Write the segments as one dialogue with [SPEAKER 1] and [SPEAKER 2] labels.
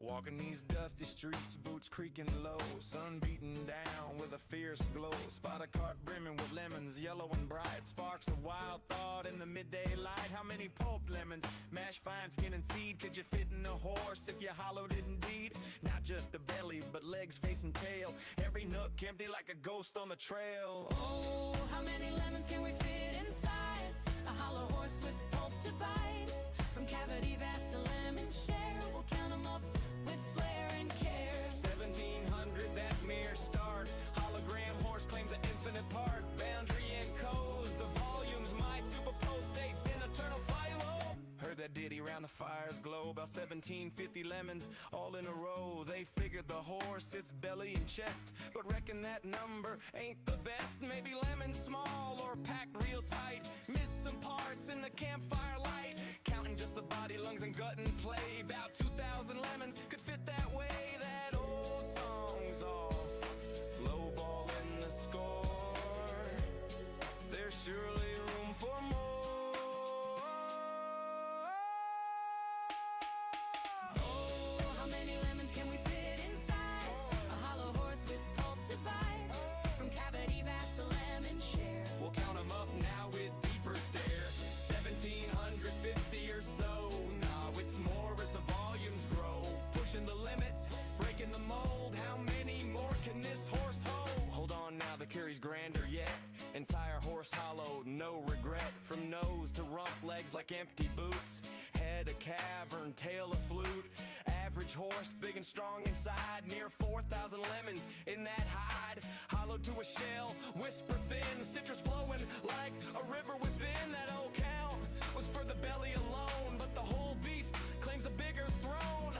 [SPEAKER 1] Walking these dusty streets, boots creaking low, sun beating down with a fierce glow. Spot a cart brimming with lemons, yellow and bright. Sparks of wild thought in the midday light. How many pulped lemons, mashed fine skin and seed, could you fit in a horse if you hollowed it indeed? Not just the belly, but legs, face and tail, every nook empty like a ghost on the trail.
[SPEAKER 2] Oh, how many lemons can we fit inside a hollow horse with pulp to bite? From cavity vast to lemon share, we'll count them up with flair and care.
[SPEAKER 1] 1700, that's mere start. Hologram horse claims an infinite part. Boundary and codes, the volumes might superpose states in eternal philo. Heard that ditty round the fire's glow about 1750 lemons all in a row. They figured the horse, its belly and chest, but reckon that number ain't the best. Maybe lemons small or packed real tight, missed some parts in the campfire light. Counting just the body, lungs and gut and play, about 2,000 lemons could fit that way. That old song's off, low ball in the score. There's surely room for more. Or so. Nah, it's more as the volumes grow, pushing the limits, breaking the mold. How many more can this horse hold? Hold on now, the curry's grander yet. Entire horse hollowed, no regret. From nose to rump, legs like empty boots, head a cavern, tail a flute. Average horse, big and strong inside, near 4,000 lemons in that hide. Hollowed to a shell, whisper thin, citrus flowing like a river within. That old count was for the belly alone, but the whole beast claims a bigger throne.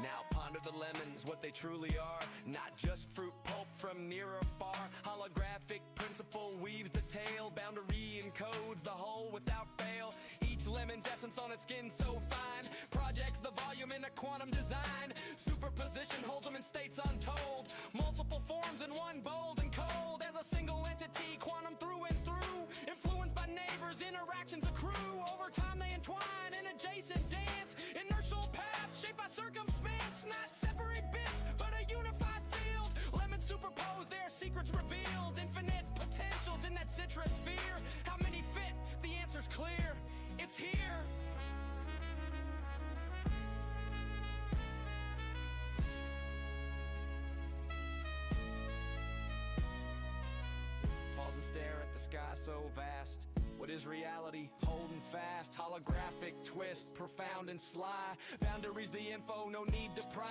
[SPEAKER 1] Now ponder the lemons, what they truly are. Not just fruit pulp from near or far. Holographic principle weaves the tale. Boundary encodes the whole without fail. Each lemon's essence on its skin so fine projects the volume in a quantum design. Superposition holds them in states untold, multiple forms in one, bold and cold. As a single entity, quantum through and through, influenced by neighbors, interactions accrue. Over time they entwine in adjacent dance, inertial paths shaped by circumstance. Not separate bits, but a unified field. Lemons superposed, their secrets revealed. Infinite potentials in that citrus sphere. How many fit? The answer's clear. It's here. Pause and stare at the sky so vast. What is reality? Holding fast. Holographic twist, profound and sly. Boundaries the info, no need to pry.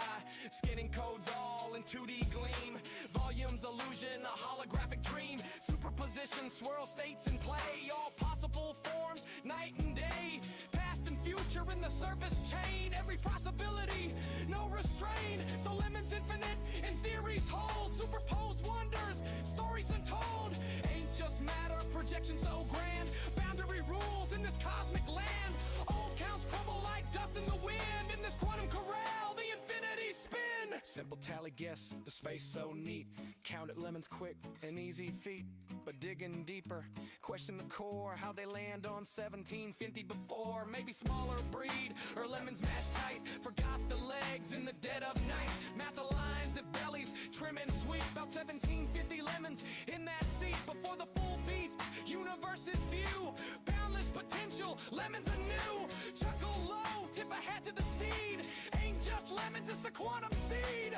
[SPEAKER 1] Skinning codes all in 2D gleam. Volumes illusion, a holographic dream. Superposition, swirl states in play. All possible forms, night and day. Past and future in the surface chain. Every possibility, no restraint. So lemons infinite and theories hold. Superposed wonders, stories untold. Ain't just matter, projection so grand. Boundary rules in this cosmic land. Old counts crumble like dust in the wind. In this quantum corral, the infinity spin. Simple tally guess, the space so neat. Counted lemons quick, an easy feat. But digging deeper, question the core. How they land on 1750 before. Maybe smaller breed, or lemons mashed tight. Forgot the legs in the dead of night. Math the lines if bellies trim and sweet. About 1750 lemons in that seat. Before the full beast, universe's view. Boundless potential, lemons anew. Chuckle low, tip a hat to the steed. Ain't just lemons, it's the quantum seed.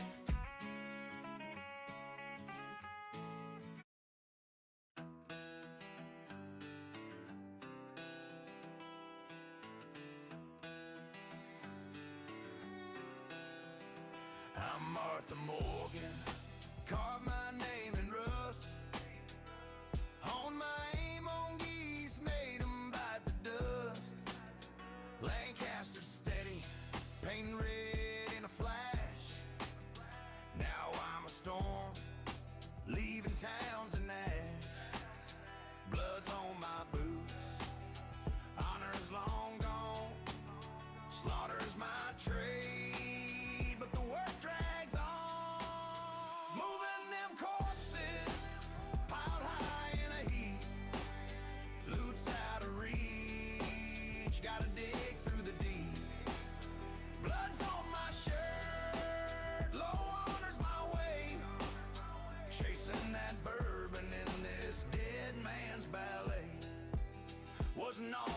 [SPEAKER 1] I'm Martha Morgan, carve my name in rust. Hone my aim on geese, made 'em bite the dust. Lancaster steady, painting red in a flash. Now I'm a storm, leaving towns and ash. Blood's on my boots, honor's long gone. Slaughter's my trade, but the work drags on. Moving them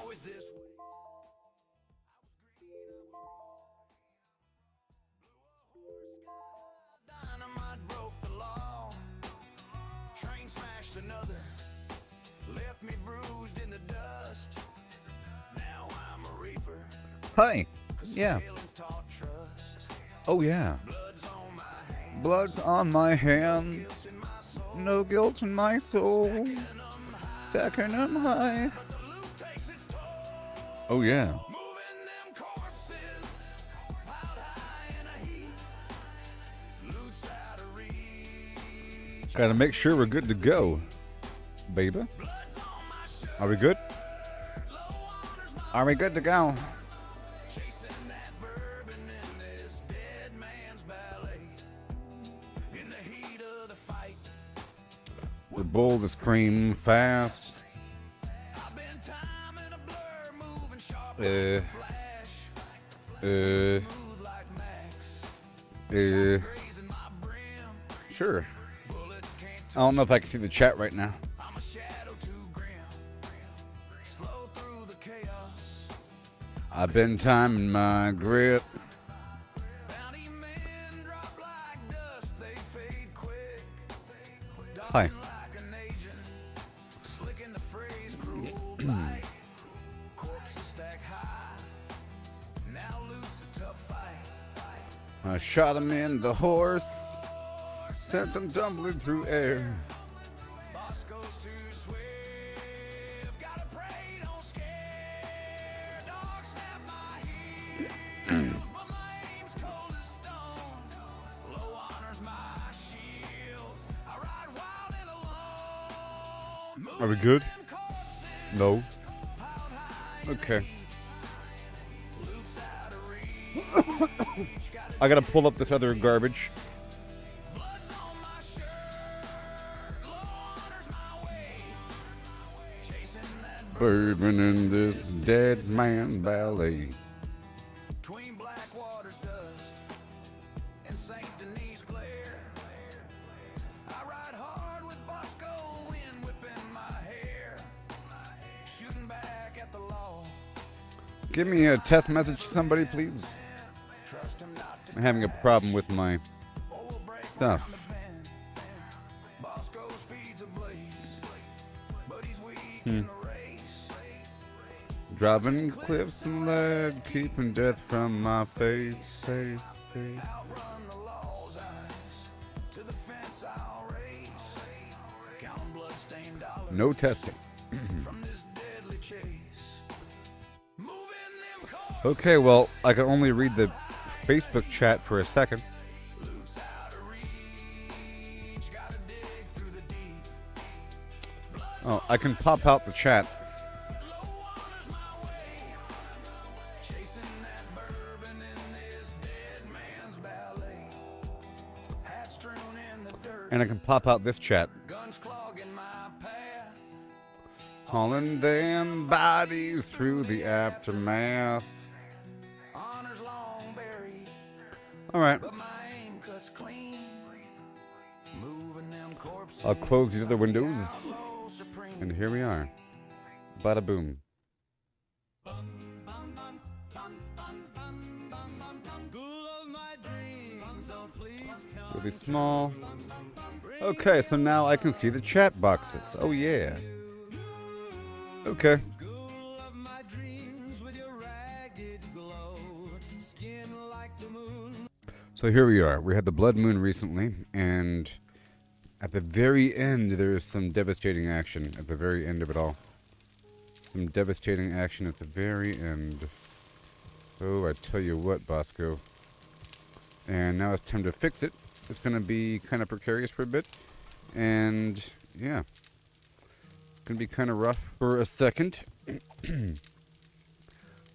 [SPEAKER 1] always this way. Dynamite broke the law. Train smashed another. Left me bruised in the dust. Now I'm a reaper.
[SPEAKER 3] Hi. Yeah.
[SPEAKER 1] Feelings taught trust.
[SPEAKER 3] Oh, yeah.
[SPEAKER 1] Blood's on my hands.
[SPEAKER 3] Blood's on my hands.
[SPEAKER 1] In my soul.
[SPEAKER 3] No guilt in my soul. Stacking them high.
[SPEAKER 1] But the loot takes its toll.
[SPEAKER 3] Oh, yeah.
[SPEAKER 1] Moving them corpses. Piled high in a heap. Loot's out of reach.
[SPEAKER 3] Gotta make sure we're good to go, baby.
[SPEAKER 1] Blood's on my shirt.
[SPEAKER 3] Are we good?
[SPEAKER 1] Low honors my
[SPEAKER 3] Are we good to go?
[SPEAKER 1] chasing that bourbon in this dead man's ballet. In the heat of the fight,
[SPEAKER 3] The bull to scream fast.
[SPEAKER 1] I've been timing a blur, moving sharp
[SPEAKER 3] Uh,
[SPEAKER 1] like a flash,
[SPEAKER 3] Uh,
[SPEAKER 1] smooth like Max, grazing my brim.
[SPEAKER 3] sure.
[SPEAKER 1] Bullets can't
[SPEAKER 3] I don't know if I can see the chat right now.
[SPEAKER 1] I'm a shadow too grim. Slow through the chaos.
[SPEAKER 3] I've been timing my grip.
[SPEAKER 1] Bounty men drop like dust, they fade quick.
[SPEAKER 3] Hi.
[SPEAKER 1] Dodging like an agent, slicking the phrase cruel bite. Corpses stack high. Now loot's a tough fight.
[SPEAKER 3] I shot him in the horse. Sent him tumbling through air.
[SPEAKER 1] Boss goes too swift. Gotta pray, don't scare. Dog snap my heels, but my aim's cold as stone. Low honors my shield. I ride wild and alone.
[SPEAKER 3] Are we good?
[SPEAKER 1] Moving corpses
[SPEAKER 3] No.
[SPEAKER 1] piled high in
[SPEAKER 3] Okay.
[SPEAKER 1] loot's out of reach. Gotta
[SPEAKER 3] I gotta pull up this other garbage.
[SPEAKER 1] blood's on my shirt. Low honors my way. Chasing that
[SPEAKER 3] Bourbon in this dead man's ballet.
[SPEAKER 1] between Blackwater's dust and St. Denis glare. I ride hard with Bosco, wind whipping my hair, shooting back at the law.
[SPEAKER 3] Give me a test message, somebody, please.
[SPEAKER 1] Trust him not to
[SPEAKER 3] I'm having a problem with my
[SPEAKER 1] or we'll break
[SPEAKER 3] stuff.
[SPEAKER 1] around the bend. Bosco speeds ablaze, but he's weak in the race.
[SPEAKER 3] Driving cliffs and lead, keeping death from my face.
[SPEAKER 1] Outrun the law's eyes. To the fence I'll race. Counting blood-stained dollars
[SPEAKER 3] No testing.
[SPEAKER 1] from this deadly chase. Moving them cars.
[SPEAKER 3] Okay, well, I can only read the Facebook chat for a second.
[SPEAKER 1] Loot's out of reach. Gotta dig through the deep.
[SPEAKER 3] Oh, I can pop out the chat.
[SPEAKER 1] Low honors my way. Chasing that bourbon in this dead man's ballet. Hat strewn in the dirt.
[SPEAKER 3] And I can pop out this chat.
[SPEAKER 1] Guns clogging my path.
[SPEAKER 3] Hauling them bodies through the aftermath.
[SPEAKER 1] Honors long buried.
[SPEAKER 3] All right,
[SPEAKER 1] But my aim cuts clean. Moving them corpses.
[SPEAKER 3] I'll close these other windows.
[SPEAKER 1] Outlaw supreme.
[SPEAKER 3] And here we are. Bada boom. Really small. Okay, so now I can see the chat boxes. Oh, yeah. Okay. So here we are. We had the blood moon recently, and at the very end, there is some devastating action at the very end of it all. Some devastating action at the very end. Oh, I tell you what, Bosco. And now it's time to fix it. It's going to be kind of precarious for a bit. And, yeah. It's going to be kind of rough for a second.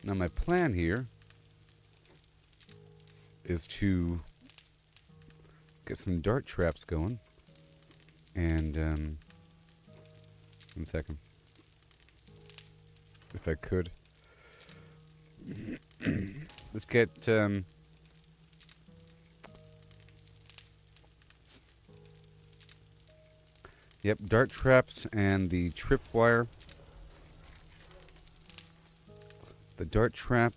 [SPEAKER 3] Now, my plan here is to get some dart traps going. And, 1 second. If I could. Let's get, yep, dart traps and the tripwire. the dart trap.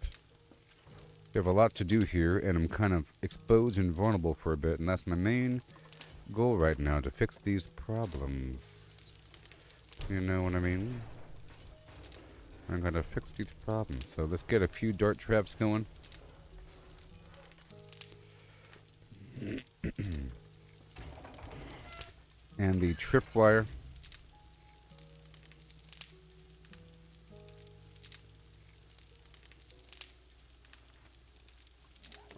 [SPEAKER 3] We have a lot to do here, and I'm kind of exposed and vulnerable for a bit, and that's my main goal right now, to fix these problems. You know what I mean? I'm gonna fix these problems. So let's get a few dart traps going. And the tripwire.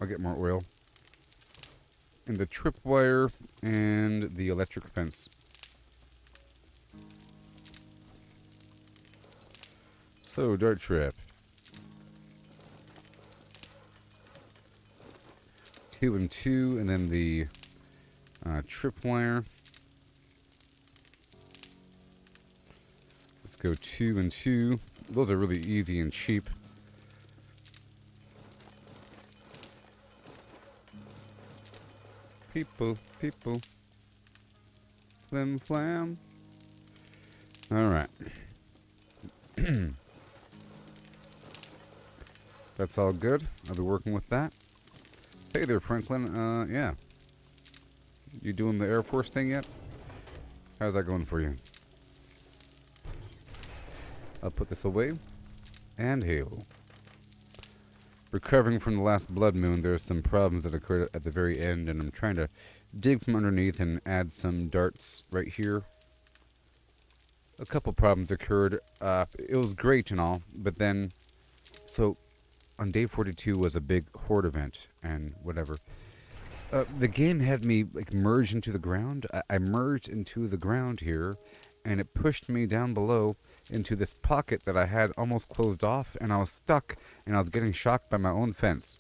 [SPEAKER 3] I'll get more oil. And the tripwire and the electric fence. So, dart trap. 2 and 2, and then the tripwire. Let's go 2 and 2. Those are really easy and cheap. People. Flim flam. Alright. That's all good. I'll be working with that. Hey there, Franklin. Yeah. You doing the Air Force thing yet? How's that going for you? I'll put this away. And hail. Recovering from the last blood moon, there's some problems that occurred at the very end, and I'm trying to dig from underneath and add some darts right here. A couple problems occurred. It was great and all, but then, so on day 42 was a big horde event and whatever. The game had me like merge into the ground. I merged into the ground here, and it pushed me down below into this pocket that I had almost closed off, and I was stuck, and I was getting shocked by my own fence.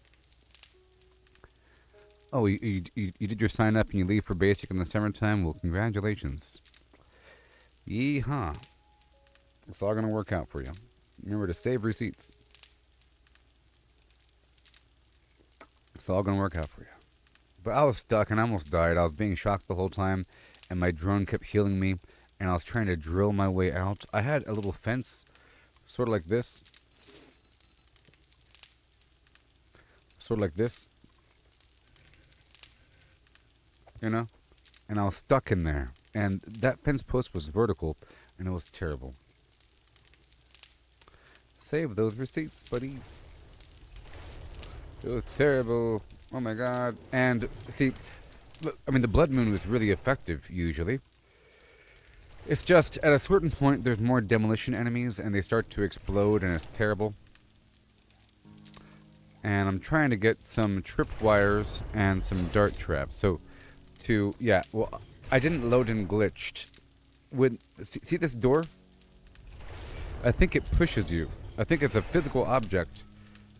[SPEAKER 3] Oh, you did your sign up and you leave for basic in the summertime? Well, congratulations. Yeehaw. It's all going to work out for you. Remember to save receipts. It's all going to work out for you. But I was stuck and I almost died. I was being shocked the whole time, and my drone kept healing me, and I was trying to drill my way out. I had a little fence, sort of like this. Sort of like this. You know? And I was stuck in there. And that fence post was vertical, and it was terrible. Save those receipts, buddy. It was terrible. Oh my god. And, see, I mean, the blood moon was really effective, usually. It's just, at a certain point, there's more demolition enemies, and they start to explode, and it's terrible. And I'm trying to get some tripwires and some dart traps. So, yeah, well, I didn't load and glitched. See this door? I think it pushes you. I think it's a physical object.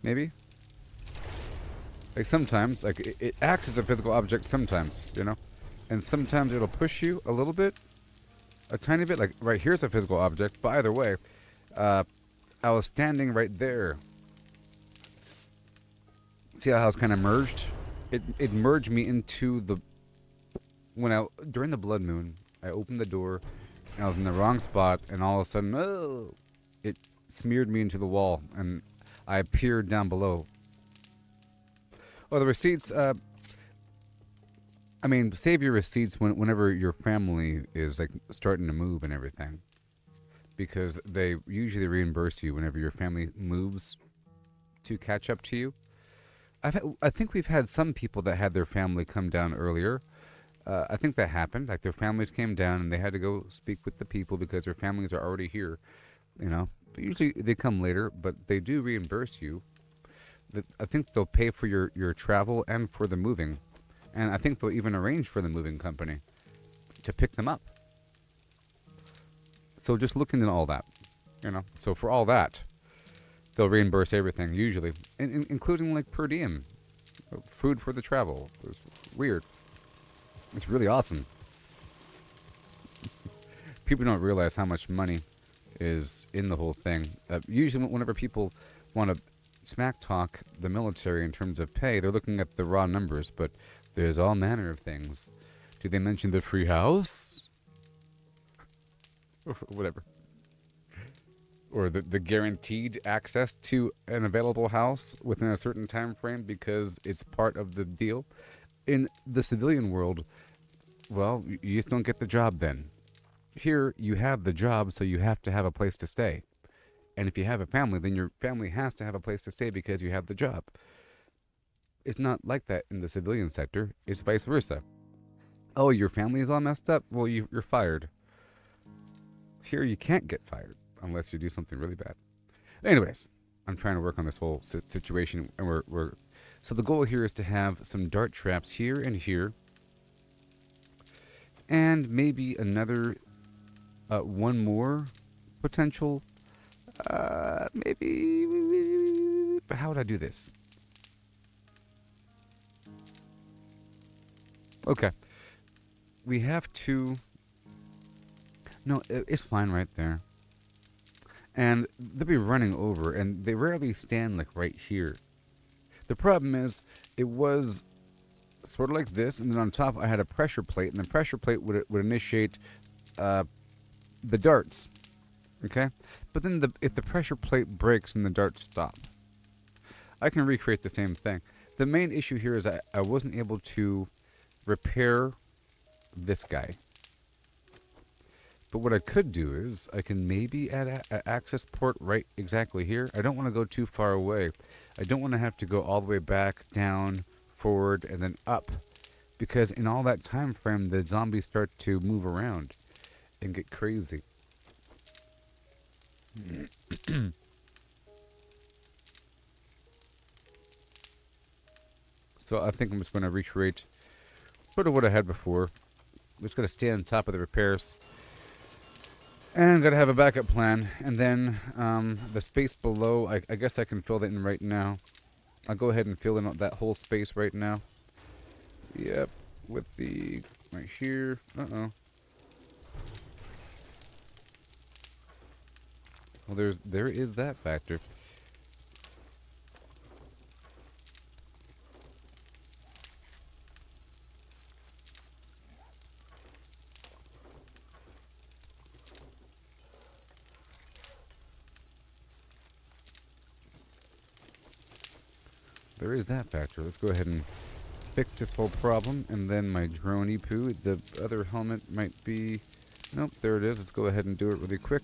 [SPEAKER 3] Maybe? Like sometimes, like it acts as a physical object sometimes, you know? And sometimes it'll push you a little bit. A tiny bit. Like right here's a physical object. But either way, I was standing right there. See how I was kind of merged? It merged me into the... During the blood moon, I opened the door, and I was in the wrong spot, and all of a sudden, oh, it smeared me into the wall, and I appeared down below. Oh, the receipts, I mean, save your receipts whenever your family is, like, starting to move and everything. Because they usually reimburse you whenever your family moves to catch up to you. I think we've had some people that had their family come down earlier. I think that happened. Like, their families came down and they had to go speak with the people because their families are already here, you know. But usually they come later, but they do reimburse you. I think they'll pay for your travel and for the moving. And I think they'll even arrange for the moving company to pick them up. So just look into all that, you know. So for all that, they'll reimburse everything, usually. Including, like, per diem. Food for the travel. It's weird. It's really awesome. People don't realize how much money is in the whole thing. Usually whenever people want to smack talk the military in terms of pay, they're looking at the raw numbers, but there's all manner of things. Do they mention the free house? Whatever. or the guaranteed access to an available house within a certain time frame because it's part of the deal. In the civilian world, well, you just don't get the job then. Here, you have the job, so you have to have a place to stay. And if you have a family, then your family has to have a place to stay because you have the job. It's not like that in the civilian sector. It's vice versa. Oh, your family is all messed up? Well, you're fired. Here, you can't get fired unless you do something really bad. Anyways, I'm trying to work on this whole situation, and we're so the goal here is to have some dart traps here and here, and maybe another one more potential. Maybe. But how would I do this? Okay. We have to. No, it's fine right there. And they'll be running over, and they rarely stand like right here. The problem is, it was sort of like this, and then on top I had a pressure plate, and the pressure plate would initiate the darts. Okay? But then if the pressure plate breaks, and the darts stop. I can recreate the same thing. The main issue here is I wasn't able to repair this guy. But what I could do is I can maybe add an access port right exactly here. I don't want to go too far away. I don't want to have to go all the way back, down, forward, and then up. Because in all that time frame, the zombies start to move around and get crazy. So I think I'm just going to recreate sort of what I had before. I'm just going to stay on top of the repairs. And gotta have a backup plan. And then the space below, I guess I can fill that in right now. I'll go ahead and fill in that whole space right now. Yep, with the right here. Uh-oh. Well, there is that factor. There is that factor. Let's go ahead and fix this whole problem. And then my droney poo. The other helmet might be... Nope, there it is. Let's go ahead and do it really quick.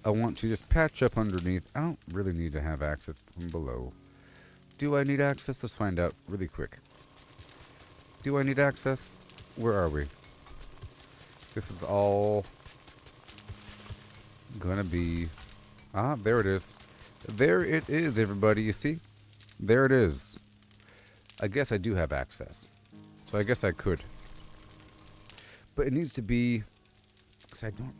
[SPEAKER 3] I want to just patch up underneath. I don't really need to have access from below. Do I need access? Let's find out really quick. Do I need access? Where are we? This is all gonna be... Ah, there it is. There it is, everybody. You see? There it is. I guess I do have access. So I guess I could. But it needs to be... Because I don't...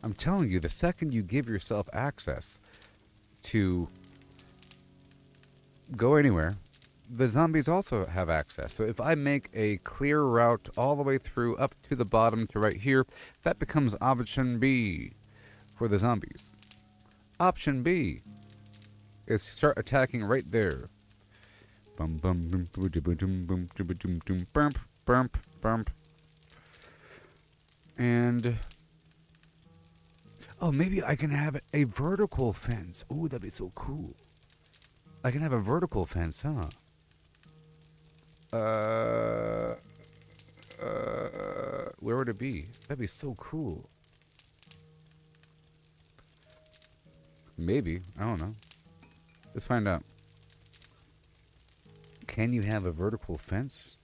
[SPEAKER 3] I'm telling you, the second you give yourself access to go anywhere, the zombies also have access. So if I make a clear route all the way through up to the bottom to right here, that becomes option B for the zombies. Option B is to start attacking right there. Bum bum bum boom boom boom boom boom bump bump bump. And oh, maybe I can have a vertical fence. Oh, that'd be so cool. I can have a vertical fence, huh? Where would it be? That'd be so cool. Maybe. I don't know. Let's find out. Can you have a vertical fence?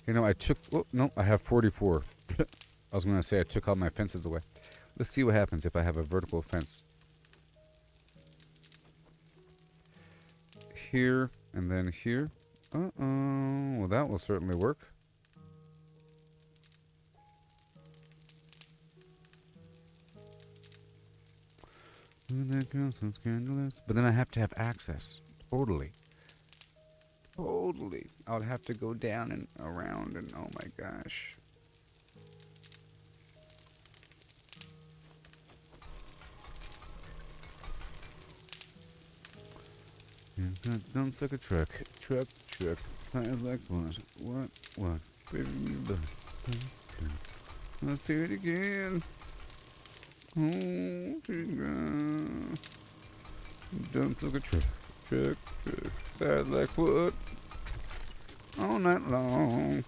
[SPEAKER 3] You know, I took... Oh, no, I have 44. I was going to say I took all my fences away. Let's see what happens if I have a vertical fence. Here, and then here. Uh-oh. Well, that will certainly work. That girl so scandalous. But then I have to have access. Totally. Totally. I would have to go down and around and oh my gosh. Dumps like a truck. Truck. Tires like what? What? Let's see it again. Oh, don't look a trick. Bad like what? All night long.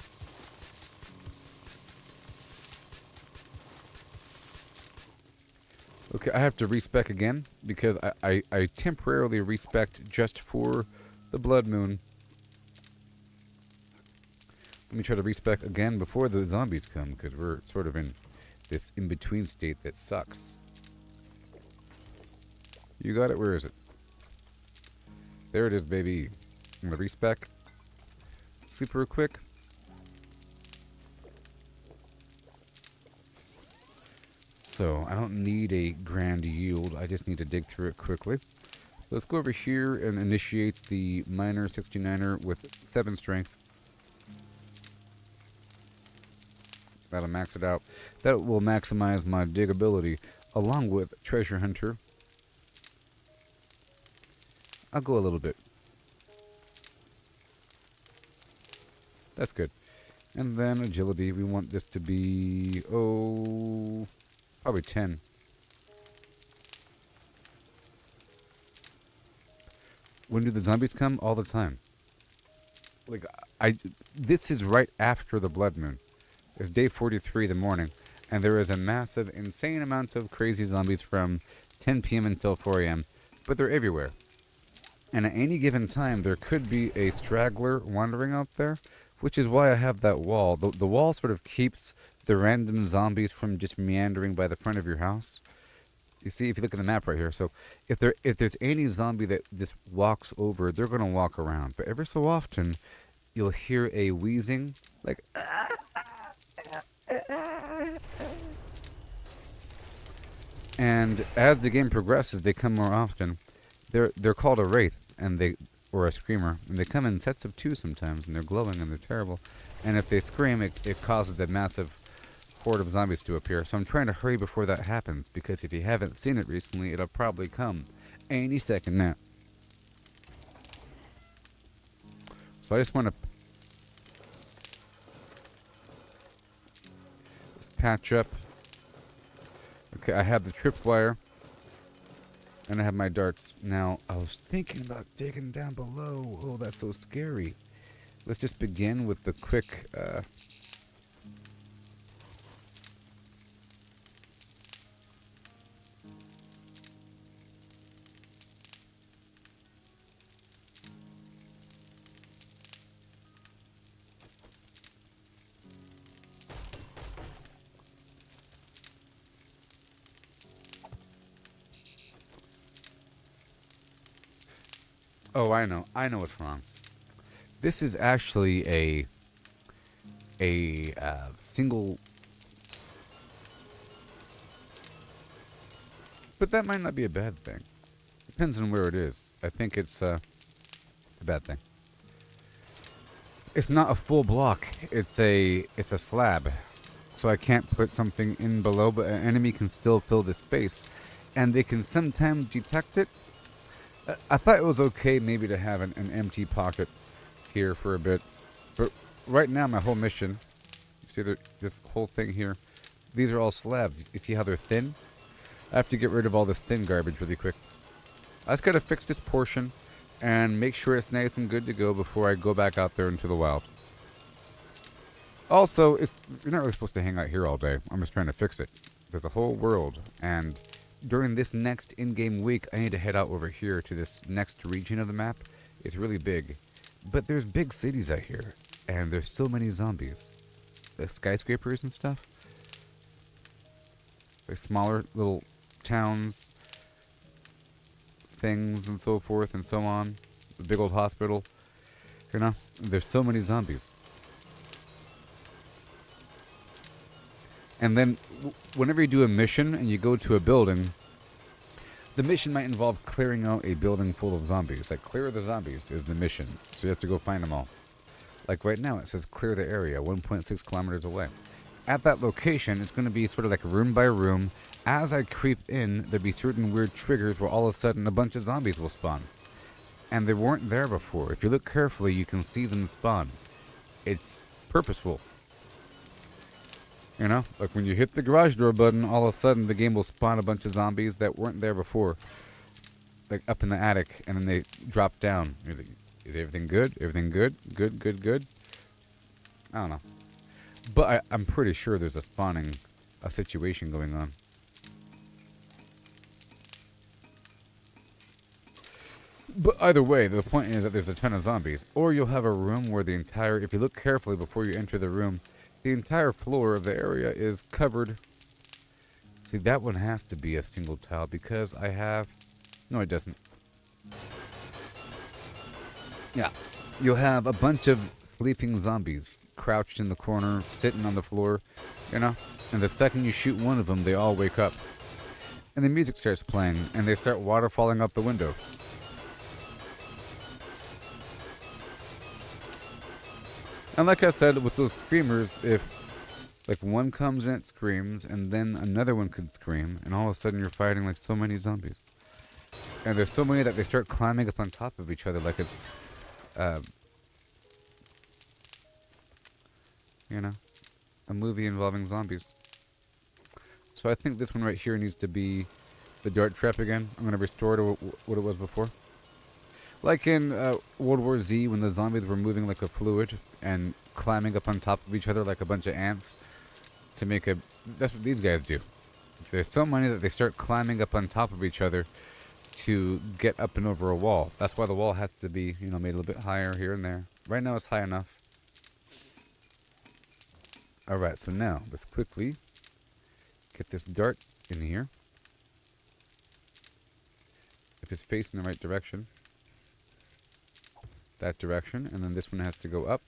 [SPEAKER 3] Okay, I have to respec again because I temporarily respect just for the blood moon. Let me try to respec again before the zombies come because we're sort of in this in-between state that sucks. You got it? Where is it? There it is, baby. I'm gonna respec. Sleep real quick. So, I don't need a grand yield. I just need to dig through it quickly. Let's go over here and initiate the Miner 69er with 7 strength. That'll max it out. That will maximize my digability along with Treasure Hunter. I'll go a little bit. That's good. And then agility. We want this to be, probably 10. When do the zombies come? All the time. Like, this is right after the blood moon. It's day 43 in the morning, and there is a massive, insane amount of crazy zombies from 10 p.m. until 4 a.m., but they're everywhere. And at any given time, there could be a straggler wandering out there, which is why I have that wall. The wall sort of keeps the random zombies from just meandering by the front of your house. You see, if you look at the map right here, so if there's any zombie that just walks over, they're going to walk around. But every so often, you'll hear a wheezing, like... And as the game progresses, they come more often. They're called a wraith, or a screamer, and they come in sets of 2 sometimes, and they're glowing and they're terrible. And if they scream, it causes a massive horde of zombies to appear. So I'm trying to hurry before that happens, because if you haven't seen it recently, it'll probably come any second now. So I just want to patch up. Okay, I have the tripwire. And I have my darts. Now, I was thinking about digging down below. Oh, that's so scary. Let's just begin with the quick... Oh, I know. I know what's wrong. This is actually a single... But that might not be a bad thing. Depends on where it is. I think it's a bad thing. It's not a full block. It's a slab. So I can't put something in below, but an enemy can still fill this space. And they can sometimes detect it. I thought it was okay maybe to have an empty pocket here for a bit. But right now my whole mission, you see this whole thing here, these are all slabs. You see how they're thin? I have to get rid of all this thin garbage really quick. I just gotta fix this portion and make sure it's nice and good to go before I go back out there into the wild. Also, you're not really supposed to hang out here all day. I'm just trying to fix it. There's a whole world, and during this next in-game week, I need to head out over here to this next region of the map. It's really big. But there's big cities out here, and there's so many zombies. The skyscrapers and stuff. Like smaller little towns, things and so forth and so on. The big old hospital. You know, there's so many zombies. And then, whenever you do a mission and you go to a building, the mission might involve clearing out a building full of zombies. Like, clear the zombies is the mission. So you have to go find them all. Like right now, it says clear the area, 1.6 kilometers away. At that location, it's going to be sort of like room by room. As I creep in, there'll be certain weird triggers where all of a sudden a bunch of zombies will spawn. And they weren't there before. If you look carefully, you can see them spawn. It's purposeful. You know, like when you hit the garage door button, all of a sudden the game will spawn a bunch of zombies that weren't there before, like up in the attic, and then they drop down. You're like, is everything good? Everything good? Good, good, good. I don't know, but I'm pretty sure there's a situation going on. But either way, the point is that there's a ton of zombies. Or you'll have a room where the entire, if you look carefully before you enter the room, the entire floor of the area is covered. See, that one has to be a single tile because I have... No, it doesn't. Yeah. You'll have a bunch of sleeping zombies crouched in the corner, sitting on the floor, you know? And the second you shoot one of them, they all wake up. And the music starts playing, and they start waterfalling out the window. And like I said, with those screamers, if like one comes and it screams, and then another one could scream, and all of a sudden you're fighting like so many zombies. And there's so many that they start climbing up on top of each other like it's, you know, a movie involving zombies. So I think this one right here needs to be the dart trap again. I'm going to restore it to what it was before. Like in World War Z, when the zombies were moving like a fluid and climbing up on top of each other like a bunch of ants to make a... That's what these guys do. There's so many that they start climbing up on top of each other to get up and over a wall. That's why the wall has to be, you know, made a little bit higher here and there. Right now it's high enough. Alright, so now let's quickly get this dart in here. If it's facing the right direction. That direction, and then this one has to go up.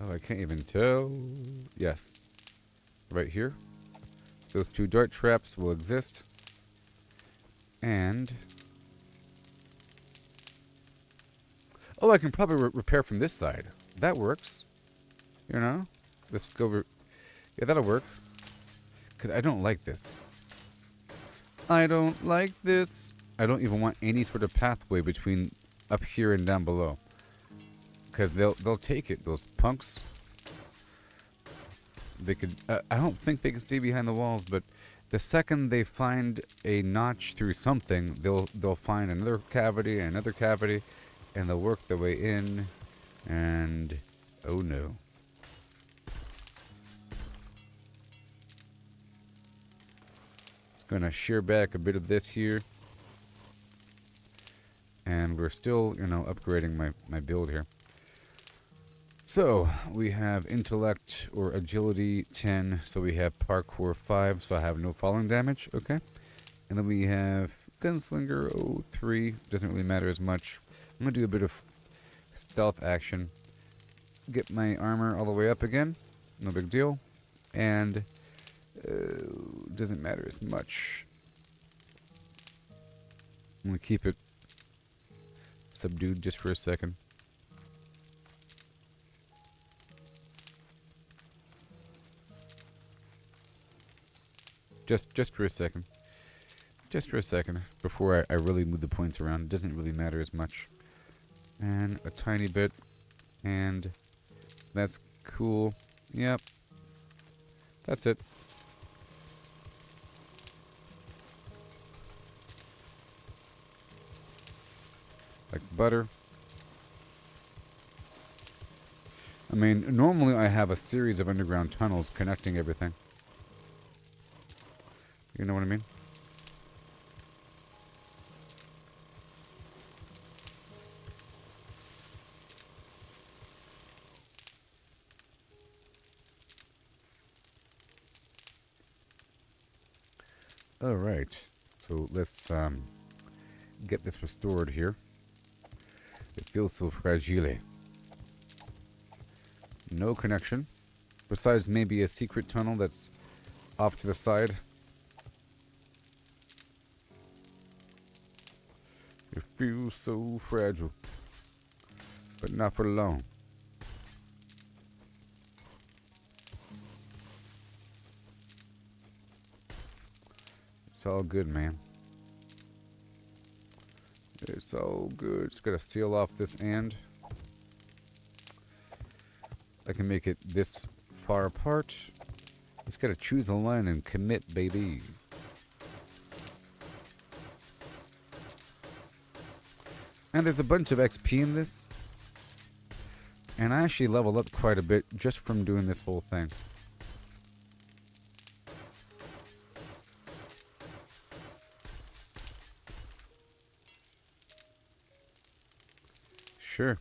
[SPEAKER 3] Oh, I can't even tell. Yes. Right here. Those two dart traps will exist. And... oh, I can probably repair from this side. That works. You know? Let's go over... yeah, that'll work. Because I don't like this. I don't like this. I don't even want any sort of pathway between up here and down below. Because they'll take it, those punks. They could... I don't think they can see behind the walls, but the second they find a notch through something, they'll find another cavity, and they'll work their way in, and... oh no. Gonna shear back a bit of this here, and we're still, you know, upgrading my build here. So we have intellect or agility 10, so we have parkour 5, so I have no falling damage. Okay, and then we have gunslinger 03. Doesn't really matter as much. I'm gonna do a bit of stealth action, get my armor all the way up again, no big deal, and doesn't matter as much. I'm gonna keep it subdued just for a second. Just for a second. Just for a second before I really move the points around. It doesn't really matter as much. And a tiny bit. And that's cool. Yep. That's it. Like butter. I mean, normally I have a series of underground tunnels connecting everything. You know what I mean? All right. So let's get this restored here. It feels so fragile. No connection. Besides maybe a secret tunnel that's off to the side. It feels so fragile. But not for long. It's all good, man. It's all good. Just gotta seal off this end. I can make it this far apart. Just gotta choose a line and commit, baby. And there's a bunch of XP in this. And I actually leveled up quite a bit just from doing this whole thing. Sure.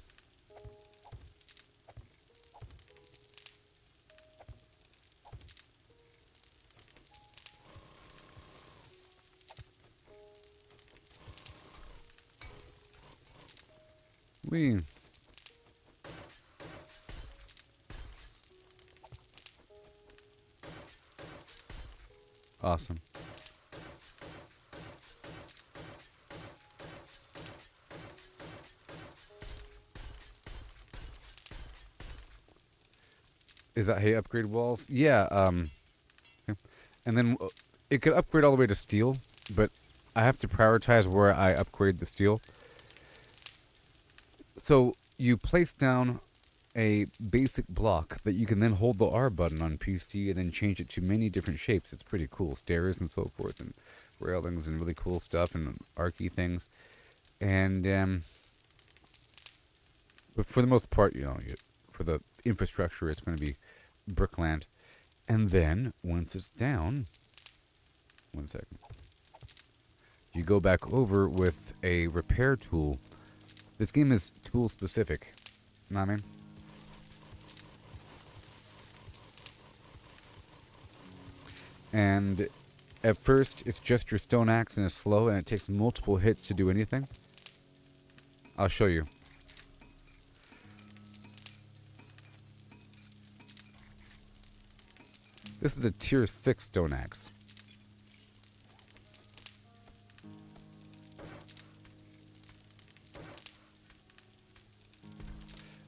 [SPEAKER 3] We awesome. Is that how you upgrade walls? Yeah, okay. And then it could upgrade all the way to steel, but I have to prioritize where I upgrade the steel. So you place down a basic block that you can then hold the R button on PC and then change it to many different shapes. It's pretty cool. Stairs and so forth, and railings and really cool stuff and archy things. And but for the most part, you know, for the infrastructure, it's going to be brickland. And then once it's down, 1 second, you go back over with a repair tool. This game is tool specific. You know what I mean? And at first, it's just your stone axe and it's slow and it takes multiple hits to do anything. I'll show you. This is a tier 6 stone axe.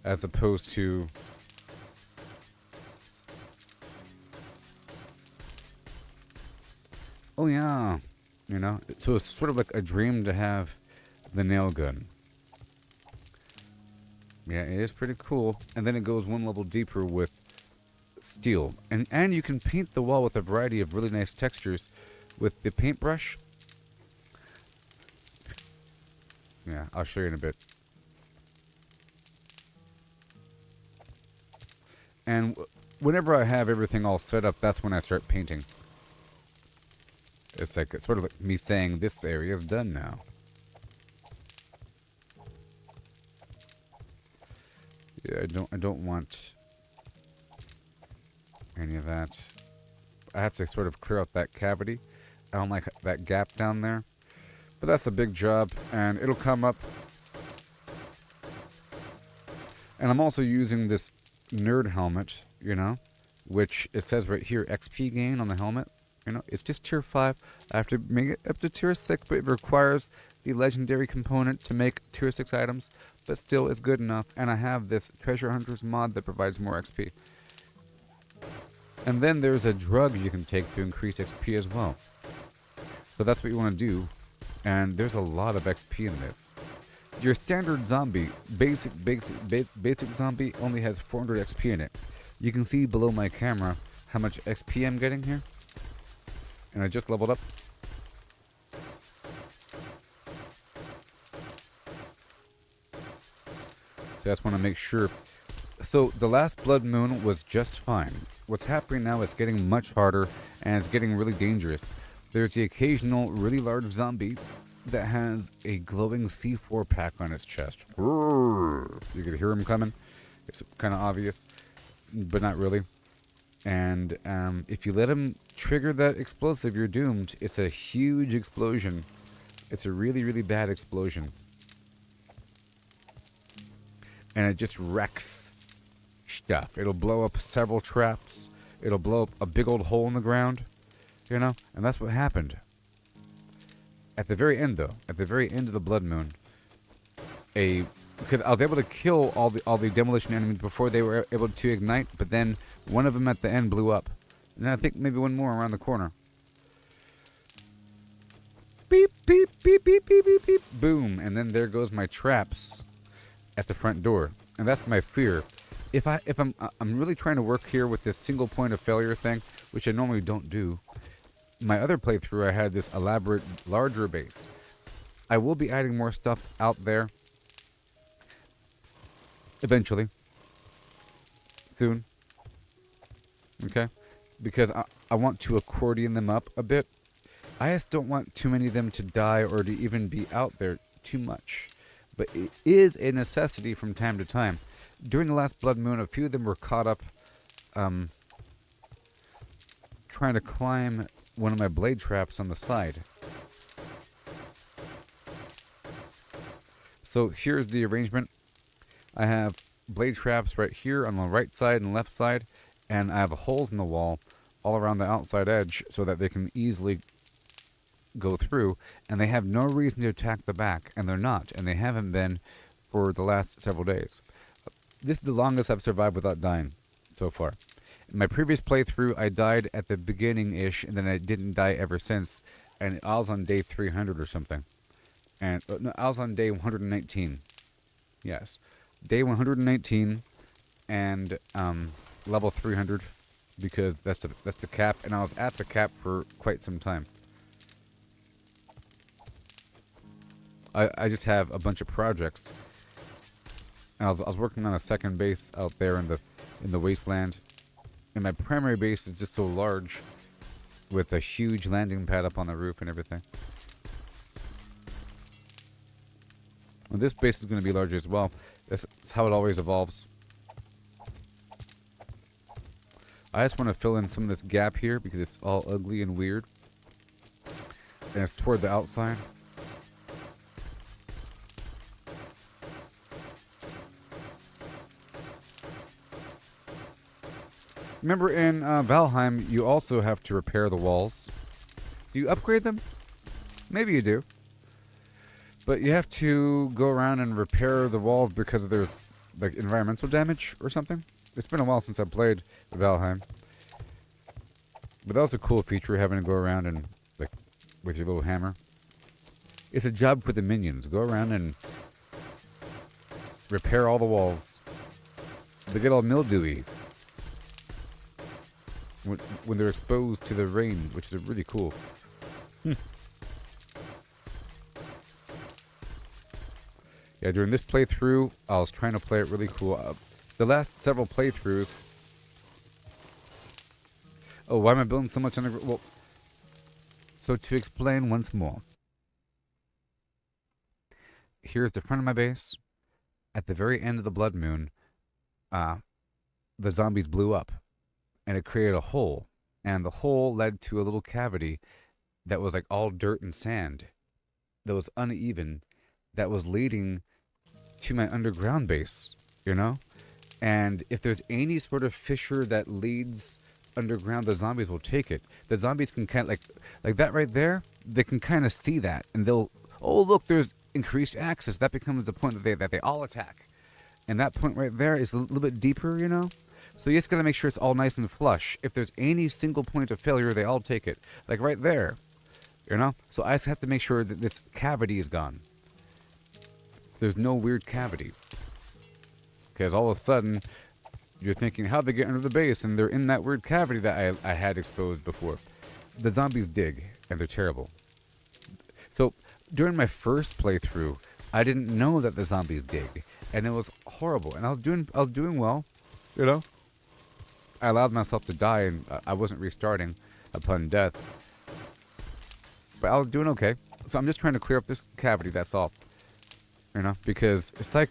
[SPEAKER 3] As opposed to oh yeah, you know, so it's sort of like a dream to have the nail gun. Yeah, it is pretty cool. And then it goes one level deeper with steel. And you can paint the wall with a variety of really nice textures with the paintbrush. Yeah, I'll show you in a bit. And whenever I have everything all set up, that's when I start painting. It's like sort of like me saying this area is done now. Yeah, I don't want any of that. I have to sort of clear out that cavity. I don't like that gap down there. But that's a big job, and it'll come up. And I'm also using this nerd helmet, you know, which it says right here, XP gain on the helmet. You know, it's just tier 5. I have to make it up to tier 6, but it requires the legendary component to make tier 6 items, but still is good enough. And I have this treasure hunters mod that provides more XP. And then there's a drug you can take to increase XP as well. So that's what you want to do. And there's a lot of XP in this. Your standard zombie, basic zombie only has 400 XP in it. You can see below my camera how much XP I'm getting here. And I just leveled up. So I just want to make sure. So the last blood moon was just fine. What's happening now is getting much harder and it's getting really dangerous. There's the occasional really large zombie that has a glowing C4 pack on its chest. You can hear him coming. It's kind of obvious, but not really. And if you let him trigger that explosive, you're doomed. It's a huge explosion. It's a really, really bad explosion. And it just wrecks stuff. It'll blow up several traps. It'll blow up a big old hole in the ground. You know? And that's what happened. At the very end, though, at the very end of the blood moon, because I was able to kill all the demolition enemies before they were able to ignite, but then one of them at the end blew up, and I think maybe one more around the corner. Beep beep beep beep beep beep beep. Boom, and then there goes my traps at the front door, and that's my fear. I'm really trying to work here with this single point of failure thing, which I normally don't do. My other playthrough, I had this elaborate, larger base. I will be adding more stuff out there eventually, soon. Okay, because I want to accordion them up a bit. I just don't want too many of them to die or to even be out there too much. But it is a necessity from time to time. During the last blood moon, a few of them were caught up trying to climb one of my blade traps on the side. So here's the arrangement. I have blade traps right here on the right side and left side, and I have holes in the wall all around the outside edge so that they can easily go through, and they have no reason to attack the back, and they're not, and they haven't been for the last several days. This is the longest I've survived without dying so far. In my previous playthrough, I died at the beginning-ish, and then I didn't die ever since, and I was on day 300 or something. And no, I was on day 119. Yes. Day 119 and level 300, because that's the cap, and I was at the cap for quite some time. I just have a bunch of projects. And I was working on a second base out there in the wasteland. And my primary base is just so large, with a huge landing pad up on the roof and everything. Well, this base is going to be larger as well. That's how it always evolves. I just want to fill in some of this gap here because it's all ugly and weird. And it's toward the outside. Remember in Valheim, you also have to repair the walls. Do you upgrade them? Maybe you do. But you have to go around and repair the walls because there's like environmental damage or something. It's been a while since I played Valheim. But that was a cool feature, having to go around and, like, with your little hammer. It's a job for the minions. Go around and repair all the walls. They get all mildewy when they're exposed to the rain, which is really cool. Yeah, during this playthrough, I was trying to play it really cool. The last several playthroughs... Oh, why am I building so much underground? Well, so to explain once more. Here's the front of my base. At the very end of the blood moon, the zombies blew up. And it created a hole. And the hole led to a little cavity that was like all dirt and sand. That was uneven. That was leading to my underground base, you know? And if there's any sort of fissure that leads underground, the zombies will take it. The zombies can kind of, like that right there, they can kind of see that. And they'll, oh, look, there's increased access. That becomes the point that they all attack. And that point right there is a little bit deeper, you know? So you just got to make sure it's all nice and flush. If there's any single point of failure, they all take it. Like right there, you know? So I just have to make sure that this cavity is gone. There's no weird cavity. Because all of a sudden, you're thinking, how'd they get under the base? And they're in that weird cavity that I had exposed before. The zombies dig, and they're terrible. So during my first playthrough, I didn't know that the zombies dig. And it was horrible. And I was doing well, you know? I allowed myself to die, and I wasn't restarting upon death. But I was doing okay. So I'm just trying to clear up this cavity, that's all. You know, because it's like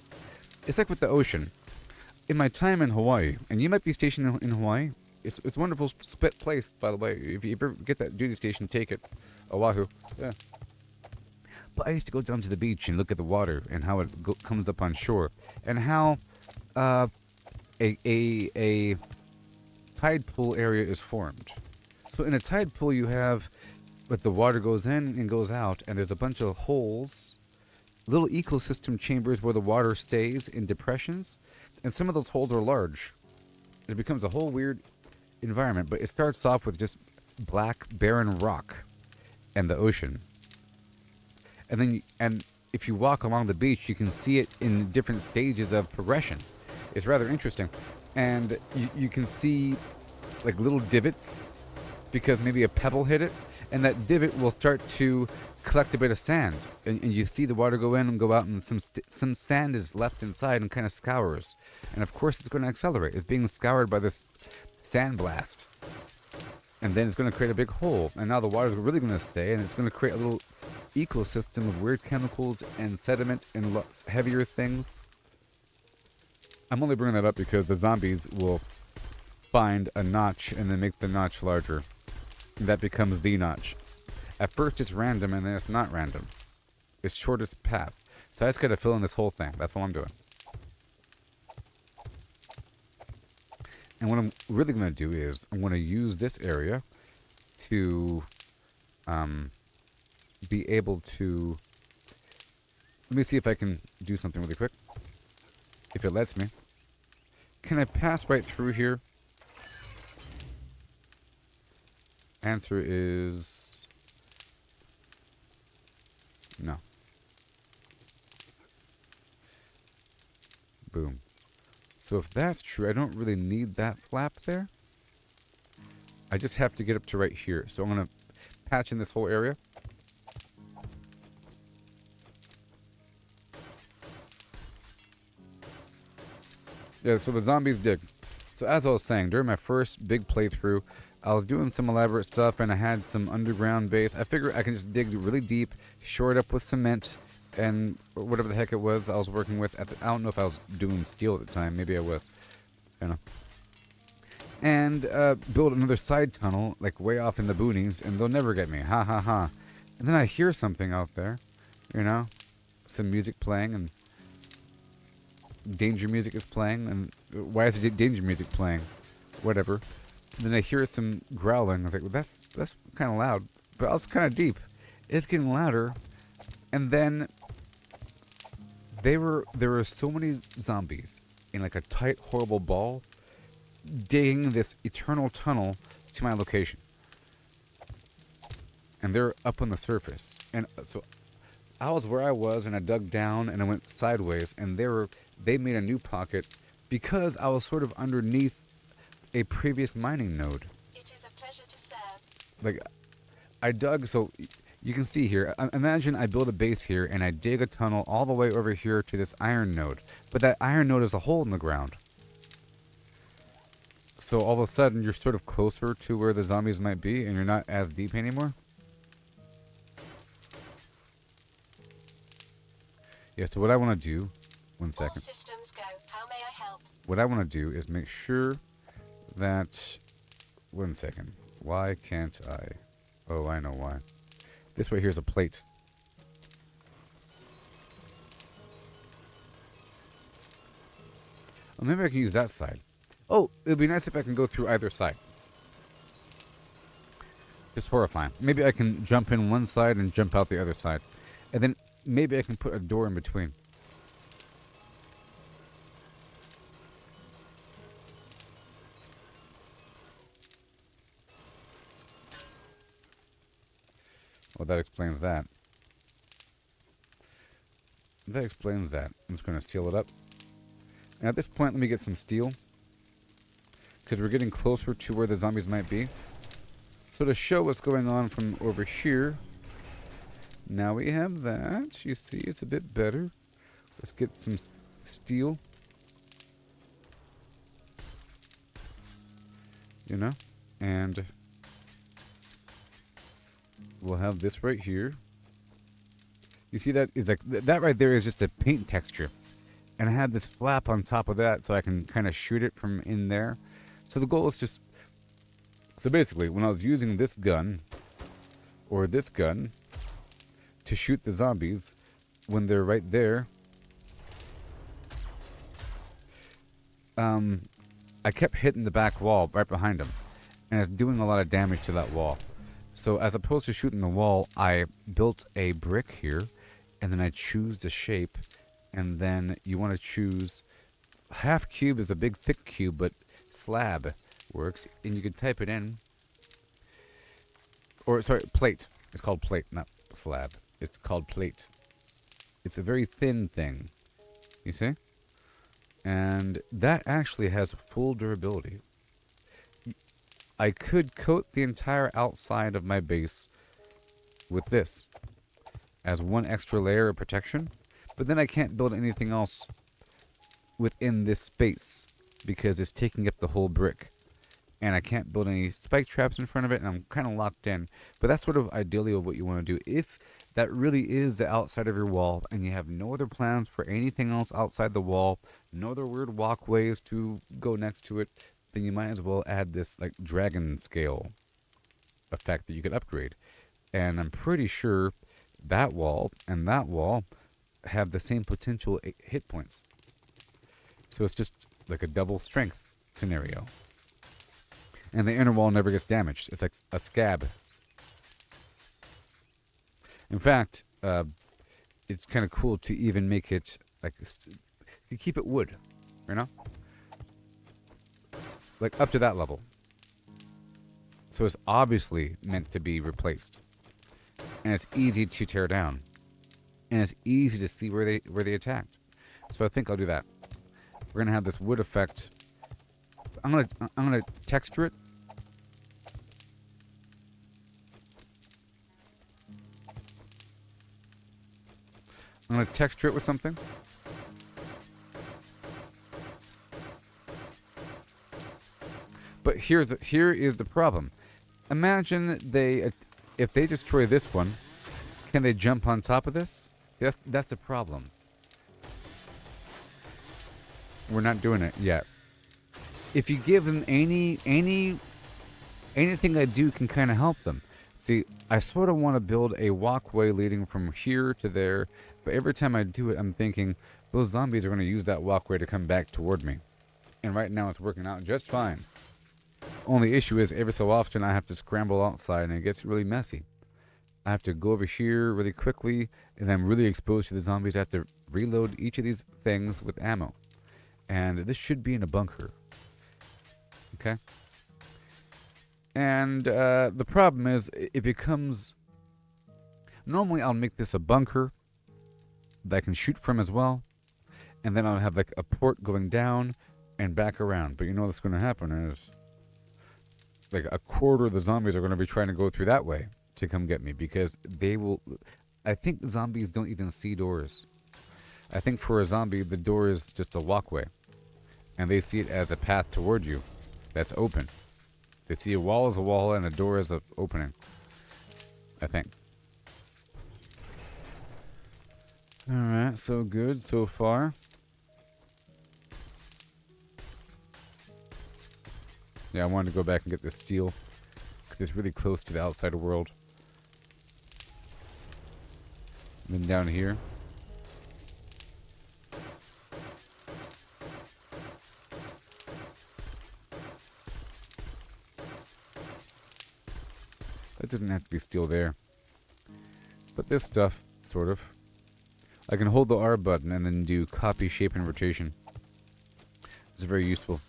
[SPEAKER 3] with the ocean. In my time in Hawaii, and you might be stationed in Hawaii, it's a wonderful split place, by the way. If you ever get that duty station, take it. Oahu. Yeah. But I used to go down to the beach and look at the water and how it comes up on shore. And how a tide pool area is formed. So in a tide pool, you have, but the water goes in and goes out, and there's a bunch of holes, little ecosystem chambers where the water stays in depressions, and some of those holes are large. It becomes a whole weird environment, but it starts off with just black, barren rock and the ocean. And then, and if you walk along the beach, you can see it in different stages of progression. It's rather interesting. And you can see like little divots because maybe a pebble hit it, and that divot will start to collect a bit of sand, and you see the water go in and go out, and some sand is left inside and kind of scours, and of course it's going to accelerate. It's being scoured by this sand blast, and then it's going to create a big hole, and now the water is really going to stay, and it's going to create a little ecosystem of weird chemicals and sediment and heavier things. I'm only bringing that up because the zombies will find a notch and then make the notch larger. That becomes the notch. At first it's random, and then it's not random. It's shortest path. So I just gotta fill in this whole thing. That's all I'm doing. And what I'm really gonna do is I'm gonna use this area to be able to. Let me see if I can do something really quick. If it lets me. Can I pass right through here? Answer is no. Boom. So if that's true, I don't really need that flap there. I just have to get up to right here. So I'm going to patch in this whole area. Yeah, so the zombies dig. So as I was saying, during my first big playthrough, I was doing some elaborate stuff, and I had some underground base. I figured I can just dig really deep, shore it up with cement, and whatever the heck it was I was working with. I don't know if I was doing steel at the time. Maybe I was. I don't know. And build another side tunnel, like way off in the boonies, and they'll never get me. Ha ha ha. And then I hear something out there, you know, some music playing, and danger music is playing. And why is it danger music playing? Whatever. And then I hear some growling. I was like, well, that's kind of loud, but also kind of deep. It's getting louder. And then there were so many zombies in like a tight, horrible ball digging this eternal tunnel to my location. And they're up on the surface. And so I was where I was, and I dug down, and I went sideways, and they made a new pocket because I was sort of underneath a previous mining node.
[SPEAKER 2] It is a pleasure to serve.
[SPEAKER 3] Like, I dug, so you can see here, imagine I build a base here, and I dig a tunnel all the way over here to this iron node. But that iron node is a hole in the ground. So all of a sudden, you're sort of closer to where the zombies might be, and you're not as deep anymore. Yeah, so what I want to do, one second.
[SPEAKER 2] All systems go. How may I help?
[SPEAKER 3] What I want to do is make sure that, one second. Why can't I? Oh, I know why. This right here is a plate. Oh, maybe I can use that side. Oh, it would be nice if I can go through either side. Just horrifying. Maybe I can jump in one side and jump out the other side. And then maybe I can put a door in between. Well, that explains that. That explains that. I'm just going to seal it up. And at this point, let me get some steel. Because we're getting closer to where the zombies might be. So to show what's going on from over here. Now we have that. You see, it's a bit better. Let's get some steel. You know? And we'll have this right here. You see that? It's like that right there is just a paint texture. And I have this flap on top of that so I can kind of shoot it from in there. So the goal is just... So basically, when I was using this gun, or this gun, to shoot the zombies, when they're right there, I kept hitting the back wall right behind them. And it's doing a lot of damage to that wall. So as opposed to shooting the wall, I built a brick here, and then I choose the shape, and then you want to choose... Half cube is a big thick cube, but slab works, and you can type it in. Or, sorry, plate. It's called plate, not slab. It's called plate. It's a very thin thing. You see? And that actually has full durability. I could coat the entire outside of my base with this as one extra layer of protection, but then I can't build anything else within this space because it's taking up the whole brick. And I can't build any spike traps in front of it, and I'm kind of locked in. But that's sort of ideally what you want to do. If that really is the outside of your wall, and you have no other plans for anything else outside the wall, no other weird walkways to go next to it, then you might as well add this like dragon scale effect that you could upgrade. And I'm pretty sure that wall and that wall have the same potential hit points. So it's just like a double strength scenario. And the inner wall never gets damaged. It's like a scab. In fact, it's kind of cool to even make it like to keep it wood, you know, like up to that level. So it's obviously meant to be replaced, and it's easy to tear down, and it's easy to see where they attacked. So I think I'll do that. We're gonna have this wood effect. I'm gonna texture it. I'm going to texture it with something. But here is the problem. Imagine if they destroy this one, can they jump on top of this? That's the problem. We're not doing it yet. If you give them anything I do can kind of help them. See, I sort of want to build a walkway leading from here to there, but every time I do it, I'm thinking those zombies are going to use that walkway to come back toward me. And right now it's working out just fine. Only issue is every so often I have to scramble outside and it gets really messy. I have to go over here really quickly, and I'm really exposed to the zombies. I have to reload each of these things with ammo. And this should be in a bunker. Okay? And the problem is, it becomes... Normally, I'll make this a bunker that I can shoot from as well. And then I'll have like a port going down and back around. But you know what's going to happen is... like a quarter of the zombies are going to be trying to go through that way to come get me. Because they will... I think zombies don't even see doors. I think for a zombie, the door is just a walkway. And they see it as a path toward you that's open. They see a wall as a wall and a door as an opening. I think. Alright, so good so far. Yeah, I wanted to go back and get this steel. Because it's really close to the outside world. And then down here. That doesn't have to be steel there. But this stuff, sort of. I can hold the R button and then do copy, shape, and rotation. It's very useful.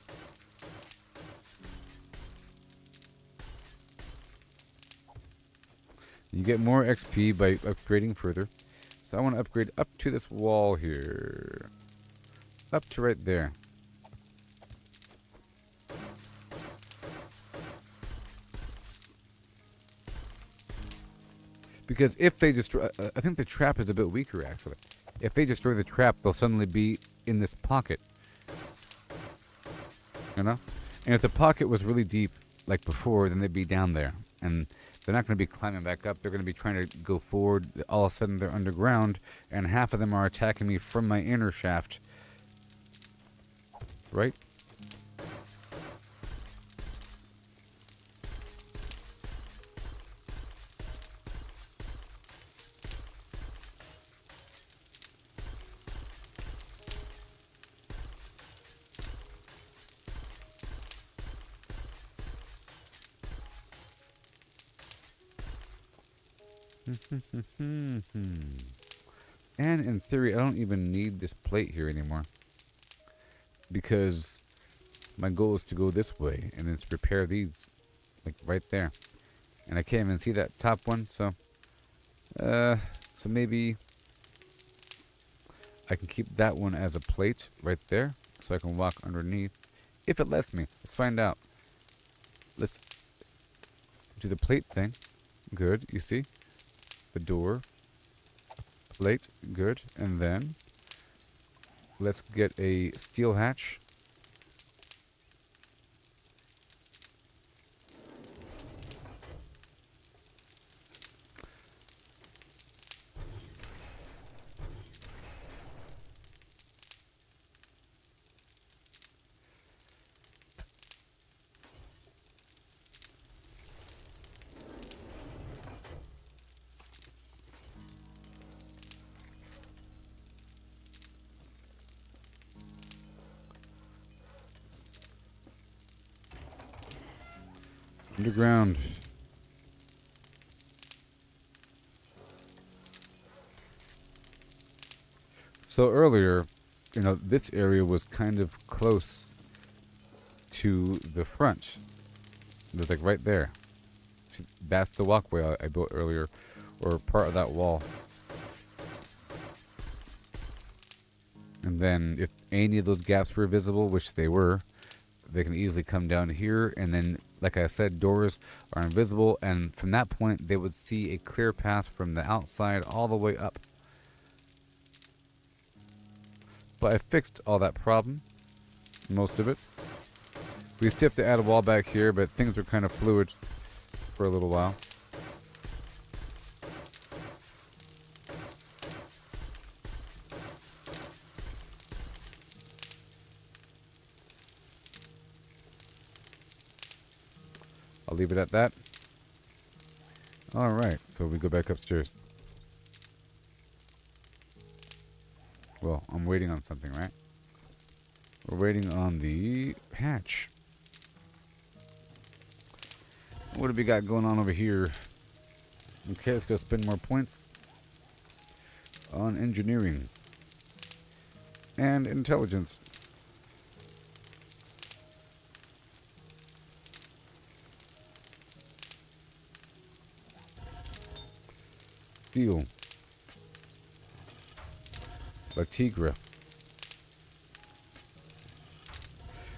[SPEAKER 3] You get more XP by upgrading further. So I want to upgrade up to this wall here. Up to right there. Because if they destroy... I think the trap is a bit weaker, actually. If they destroy the trap, they'll suddenly be in this pocket. You know? And if the pocket was really deep, like before, then they'd be down there. And they're not going to be climbing back up. They're going to be trying to go forward. All of a sudden, they're underground. And half of them are attacking me from my inner shaft. Right? And in theory, I don't even need this plate here anymore. Because my goal is to go this way and then to prepare these. Like right there. And I can't even see that top one, so... so maybe... I can keep that one as a plate right there. so I can walk underneath. If it lets me. Let's find out. Let's do the plate thing. Good, you see? The door. Plate, good. And then let's get a steel hatch. Underground. So earlier, you know, this area was kind of close to the front. It was like right there. See, that's the walkway I built earlier, or part of that wall. And then if any of those gaps were visible, which they were, they can easily come down here, and then, like I said, doors are invisible, and from that point they would see a clear path from the outside all the way up. But I fixed all that problem, most of it. We still have to add a wall back here, but things were kind of fluid for a little while. I'll leave it at that. Alright, so we go back upstairs. Well, I'm waiting on something, right? We're waiting on the hatch. What have we got going on over here? Okay, let's go spend more points on engineering and intelligence. Steel. La Tigra.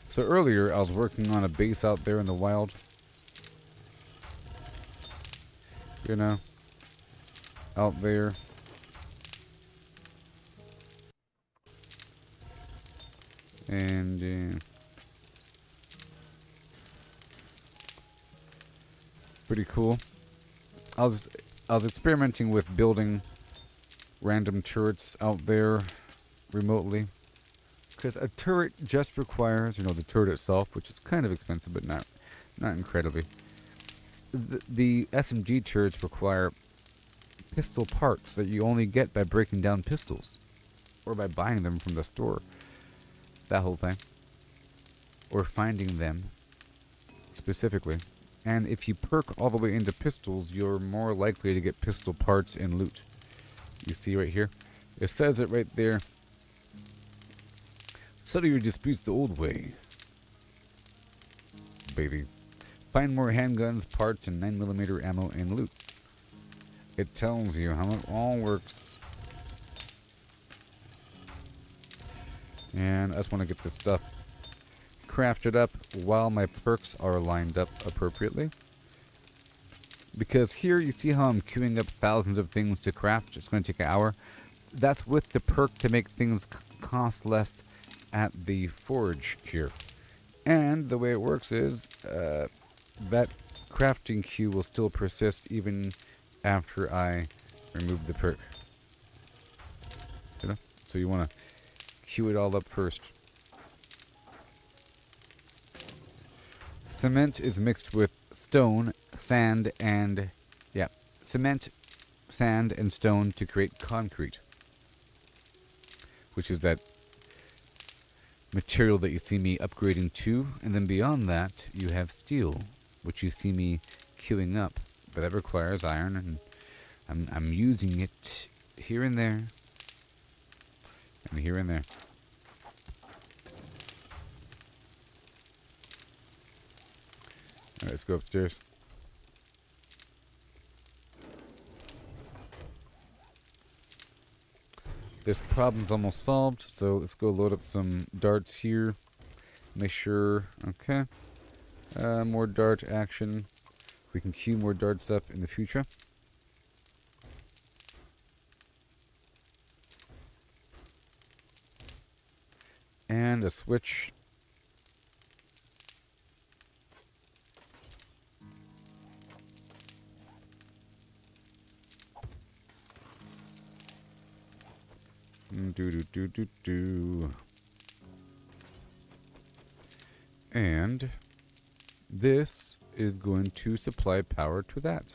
[SPEAKER 3] So earlier I was working on a base out there in the wild. You know, out there. And pretty cool. I was experimenting with building random turrets out there remotely, because a turret just requires, you know, the turret itself, which is kind of expensive, but not incredibly. The SMG turrets require pistol parts that you only get by breaking down pistols, or by buying them from the store. That whole thing, or finding them specifically. And if you perk all the way into pistols, you're more likely to get pistol parts and loot. You see right here? It says it right there. Settle your disputes the old way, baby. Find more handguns, parts, and 9mm ammo and loot. It tells you how it all works. And I just want to get this stuff crafted up while my perks are lined up appropriately. Because here you see how I'm queuing up thousands of things to craft. It's going to take an hour. That's with the perk to make things cost less at the forge here. And the way it works is that crafting queue will still persist even after I remove the perk. You know? So you want to queue it all up first. Cement is mixed with stone, sand, and cement, sand, and stone to create concrete, which is that material that you see me upgrading to. And then beyond that, you have steel, which you see me queuing up, but that requires iron, and I'm using it here and there, and here and there. Alright, let's go upstairs. this problem's almost solved, so let's go load up some darts here. Make sure, okay. More dart action. We can queue more darts up in the future. And a switch. Do. And this is going to supply power to that.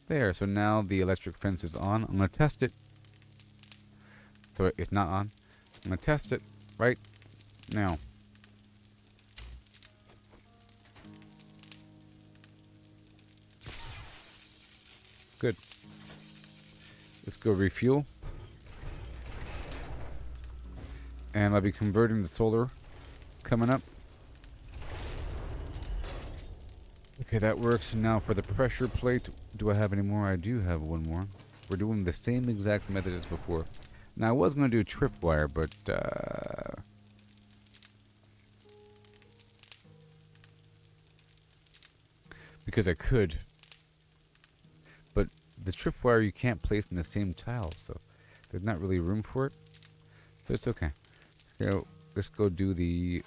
[SPEAKER 3] There, so now the electric fence is on. I'm going to test it. So it's not on. I'm going to test it right now. Good. Let's go refuel. And I'll be converting the solar coming up. Okay, that works. Now for the pressure plate, do I have any more? I do have one more. We're doing the same exact method as before. Now I was going to do a tripwire, but because I could. But the tripwire you can't place in the same tile, so there's not really room for it. So it's okay. So let's go do the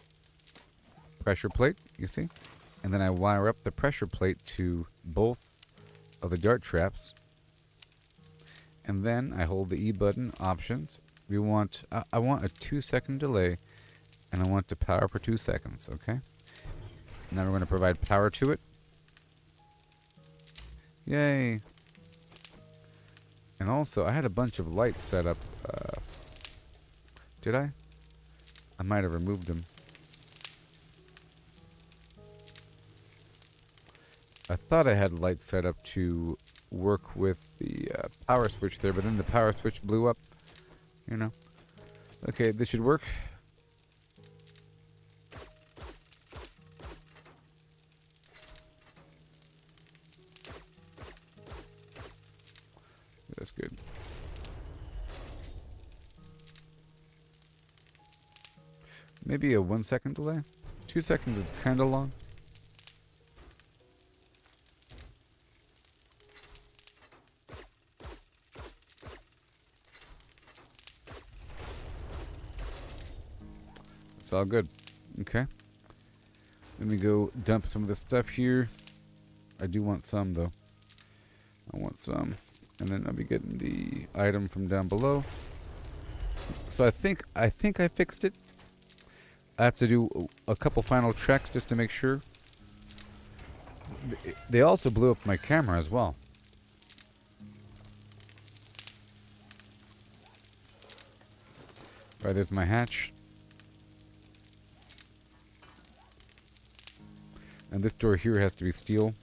[SPEAKER 3] pressure plate, you see? And then I wire up the pressure plate to both of the dart traps. And then I hold the E button, options. We want, I want a 2-second delay, and I want to power for 2 seconds, okay? Now we're going to provide power to it. Yay. And also, I had a bunch of lights set up. Did I? I might have removed them. I thought I had lights set up to work with the power switch there, but then the power switch blew up. You know. Okay, this should work. That's good. Maybe a 1 second delay? 2 seconds is kind of long. It's all good. Okay. Let me go dump some of this stuff here. I do want some though. I want some. And then I'll be getting the item from down below. So I think I fixed it. I have to do a couple final checks just to make sure. They also blew up my camera as well. Right, there's my hatch. And this door here has to be steel.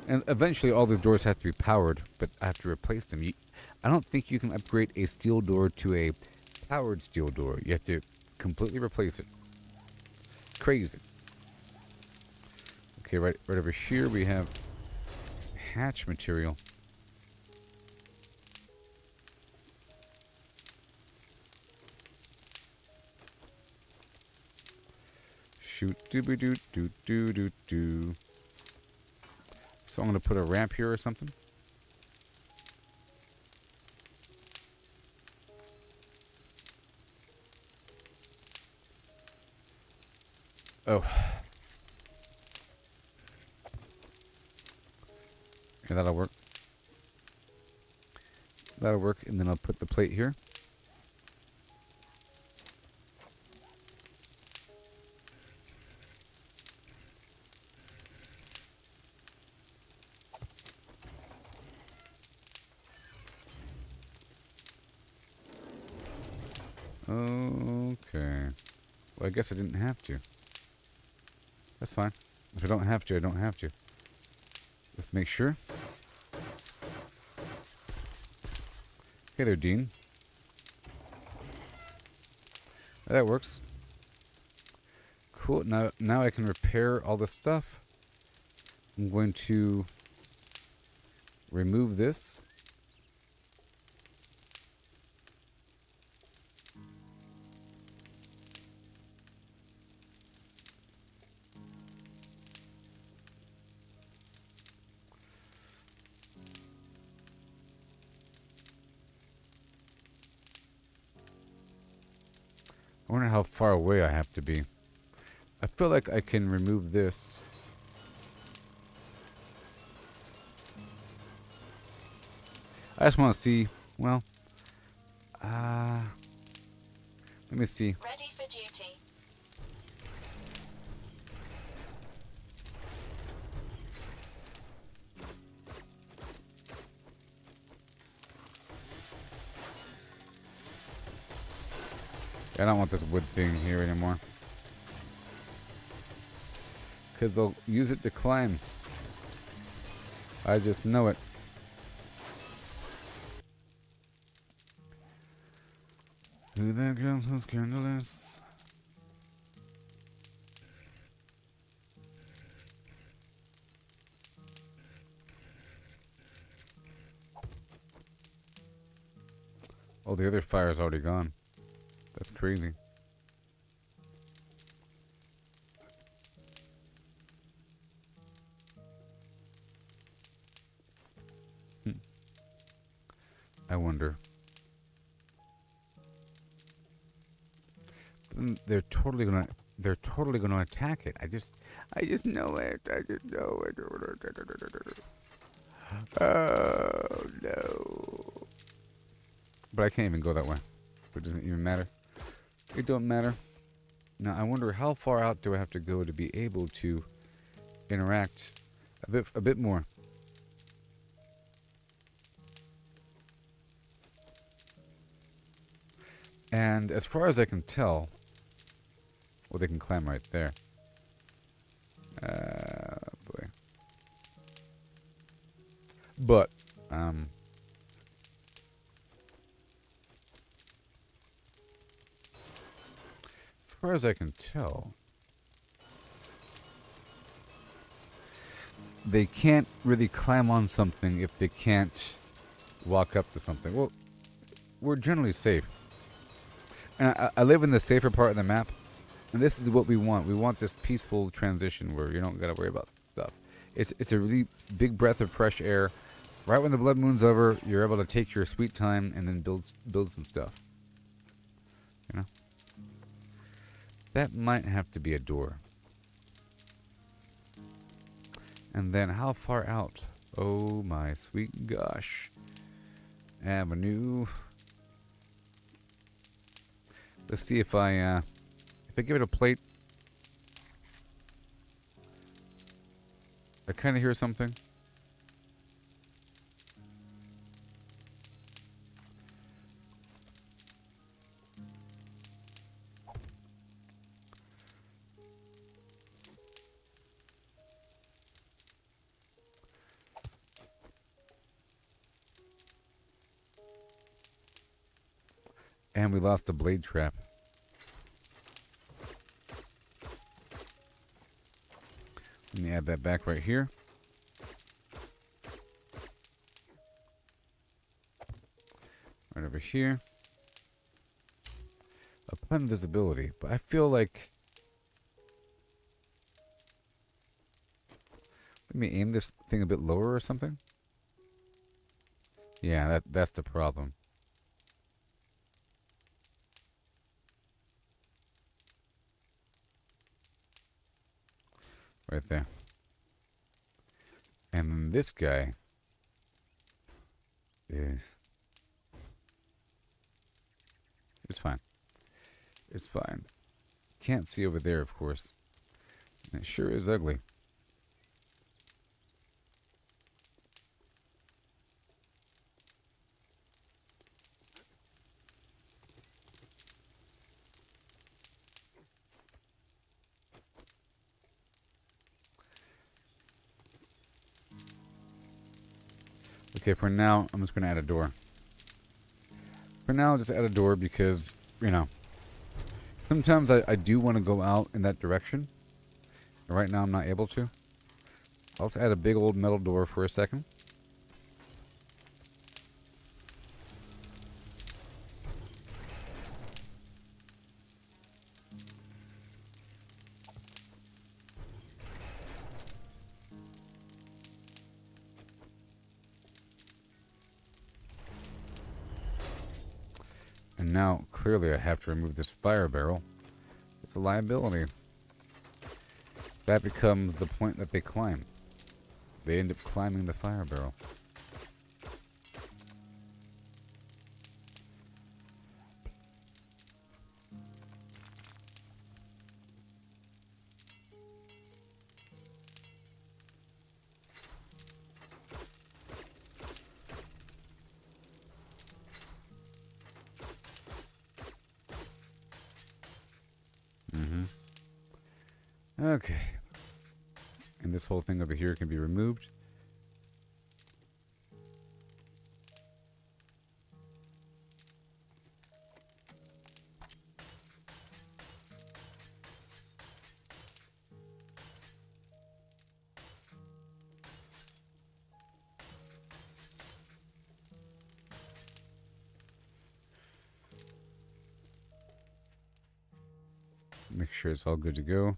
[SPEAKER 3] And eventually all these doors have to be powered, but I have to replace them. I don't think you can upgrade a steel door to a powered steel door. You have to completely replace it. Crazy. Okay, right over here we have hatch material. Shoot, dooby doo doo doo doo doo. So I'm gonna put a ramp here or something. Oh. Okay, that'll work. That'll work, and then I'll put the plate here. Okay. Well, I guess I didn't have to. That's fine. If I don't have to, I don't have to. Let's make sure. Hey there, Dean. That works. Cool. Now I can repair all this stuff. I'm going to remove this. I wonder how far away I have to be. I feel like I can remove this. I just want to see, well, let me see.
[SPEAKER 2] Ready for duty.
[SPEAKER 3] I don't want this wood thing here anymore. Because they'll use it to climb. I just know it. Who that girl so scandalous? Oh, the other fire's already gone. That's crazy. I wonder. They're totally gonna attack it. I just know it. I just know it. Oh no. But I can't even go that way. It doesn't even matter. It don't matter. Now I wonder how far out do I have to go to be able to interact a bit more. And as far as I can tell, well, they can climb right there. Boy. But, as far as I can tell, they can't really climb on something if they can't walk up to something. Well, we're generally safe. And I live in the safer part of the map. And this is what we want. We want this peaceful transition where you don't got to worry about stuff. It's a really big breath of fresh air. Right when the blood moon's over, you're able to take your sweet time and then build some stuff. You know? That might have to be a door. And then how far out? Oh my sweet gosh. Avenue. Let's see if I give it a plate. I kind of hear something. And we lost the blade trap. Let me add that back right here. Right over here. Upon visibility. But I feel like... Let me aim this thing a bit lower or something. Yeah, that's the problem. Right there. And then this guy is... It's fine. It's fine. Can't see over there, of course. And it sure is ugly. Okay, for now, I'm just going to add a door. For now, I'll just add a door because, you know, sometimes I do want to go out in that direction. And right now, I'm not able to. I'll just add a big old metal door for a second. And now, clearly I have to remove this fire barrel. It's a liability. That becomes the point that they climb. They end up climbing the fire barrel. Okay. And this whole thing over here can be removed. Make sure it's all good to go.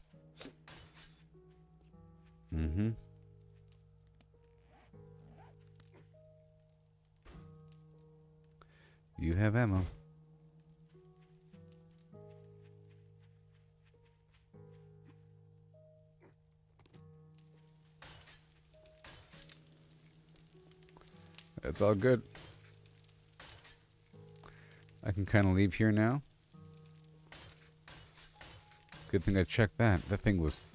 [SPEAKER 3] You have ammo. That's all good. I can kind of leave here now. Good thing I checked that. That thing was...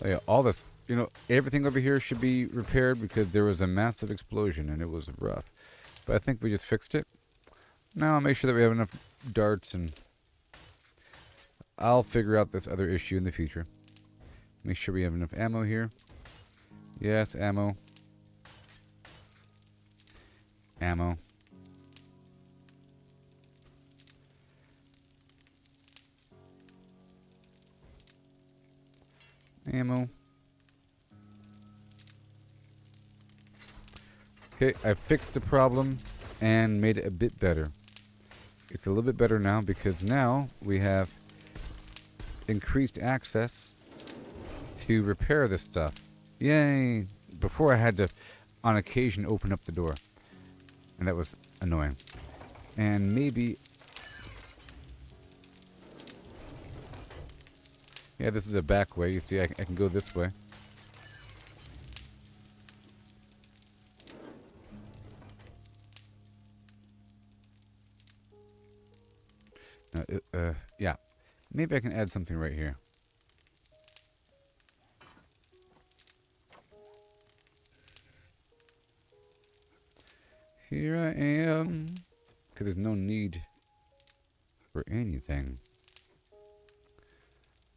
[SPEAKER 3] Oh yeah, all this... You know, everything over here should be repaired because there was a massive explosion and it was rough. But I think we just fixed it. Now I'll make sure that we have enough darts and... I'll figure out this other issue in the future. Make sure we have enough ammo here. Yes, ammo. Ammo. Ammo. Okay, I fixed the problem and made it a bit better. It's a little bit better now because now we have increased access to repair this stuff. Yay! Before I had to, on occasion, open up the door. And that was annoying. And maybe... Yeah, this is a back way. You see, I can go this way. Yeah. Maybe I can add something right here. Here I am. Because there's no need for anything.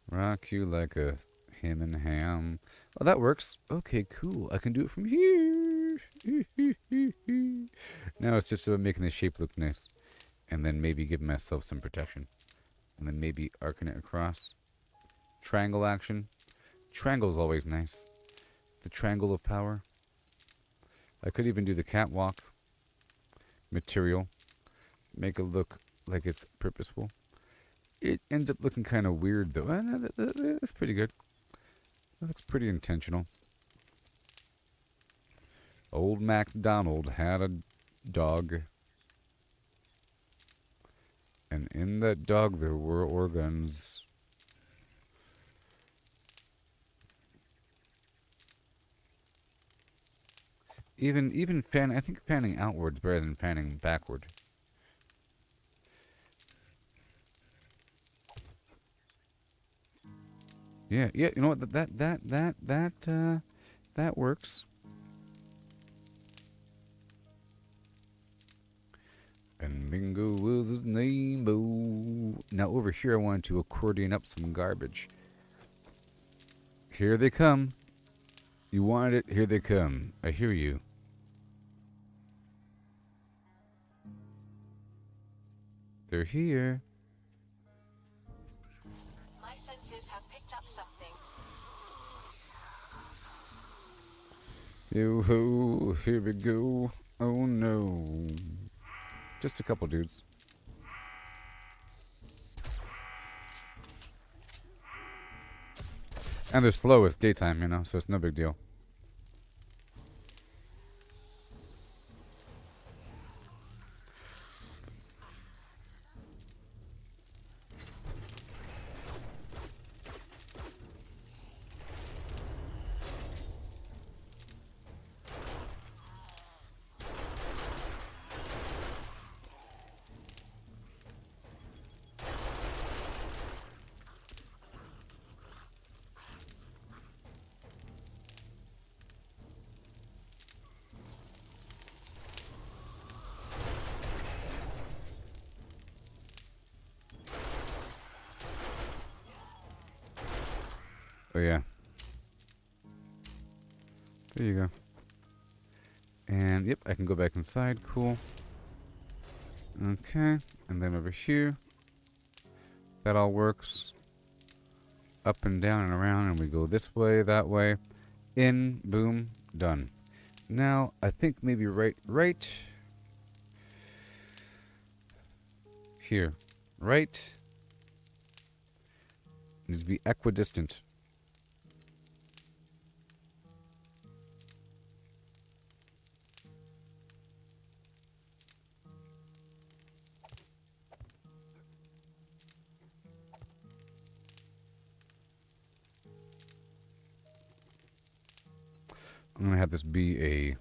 [SPEAKER 3] Rock you like a ham and ham. Oh, that works. Okay, cool. I can do it from here. Now it's just about making the shape look nice. And then maybe giving myself some protection. And then maybe arcing it across. Triangle action. Triangle's always nice. The triangle of power. I could even do the catwalk material. Make it look like it's purposeful. It ends up looking kind of weird, though. That's pretty good. That looks pretty intentional. Old MacDonald had a dog. And in that dog there were organs. Even I think panning outwards better than panning backward. Yeah, you know what, that works. And Bingo was his name. -o. Now over here I wanted to accordion up some garbage. Here they come. You wanted it, here they come. I hear you. They're here.
[SPEAKER 4] My senses have picked up something.
[SPEAKER 3] Yo-ho, here we go. Oh no. Just a couple dudes. And they're slow, it's daytime, you know, so it's no big deal. Oh, yeah. There you go. And, yep, I can go back inside. Cool. Okay. And then over here. That all works. Up and down and around. And we go this way, that way. In. Boom. Done. Now, I think maybe right here. Right. Needs to be equidistant. I'm going to have this be a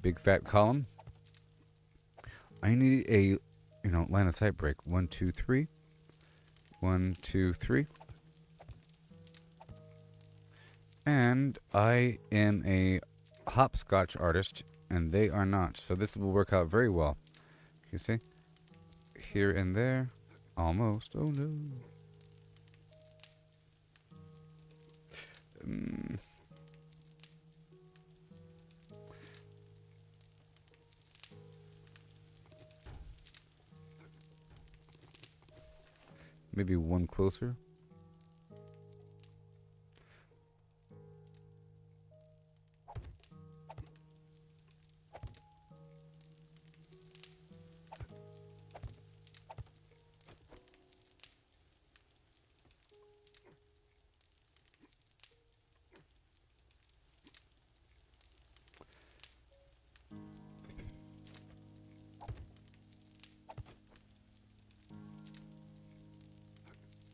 [SPEAKER 3] big fat column. I need a, line of sight break. 1, 2, 3. 1, 2, 3. And I am a hopscotch artist, and they are not. So this will work out very well. You see? Here and there. Almost. Oh, no. Maybe one closer.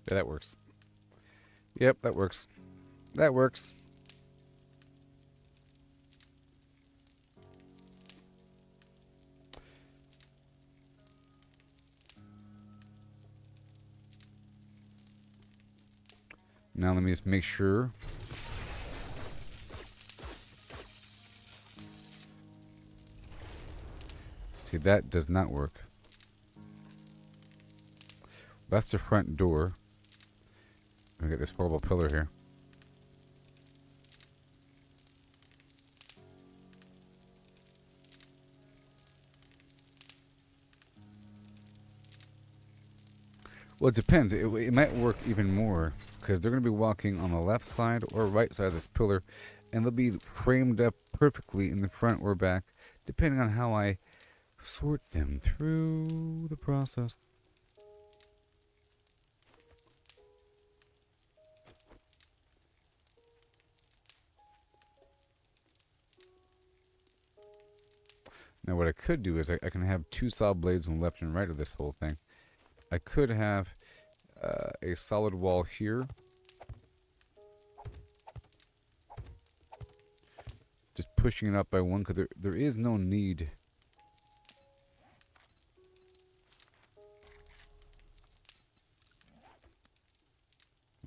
[SPEAKER 3] Yeah, that works. Yep, that works. That works. Now let me just make sure. See, that does not work. That's the front door. Let me get this horrible pillar here. Well, it depends. It might work even more because they're going to be walking on the left side or right side of this pillar, and they'll be framed up perfectly in the front or back, depending on how I sort them through the process. Now what I could do is I can have two saw blades on the left and right of this whole thing. I could have a solid wall here. Just pushing it up by one, because there is no need.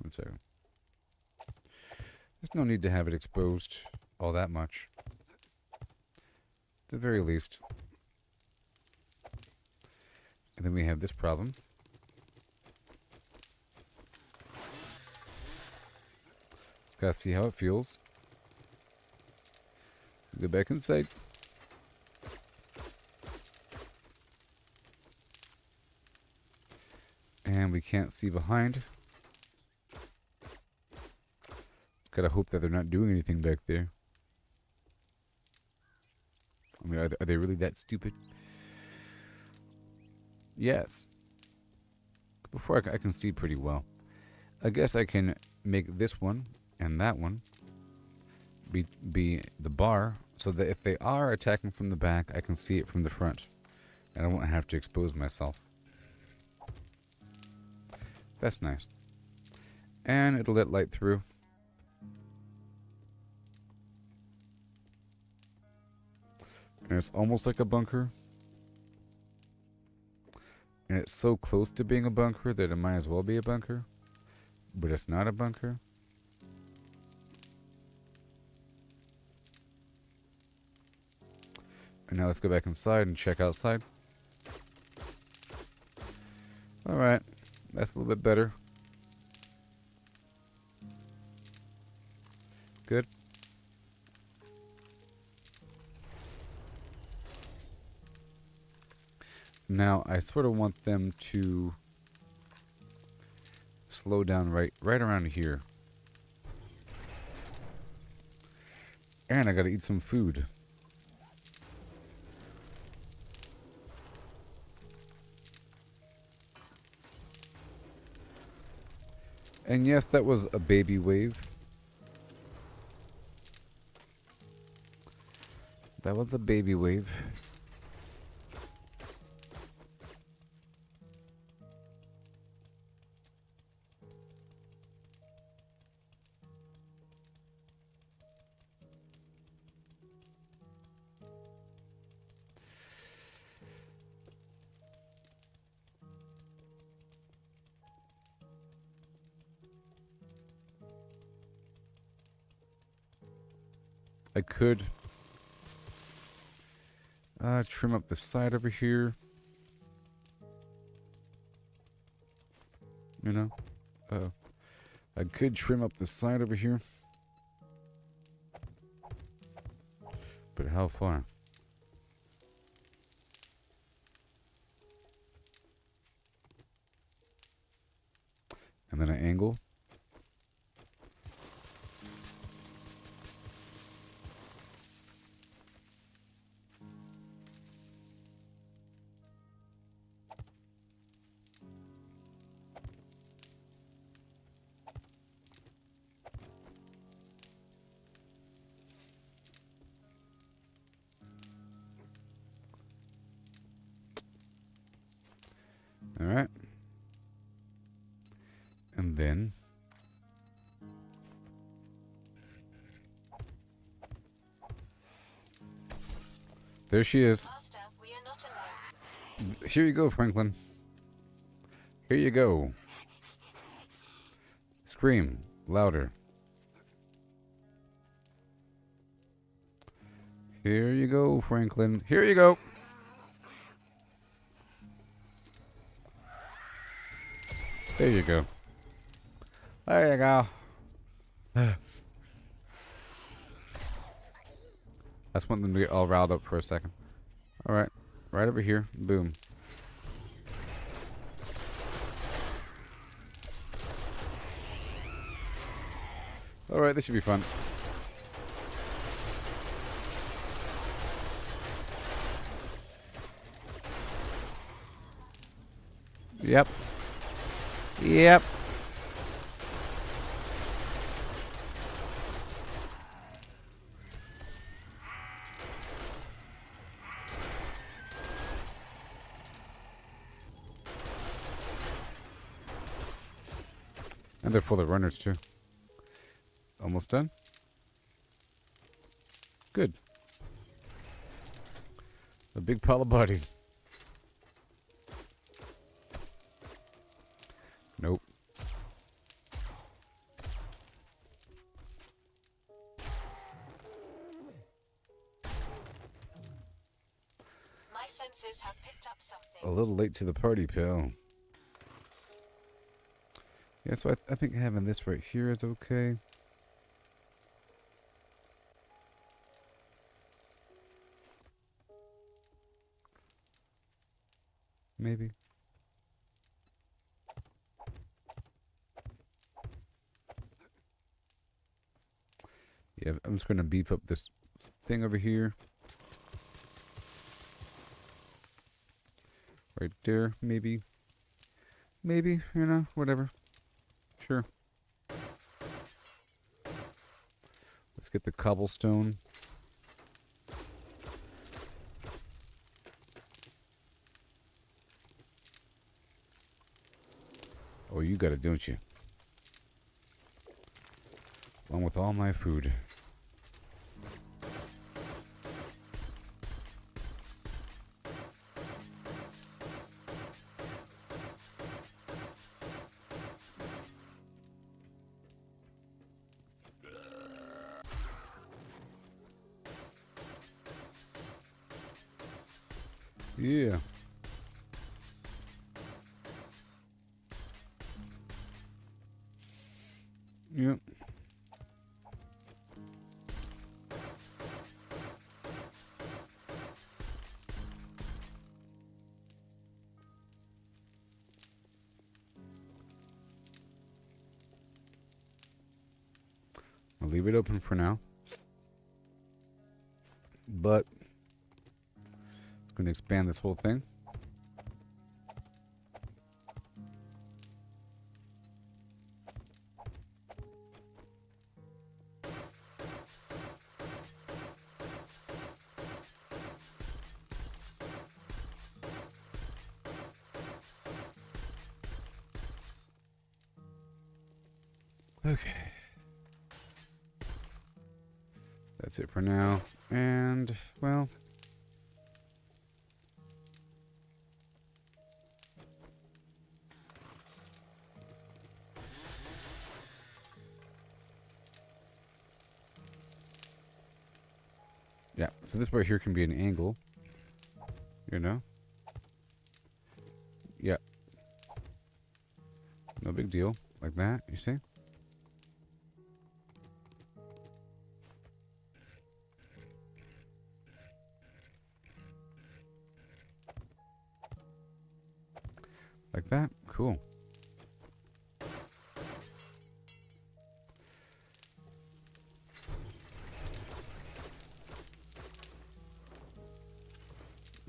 [SPEAKER 3] One second. There's no need to have it exposed all that much. At the very least. And then we have this problem. Just gotta see how it feels. Go back inside. And we can't see behind. Just gotta hope that they're not doing anything back there. I mean, are they really that stupid? Yes. Before I can see pretty well. I guess I can make this one and that one be the bar, so that if they are attacking from the back, I can see it from the front. And I won't have to expose myself. That's nice. And it'll let light through. And it's almost like a bunker. And it's so close to being a bunker that it might as well be a bunker. But it's not a bunker. And now let's go back inside and check outside. Alright. That's a little bit better. Good. Now, I sort of want them to slow down right around here. And I gotta eat some food. And yes, that was a baby wave. That was a baby wave. I could trim up the side over here. You know, I could trim up the side over here. But how far? And then an angle. All right. And then there she is.
[SPEAKER 4] Master, we are not alone.
[SPEAKER 3] Here you go, Franklin. Here you go. Scream louder. Here you go, Franklin. Here you go. There you go. There you go. I just want them to get all riled up for a second. Alright. Right over here. Boom. Alright, this should be fun. Yep. Yep. And they're full of runners too. Almost done. Good. A big pile of bodies. Nope.
[SPEAKER 4] My senses have picked up something.
[SPEAKER 3] A little late to the party, pal. Yeah, so I think having this right here is okay. Maybe. Yeah, I'm just going to beef up this thing over here. Right there, maybe. Maybe, you know, whatever. Sure. Let's get the cobblestone. Oh, you got it, don't you? Along with all my food. Yeah. Yep. leave it open for now. But I'm going to expand this whole thing. Okay. That's it for now. And, well, yeah, so this right here can be an angle, you know? Yeah. No big deal. Like that, you see? Like that? Cool.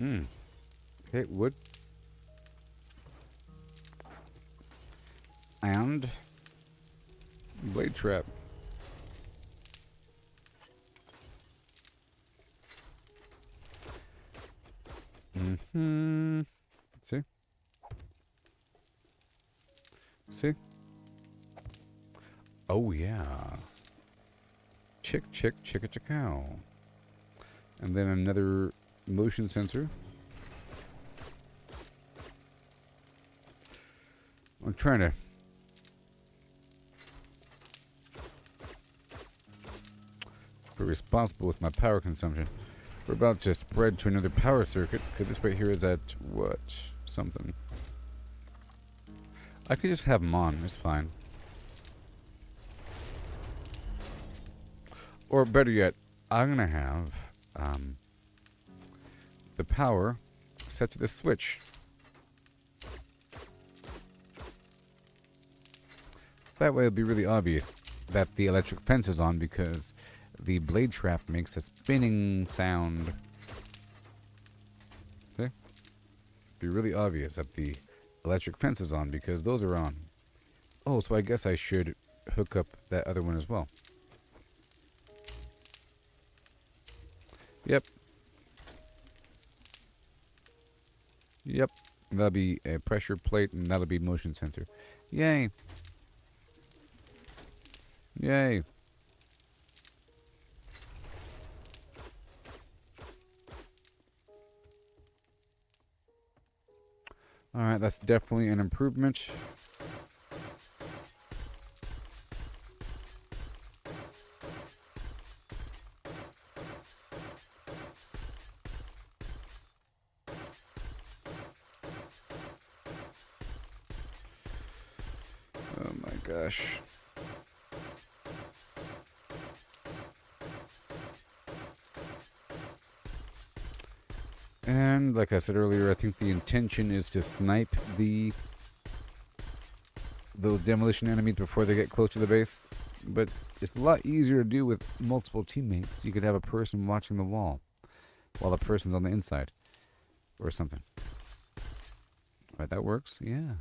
[SPEAKER 3] Okay, wood. And blade trap. See? See? Oh, yeah. Chicka cow. And then another motion sensor. I'm trying to be responsible with my power consumption. We're about to spread to another power circuit, because this right here is at, what, something. I could just have them on, it's fine. Or better yet, I'm going to have the power set to the switch. That way it'll be really obvious that the electric fence is on, because the blade trap makes a spinning sound. See? Be really obvious that the electric fence is on, because those are on. Oh, so I guess I should hook up that other one as well. Yep. Yep. That'll be a pressure plate, and that'll be motion sensor. Yay. Yay. Alright, that's definitely an improvement. Oh my gosh. And like I said earlier, I think the intention is to snipe those demolition enemies before they get close to the base. But it's a lot easier to do with multiple teammates. You could have a person watching the wall while the person's on the inside or something. Alright, that works. Yeah.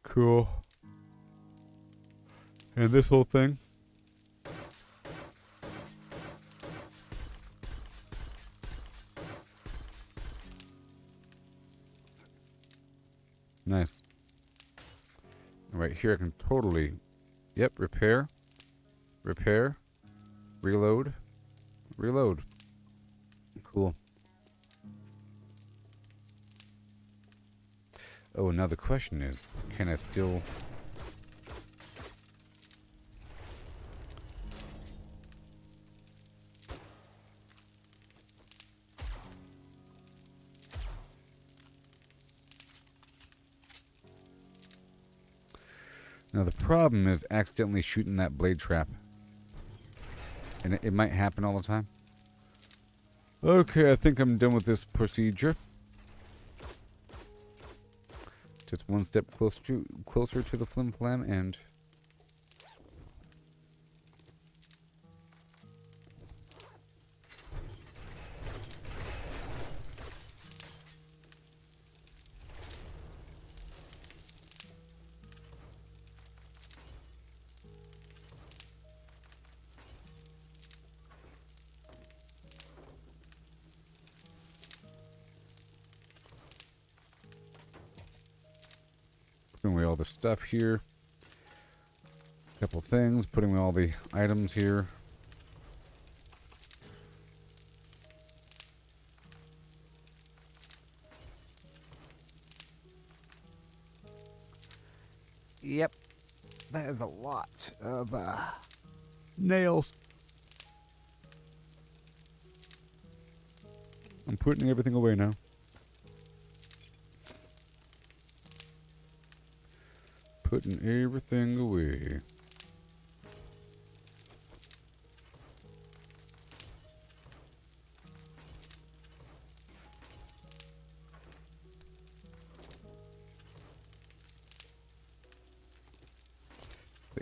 [SPEAKER 3] Cool. And this whole thing. Nice. Right here I can totally, yep, repair, reload. Cool. Oh, now the question is, can I still... Now the problem is accidentally shooting that blade trap. And it might happen all the time. Okay, I think I'm done with this procedure. Just one step closer to the flim flam, and putting away all the stuff here. A couple things, putting away all the items here. Yep. That is a lot of nails. I'm putting everything away now. Putting everything away.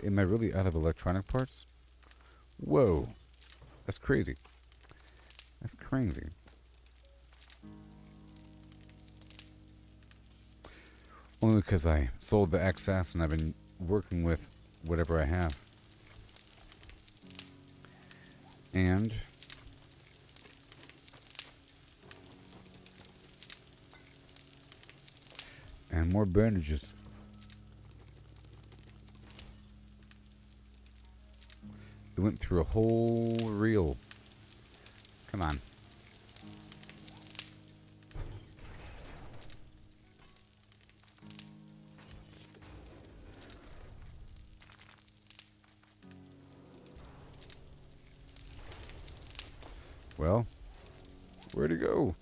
[SPEAKER 3] Am I really out of electronic parts? Whoa. That's crazy. That's crazy. Only because I sold the excess and I've been working with whatever I have. And more bandages. It went through a whole reel. Come on. Well, where'd it go?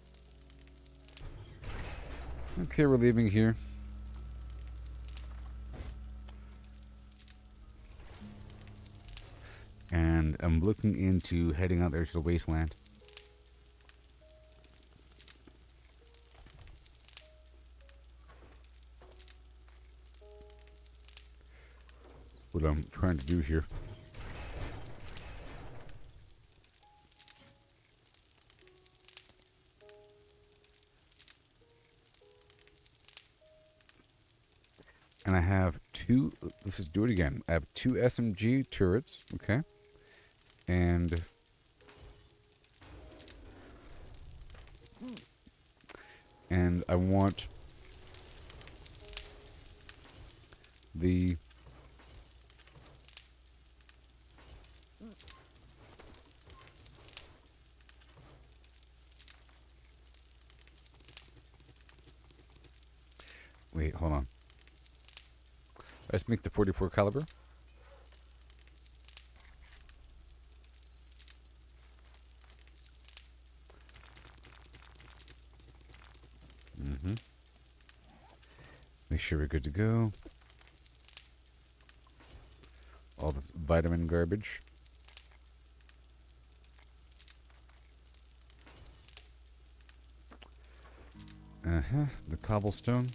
[SPEAKER 3] Okay, we're leaving here. And I'm looking into heading out there to the wasteland. That's what I'm trying to do here. And I have two, let's just do it again. I have two SMG turrets, okay? And I want the wait, hold on. Let's make the 44 caliber. Make sure we're good to go. All this vitamin garbage. The cobblestone.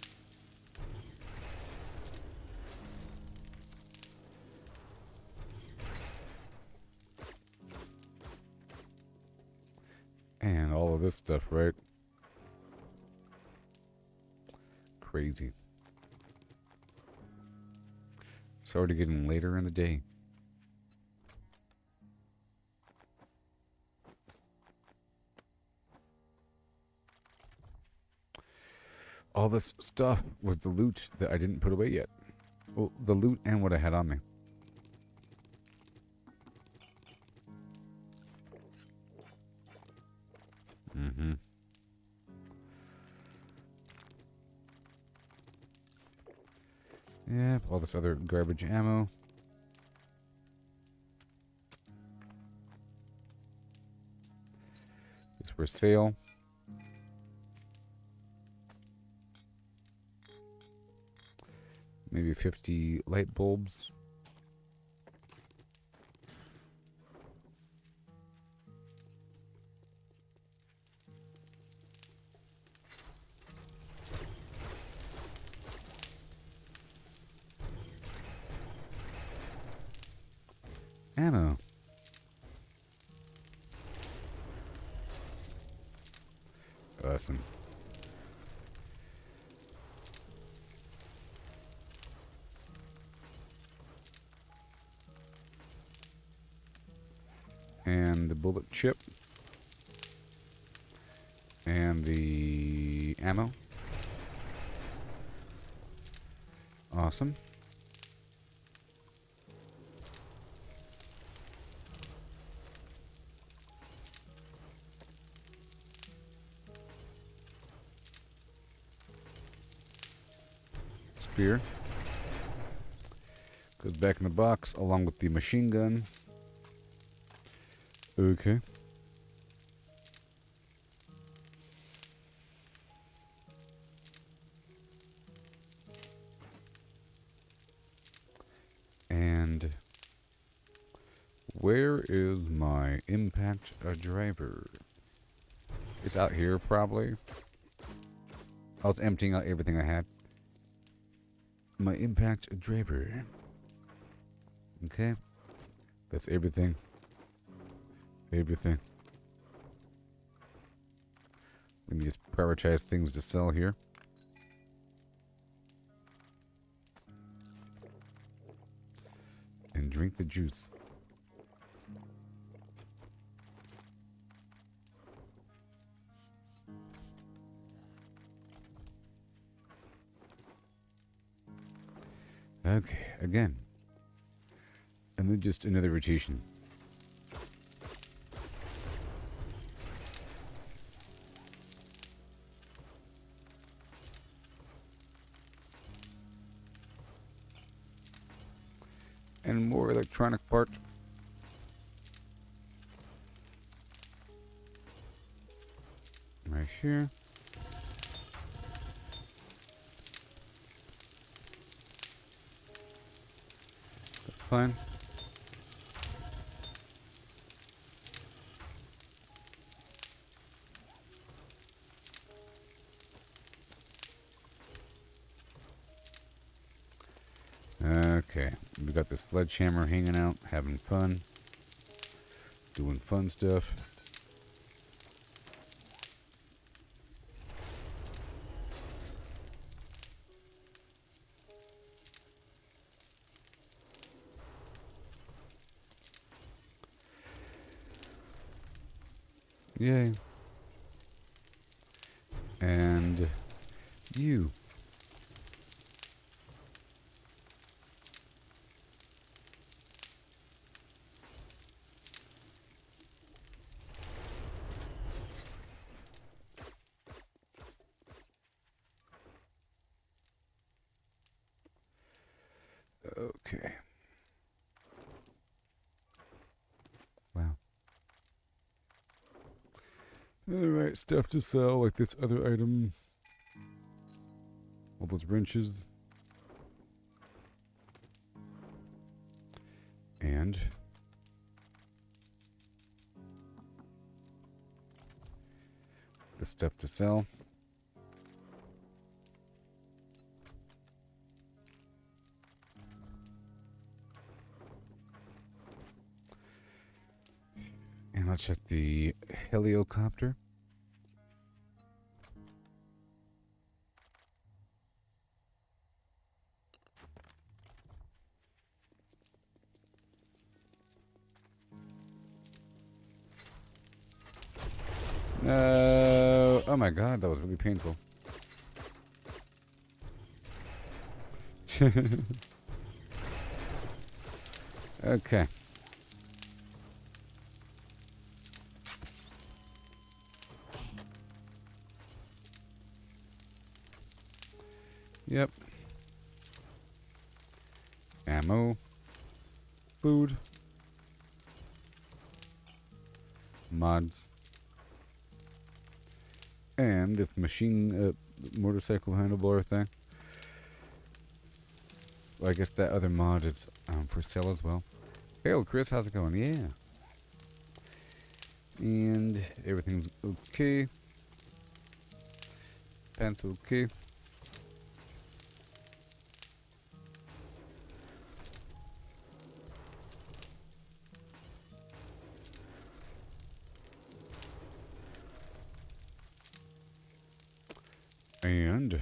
[SPEAKER 3] And all of this stuff, right? Crazy. It's already getting later in the day. All this stuff was the loot that I didn't put away yet. Well, the loot and what I had on me. Yeah, all this other garbage ammo. It's for sale. Maybe 50 light bulbs. Ammo. Awesome. And the bullet chip. And the ammo. Awesome. Spear. Goes back in the box along with the machine gun. Okay. And where is my impact driver? It's out here, probably. I was emptying out everything I had. My impact driver. Okay. That's everything. Everything. Let me just prioritize things to sell here. And drink the juice. Okay, again. And then just another rotation. And more electronic part. Right here. That's fine. Okay, we got the sledgehammer hanging out, having fun, doing fun stuff. Yay. And you. Okay. Wow. Alright, stuff to sell, like this other item. All those wrenches. And the stuff to sell. And let's check the helicopter. No. Oh my god, that was really painful. Okay. Yep. Ammo. Food. Mods. And this machine, motorcycle handlebar thing. Well, I guess that other mod is for sale as well. Hey, Chris, how's it going? Yeah. And everything's okay. Pants okay. And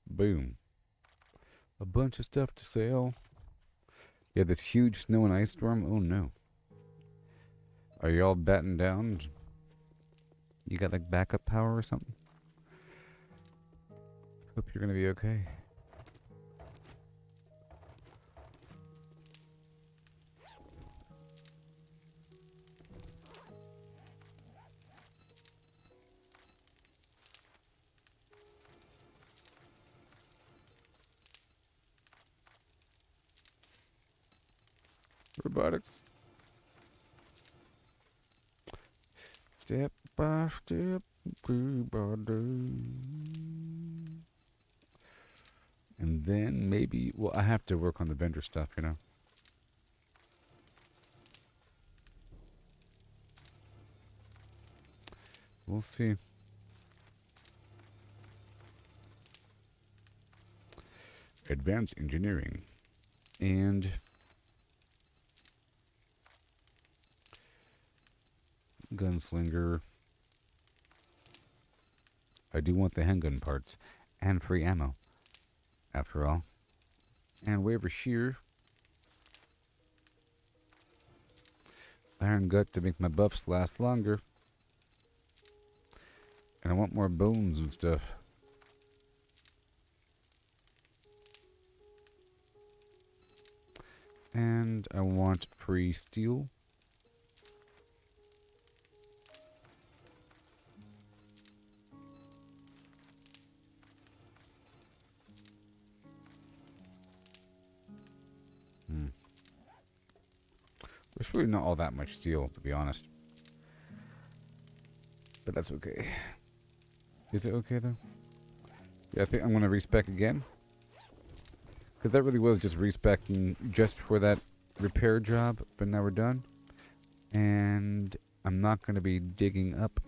[SPEAKER 3] boom. A bunch of stuff to sell. Yeah, this huge snow and ice storm. Oh no. Are you all battened down? You got like backup power or something? Hope you're gonna be okay. Robotics. Step by step, day by day. And then maybe, well, I have to work on the vendor stuff, you know. We'll see. Advanced engineering. And gunslinger. I do want the handgun parts and free ammo, after all. And way over here, iron gut to make my buffs last longer. And I want more bones and stuff. And I want free steel. There's really not all that much steel, to be honest. But that's okay. Is it okay, though? Yeah, I think I'm going to respec again. Because that really was just respecing just for that repair job. But now we're done. And I'm not going to be digging up.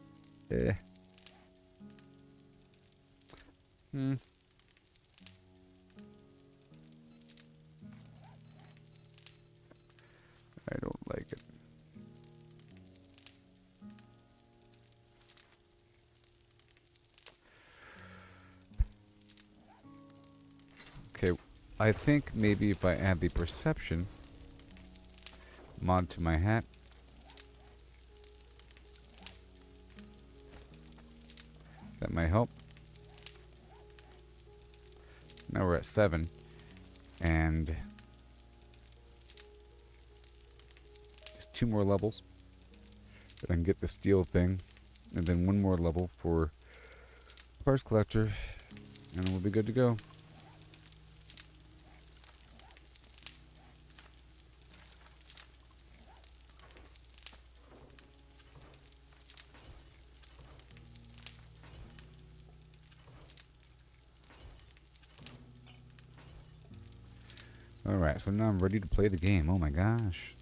[SPEAKER 3] I don't like it. Okay, I think maybe if I add the perception mod to my hat, that might help. Now we're at 7, and just 2 more levels, and I can get the steel thing, and then 1 more level for parts collector, and we'll be good to go. Alright, so now I'm ready to play the game. Oh my gosh.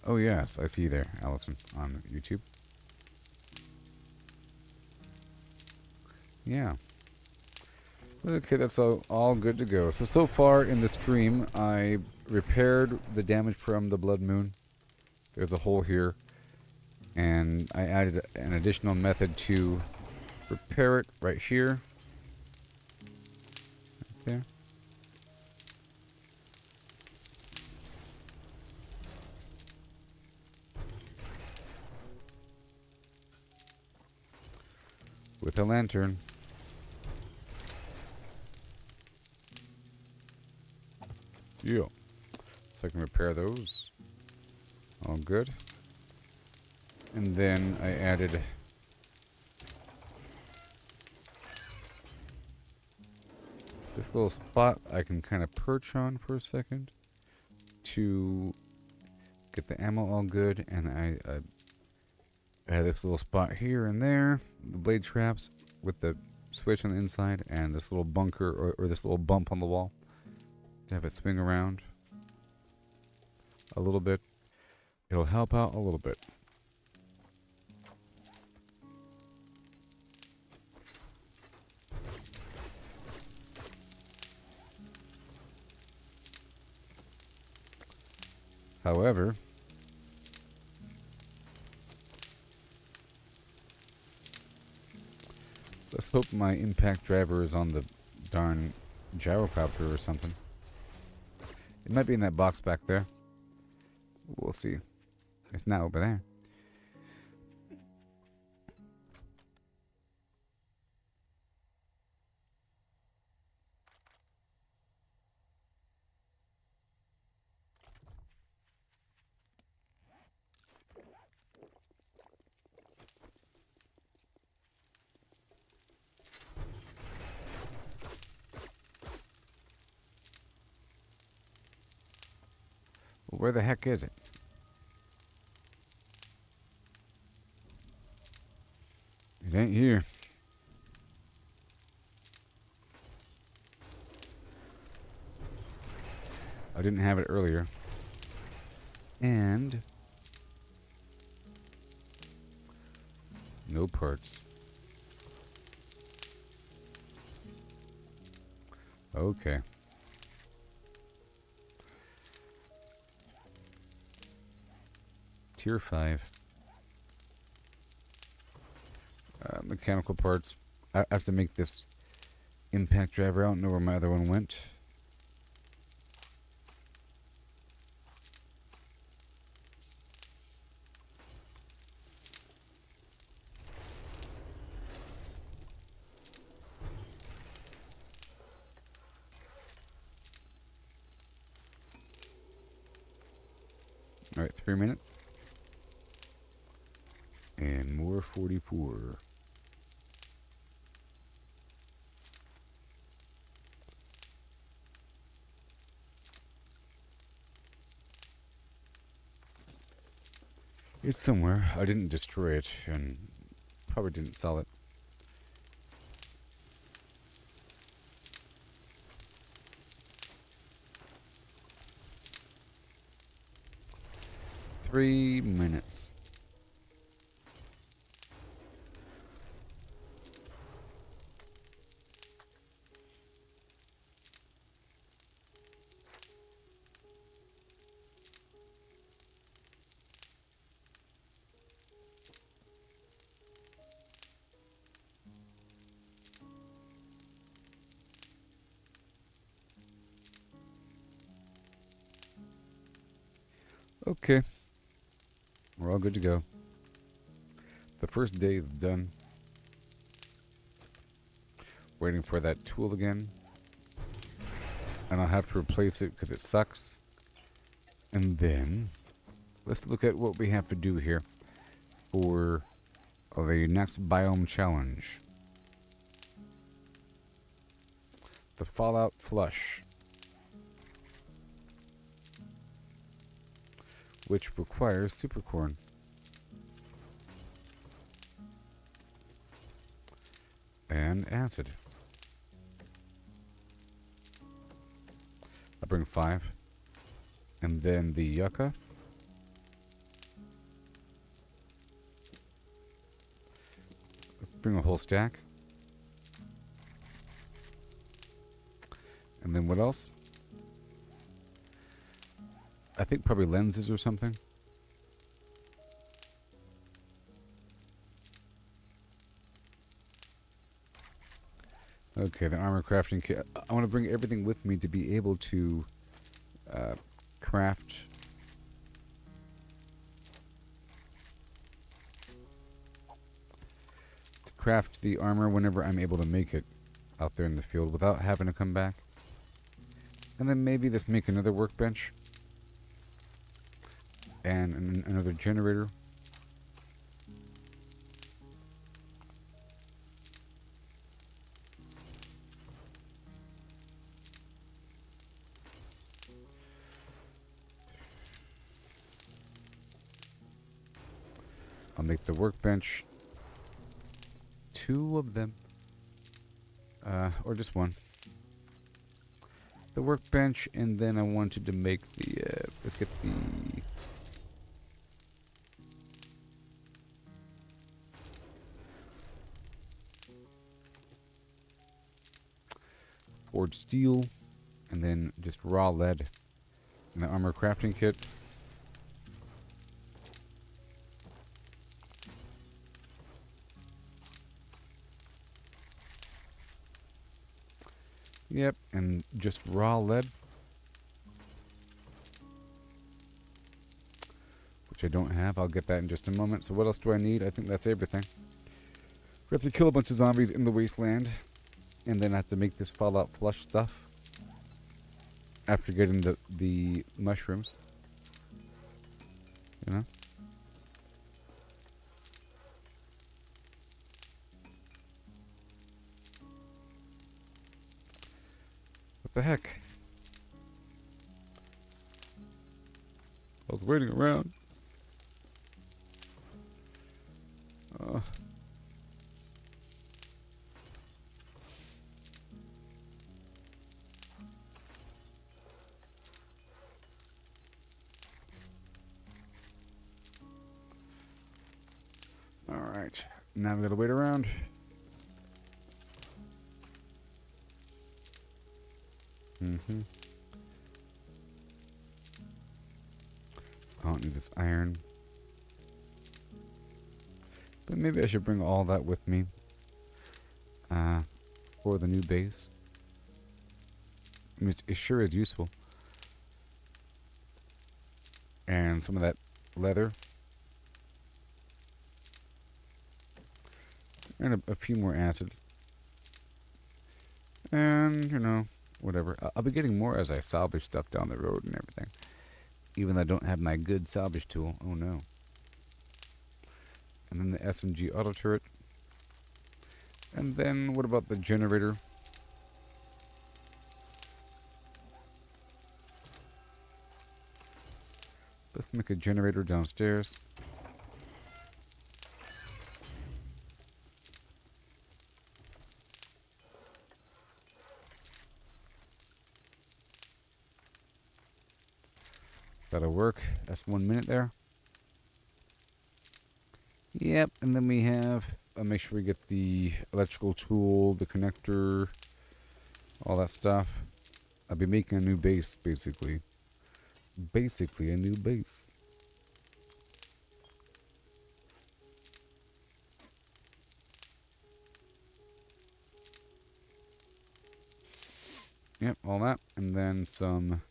[SPEAKER 3] Oh yes, I see you there, Allison, on YouTube. Yeah. Okay, that's all good to go. So far in the stream, I repaired the damage from the Blood Moon. There's a hole here. And I added an additional method to repair it right here. There. With a lantern. Yeah. So I can repair those. All good. And then I added this little spot I can kind of perch on for a second to get the ammo all good. And I have this little spot here and there, the blade traps with the switch on the inside, and this little bunker or this little bump on the wall to have it swing around a little bit. It'll help out a little bit. However, let's hope my impact driver is on the darn gyrocopter or something. It might be in that box back there. We'll see. It's not over there. Where the heck is it? It ain't here. I didn't have it earlier. And no parts. Okay. Tier 5. Mechanical parts. I have to make this impact driver. I don't know where my other one went. Alright, 3 minutes. And more 44. It's somewhere. I didn't destroy it and probably didn't sell it. Three minutes. Okay. We're all good to go. The first day is done. Waiting for that tool again. And I'll have to replace it because it sucks. And then, let's look at what we have to do here for the next biome challenge. The Fallout Flush. Which requires supercorn. And acid. I'll bring 5. And then the yucca. Let's bring a whole stack. And then what else? I think probably lenses or something. Okay, the armor crafting kit. I want to bring everything with me to be able to craft the armor whenever I'm able to make it out there in the field without having to come back. And then maybe let's make another workbench. And another generator. I'll make the workbench 2 of them. Or just 1. The workbench, and then I wanted to make the, let's get the forged steel, and then just raw lead and the armor crafting kit. Yep, and just raw lead. which I don't have. I'll get that in just a moment. So what else do I need? I think that's everything. We have to kill a bunch of zombies in the wasteland, and then I have to make this Fallout Flush stuff after getting the mushrooms. You know? What the heck? I was waiting around. Alright, now we gotta wait around. I don't need this iron. But maybe I should bring all that with me. For the new base. I mean, it sure is useful. And some of that leather. And a few more acid. And, you know, whatever. I'll be getting more as I salvage stuff down the road and everything. Even though I don't have my good salvage tool. Oh no. And then the SMG auto turret. And then what about the generator? Let's make a generator downstairs. That'll work. That's 1 minute there. Yep, and then we have, make sure we get the electrical tool, the connector, all that stuff. I'll be making a new base, basically. Basically, a new base. Yep, all that, and then some...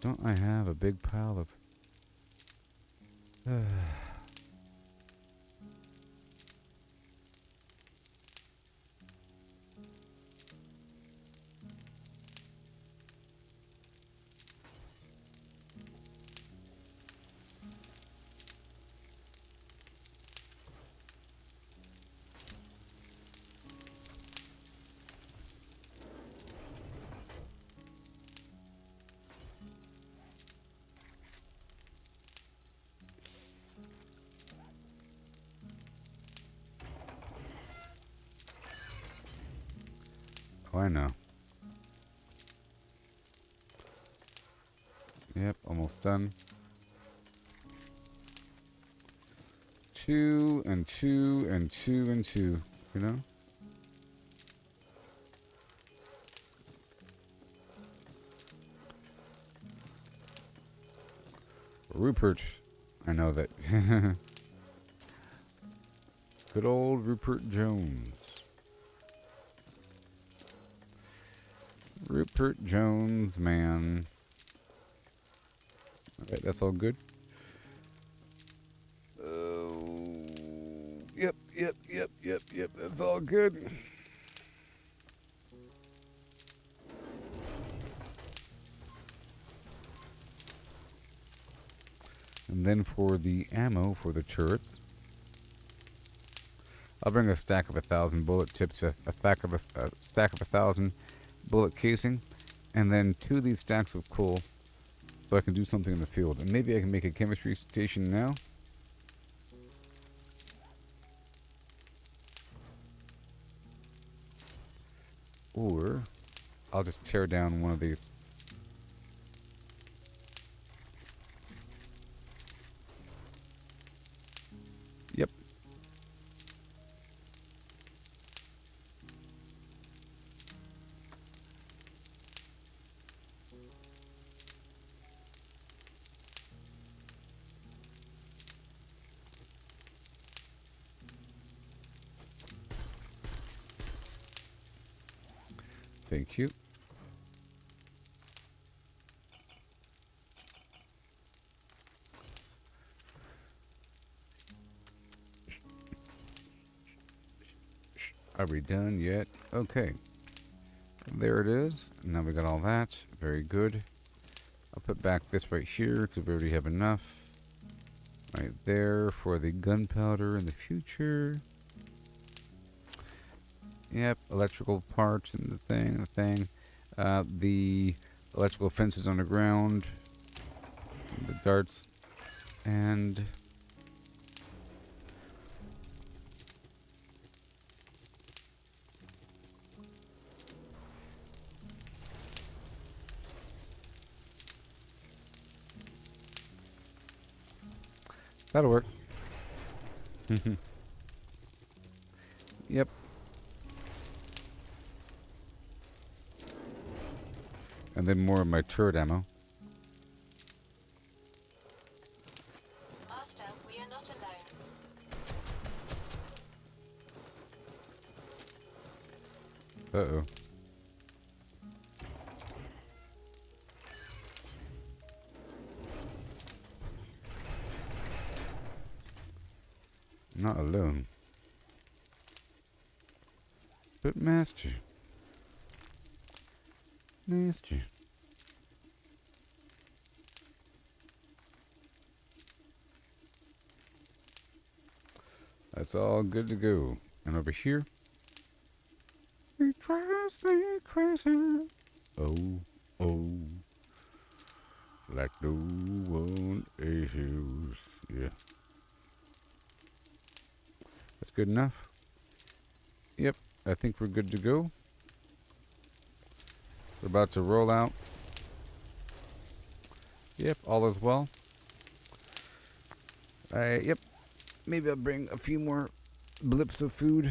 [SPEAKER 3] Don't I have a big pile of... Oh, I know. Yep, almost done. 2 and 2 and 2 and 2, you know? Rupert. I know that. Good old Rupert Jones. Rupert Jones, man. Alright, that's all good. Yep, that's all good. And then for the ammo for the turrets, I'll bring a stack of 1,000 bullet tips, a stack of 1,000 bullet casing, and then 2 of these stacks of coal, so I can do something in the field. And maybe I can make a chemistry station now. Or I'll just tear down one of these. Yep. Thank you. Are we done yet? Okay. There it is. Now we got all that. Very good. I'll put back this right here because we already have enough. Right there for the gunpowder in the future. Yep, electrical parts and the thing. The electrical fences on the ground. The darts. And... that'll work. Yep. And then more of my turret ammo.
[SPEAKER 4] Master, we are not alone.
[SPEAKER 3] Uh-oh. Not alone. But Master. Master. That's all good to go. And over here. It drives me crazy. Oh, oh. Like no one else. Yeah. That's good enough. Yep, I think we're good to go. We're about to roll out. Yep, all is well. Yep. Maybe I'll bring a few more blips of food.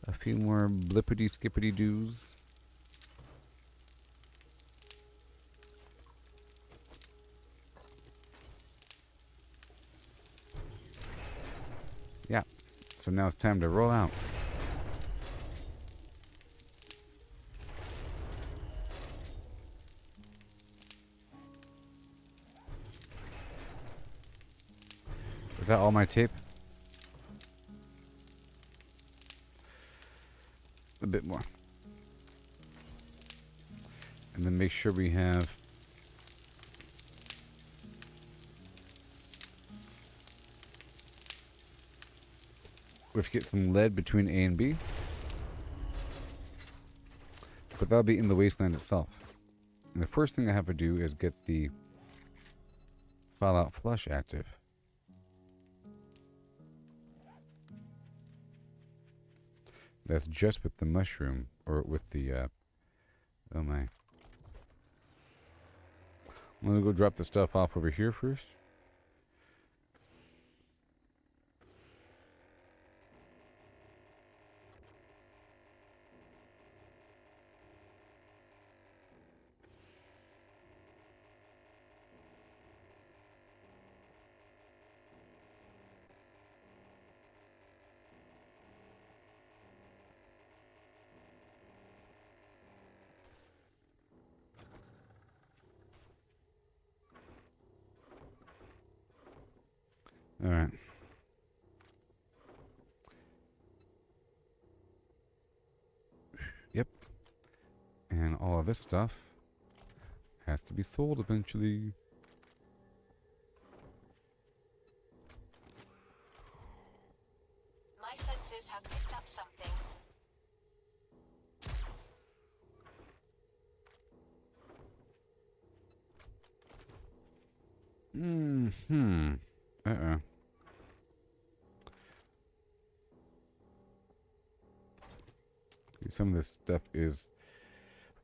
[SPEAKER 3] A few more blippity skippity doos. Yeah. So now it's time to roll out. Is that all my tape? A bit more. And then make sure we have we have to get some lead between A and B. But that'll be in the wasteland itself. And the first thing I have to do is get the Fallout Flush active. That's just with the mushroom, or with the, oh my. I'm gonna go drop the stuff off over here first. Alright. Yep. And all of this stuff has to be sold eventually.
[SPEAKER 4] My senses have picked up something.
[SPEAKER 3] Uh-oh. Some of this stuff is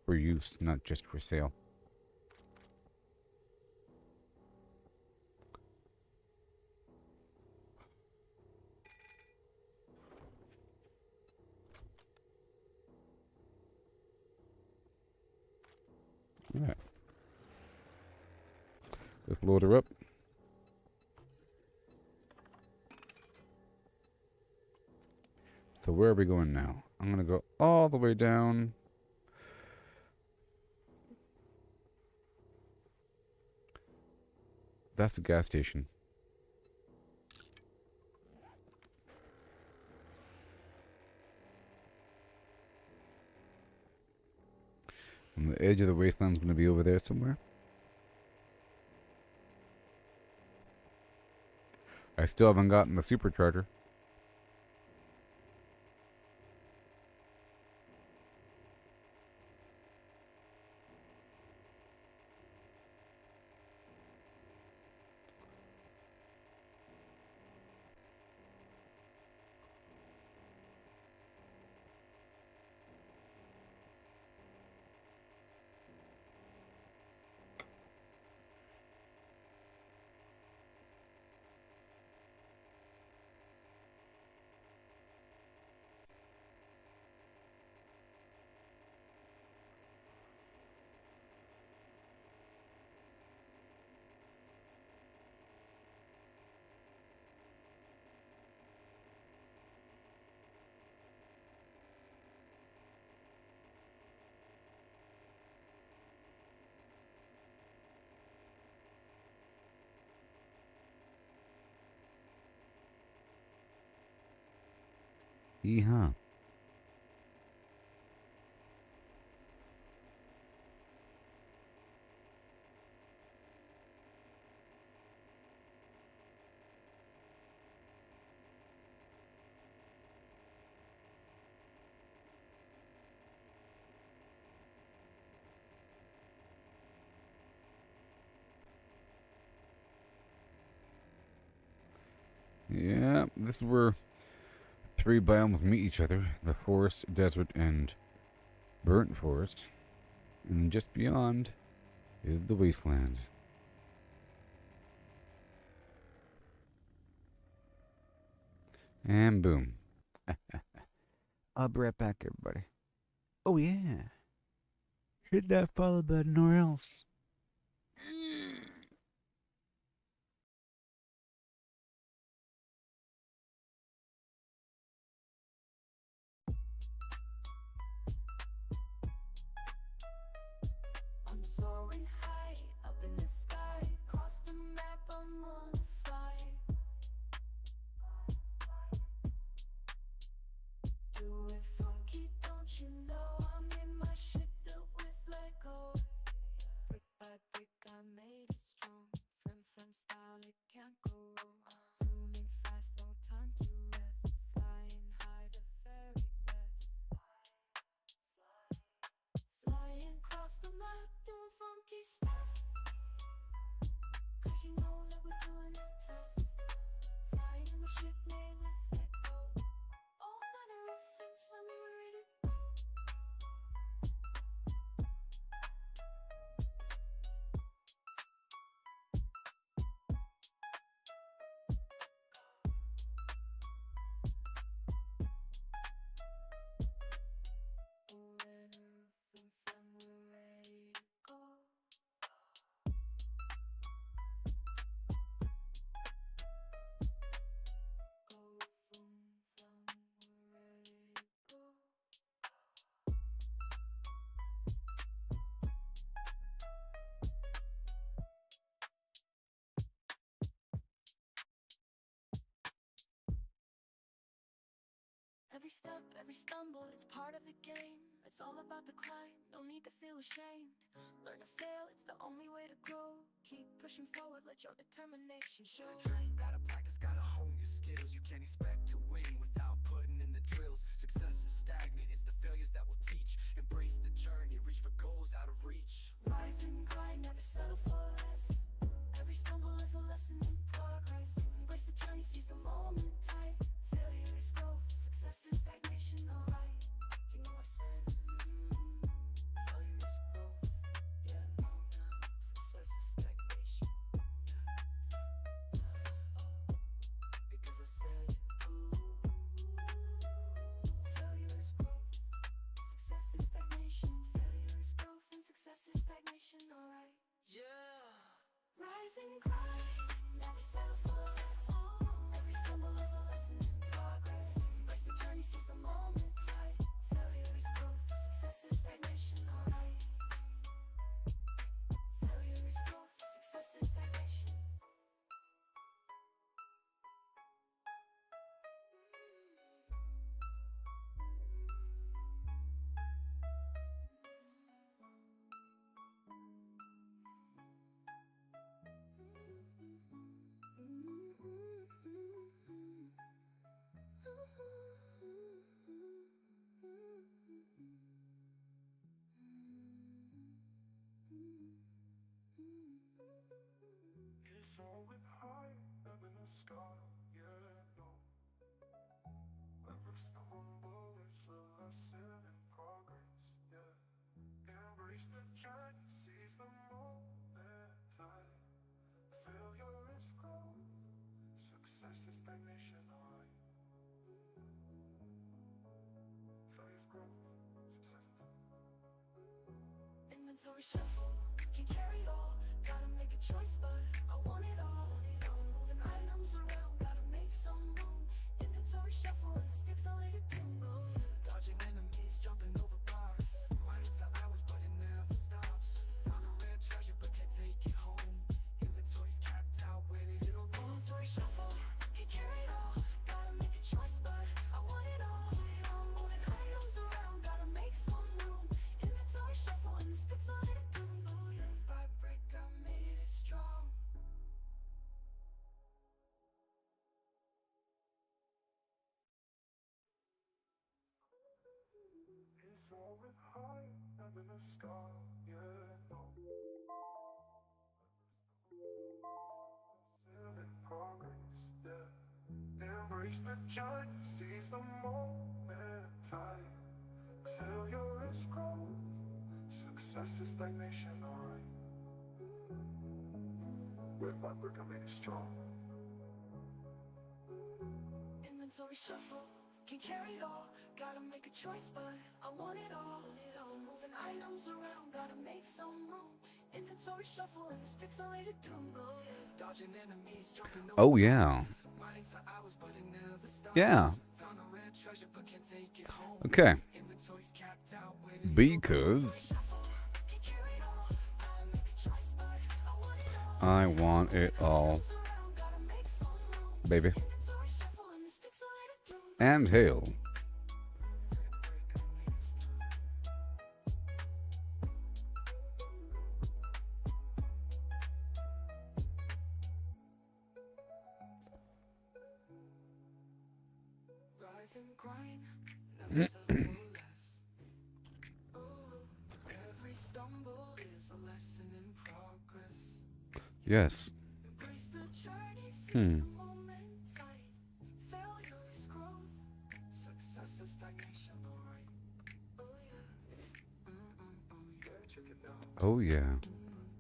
[SPEAKER 3] for use, not just for sale. Alright. Let's load her up. So where are we going now? I'm going to go all the way down. That's the gas station. And the edge of the wasteland's going to be over there somewhere. I still haven't gotten the supercharger. Yeehaw. Yeah, this is where three biomes meet each other. The forest, desert, and burnt forest. And just beyond is the wasteland. And boom. I'll be right back, everybody. Oh, yeah. Hit that follow button or else.
[SPEAKER 2] I'm soaring high up in the sky. Cross the map, I'm on a flight. Do it funky, don't you know? I'm in my ship built with Lego. Brick by brick, I made it strong. From style, it can't go wrong. Zooming fast, no time to rest. Flying high, the very best. Flying across the map, doing funky stuff. 'Cause you know that we're doing it tough. Flying in my ship made with Lego. All manner of things when we're ready to go. We're ready to go. Every step, every stumble, it's part of the game. It's all about the climb, no need to feel ashamed. Learn to fail, it's the only way to grow. Keep pushing forward, let your determination show.
[SPEAKER 1] Train, gotta practice, gotta hone your skills. You can't expect to win without putting in the drills. Success is stagnant, it's the failures that will teach. Embrace the journey, reach for goals out of reach.
[SPEAKER 2] Rise and grind, never settle for less. Every stumble is a lesson in progress. Embrace the journey, seize the moment tight. Failure is growth, success is stagnation, alright. You know I said, failure is growth. Yeah, no, success is stagnation. Yeah. Because I said, ooh. Inventory shuffle, can carry it all. Gotta make a choice, but I want it all. Moving items around, gotta make some room. Inventory shuffle, and it's pixelated doom. Dodging enemies, jumping over bars. Riding for hours, but it never stops. Found a rare treasure, but can't take it home. Inventory's capped out, where did it all go? Inventory shuffle, can carry it all. Gotta make a choice, but I want it all. Moving items around, gotta make some room. Inventory shuffle, and it's pixelated doom. By brick, I made it strong.
[SPEAKER 5] Embrace the journey, seize the moment. Time, failure is growth, success is stagnation. Alright, brick by brick, I made it strong.
[SPEAKER 2] Inventory shuffle, can carry it all. Gotta make a choice, but I want it all. Moving items around, gotta make some room. Inventory shuffle, and it's pixelated doom. Dodging enemies, jumping over
[SPEAKER 3] Oh, yeah.
[SPEAKER 2] walls. Riding for hours, but it never stops.
[SPEAKER 3] Yeah.
[SPEAKER 2] Found a rare treasure, but can't take it home.
[SPEAKER 3] Okay.
[SPEAKER 2] Inventory's capped out, where did it all go?
[SPEAKER 3] Because
[SPEAKER 2] Can carry it all. Gotta make a choice, but I want it all.
[SPEAKER 3] I want it all,
[SPEAKER 2] Items around, gotta make some room.
[SPEAKER 3] baby.
[SPEAKER 2] Inventory shuffle, and it's pixelated doom.
[SPEAKER 3] And hail.
[SPEAKER 2] Rise and grind, never settle for less. Oh, every stumble is a lesson in progress.
[SPEAKER 3] Yes.
[SPEAKER 2] Embrace the journey, seize
[SPEAKER 3] Hmm.
[SPEAKER 2] the moment tight. Failure is growth, success is stagnation. Alright, oh yeah, yeah, check it out.
[SPEAKER 3] Oh, yeah.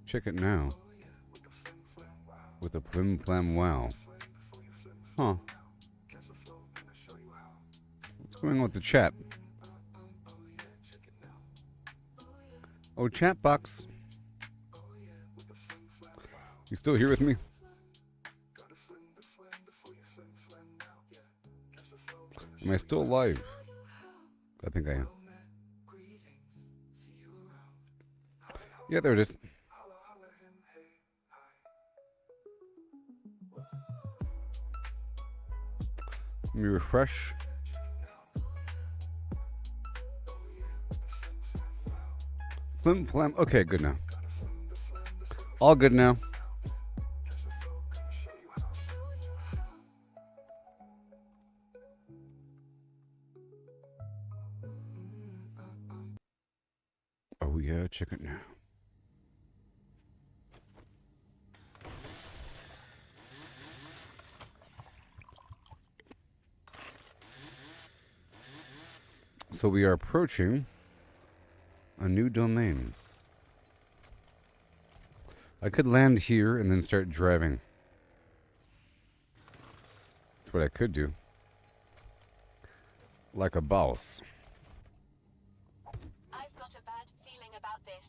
[SPEAKER 3] Check it now.
[SPEAKER 2] Oh yeah, with the flim flam wow.
[SPEAKER 3] With a flim flam wow.
[SPEAKER 2] Flame before you flim
[SPEAKER 3] Huh.
[SPEAKER 2] flam. Catch the flow, gonna show you how.
[SPEAKER 3] What's going on with the chat?
[SPEAKER 2] Oh yeah, check it now. Oh yeah.
[SPEAKER 3] Oh, chat box.
[SPEAKER 2] Oh yeah, with the flim flam wow.
[SPEAKER 3] You still here with me?
[SPEAKER 2] Gotta flim the flame before you flim flam now. Yeah, catch the flow.
[SPEAKER 3] Am I still alive?
[SPEAKER 2] Show you how.
[SPEAKER 3] I think I am.
[SPEAKER 2] Well met, greetings, see you around.
[SPEAKER 3] Yeah, there it is.
[SPEAKER 2] Holla, holla, him, hey, hi.
[SPEAKER 3] Let me refresh. Flim flam. Okay, good now. All good now. Oh yeah, check it now. So we are approaching a new domain. I could land here and then start driving. That's what I could do. Like a boss.
[SPEAKER 4] I've got a bad feeling about this.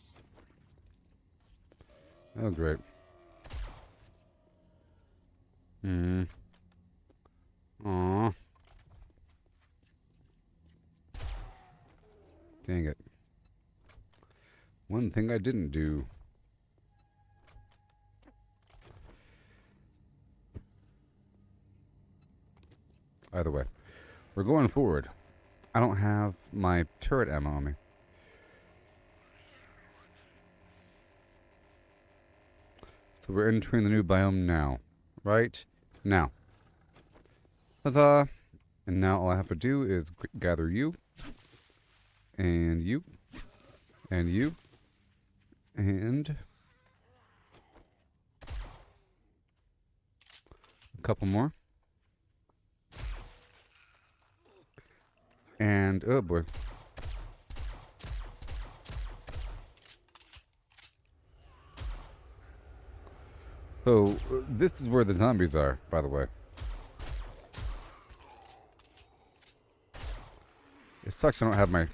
[SPEAKER 3] Oh, great. Hmm. Aw. Dang it. One thing I didn't do. Either way, we're going forward. I don't have my turret ammo on me. So we're entering the new biome now. Right now. Huzzah! And now all I have to do is gather you. And you. And you. And A couple more. And, oh boy. So, this is where the zombies are, by the way. It sucks I don't have my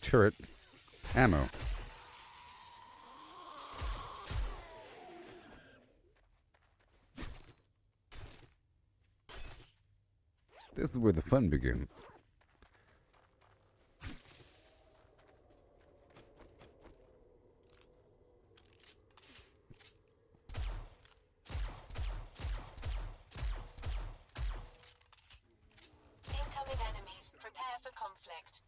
[SPEAKER 3] turret ammo. This is where the fun begins.
[SPEAKER 4] Incoming enemies. Prepare for conflict.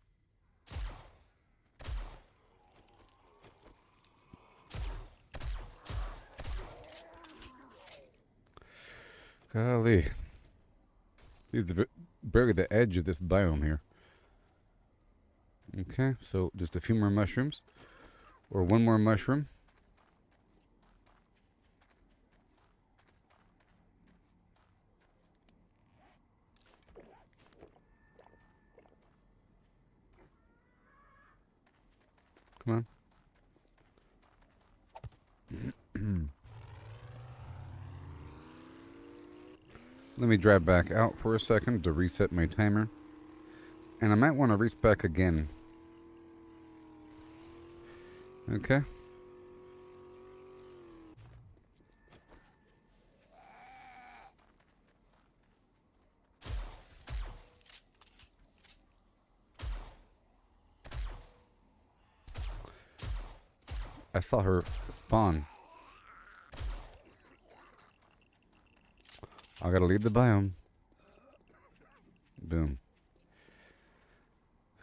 [SPEAKER 3] Golly. It's barely the edge of this biome here. Okay, so just a few more mushrooms. Or one more mushroom. Come on. Let me drive back out for a second to reset my timer. And I might want to respec again. Okay. I saw her spawn. I gotta leave the biome. Boom.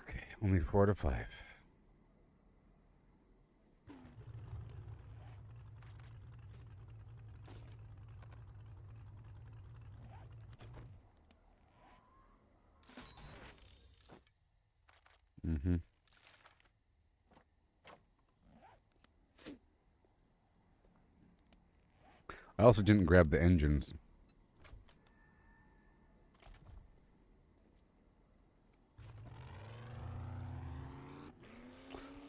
[SPEAKER 3] Okay, only 4 to 5. Mm-hmm. I also didn't grab the engines.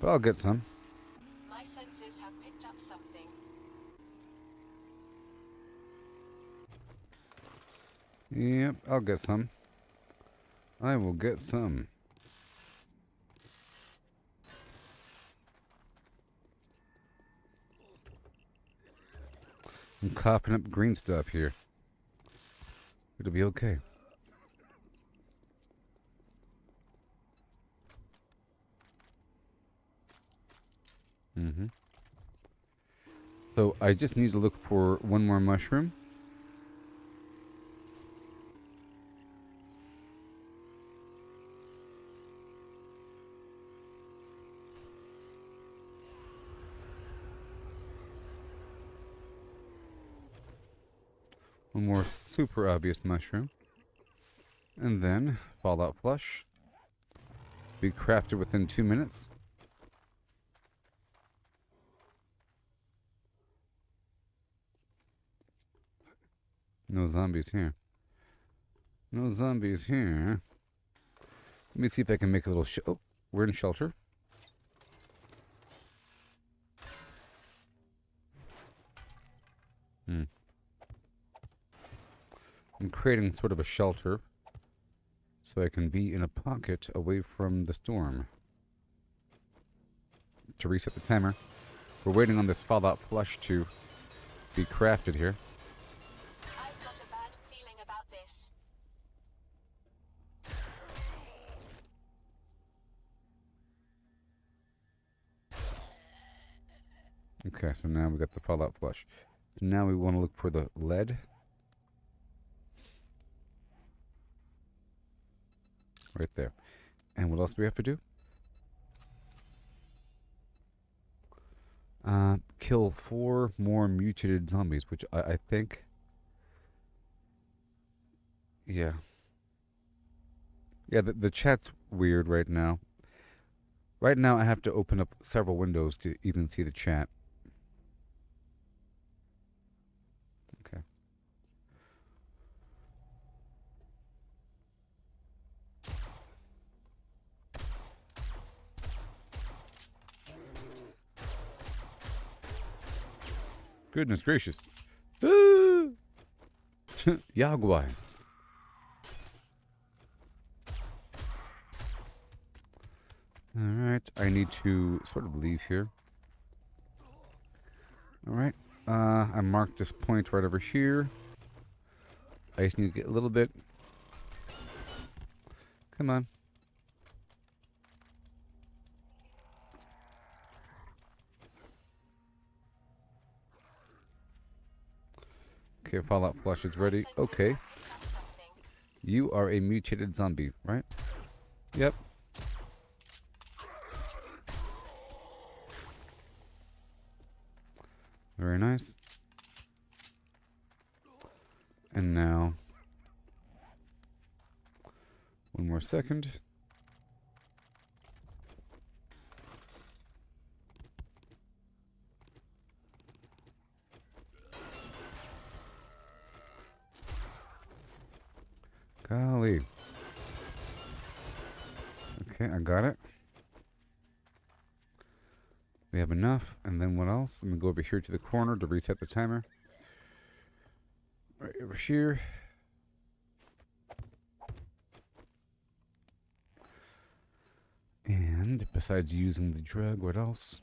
[SPEAKER 3] But I'll get some.
[SPEAKER 4] My senses have picked up something.
[SPEAKER 3] Yep, I'll get some. I will get some. I'm coughing up green stuff here. It'll be okay. Mm-hmm. So I just need to look for one more mushroom. One more super obvious mushroom. And then Fallout Flush. Be crafted within 2 minutes. No zombies here. No zombies here. Let me see if I can make a little oh, we're in shelter. I'm creating sort of a shelter so I can be in a pocket away from the storm. To reset the timer, we're waiting on this Fallout Flush to be crafted here.
[SPEAKER 4] I've got a bad feeling about this.
[SPEAKER 3] Okay, so now we got the Fallout Flush. So now we want to look for the lead. Right there. And what else do we have to do? Kill 4 more mutated zombies, which I think... Yeah. Yeah, the chat's weird right now. Right now I have to open up several windows to even see the chat. Goodness gracious. Ah! Yagwai. Alright, I need to sort of leave here. Alright, I marked this point right over here. I just need to get a little bit. Come on. Okay, Fallout Flush is ready. Okay. You are a mutated zombie, right? Yep. Very nice. And now, one more second. Golly. Okay, I got it. We have enough. And then what else? Let me go over here to the corner to reset the timer. Right over here. And besides using the drug, what else?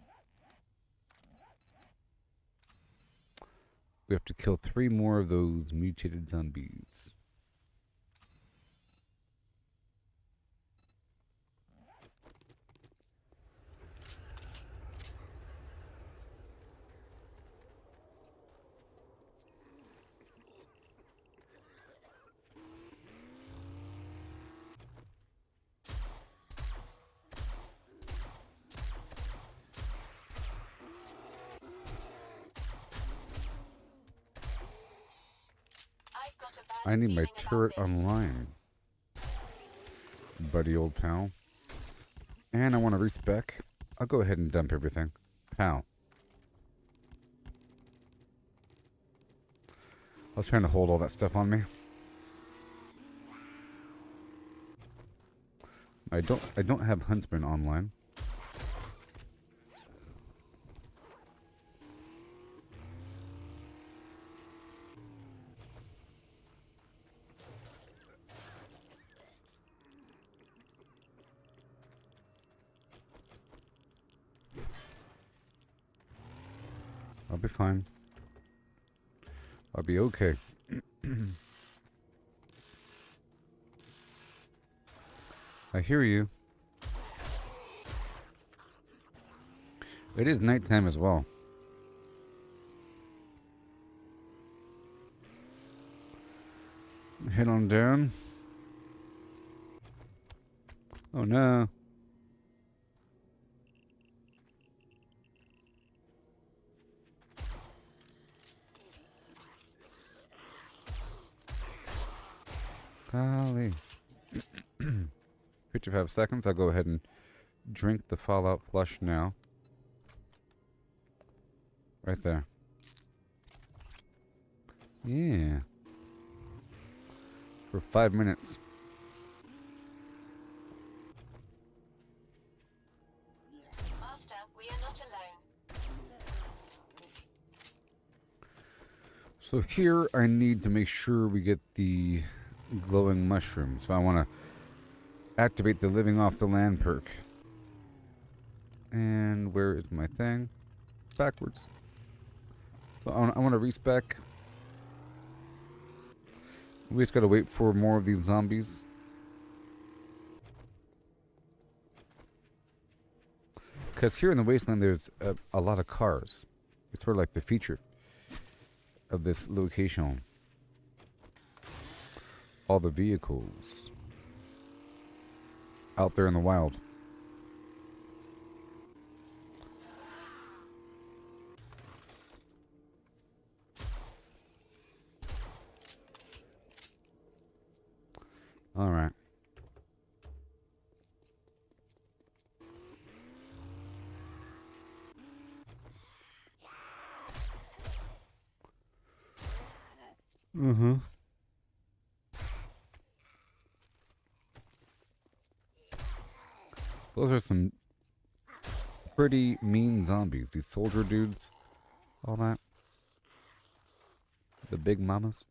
[SPEAKER 3] We have to kill 3 more of those mutated zombies.
[SPEAKER 4] I've got a bad
[SPEAKER 3] I need my
[SPEAKER 4] feeling about
[SPEAKER 3] turret
[SPEAKER 4] this.
[SPEAKER 3] online, buddy old pal. And I want to respec. I'll go ahead and dump everything. Pal. I was trying to hold all that stuff on me. I don't have Huntsman online. I'll be fine. I'll be okay. I hear you. It is nighttime as well. Head on down. Oh no. Golly. 55 seconds. I'll go ahead and drink the Fallout Flush now. Right there. Yeah. For 5 minutes.
[SPEAKER 4] Master, we are not alone.
[SPEAKER 3] So here I need to make sure we get the glowing mushroom. So I want to activate the living off the land perk. And where is my thing? Backwards. So I want to respec. We just got to wait for more of these zombies. Because here in the wasteland there's a lot of cars. It's sort of like the feature of this location. All the vehicles out there in the wild. All right. Mm-hmm. Those are some pretty mean zombies. These soldier dudes. All that. The big mamas.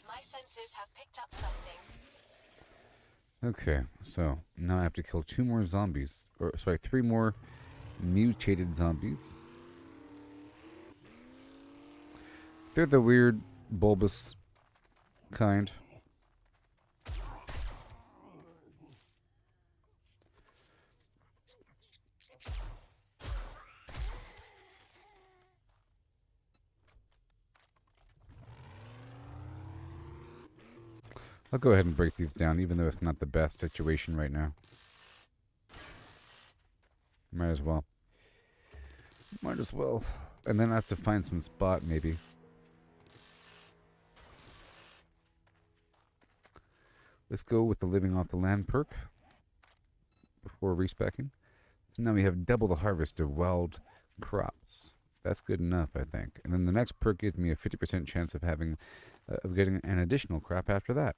[SPEAKER 4] My senses have picked up something.
[SPEAKER 3] Okay, so now I have to kill 2 more zombies. Or, sorry, 3 more mutated zombies. They're the weird, bulbous kind. I'll go ahead and break these down, even though it's not the best situation right now. Might as well. Might as well. And then I have to find some spot, maybe. Let's go with the living off the land perk before respecking. So now we have double the harvest of wild crops. That's good enough, I think. And then the next perk gives me a 50% chance of having, of getting an additional crop after that.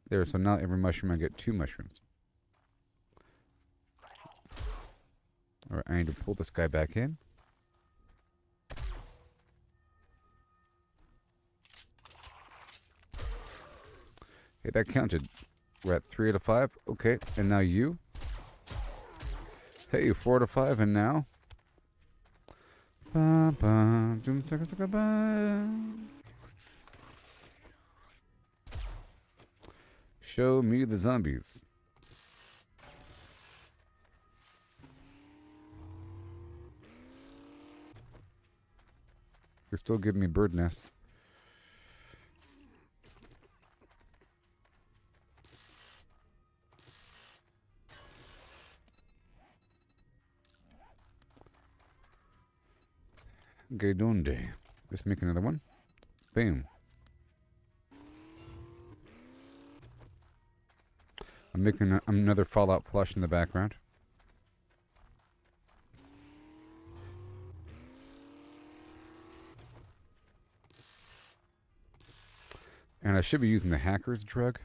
[SPEAKER 3] There, so now every mushroom I get 2 mushrooms. Alright, I need to pull this guy back in. Okay, that counted. We're at 3 out of 5. Okay, and now you. Hey, 4 out of 5, and now. Ba ba, doom saka saka ba. Show me the zombies. You're still giving me bird nests. Okay, donde? Let's make another one. Boom. I'm making another Fallout flush in the background. And I should be using the hacker's drug.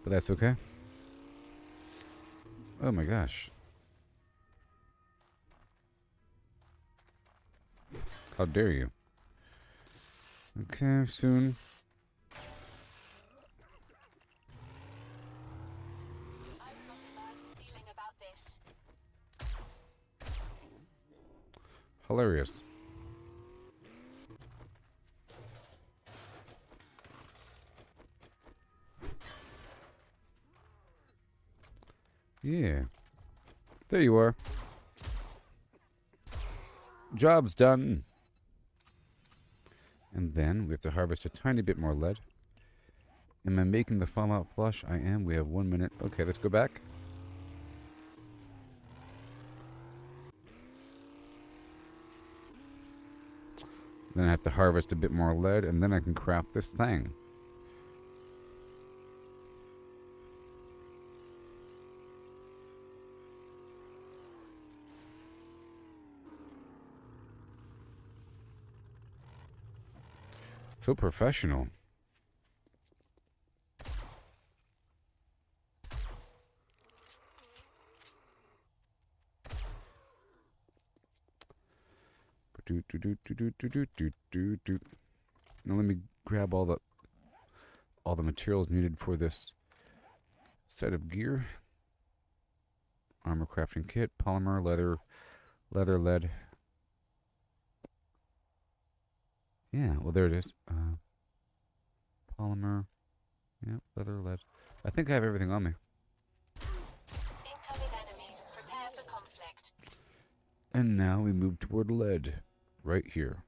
[SPEAKER 3] But that's okay. Oh my gosh. How dare you? Okay, soon.
[SPEAKER 4] I've got a bad feeling about this.
[SPEAKER 3] Hilarious. Yeah. There you are. Job's done. And then we have to harvest a tiny bit more lead. Am I making the Fallout flush? I am. We have 1 minute. Okay, let's go back. Then I have to harvest a bit more lead, and then I can craft this thing. So professional. Now let me grab all the materials needed for this set of gear. Armor crafting kit, polymer, leather, lead. Yeah, well there it is. Polymer. Yeah, leather, lead. I think I have everything on me.
[SPEAKER 4] Incoming enemies. Prepare for conflict.
[SPEAKER 3] And now we move toward lead. Right here.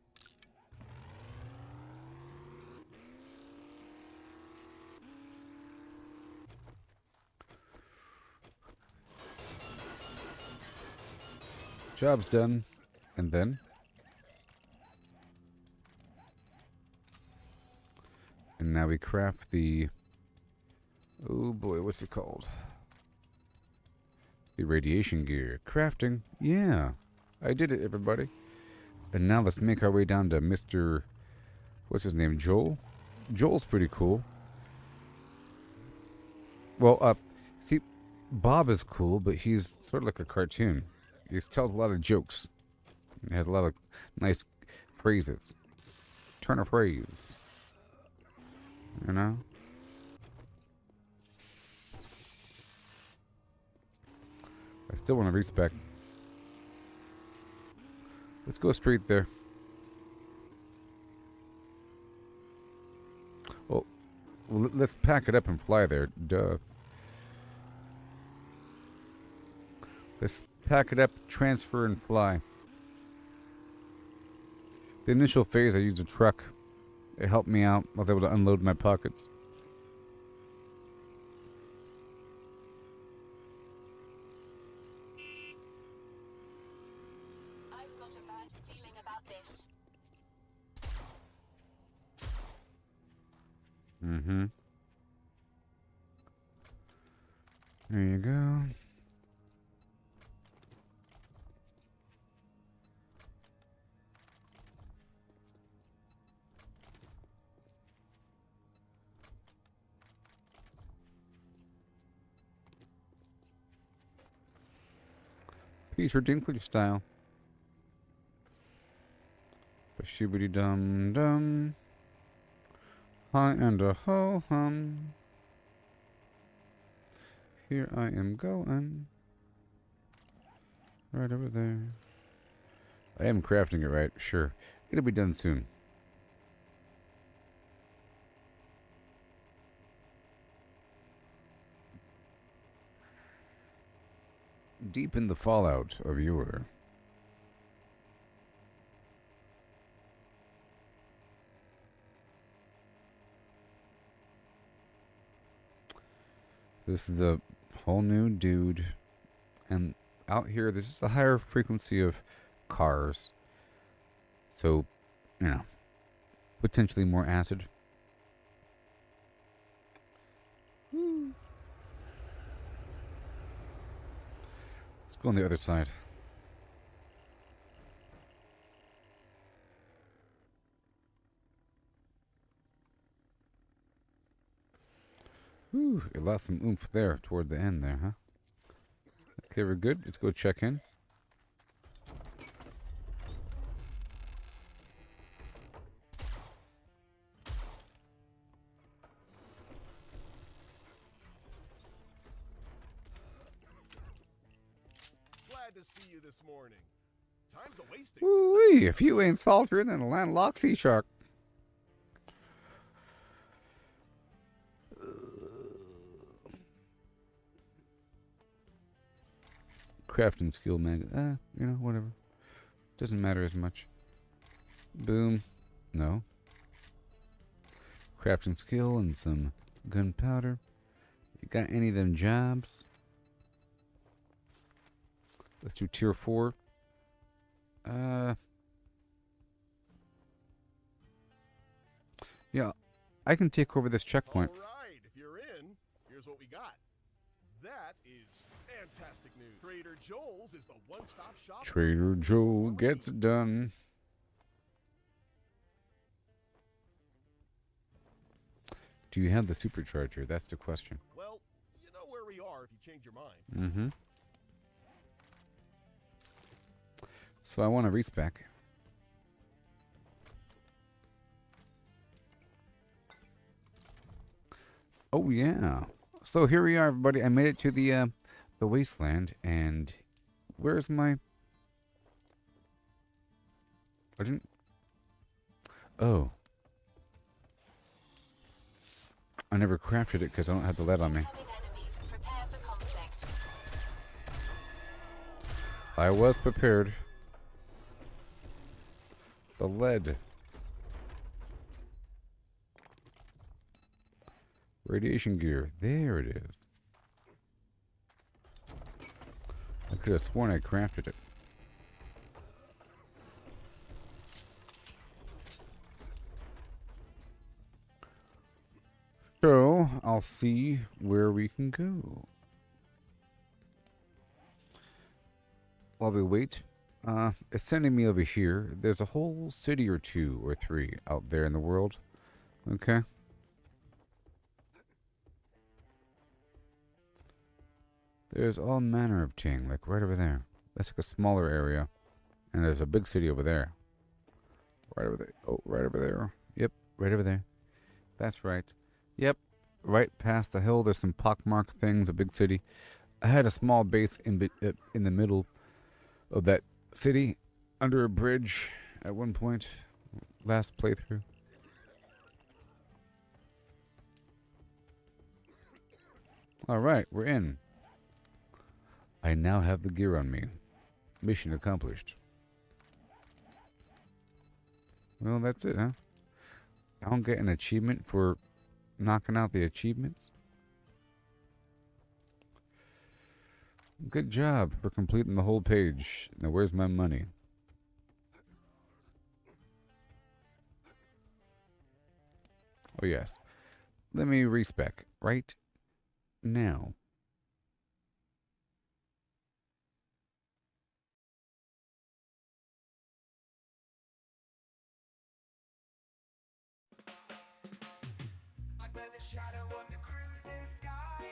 [SPEAKER 3] Job's done. And then? And now we craft the... Oh boy, what's it called? The radiation gear. Crafting. Yeah. I did it, everybody. And now let's make our way down to Mr... What's his name? Joel? Joel's pretty cool. Well, see, Bob is cool, but he's sort of like a cartoon. He tells a lot of jokes. He has a lot of nice phrases. Turn a phrase. You know? I still want to respec. Let's go straight there. Well, let's pack it up and fly there. Duh. Let's pack it up, transfer, and fly. The initial phase, I used a truck. It helped me out. I was able to unload my pockets.
[SPEAKER 4] I've got a bad feeling about this.
[SPEAKER 3] Mm-hmm. There you go. Peter Dinklage style. Shibbity dum dum. Hi and a ho hum. Here I am going. Right over there. I am crafting it right, sure. It'll be done soon. Deep in the fallout of your... This is the whole new dude. And out here, there's just a higher frequency of cars. So, you know, potentially more acid. Let's go on the other side. Whew, it lost some oomph there toward the end there, huh? Okay, we're good. Let's go check in.
[SPEAKER 6] Glad to see you this morning. Time's a wasting.
[SPEAKER 3] Woo-wee, if you ain't saltier than a landlocked sea shark. Crafting skill mag. You know, whatever. Doesn't matter as much. Boom. No. Crafting skill and some gunpowder. You got any of them jobs? Let's do tier 4. Yeah, I can take over this checkpoint.
[SPEAKER 6] All right, if you're in, here's what we got. That is fantastic news. Trader Joel's is the one-stop shop.
[SPEAKER 3] Trader Joel gets it done. Do you have the supercharger? That's the question.
[SPEAKER 6] Well, you know where we are if you change your mind.
[SPEAKER 3] Mm-hmm. So I want to respec. Oh yeah. So here we are, everybody. I made it to the wasteland, and where's my? I didn't. Oh. I never crafted it because I don't have the lead on me.
[SPEAKER 4] Incoming enemies. Prepare for conflict.
[SPEAKER 3] I was prepared. The lead. Radiation gear. There it is. I could have sworn I crafted it. So, I'll see where we can go. While we wait, it's sending me over here. There's a whole city or two or three out there in the world. Okay. There's all manner of ting, like right over there. That's like a smaller area. And there's a big city over there. Right over there. Oh, right over there. Yep, right over there. That's right. Yep, right past the hill. There's some pockmarked things, a big city. I had a small base in the middle of that city, under a bridge at one point, last playthrough. Alright, we're in. I now have the gear on me. Mission accomplished. Well, that's it, huh? I don't get an achievement for knocking out the achievements. Good job for completing the whole page. Now, where's my money? Oh, yes. Let me respec right now.
[SPEAKER 5] Under the shadow of the crimson sky,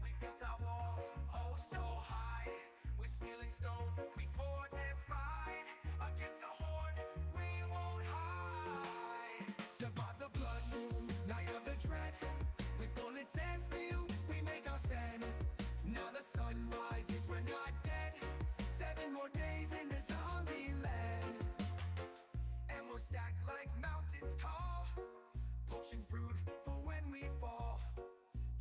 [SPEAKER 5] we built our walls, oh so high. We're stealing stone, we fortified. Against the horde, we won't hide. Survive the blood moon, night of the dread. With bullets and steel, we make our stand. Now the sun rises, we're not dead. 7 more days in the zombie land. And we're stacked like mountains tall. Potions brewed for when we fall.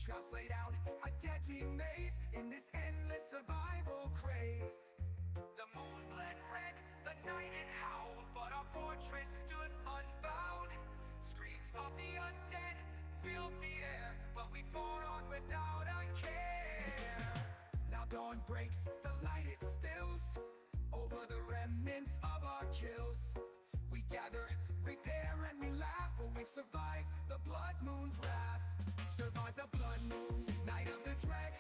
[SPEAKER 5] Traps laid out, a deadly maze in this endless survival craze. The moon bled red, the night it howled, but our fortress stood unbowed. Screams of the undead filled the air, but we fought on without a care. Now dawn breaks, the light it spills over the remnants of our kills. We gather, repair, and we laugh, for we survive the blood moon's wrath. Survive the blood moon, night of the dread.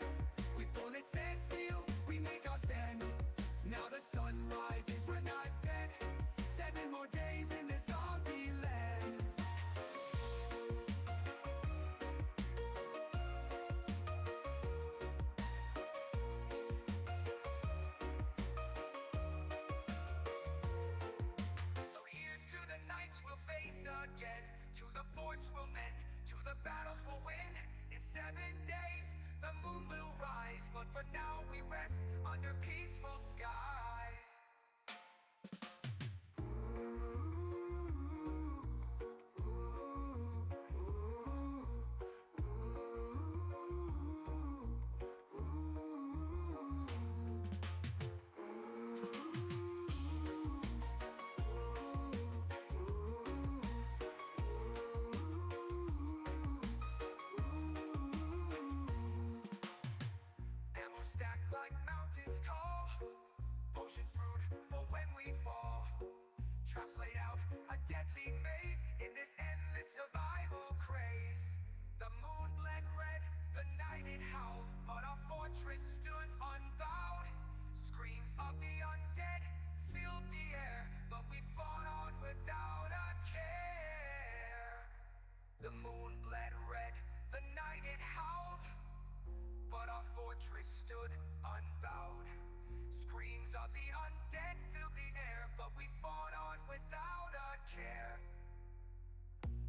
[SPEAKER 5] With bullets and steel, we make our stand. Now the sun rises, we're not dead. 7 more days in this zombie land. So here's to the nights we'll face again, to the forts we'll mend, to the battles we'll win. In 7 days, the moon will rise, but for now we rest under peaceful skies. And we're stacked like mountains tall. Potions brewed for when we fall. Traps laid out, a deadly maze in this endless survival craze. The moon bled red, the night it howled, but our fortress stood unbowed. Screams of the undead filled the air, but we fought on without a care. The moon bled red, the night it howled, but our fortress stood unbowed. Screams of the undead filled the air, but we fought on without a care.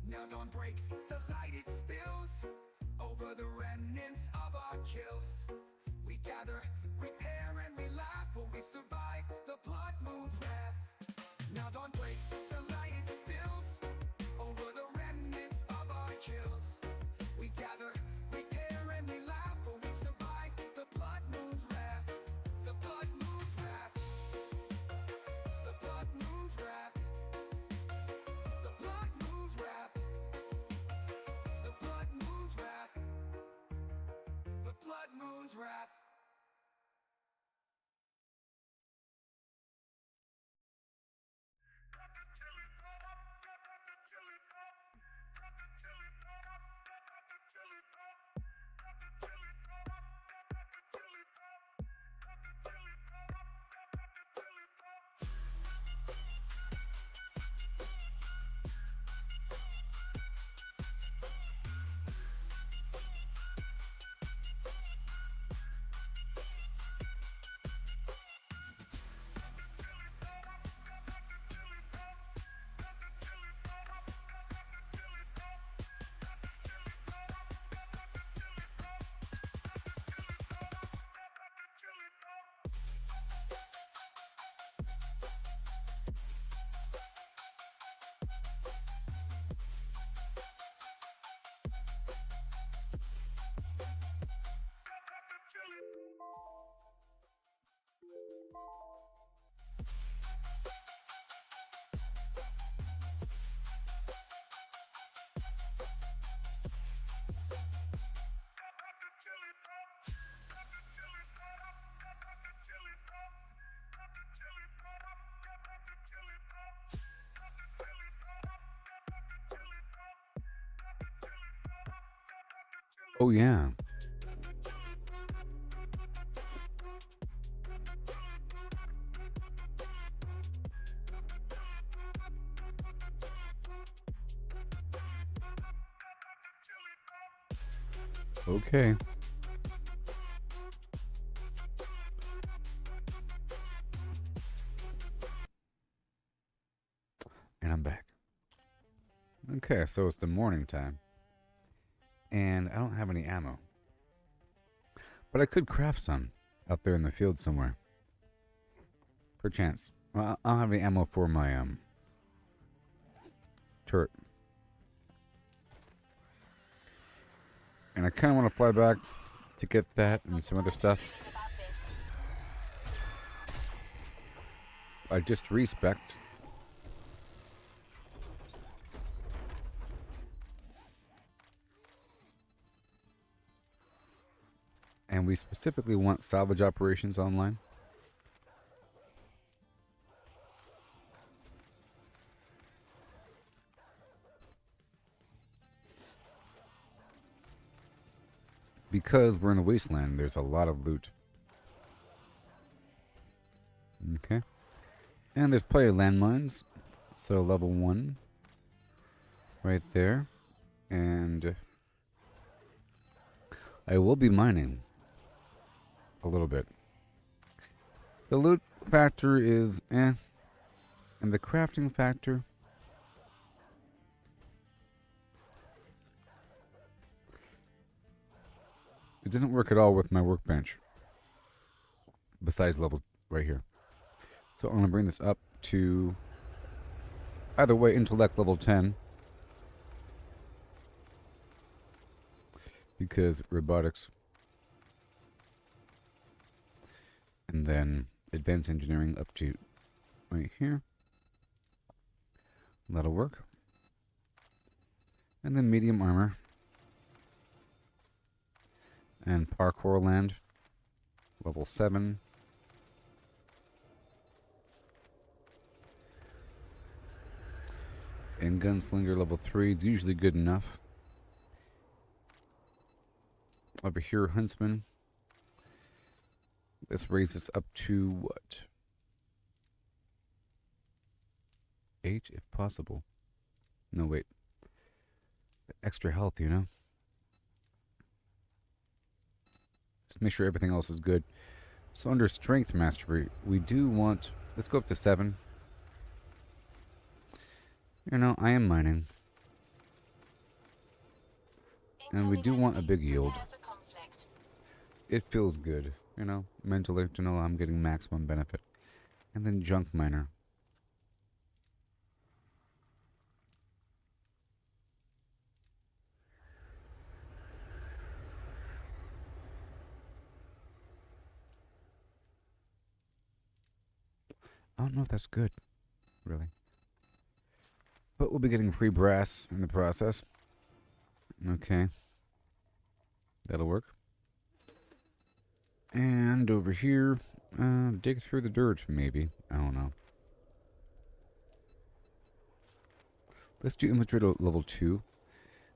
[SPEAKER 5] Now dawn breaks, the light it spills over the remnants of our kills. We gather, repair, and we laugh, for we survive the blood moon's wrath. Now dawn breaks, the light it spills over the remnants of our kills. We gather, repair, and we laugh, for we survive the blood moon's wrath. The blood moon's wrath. The blood moon's wrath. The blood moon's wrath. The blood moon's wrath. The blood moon's wrath. Cut the
[SPEAKER 3] Oh, yeah. Okay. And I'm back. Okay, so it's the morning time. And I don't have any ammo. But I could craft some out there in the field somewhere. Perchance. Well, I don't have any ammo for my turret. And I kind of want to fly back to get that and some other stuff. I just respect. And we specifically want salvage operations online. Because we're in the wasteland, there's a lot of loot. Okay. And there's plenty of landmines. So level 1. Right there. And I will be mining. A little bit. The loot factor is eh. And the crafting factor, it doesn't work at all with my workbench. Besides level right here. So I'm going to bring this up to either way intellect level 10. Because robotics. And then advanced engineering up to right here. That'll work. And then medium armor. And parkour land. Level 7. And gunslinger level 3 is usually good enough. Over here, huntsman. Let's raise this up to what? 8 if possible. No, wait. Extra health, you know? Just make sure everything else is good. So under strength mastery, we do want... Let's go up to 7. You know, I am mining. And we do want a big yield. It feels good, you know, mentally, to know I'm getting maximum benefit. And then junk miner. I don't know if that's good, really. But we'll be getting free brass in the process. Okay. That'll work. And over here, dig through the dirt, maybe. I don't know. Let's do inventory to level 2.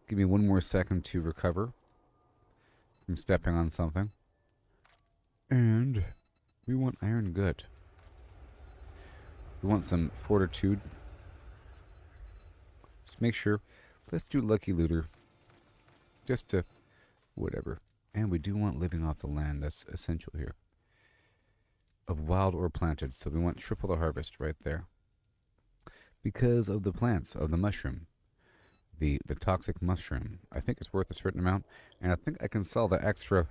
[SPEAKER 3] Give me one more second to recover from stepping on something. And we want iron gut. We want some fortitude. Just make sure. Let's do lucky looter. Just to whatever. And we do want living off the land. That's essential here. Of wild or planted. So we want triple the harvest right there. Because of the plants, of the mushroom. The toxic mushroom. I think it's worth a certain amount. And I think I can sell the extra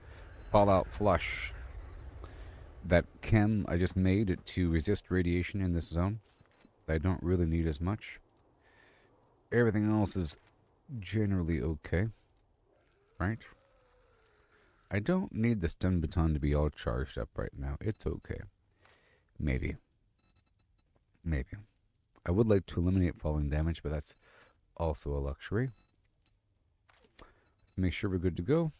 [SPEAKER 3] Fallout Flush. That chem I just made to resist radiation in this zone. I don't really need as much. Everything else is generally okay. Right? I don't need the stun baton to be all charged up right now. It's okay. Maybe. Maybe. I would like to eliminate falling damage, but that's also a luxury. Make sure we're good to go.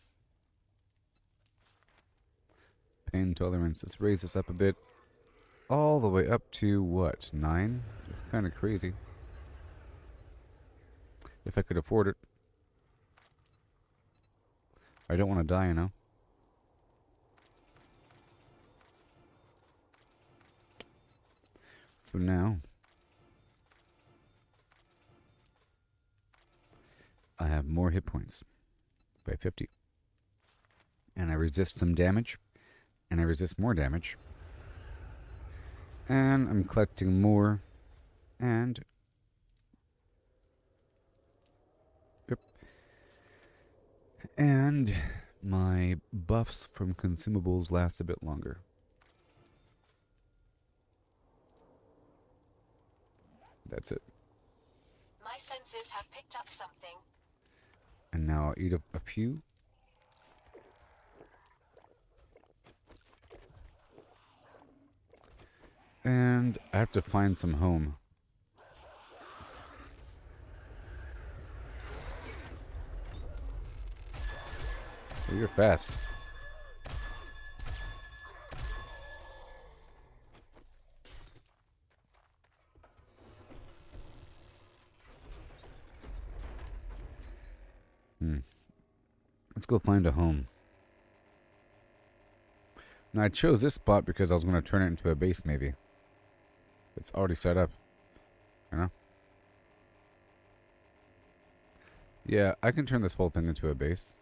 [SPEAKER 3] Pain tolerance. Let's raise this up a bit. All the way up to what? 9? It's kind of crazy. If I could afford it. I don't want to die, you know. So now I have more hit points by 50. And I resist some damage. And I resist more damage. And I'm collecting more. And yep. And my buffs from consumables last a bit longer. That's it.
[SPEAKER 4] My senses have picked up something.
[SPEAKER 3] And now I'll eat a few. And I have to find some home. Oh, you're fast. Let's go find a home. Now I chose this spot because I was going to turn it into a base maybe. It's already set up. You know? Yeah, I can turn this whole thing into a base.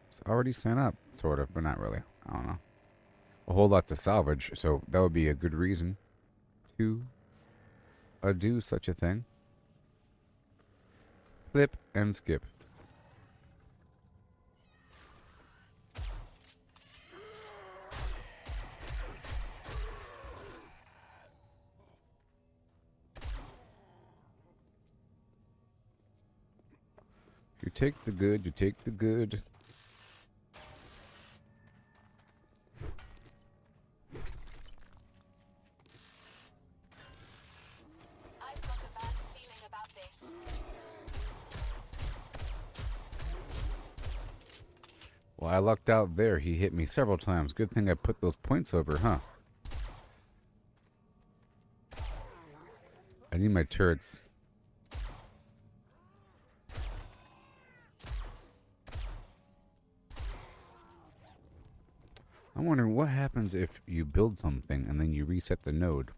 [SPEAKER 3] It's already set up, sort of, but not really. I don't know. A whole lot to salvage, so that would be a good reason to do such a thing. Flip and skip. You take the good, you take the good.
[SPEAKER 4] I've got a bad feeling about this.
[SPEAKER 3] Well, I lucked out there. He hit me several times. Good thing I put those points over, huh? I need my turrets. I'm wondering what happens if you build something and then you reset the node.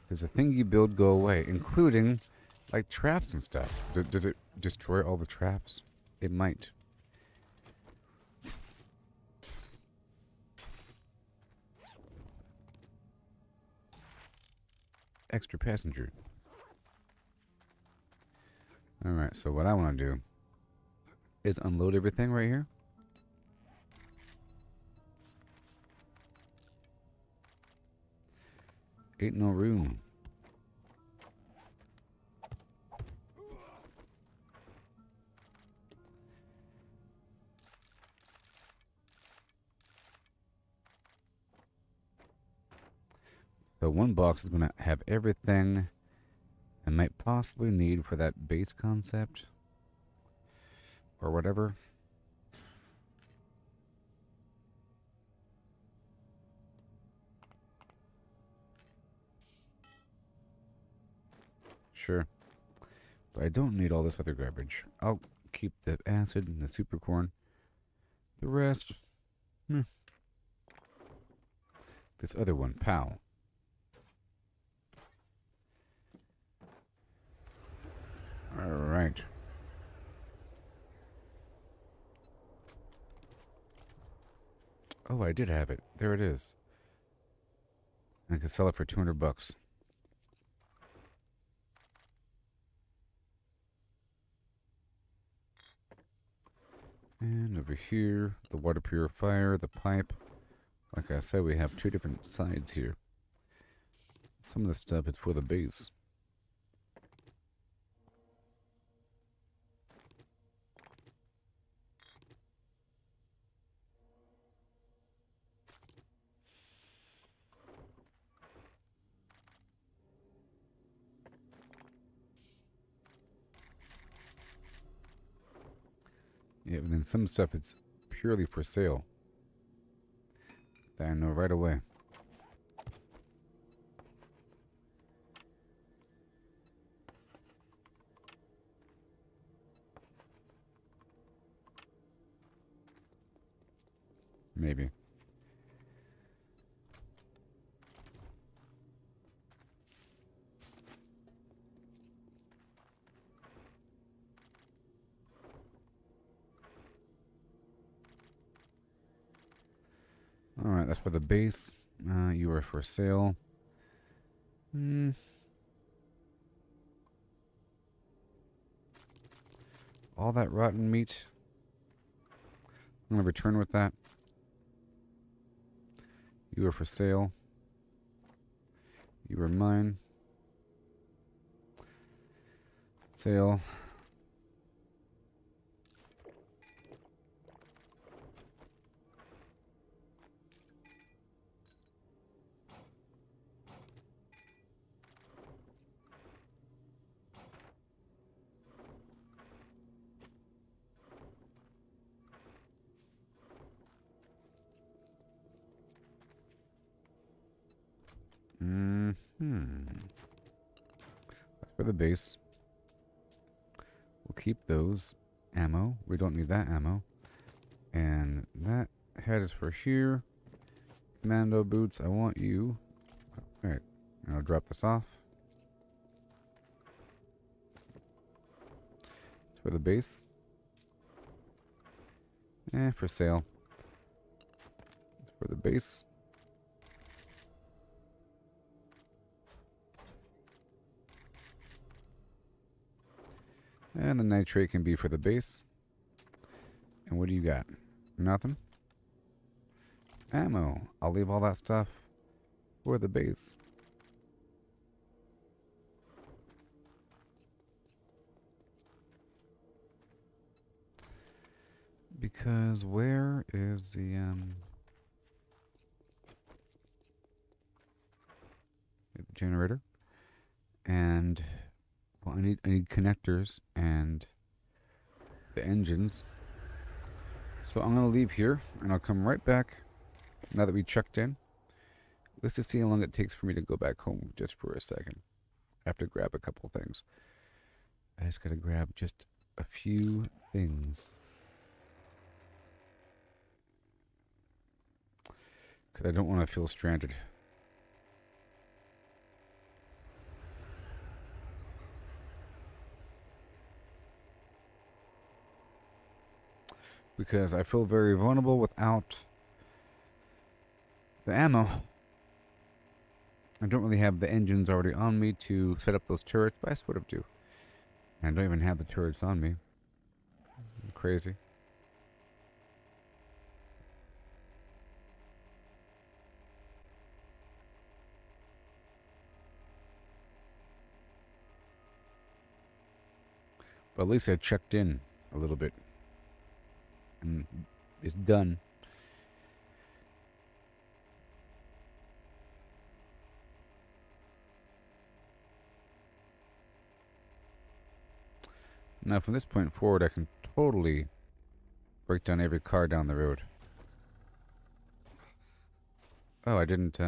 [SPEAKER 3] Does the thing you build go away, including like traps and stuff? Does it destroy all the traps? It might. Extra passenger. Alright, so what I want to do is unload everything right here. Ain't no room. So one box is going to have everything I might possibly need for that base concept. Or whatever. Sure. But I don't need all this other garbage. I'll keep the acid and the super corn. The rest... This other one, POW. Alright. Oh, I did have it. There it is. I can sell it for $200. And over here, the water purifier, the pipe. Like I said, we have two different sides here. Some of the stuff is for the base. Yeah, and then some stuff is purely for sale. That I know right away. Maybe. Alright, that's for the base. You are for sale. All that rotten meat. I'm going to return with that. You are for sale. You are mine. Sale. That's for the base. We'll keep those. Ammo. We don't need that ammo. And that head is for here. Commando boots. I want you. Alright. I'll drop this off. It's for the base. For sale. It's for the base. And the nitrate can be for the base. And what do you got? Nothing? Ammo. I'll leave all that stuff for the base. Because where is the generator? And well, I need connectors and the engines. So I'm gonna leave here and I'll come right back now that we checked in. Let's just see how long it takes for me to go back home just for a second. I have to grab a couple things. I just gotta grab just a few things. Because I don't want to feel stranded. Because I feel very vulnerable without the ammo. I don't really have the engines already on me to set up those turrets, but I sort of do. And I don't even have the turrets on me. Crazy. But at least I checked in a little bit. And it's done. Now from this point forward, I can totally break down every car down the road. Oh, I didn't,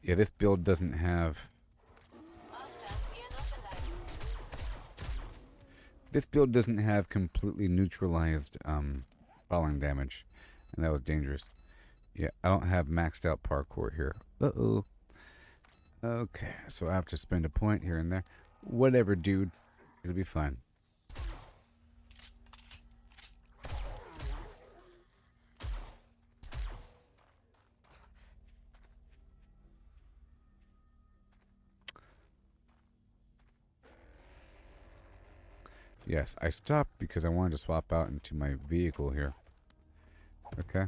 [SPEAKER 3] yeah, this build doesn't have... This build doesn't have completely neutralized falling damage, and that was dangerous. Yeah, I don't have maxed out parkour here. Uh-oh. Okay, so I have to spend a point here and there. Whatever, dude. It'll be fine. Yes, I stopped because I wanted to swap out into my vehicle here. Okay.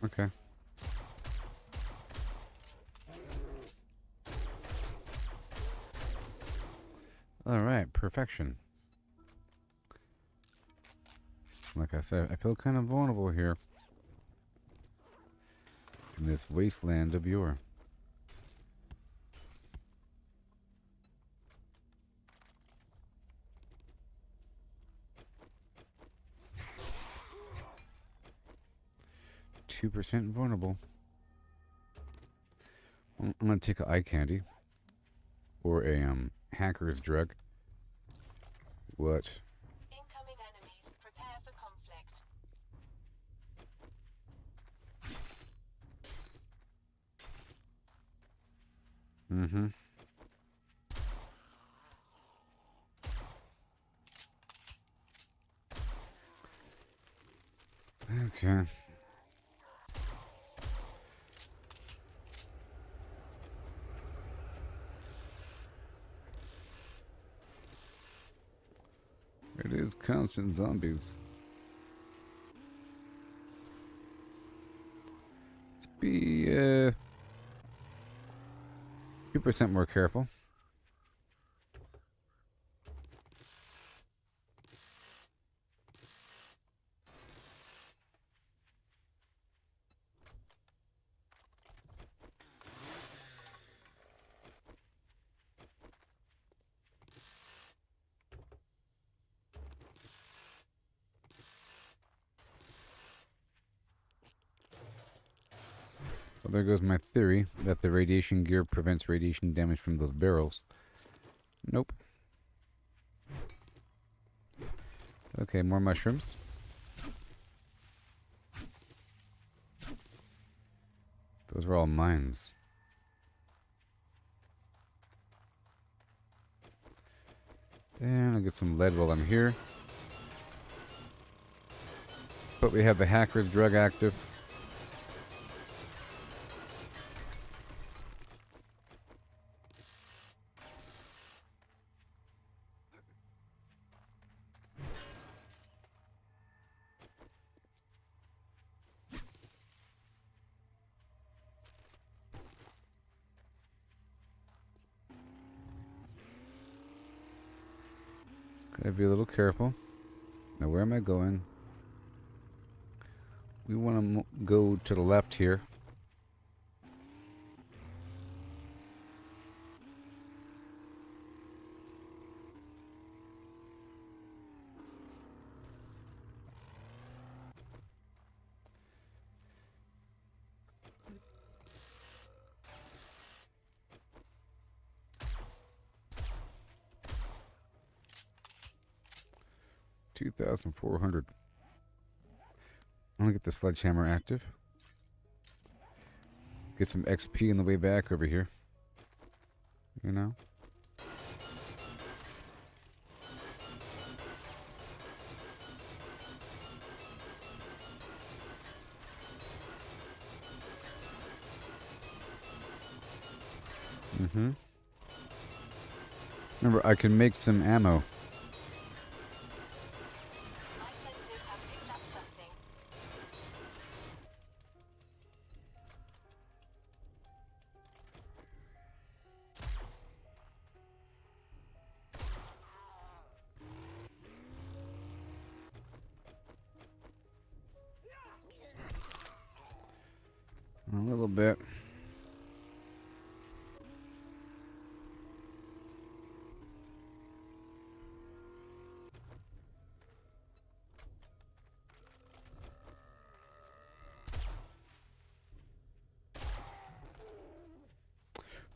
[SPEAKER 3] Okay. Alright, perfection. Like I said, I feel kind of vulnerable here. In this wasteland of yore. 2% vulnerable. I'm gonna take an eye candy. Or a hacker's drug. What?
[SPEAKER 4] Incoming enemies. Prepare for conflict.
[SPEAKER 3] Mm-hmm. Okay. It is constant zombies. Let's be 2% more careful. Well, there goes my theory that the radiation gear prevents radiation damage from those barrels. Nope. Okay, more mushrooms. Those were all mines. And I'll get some lead while I'm here. But we have the hacker's drug active. Gotta be a little careful. Now, where am I going? We want to go to the left here. $2,400. I'm gonna get the sledgehammer active. Get some XP on the way back over here. You know? Mm-hmm. Remember, I can make some ammo.
[SPEAKER 4] My senses have picked up something.
[SPEAKER 3] A little bit.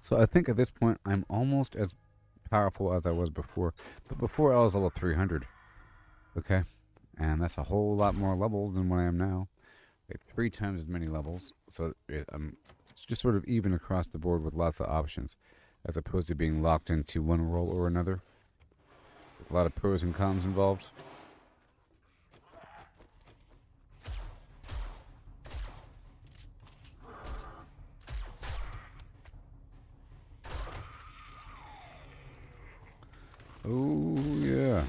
[SPEAKER 3] So I think at this point I'm almost as powerful as I was before. But before I was level 300. Okay? And that's a whole lot more levels than what I am now. Like 3 times as many levels. So it's just sort of even across the board with lots of options. As opposed to being locked into one role or another. A lot of pros and cons involved. Oh, yeah.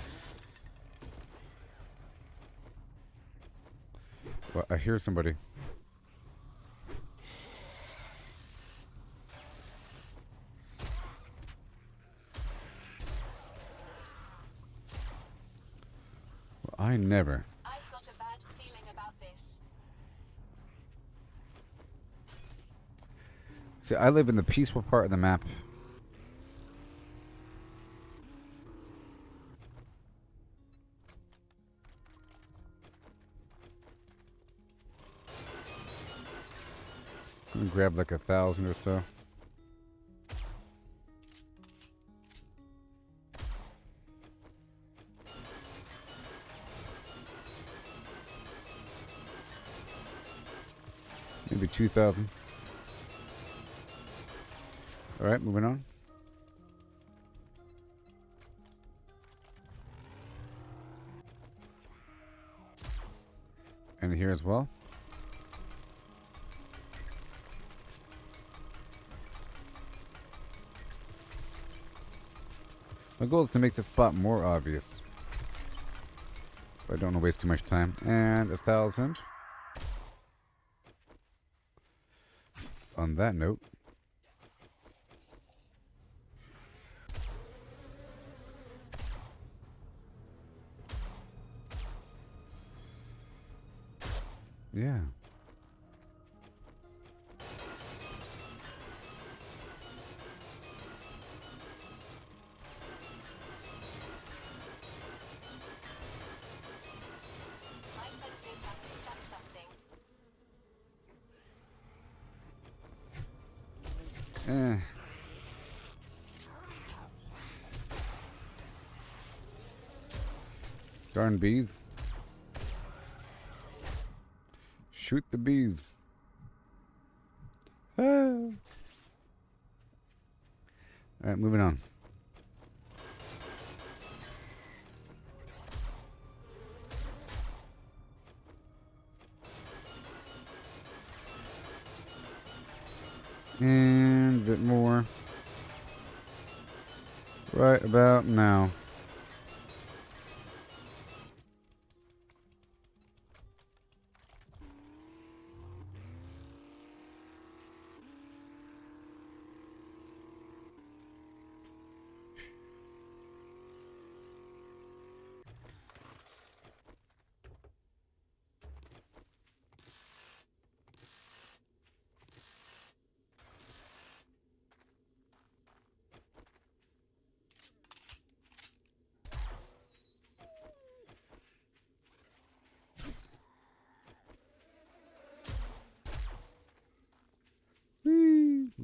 [SPEAKER 3] Well, I hear somebody. Well, I never.
[SPEAKER 4] I've got a bad feeling about this.
[SPEAKER 3] See, I live in the peaceful part of the map. I'll grab like 1,000 or so. Maybe 2,000. Alright, moving on. And here as well. My goal is to make the spot more obvious. But I don't want to waste too much time. And 1,000. On that note. Yeah.
[SPEAKER 4] My senses have picked up something.
[SPEAKER 3] Darn bees. Shoot the bees. Ah. Alright, moving on. And a bit more. Right about now.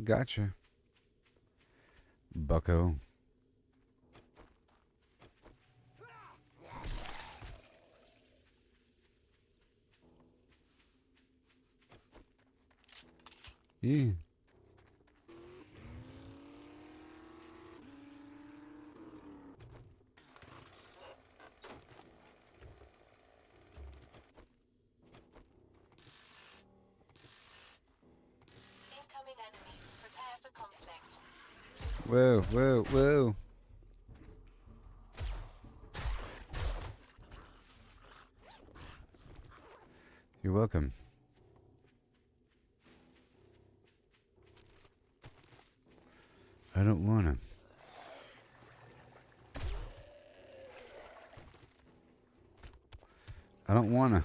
[SPEAKER 3] Gotcha. Bucko. Yeah.
[SPEAKER 4] Incoming enemy. Prepare for conflict.
[SPEAKER 3] Whoa, whoa, whoa. You're welcome. I don't wanna. I don't wanna.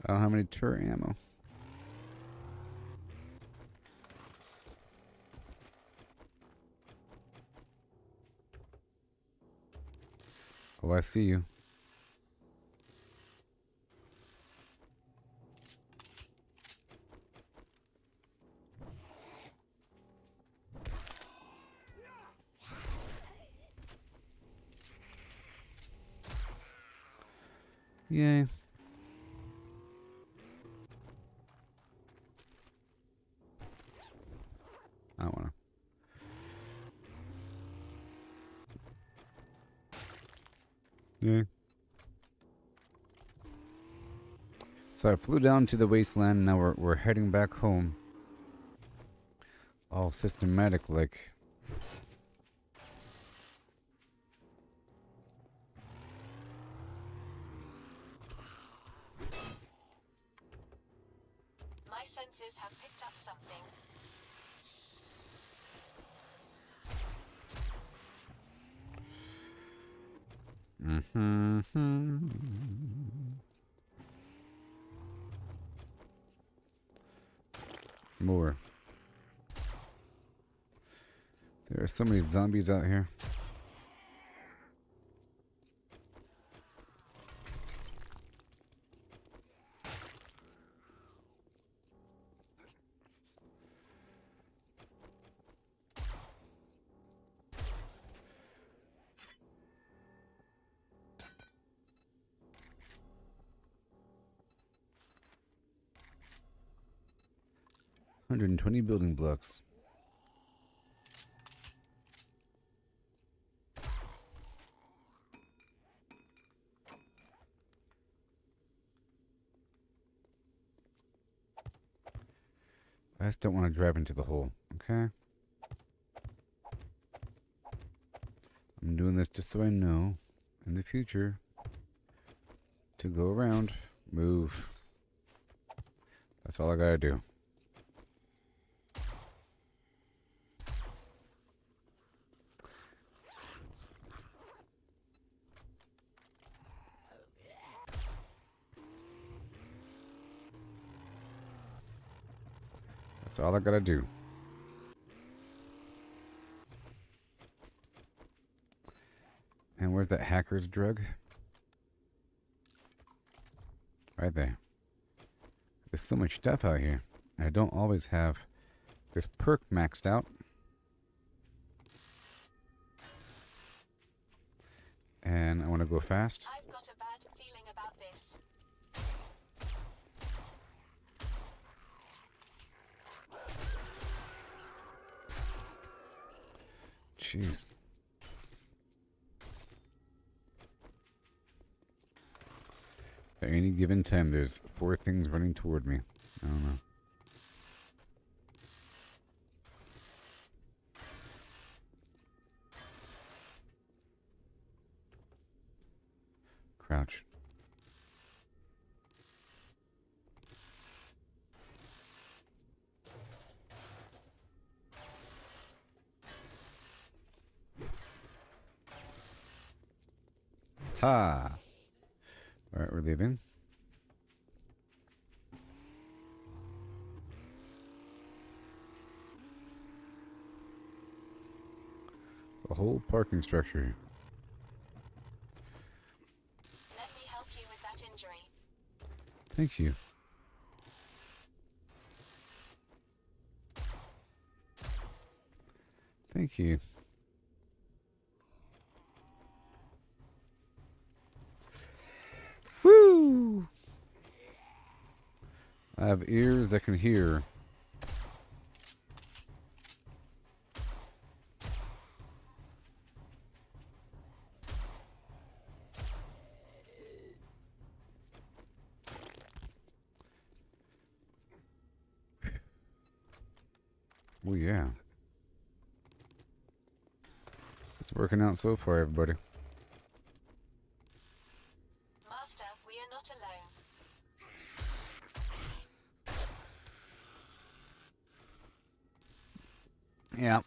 [SPEAKER 3] I don't have any turret ammo. Oh, I see you. Yay. I don't wanna. Yay. So I flew down to the wasteland, and now we're heading back home. All systematic like.
[SPEAKER 4] My senses have picked up something.
[SPEAKER 3] More. There are so many zombies out here. 120 building blocks. I just don't want to drive into the hole, okay? I'm doing this just so I know in the future to go around, move. That's all I gotta do. That's all I gotta do. And where's that hacker's drug? Right there. There's so much stuff out here. And I don't always have this perk maxed out. And I want to go fast.
[SPEAKER 4] I've got a bad feeling about this.
[SPEAKER 3] Jeez. At any given time, there's 4 things running toward me. I don't know. Crouch. Ha! Alright, we're leaving. The whole parking structure.
[SPEAKER 4] Let me help you with that injury.
[SPEAKER 3] Thank you. Thank you. Woo! I have ears that can hear. Oh yeah. It's working out so far, everybody.
[SPEAKER 4] Master, we are not alone.
[SPEAKER 3] Yeah.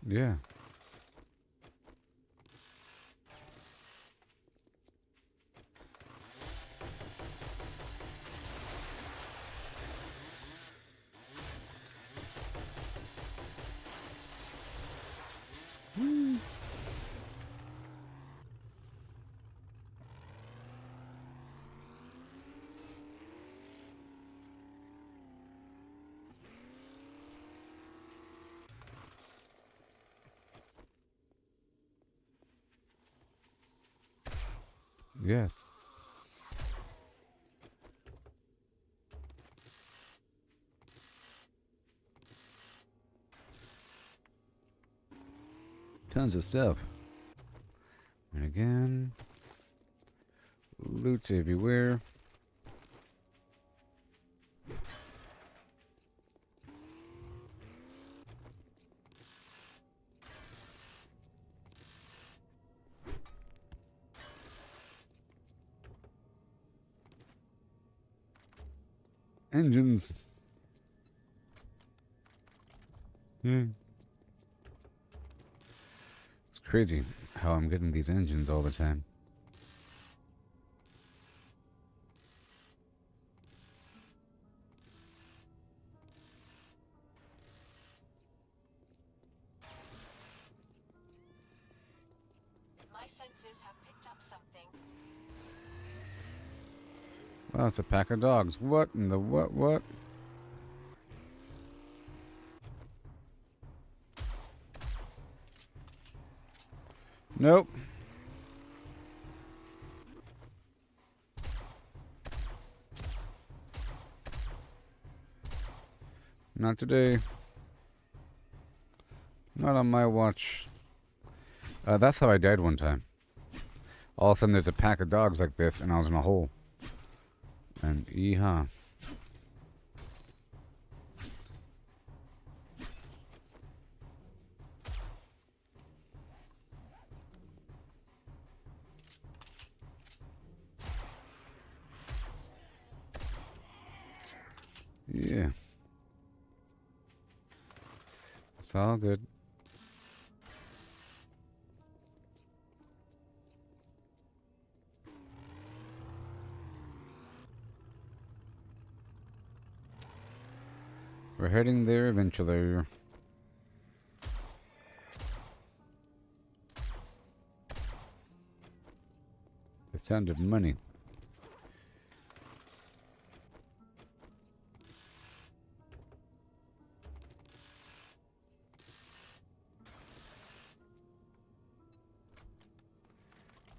[SPEAKER 3] Yeah. Yes. Tons of stuff. And again, loot everywhere. Engines. Yeah. It's crazy how I'm getting these engines all the time.
[SPEAKER 4] senses have picked up something.
[SPEAKER 3] Wow, it's a pack of dogs. What in the what? Nope. Not today. Not on my watch. That's how I died one time. All of a sudden there's a pack of dogs like this and I was in a hole. And yeehaw. Yeah. It's all good. We're heading there eventually. The sound of money.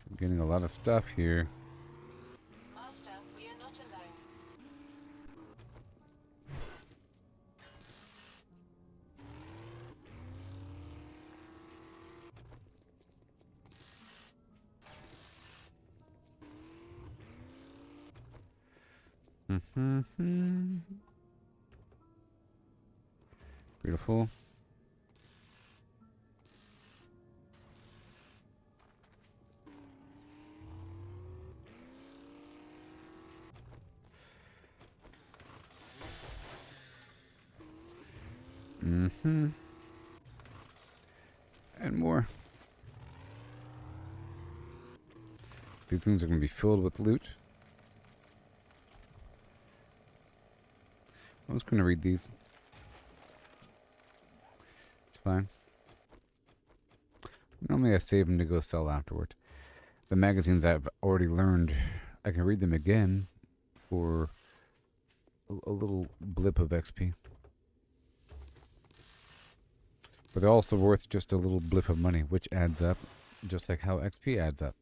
[SPEAKER 3] I'm getting a lot of stuff here.
[SPEAKER 4] Master, we are not alone.
[SPEAKER 3] Beautiful. And more. These things are going to be filled with loot. I'm just going to read these. It's fine. Normally I save them to go sell afterward. The magazines I've already learned, I can read them again for a little blip of XP. But they're also worth just a little blip of money, which adds up, just like how XP adds up.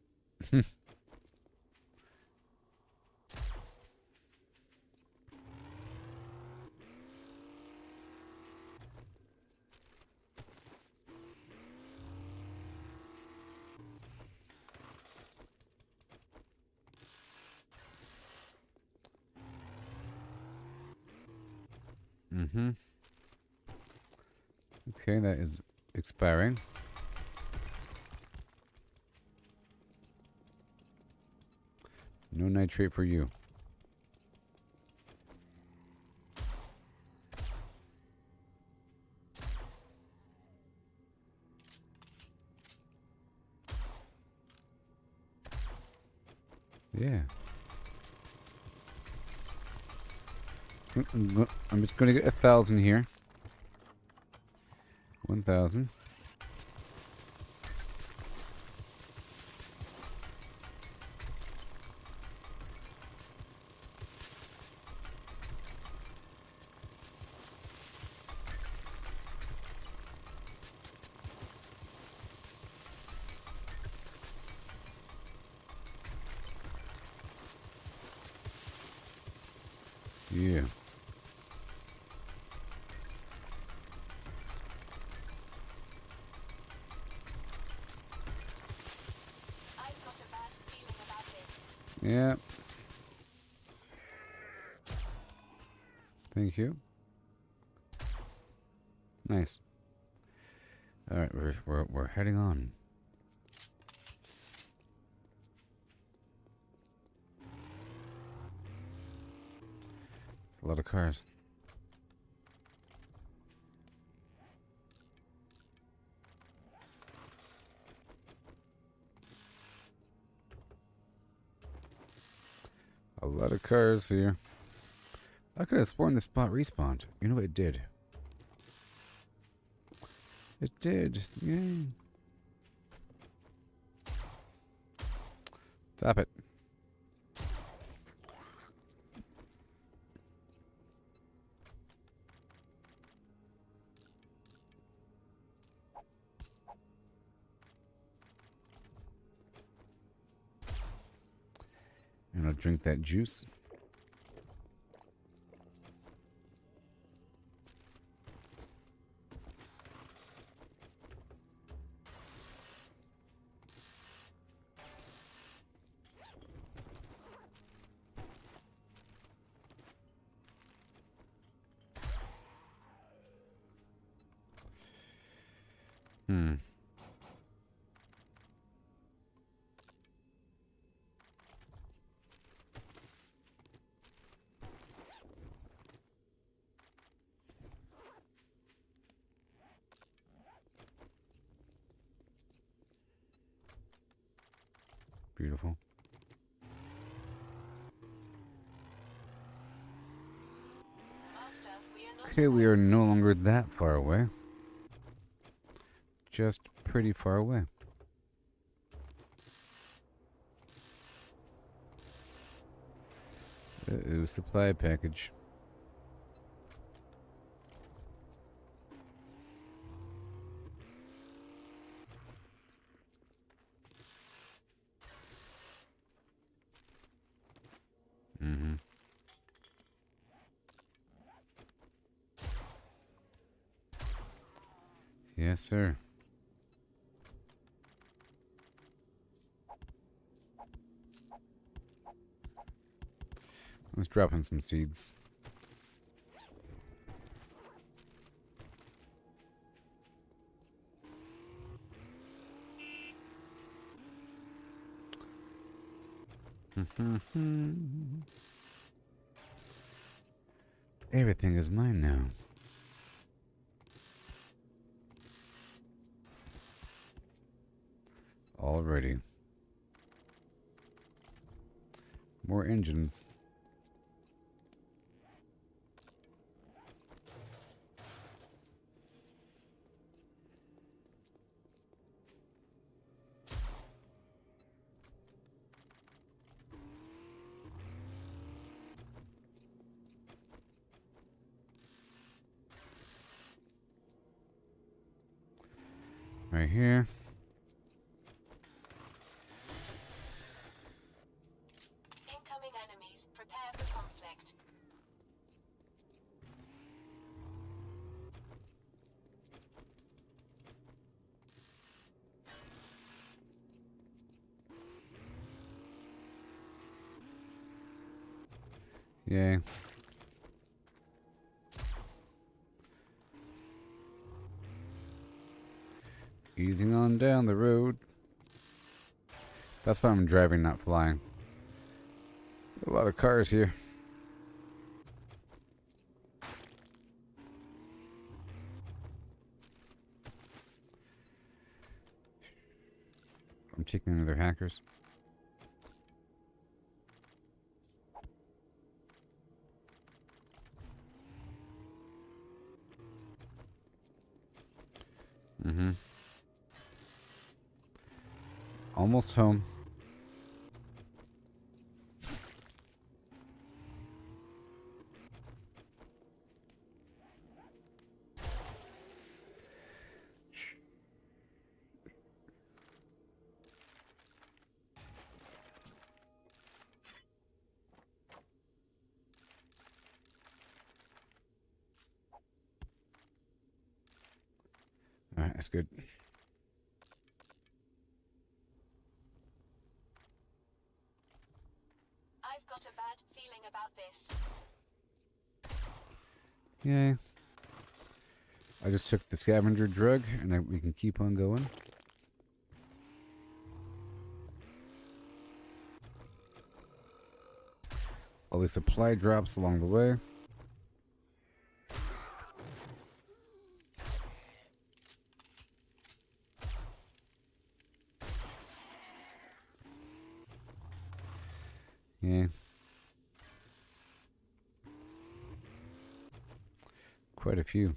[SPEAKER 3] Okay, that is expiring. No nitrate for you. Yeah. I'm just going to get 1,000 here. 1,000. Yeah.
[SPEAKER 4] I've got a bad feeling about this.
[SPEAKER 3] Yeah. Thank you. Nice. All right, we're heading on. It's a lot of cars. A lot of cars here. I could have sworn this spot respawned. You know what it did? It did. Yay. Stop it. And I'll drink that juice. Beautiful.
[SPEAKER 4] Master, we are not
[SPEAKER 3] Okay, we are no longer that far away. Just pretty far away. Uh-oh, supply package. Mm-hmm. Yes, sir. Let's drop in some seeds. Everything is mine now. Already. More engines. Right here.
[SPEAKER 4] incoming enemies. Prepare for conflict.
[SPEAKER 3] Yay. Easing on down the road. That's why I'm driving, not flying. A lot of cars here. I'm taking another hackers. Mm-hmm. Almost home. Alright, that's good.
[SPEAKER 4] I've got a bad feeling about this.
[SPEAKER 3] Yay. I just took the scavenger drug, and we can keep on going. All the supply drops along the way. Yeah. Quite a few.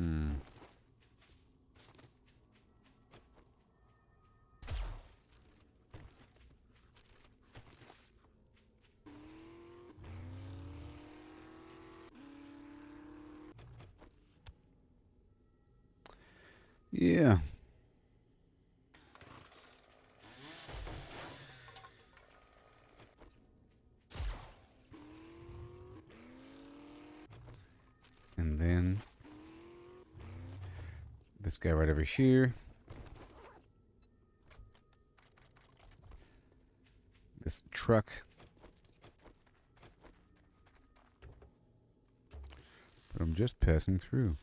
[SPEAKER 3] Hmm. Yeah. And then this guy right over here. This truck. But I'm just passing through.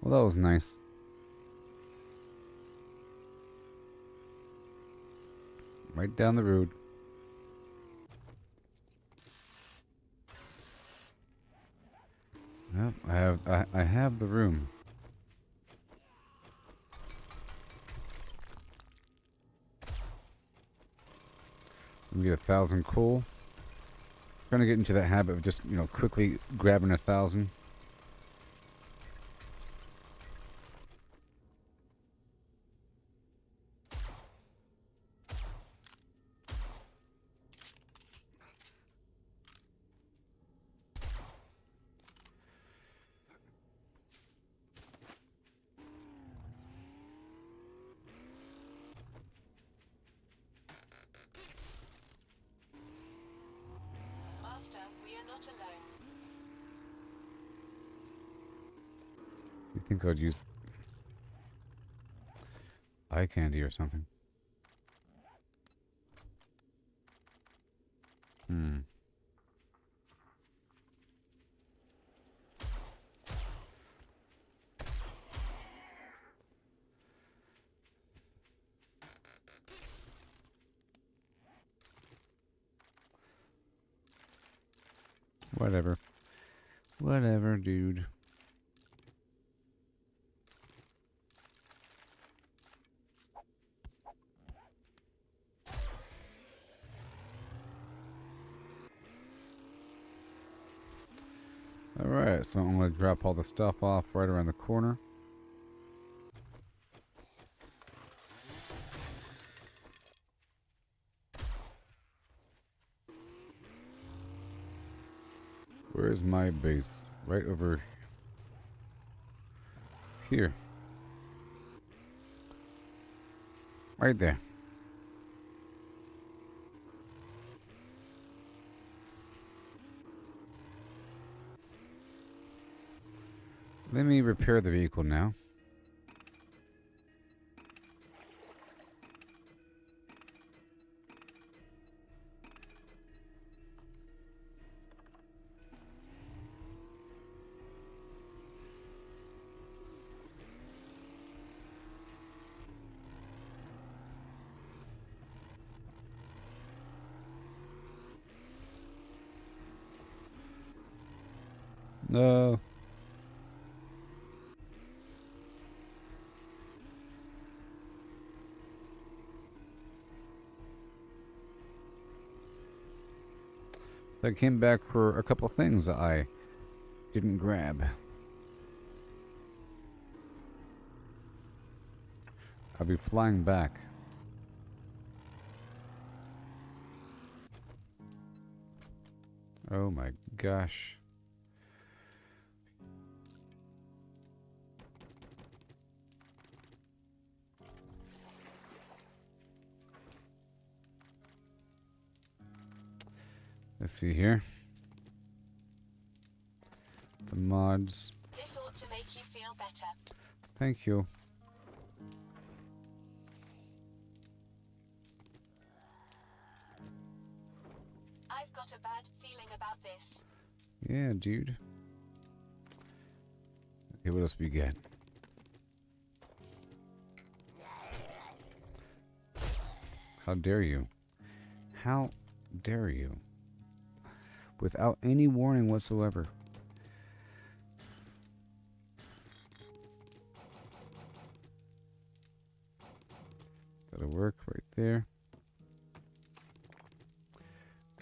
[SPEAKER 3] Well, that was nice. Right down the road. Yep, I have the room. Let me get 1,000 coal. Trying to get into that habit of just, quickly grabbing 1,000.
[SPEAKER 4] Master, we are not alone.
[SPEAKER 3] You think I'd use eye candy or something? Hmm. Whatever. Whatever, dude. Alright, so I'm going to drop all the stuff off right around the corner. Where's my base? Right over here. Right there. Let me repair the vehicle now. No. I came back for a couple things that I didn't grab. I'll be flying back. Oh my gosh. Let's see here. The mods.
[SPEAKER 4] This ought to make you feel better.
[SPEAKER 3] Thank you.
[SPEAKER 4] I've got a bad feeling about this.
[SPEAKER 3] Yeah, dude. Okay, what else we got? How dare you? How dare you? Without any warning whatsoever. That'll work right there.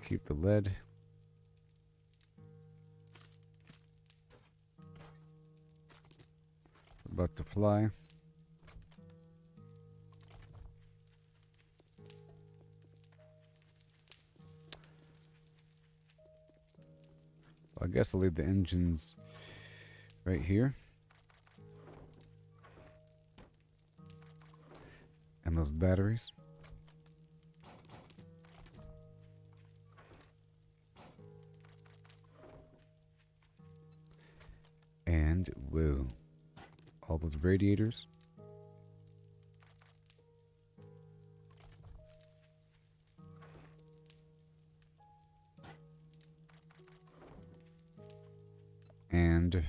[SPEAKER 3] Keep the lead. About to fly. I guess I'll leave the engines right here. And those batteries. And whoa. All those radiators. And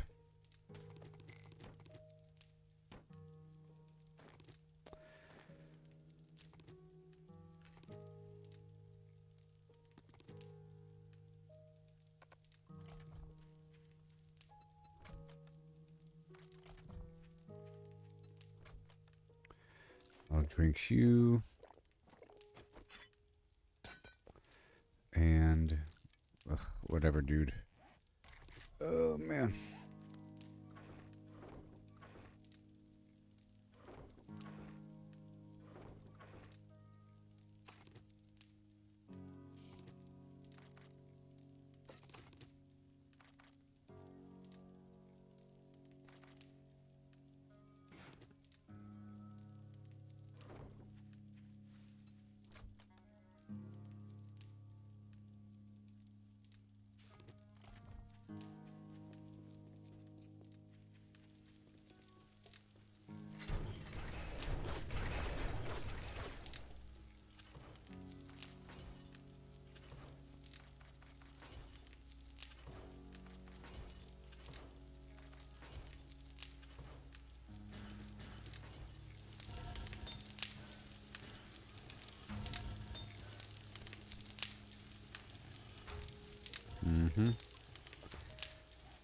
[SPEAKER 3] I'll drink you. And whatever, dude. Oh, man.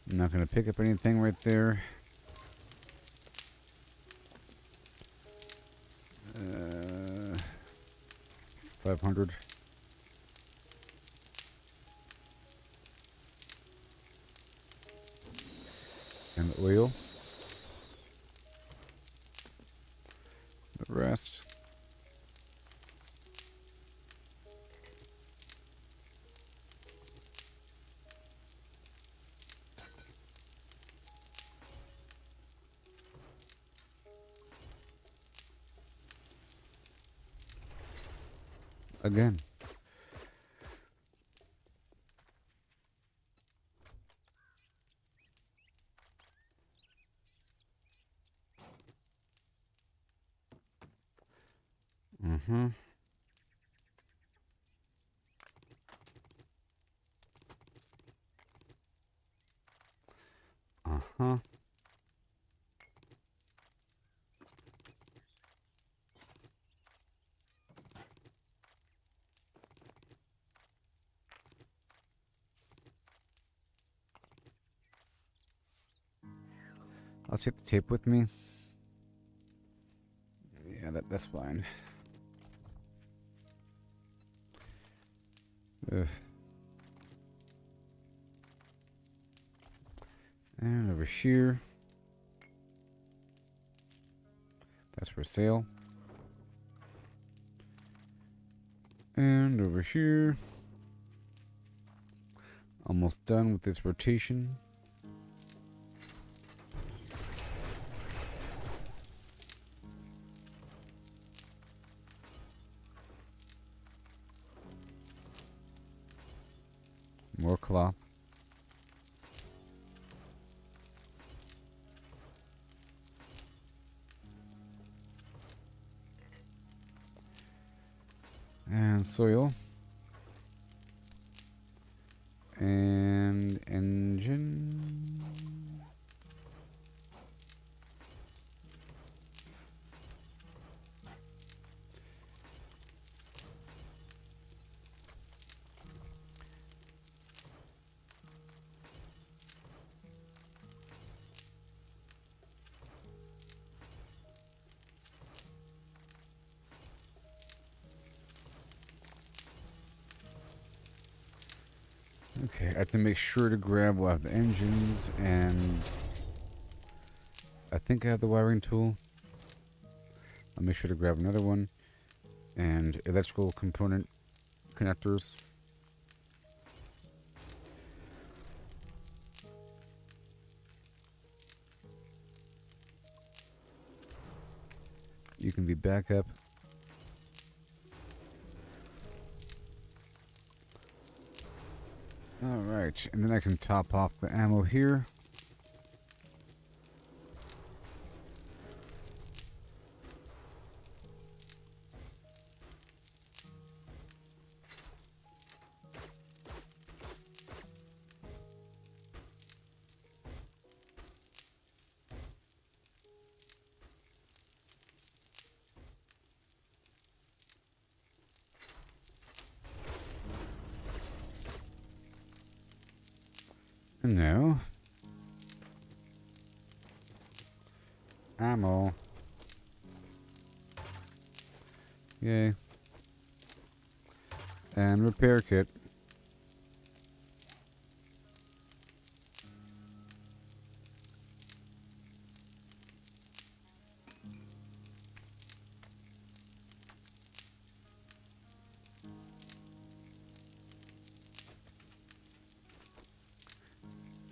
[SPEAKER 3] I'm not going to pick up anything right there. 500. And the oil. The rest. Again. I'll take the tape with me. Yeah, that's fine. Ugh. And over here. That's for sale. And over here. Almost done with this rotation. More cloth. And soil. And engine. Okay, I have to make sure to grab one of the engines, and I think I have the wiring tool. I'll make sure to grab another one, and electrical component connectors. You can be backup. Alright, and then I can top off the ammo here. No. Ammo. Yay. And repair kit.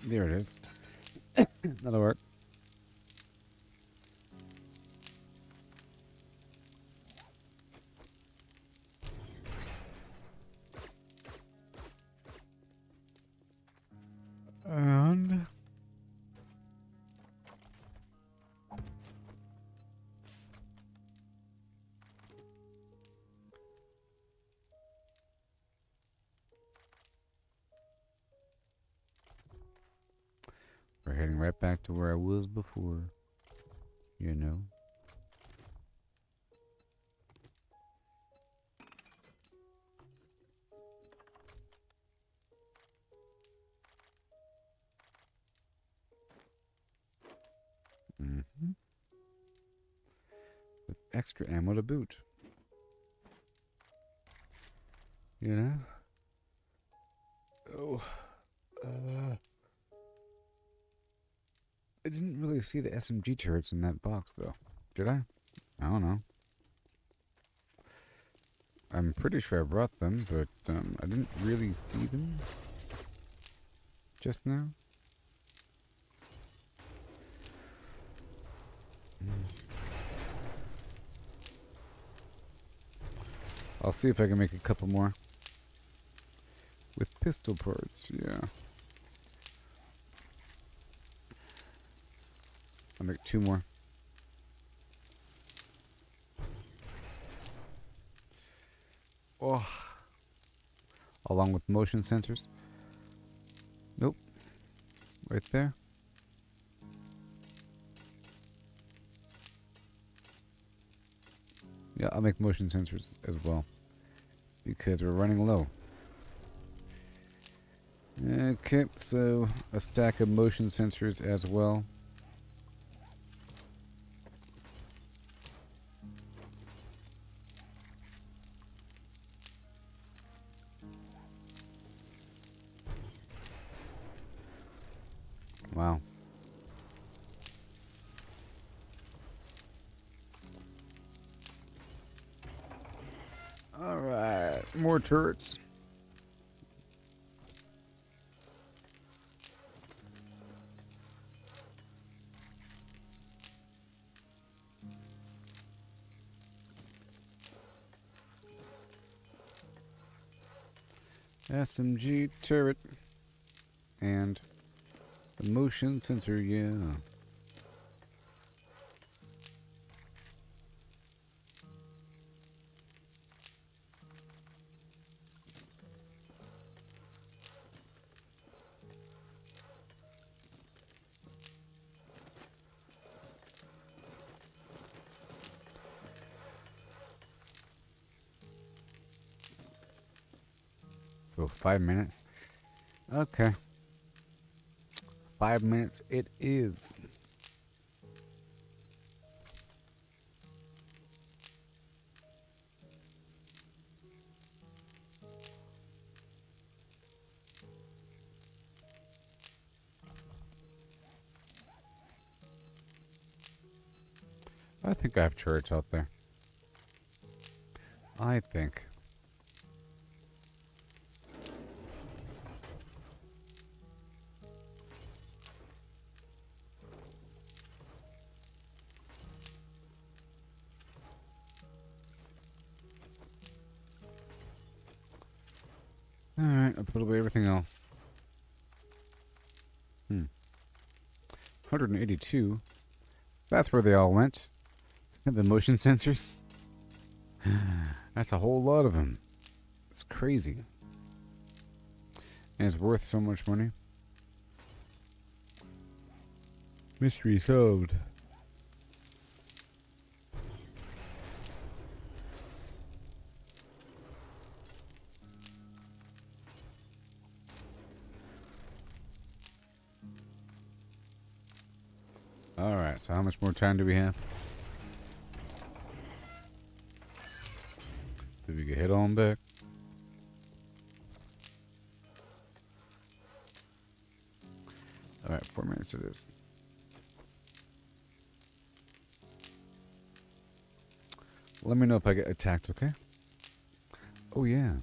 [SPEAKER 3] There it is. That'll work. And we're heading right back to where I was before. You know. Mm-hmm. With extra ammo to boot. You know? Oh. I didn't really see the SMG turrets in that box, though. Did I? I don't know. I'm pretty sure I brought them, but I didn't really see them just now. I'll see if I can make a couple more. With pistol parts, yeah. I'll make 2 more. Oh. Along with motion sensors. Nope. Right there. Yeah, I'll make motion sensors as well. Because we're running low. Okay, so a stack of motion sensors as well. Wow. Alright, more turrets. SMG turret. And the motion sensor, yeah. So 5 minutes. Okay. 5 minutes it is. I think I have turrets out there. I think. Alright, I'll put away everything else. 182. That's where they all went. And the motion sensors. That's a whole lot of them. It's crazy. And it's worth so much money. Mystery solved. Alright, so how much more time do we have? Did we get hit on back? Alright, 4 minutes it is. Let me know if I get attacked, okay? Oh, yeah.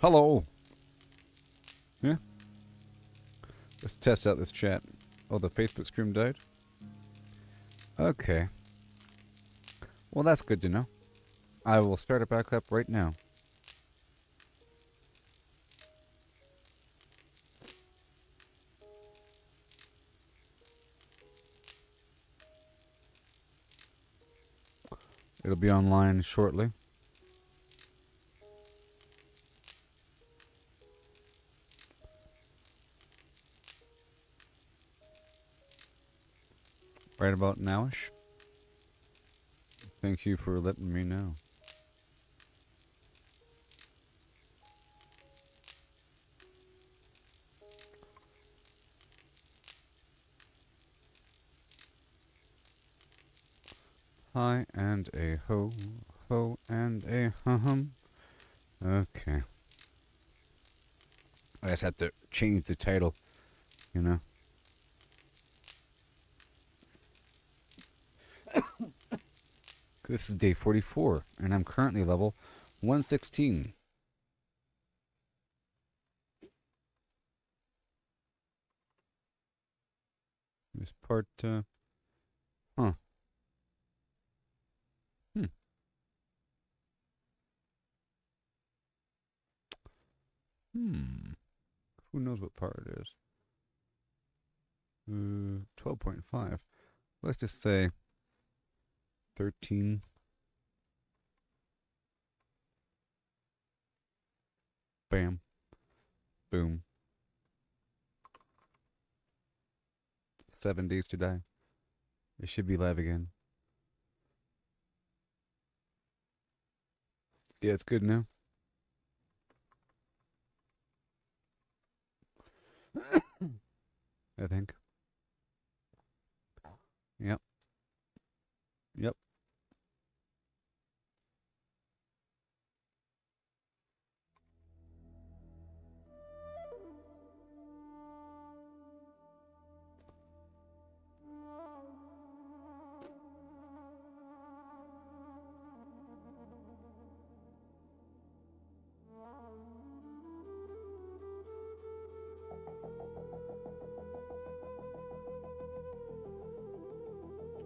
[SPEAKER 3] Hello. Yeah. Let's test out this chat. Oh, the Facebook stream died? Okay. Well, that's good to know. I will start it back up right now. It'll be online shortly. Right about nowish. Thank you for letting me know. Hi and a ho, ho and a hum. Okay. I just have to change the title, you know. This is day 44, and I'm currently level 116. This part, huh. Hmm. Who knows what part it is? 12.5. Let's just say 13. Bam. Boom. 7 days to die. It should be live again. Yeah, it's good now. I think. Yep. Yep.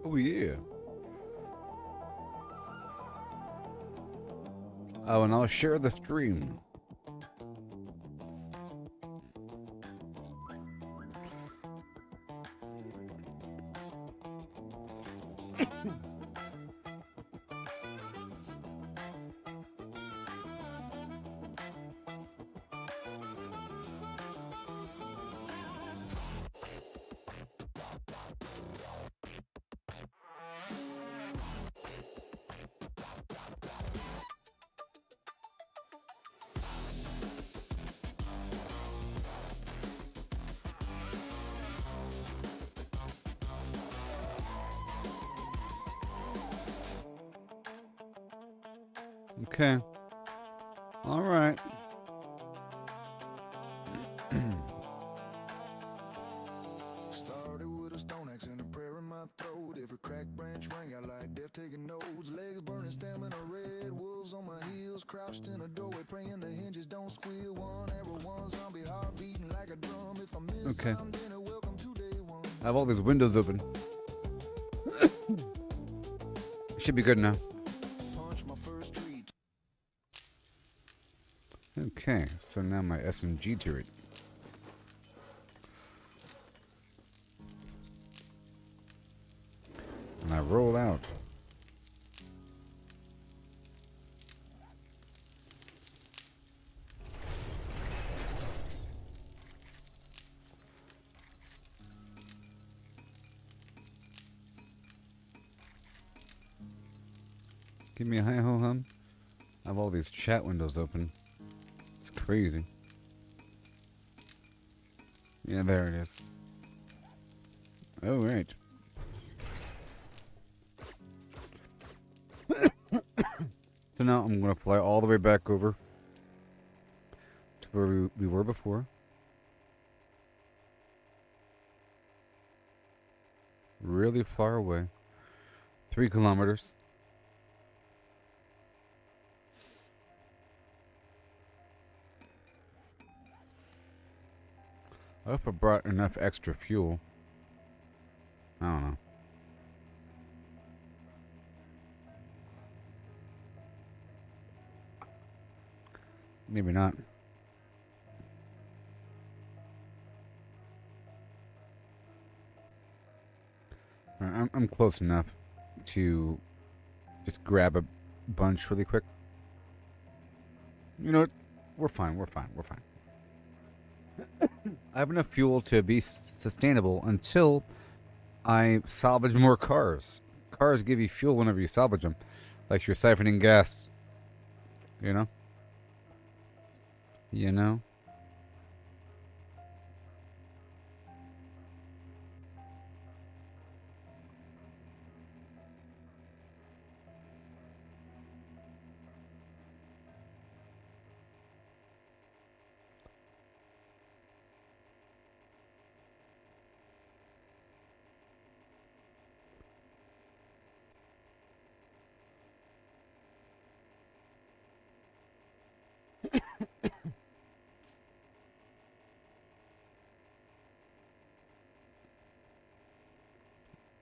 [SPEAKER 3] Oh, yeah. Oh, and I'll share the stream. Okay. All right.
[SPEAKER 7] Started with a stone axe and a prayer in my throat. Every cracked branch rang out like death taking notes. Legs burning, stamina red. Wolves on my heels, crouched in a doorway, praying the hinges don't squeal. One arrow, one zombie heart beating like a drum. If I miss
[SPEAKER 3] Okay.
[SPEAKER 7] some dinner, welcome to day one.
[SPEAKER 3] I have all these windows open. Should be good now.
[SPEAKER 7] Punch my first treat.
[SPEAKER 3] Okay, so now my SMG turret. And I roll out. Give me a hi ho hum. I have all these chat windows open. It's crazy. Yeah, there it is. Oh, right. So now I'm going to fly all the way back over to where we were before. Really far away. 3 kilometers. I hope I brought enough extra fuel. I don't know. Maybe not. I'm close enough to just grab a bunch really quick. You know what? We're fine. We're fine. We're fine. I have enough fuel to be sustainable until I salvage more cars. Cars give you fuel whenever you salvage them, like you're siphoning gas. You know? You know?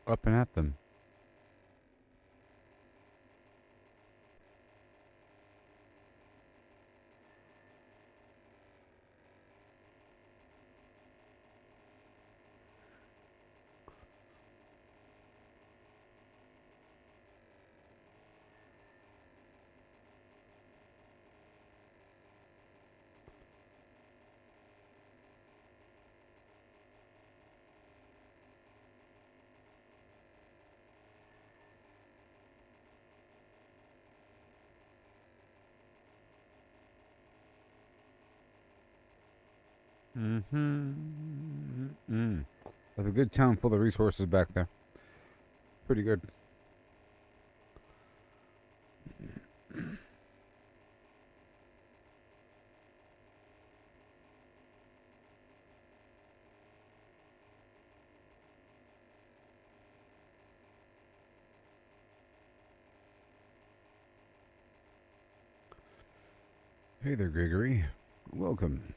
[SPEAKER 3] Up and at them. That's a good town full of resources back there. Pretty good. Hey there, Gregory. Welcome.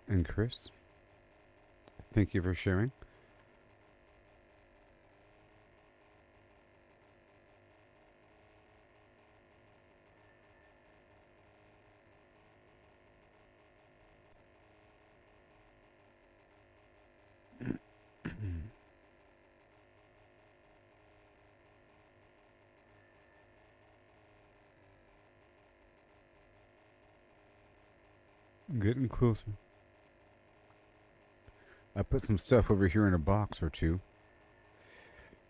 [SPEAKER 3] And Chris, thank you for sharing. Getting closer. I put some stuff over here in a box or two.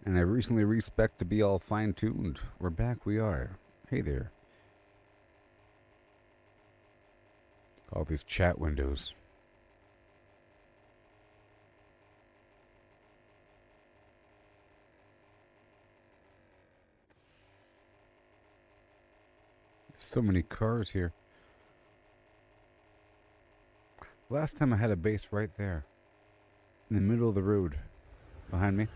[SPEAKER 3] And I recently respec'd to be all fine-tuned. We're back, we are. Hey there. All these chat windows. So many cars here. Last time I had a base right there. In the middle of the road. Behind me.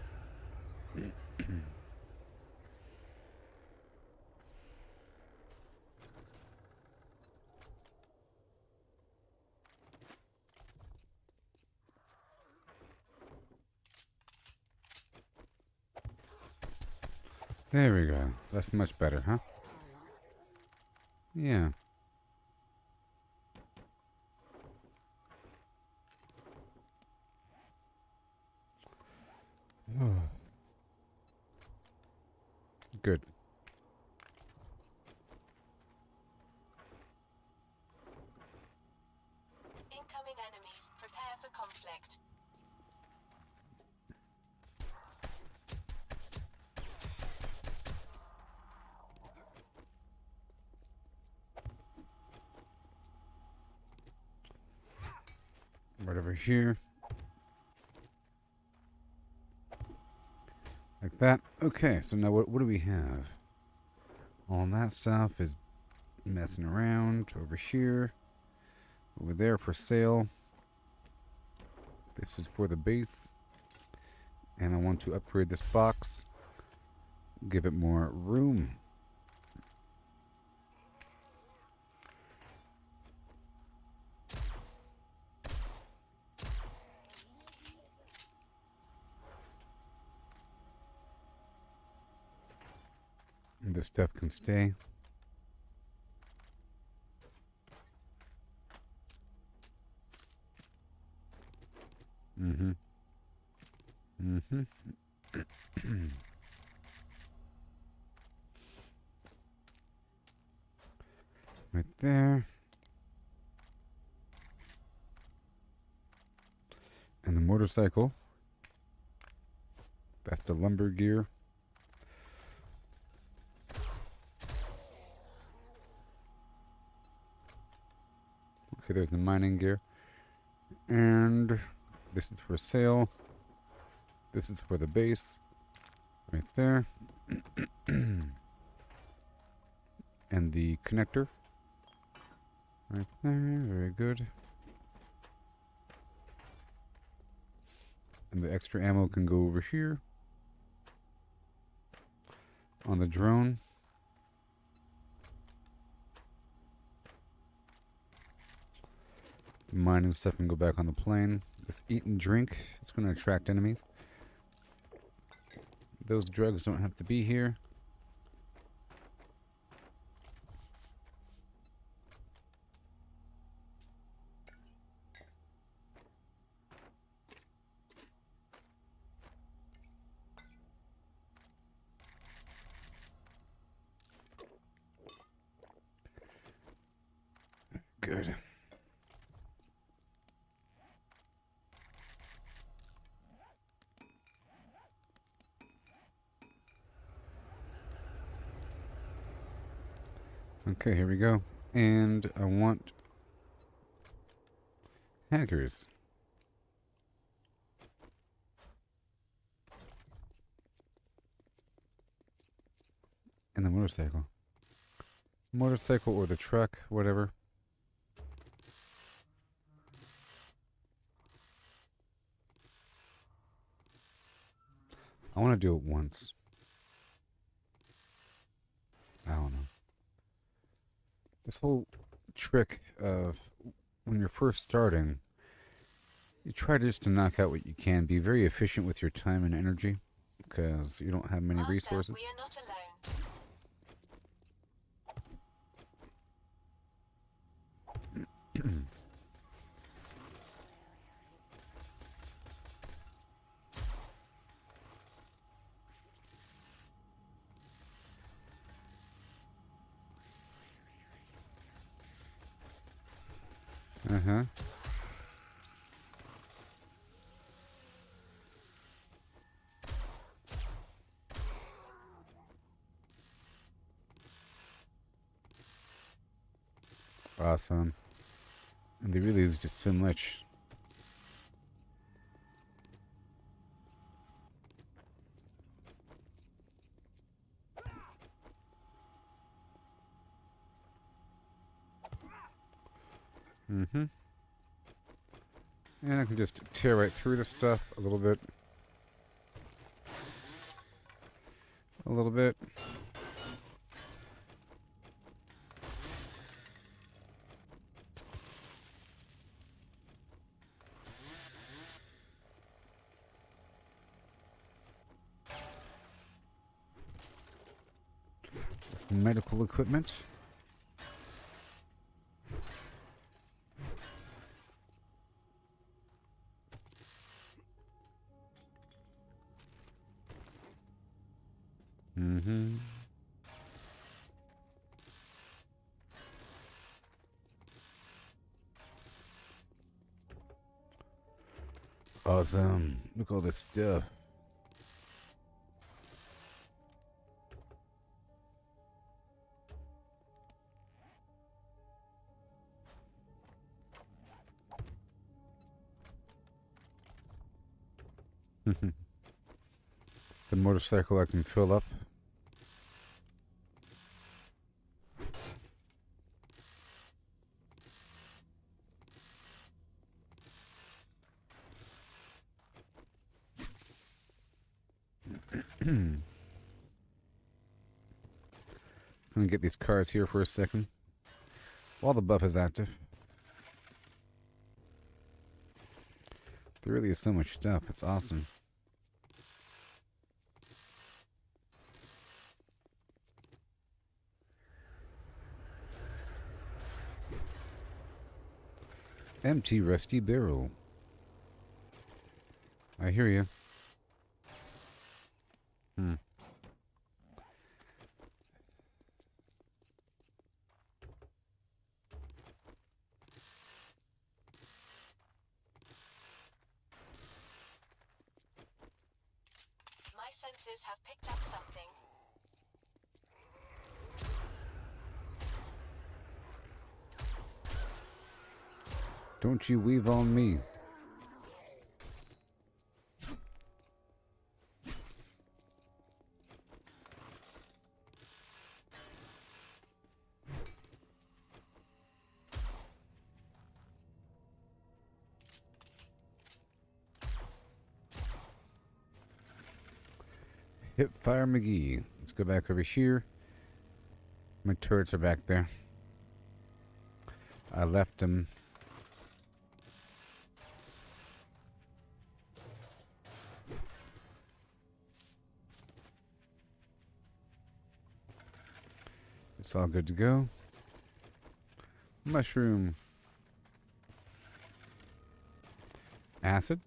[SPEAKER 3] There we go. That's much better, huh? Yeah. Good.
[SPEAKER 4] Incoming enemies. Prepare for conflict.
[SPEAKER 3] Right over here. Like that. Okay, so now what do we have? All that stuff is messing around over here. Over there for sale. This is for the base. And I want to upgrade this box. Give it more room. And this stuff can stay. Mm-hmm. Mm-hmm. Right there. And the motorcycle. That's the lumber gear. Okay, there's the mining gear. And this is for sale. This is for the base. Right there. And the connector. Right there. Very good. And the extra ammo can go over here. On the drone. The mining stuff can go back on the plane. This eat and drink. It's going to attract enemies. Those drugs don't have to be here. Good. Okay, here we go. And I want hackers. And the motorcycle. Motorcycle or the truck, whatever. I want to do it once. I don't know. This whole trick of when you're first starting, you try just to knock out what you can. Be very efficient with your time and energy because you don't have many
[SPEAKER 4] Master,
[SPEAKER 3] resources.
[SPEAKER 4] we are not alone.
[SPEAKER 3] Uh-huh. Awesome. And there really is just so much. Mm-hmm. And I can just tear right through the stuff a little bit. A little bit. Some medical equipment. Mm-hmm. Awesome. Look at all this stuff. The motorcycle I can fill up. I'm gonna get these cards here for a second. While the buff is active. There really is so much stuff. It's awesome. Empty rusty barrel. I hear you.
[SPEAKER 4] My senses have picked up something.
[SPEAKER 3] Don't you weave on me. Hipfire McGee. Let's go back over here. My turrets are back there. I left them. It's all good to go. Mushroom. Acid.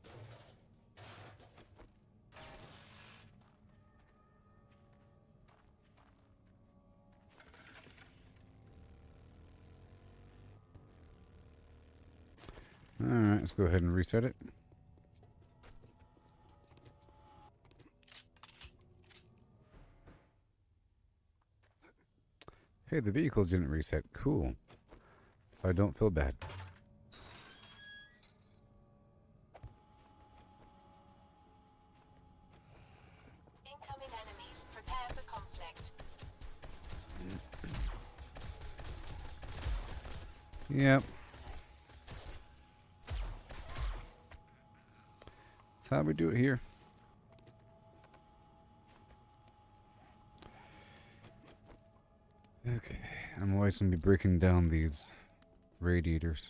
[SPEAKER 3] Alright, let's go ahead and reset it. Hey, the vehicles didn't reset. Cool. So I don't feel bad.
[SPEAKER 4] Incoming enemies. Prepare for conflict.
[SPEAKER 3] Yep. That's how we do it here. Okay, I'm always going to be breaking down these radiators.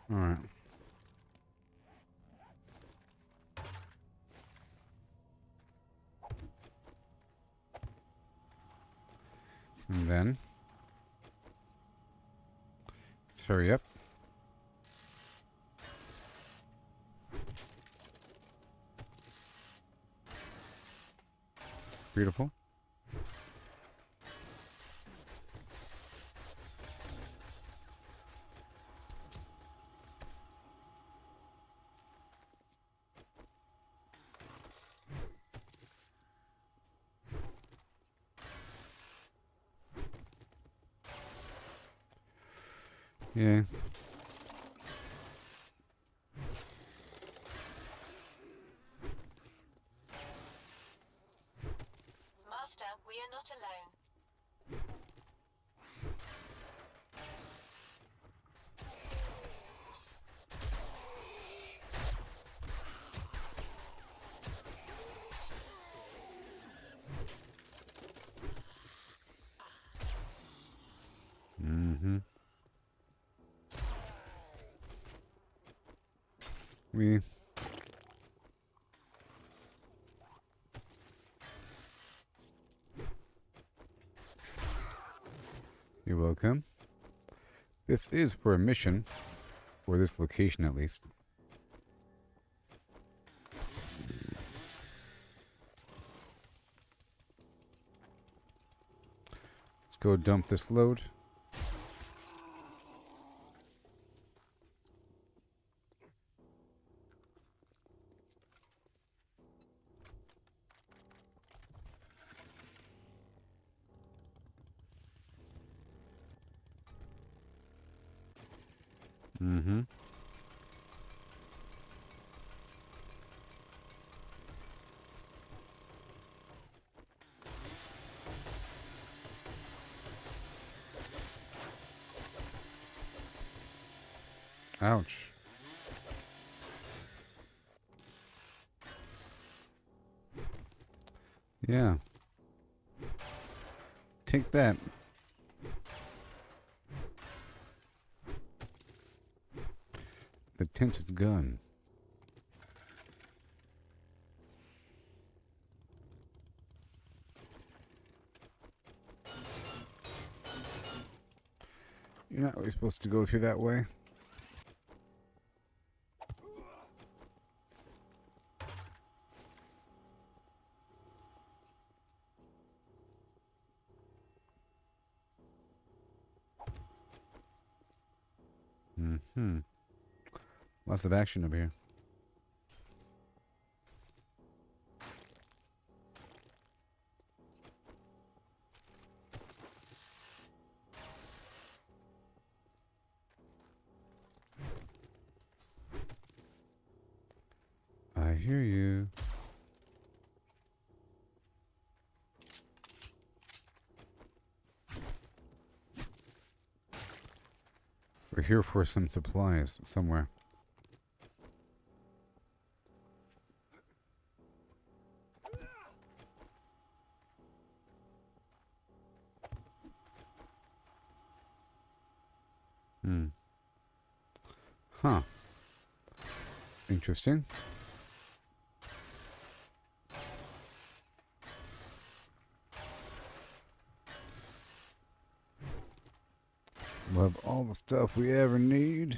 [SPEAKER 3] All right. And then let's hurry up. Beautiful. Yeah.
[SPEAKER 4] Master, we are not alone.
[SPEAKER 3] Mm-hmm. You're welcome. This is for a mission, or this location at least. Let's go dump this load. Mm-hmm. Ouch. Yeah. Take that. The tent is gone. You're not really supposed to go through that way. Mm-hmm. Lots of action over here. I hear you. We're here for some supplies somewhere. Hmm. Huh. Interesting. We'll have all the stuff we ever need.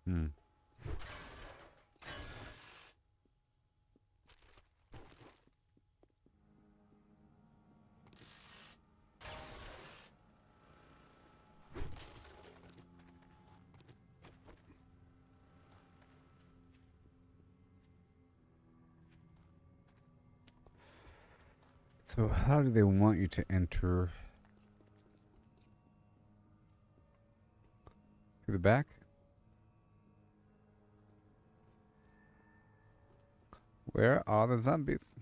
[SPEAKER 3] Hmm. So how do they want you to enter? Through the back? Where are the zombies?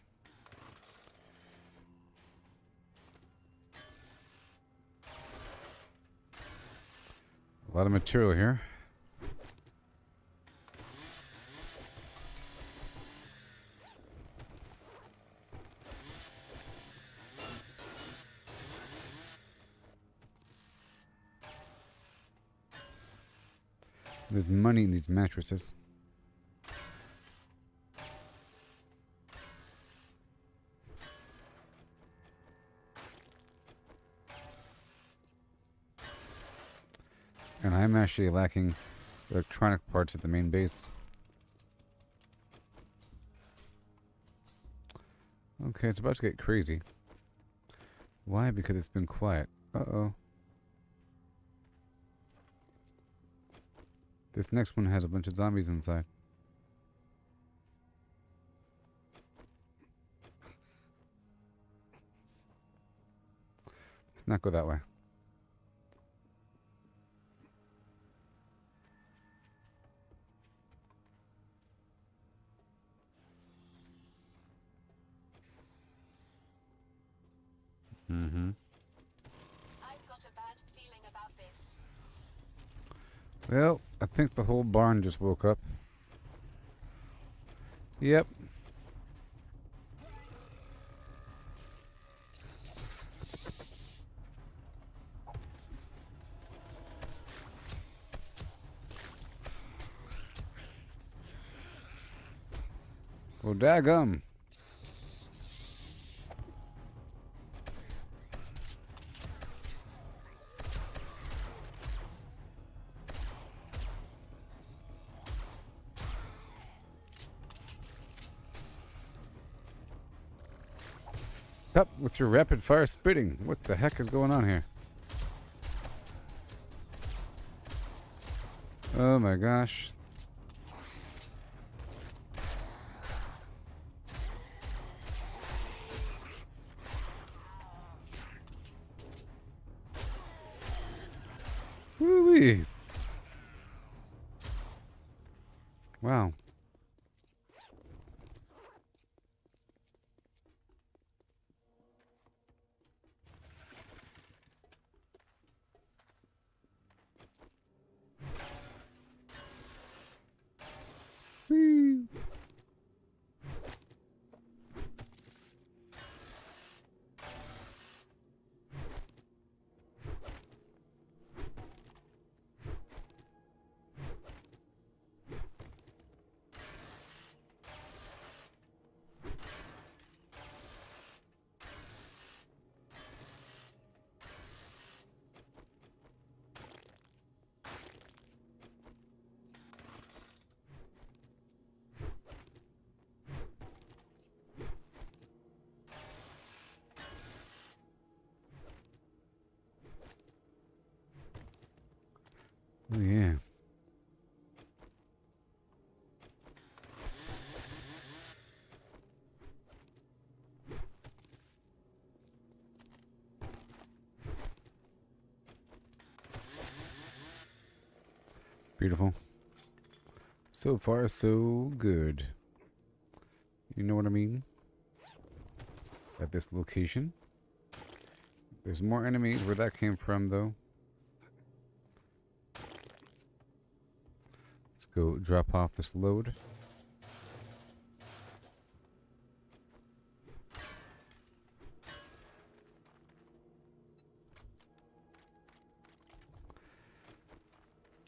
[SPEAKER 3] A lot of material here. There's money in these mattresses. And I'm actually lacking electronic parts at the main base. Okay, it's about to get crazy. Why? Because it's been quiet. Uh-oh. This next one has a bunch of zombies inside. Let's not go that way. Mm-hmm.
[SPEAKER 4] I've got a bad feeling about this.
[SPEAKER 3] Well, I think the whole barn just woke up. Yep. Well, daggum. Up with your rapid fire spitting. What the heck is going on here? Oh my gosh. Wow. Whee! Oh, yeah. Beautiful. So far, so good. You know what I mean? At this location. There's more enemies. Where that came from, though. Let's go drop off this load.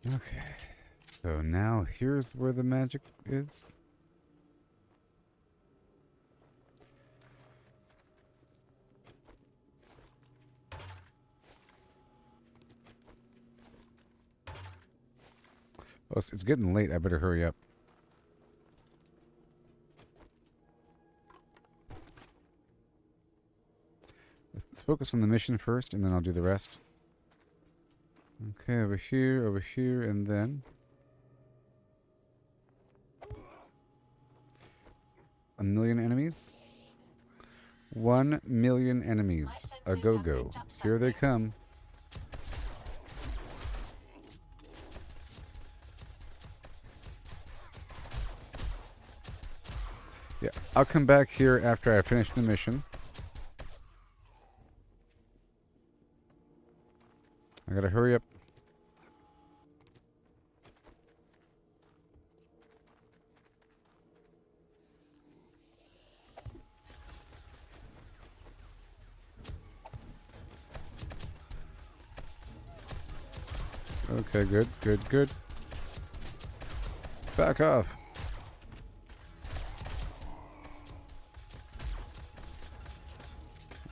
[SPEAKER 3] Okay. So now here's where the magic is. Oh, it's getting late. I better hurry up. Let's focus on the mission first, and then I'll do the rest. Okay, over here, and then... a million enemies? 1 million enemies. A go-go. Here they come. Yeah, I'll come back here after I finish the mission. I gotta hurry up. Okay, good. Back off.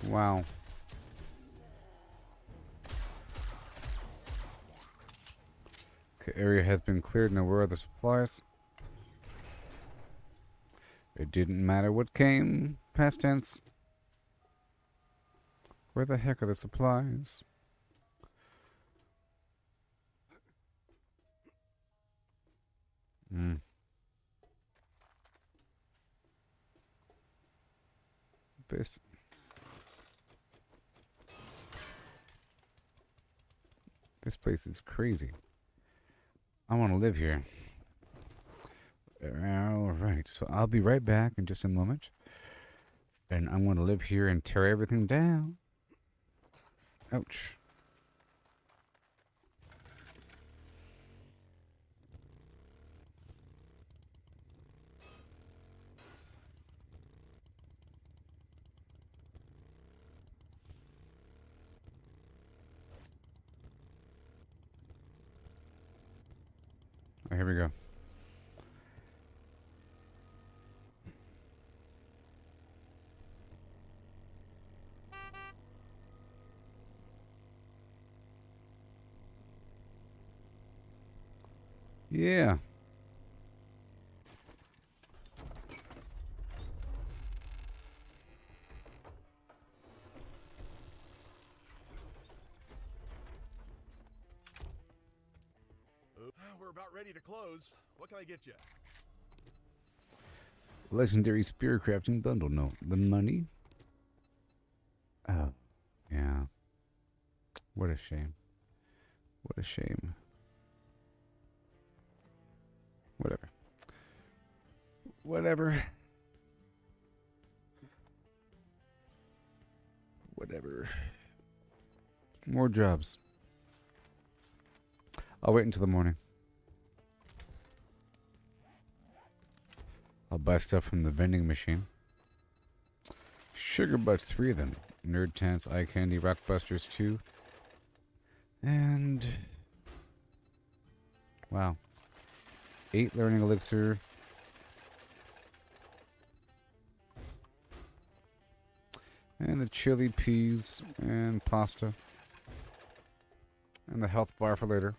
[SPEAKER 3] Wow. Okay, area has been cleared. Now where are the supplies? It didn't matter what came. Past tense. Where the heck are the supplies? This place is crazy. I want to live here. Alright, so I'll be right back in just a moment. And I'm going to live here and tear everything down. Ouch. Oh, here we go. Yeah.
[SPEAKER 6] We're about ready to close. What can I get you?
[SPEAKER 3] Legendary spear crafting bundle. No. The money? Oh. Yeah. What a shame. What a shame. Whatever. Whatever. Whatever. More jobs. I'll wait until the morning. I'll buy stuff from the vending machine. Sugar Butts, 3 of them. Nerd Tents, Eye Candy, Rockbusters, 2. And... wow. 8 Learning Elixir. And the chili peas and pasta. And the health bar for later.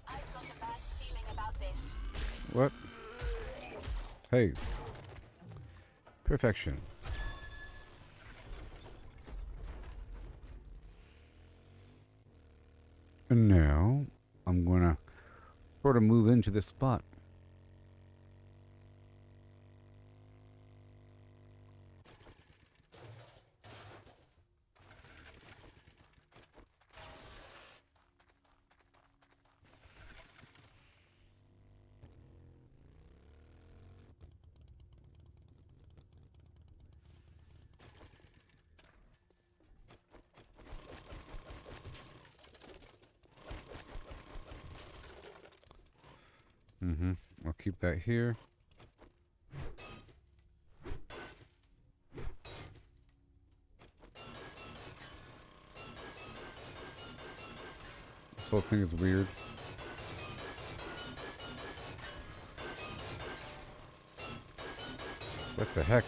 [SPEAKER 4] I've got a bad feeling about this.
[SPEAKER 3] What? Hey. Perfection. And now, I'm gonna sort of move into this spot. I'll keep that here. This whole thing is weird. What the heck?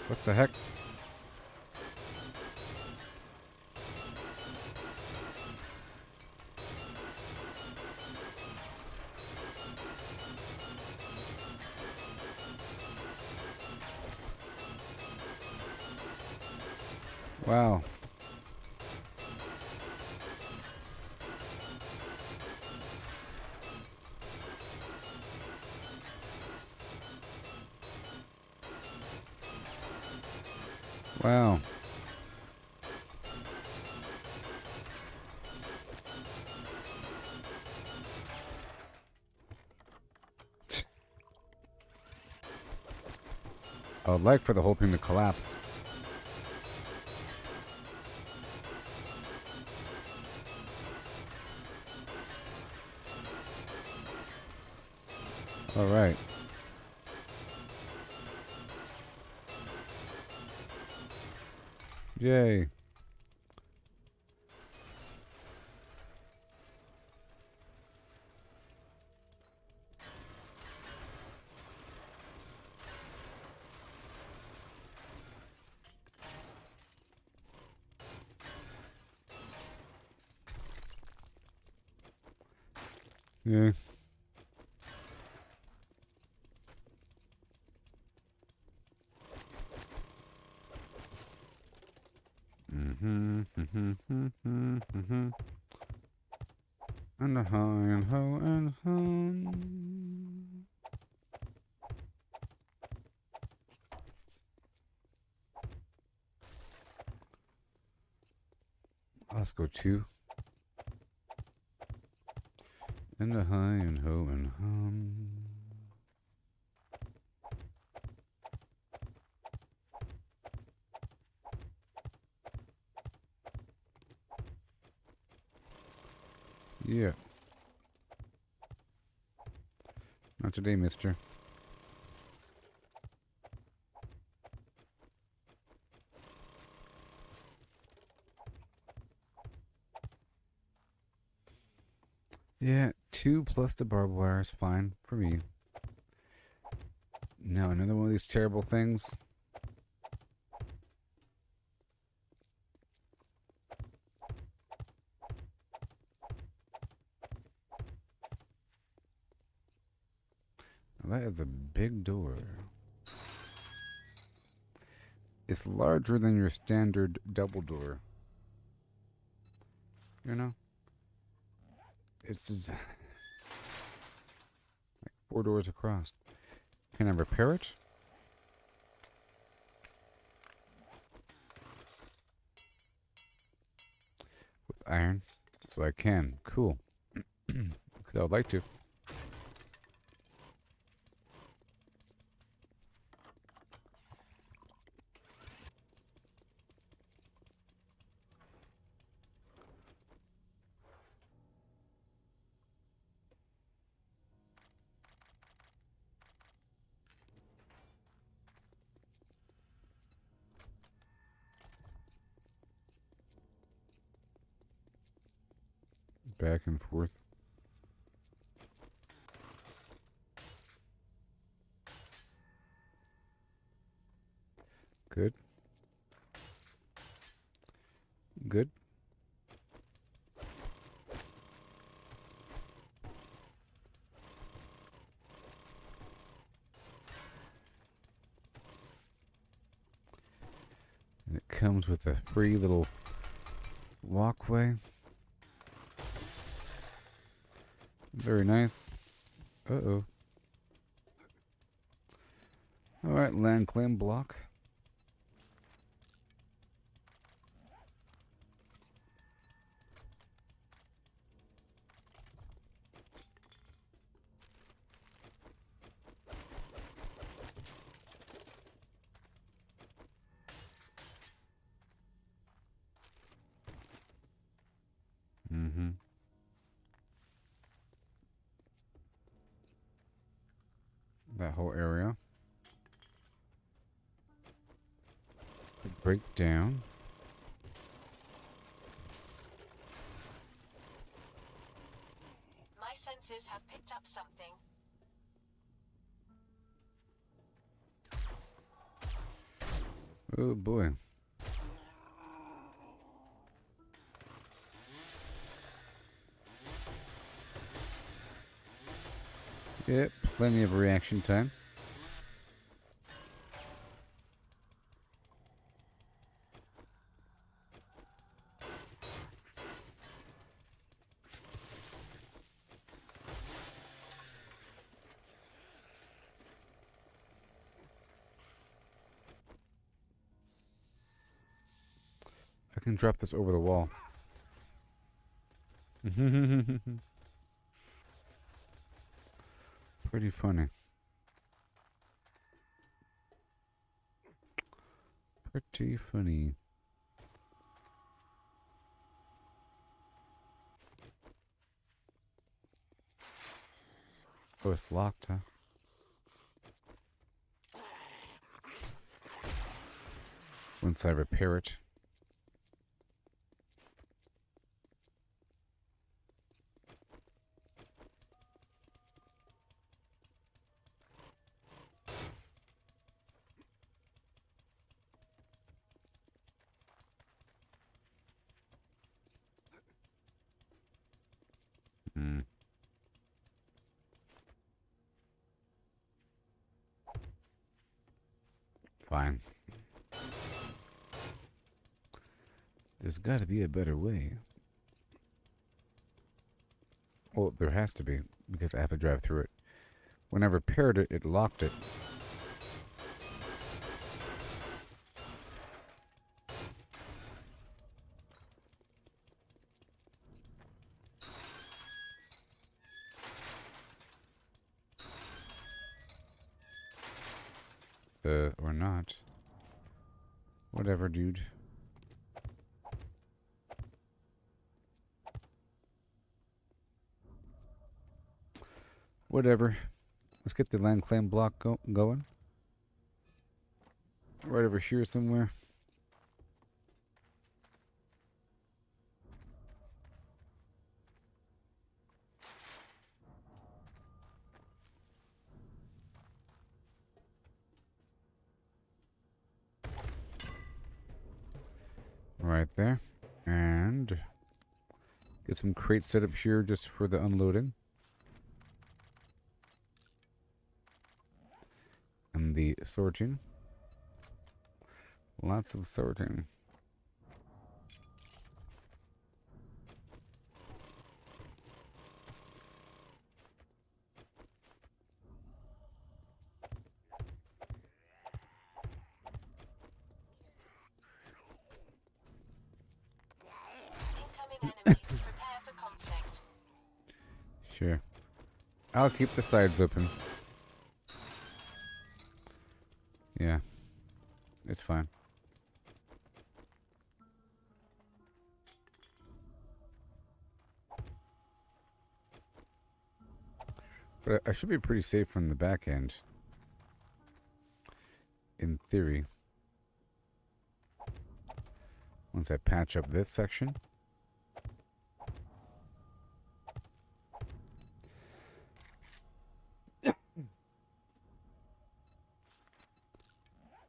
[SPEAKER 3] What the heck? Wow. Wow. I would like for the whole thing to collapse. All right. Yay. Yeah. And a high and ho and hum. Let's go 2. And a high and ho and hum. Yeah. Not today, mister. Yeah, 2 plus the barbed wire is fine for me. Now another one of these terrible things. That is a big door. It's larger than your standard double door. You know? It's just like 4 doors across. Can I repair it? iron so I can. Cool. Because I would like to. Back and forth. Good. Good. And it comes with a free little walkway. Very nice. Uh-oh. Alright, land claim block. Mm-hmm. That whole area. Break down.
[SPEAKER 4] My senses have picked up something.
[SPEAKER 3] Oh boy. Yep, plenty of reaction time. I can drop this over the wall. Pretty funny. Pretty funny. Oh, it's locked, huh? Once I repair it. Hmm. Fine. There's got to be a better way. Well, there has to be, because I have to drive through it. When I repaired it, it locked it. Or not. Whatever, dude. Whatever. Let's get the land claim block going. Right over here somewhere. Right there. And get some crates set up here just for the unloading. And the sorting. Lots of sorting.
[SPEAKER 4] Incoming enemy.
[SPEAKER 3] Sure. I'll keep the sides open. Yeah. It's fine. But I should be pretty safe from the back end. In theory. Once I patch up this section.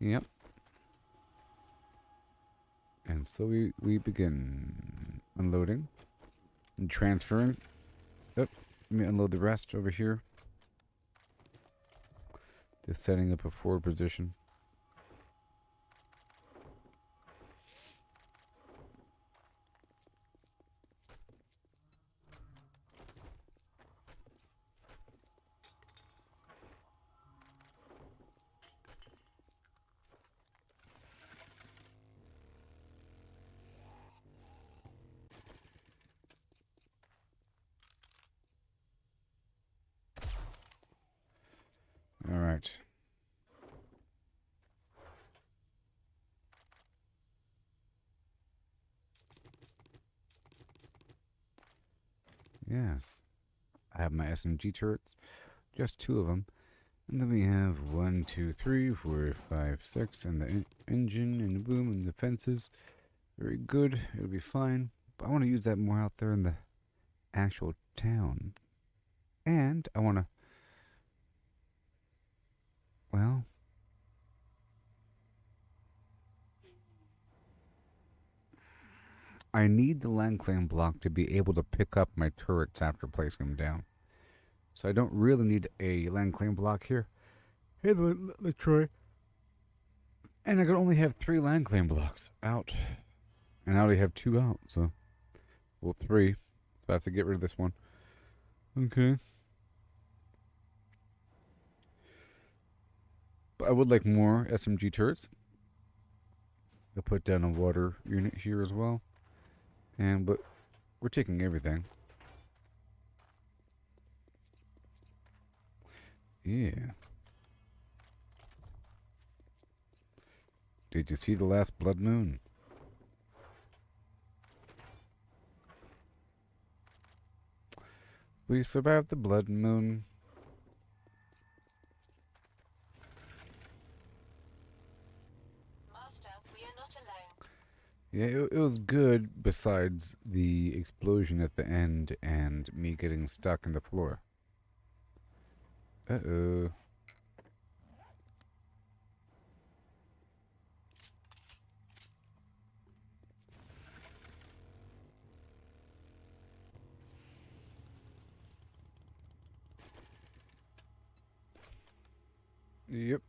[SPEAKER 3] Yep. And so we begin unloading and transferring. Oh, let me unload the rest over here. Just setting up a forward position. All right. Yes. I have my SMG turrets. Just 2 of them. And then we have 1, 2, 3, 4, 5, 6, and the engine, and the boom, and the fences. Very good. It'll be fine. But I want to use that more out there in the actual town. And I want to... Well... I need the land claim block to be able to pick up my turrets after placing them down. So I don't really need a land claim block here. Hey, Troy. And I could only have 3 land claim blocks out. And I already have 2 out, so... Well, 3. So I have to get rid of this one. Okay. But I would like more SMG turrets. I'll put down a water unit here as well. But we're taking everything. Yeah. Did you see the last blood moon? We survived the blood moon.
[SPEAKER 4] Master, we are not alone.
[SPEAKER 3] Yeah, it was good besides the explosion at the end and me getting stuck in the floor. Uh-oh. Yep.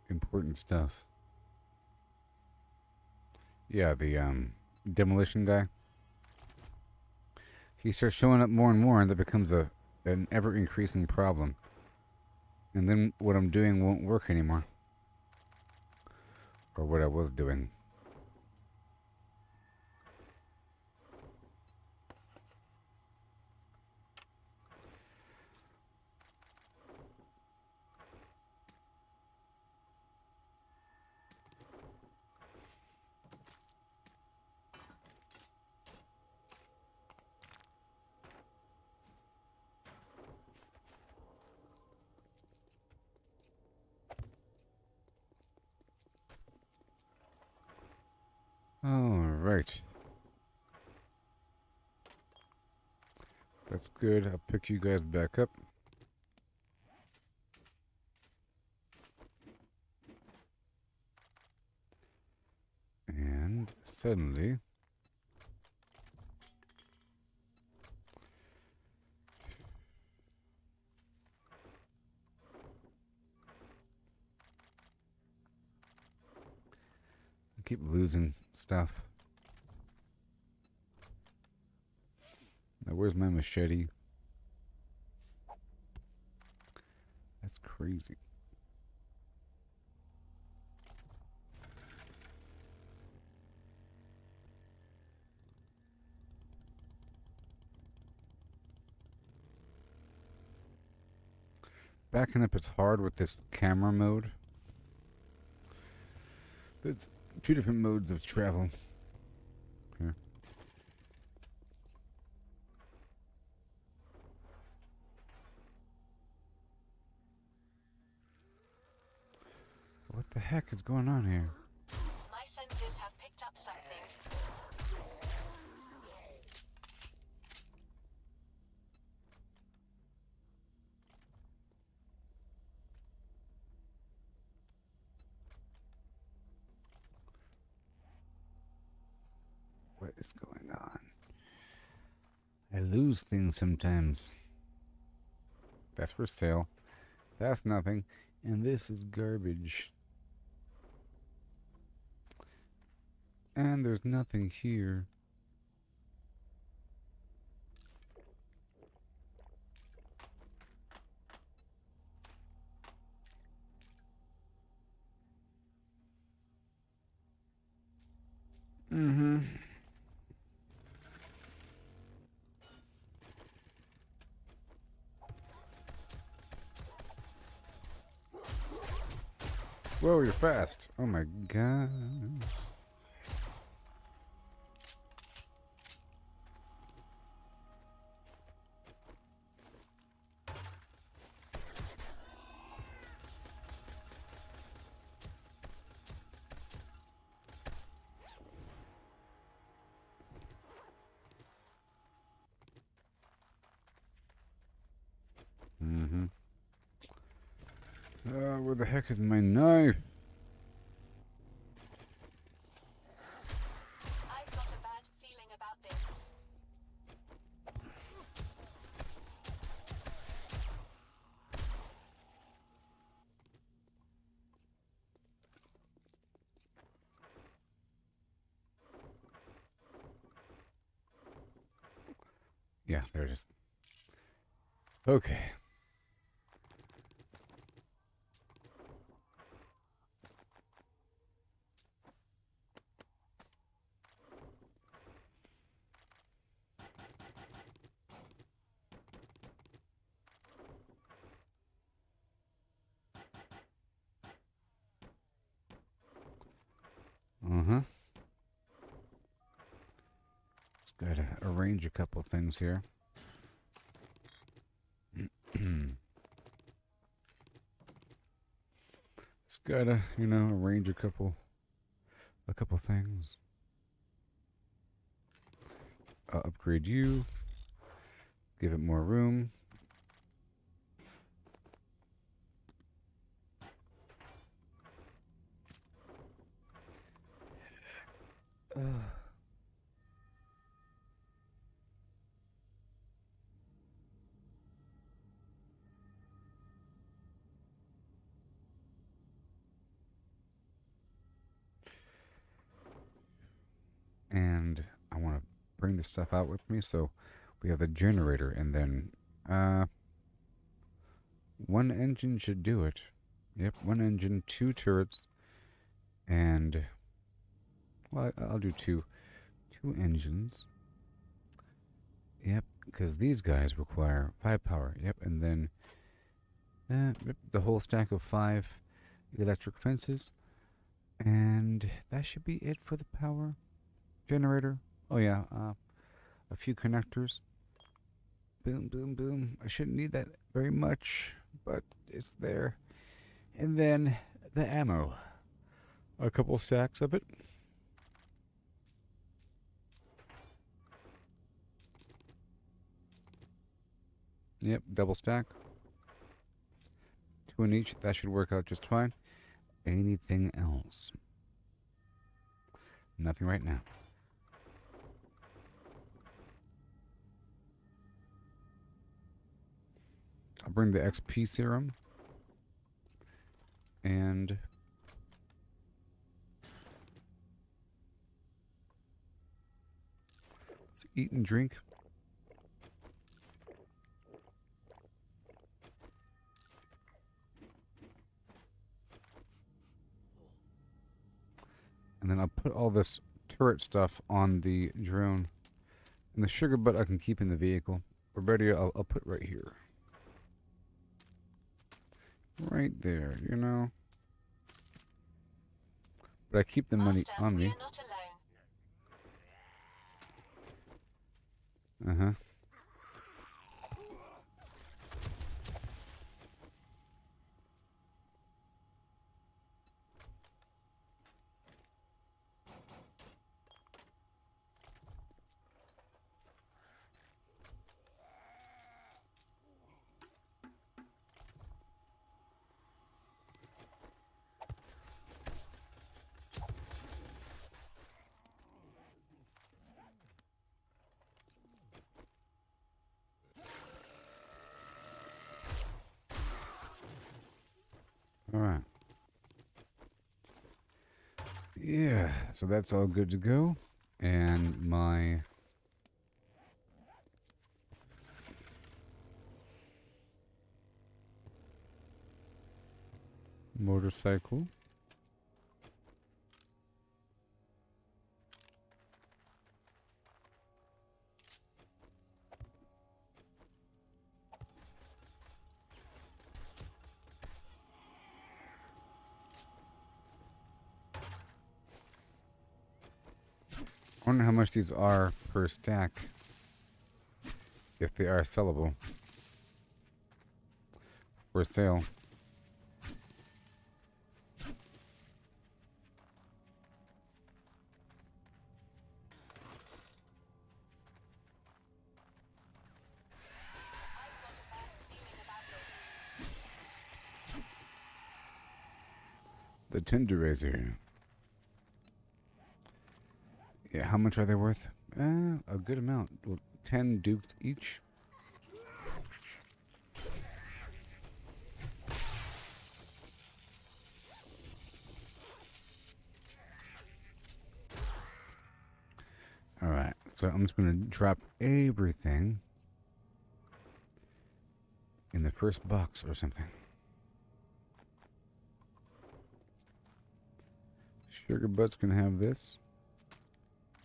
[SPEAKER 3] Important stuff. Yeah, the demolition guy. He starts showing up more and more, and that becomes an ever increasing problem. And then what I'm doing won't work anymore. Or what I was doing. Alright. That's good. I'll pick you guys back up. And suddenly... I keep losing stuff. where's my machete? That's crazy. Backing up is hard with this camera mode. There's two different modes of travel. Here. What the heck is going on here?
[SPEAKER 4] My senses have picked up something.
[SPEAKER 3] What is going on? I lose things sometimes. That's for sale. That's nothing. And this is garbage. And there's nothing here. Mm-hmm. Whoa, you're fast. Oh my god. Mm-hmm. Where the heck is my knife?
[SPEAKER 4] I've got a bad feeling about this.
[SPEAKER 3] Yeah, there it is. Okay. Uh-huh. Let's gotta arrange a couple things here. It's gotta, arrange a couple things. Upgrade you. Give it more room. And I want to bring this stuff out with me, so we have the generator, and then one engine should do it. Yep, one engine, 2 turrets, and well, I'll do two engines. Yep, because these guys require 5 power. Yep, and then the whole stack of 5 electric fences, and that should be it for the power generator. Oh yeah, a few connectors. Boom, boom, boom. I shouldn't need that very much, but it's there. And then the ammo. A couple stacks of it. Yep, double stack. 2 in each. That should work out just fine. Anything else? Nothing right now. I'll bring the XP serum. And let's eat and drink. And then I'll put all this turret stuff on the drone. And the sugar butt I can keep in the vehicle. Roberta, I'll put right here. Right there, you know. But I keep the money
[SPEAKER 4] Master,
[SPEAKER 3] on
[SPEAKER 4] we
[SPEAKER 3] me.
[SPEAKER 4] are not alone.
[SPEAKER 3] Uh-huh. All right. Yeah, so that's all good to go. And my motorcycle. I wonder how much these are per stack. If they are sellable. For sale. The Tinder Razor. Yeah, how much are they worth? A good amount. Well, 10 dukes each. Alright, so I'm just going to drop everything in the first box or something. Sugar Butt's going to have this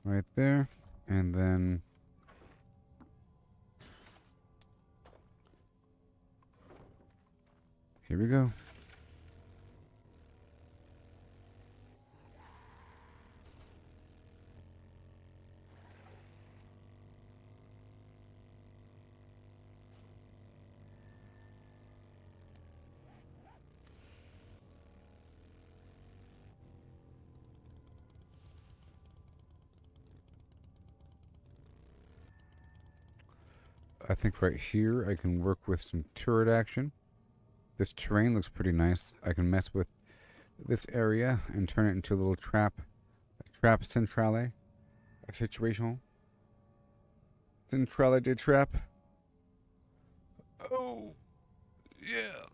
[SPEAKER 3] right there, and then here we go. I think right here I can work with some turret action. This terrain looks pretty nice. I can mess with this area and turn it into a little trap centrale, a situational centrale de trap. Oh, yeah.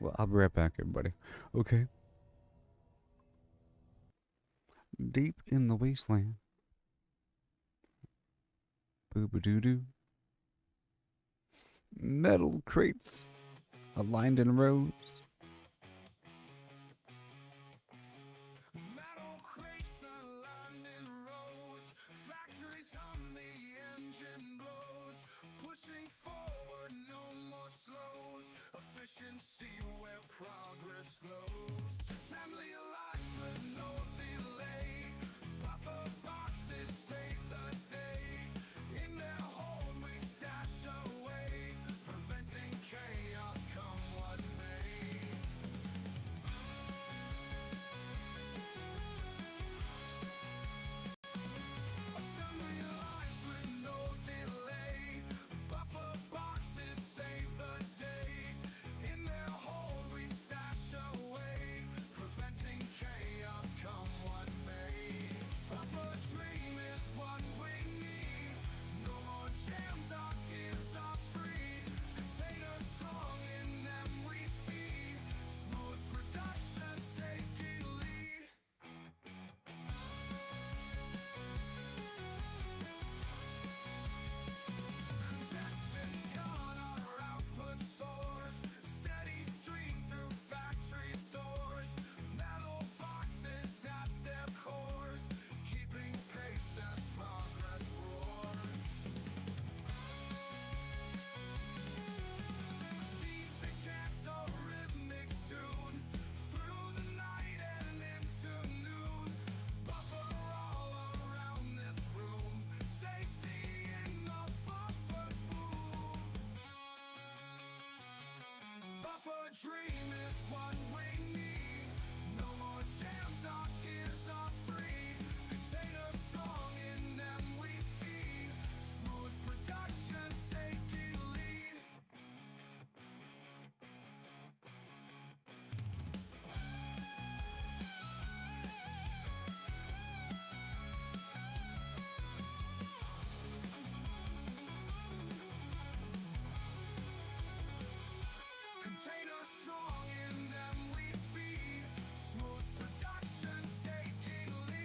[SPEAKER 3] Well, I'll be right back, everybody. Okay. Deep in the wasteland. Boo-ba-doo-doo. Metal crates aligned in rows.
[SPEAKER 5] Metal crates aligned in rows, factories hum, the engine blows, pushing forward, no more slows, efficiency where progress flows. Assembly line with no delay, buffer boxes save the day. In their hold we stash away, preventing chaos come what may. Assembly lines with no delay, buffer boxes save the day. In their hold we stash away, dream is what we need. No more jams, our gears are free. Containers strong, in them we feed. Smooth production taking lead. Containers strong, in them we feed. Smooth production taking lead.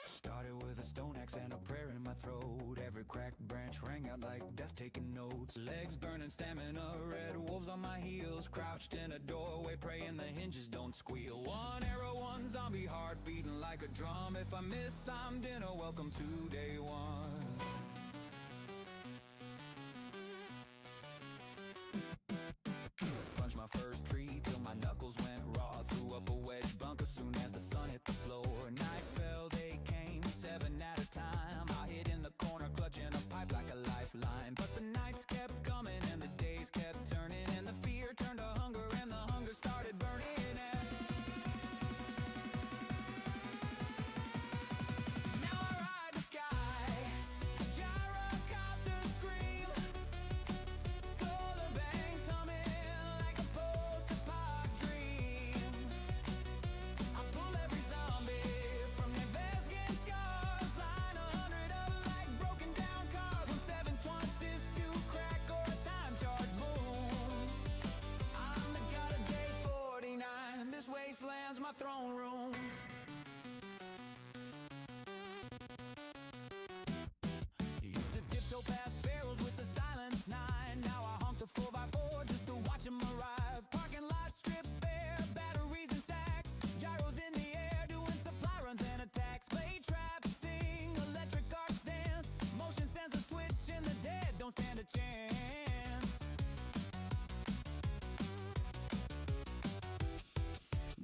[SPEAKER 5] Started with a stone axe and a prayer in my throat. Every cracked branch rang out like death taking notes. Legs burning, stamina, red wolves on my heels. Crouched in a doorway, praying the hinges don't squeal. One arrow, one zombie, heart beating like a drum. If I miss, I'm dinner. Welcome to day one. Punched my first tree till my knuckles went raw. Threw up a wedge bunk as soon as the sun hit the floor. Night fell, they came, 7 at a time. I hid in the corner, clutching a pipe like a lifeline. But the nights kept coming and the days kept turning. And the fear turned to hunger and the hunger started burning. Now I ride the sky, gyrocopter scream. Solar bangs humming like a post-apoc dream. I pull every zombie from their Vesgan scars. Line 100 up like broken down cars. When 726 to crack or a time charge boom. I'm the god of day 49. This wasteland's my throne room. Used to tiptoe past pharaohs with the silence 9. Now I honk the 4x4 just to watch them arrive. Parking lot strip bare, batteries and stacks. Gyros in the air doing supply runs and attacks. Play trap, sing, electric arcs dance. Motion sensors twitch and the dead don't stand a chance.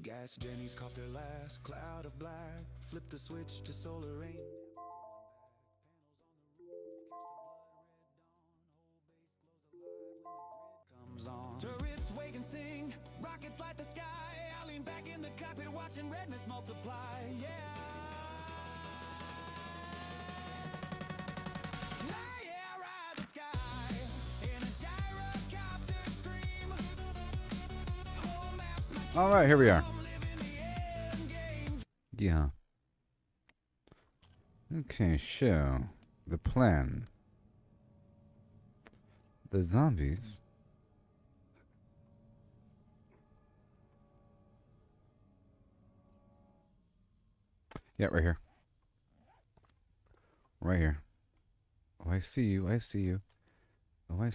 [SPEAKER 5] Gas Jenny's coughed her last cloud of black. Flip the switch to solar rain. Comes on. Turrets wake and sing, rockets light the sky. I lean back in the cockpit watching redness multiply. Yeah. Yeah, ride the sky in a gyrocopter scream. Whole maps my
[SPEAKER 3] All right, here we are.
[SPEAKER 5] kingdom, living the end game.
[SPEAKER 3] Yeah. Okay, so the plan. The zombies. Yeah, right here. Right here. Oh, I see you. I see you. Oh,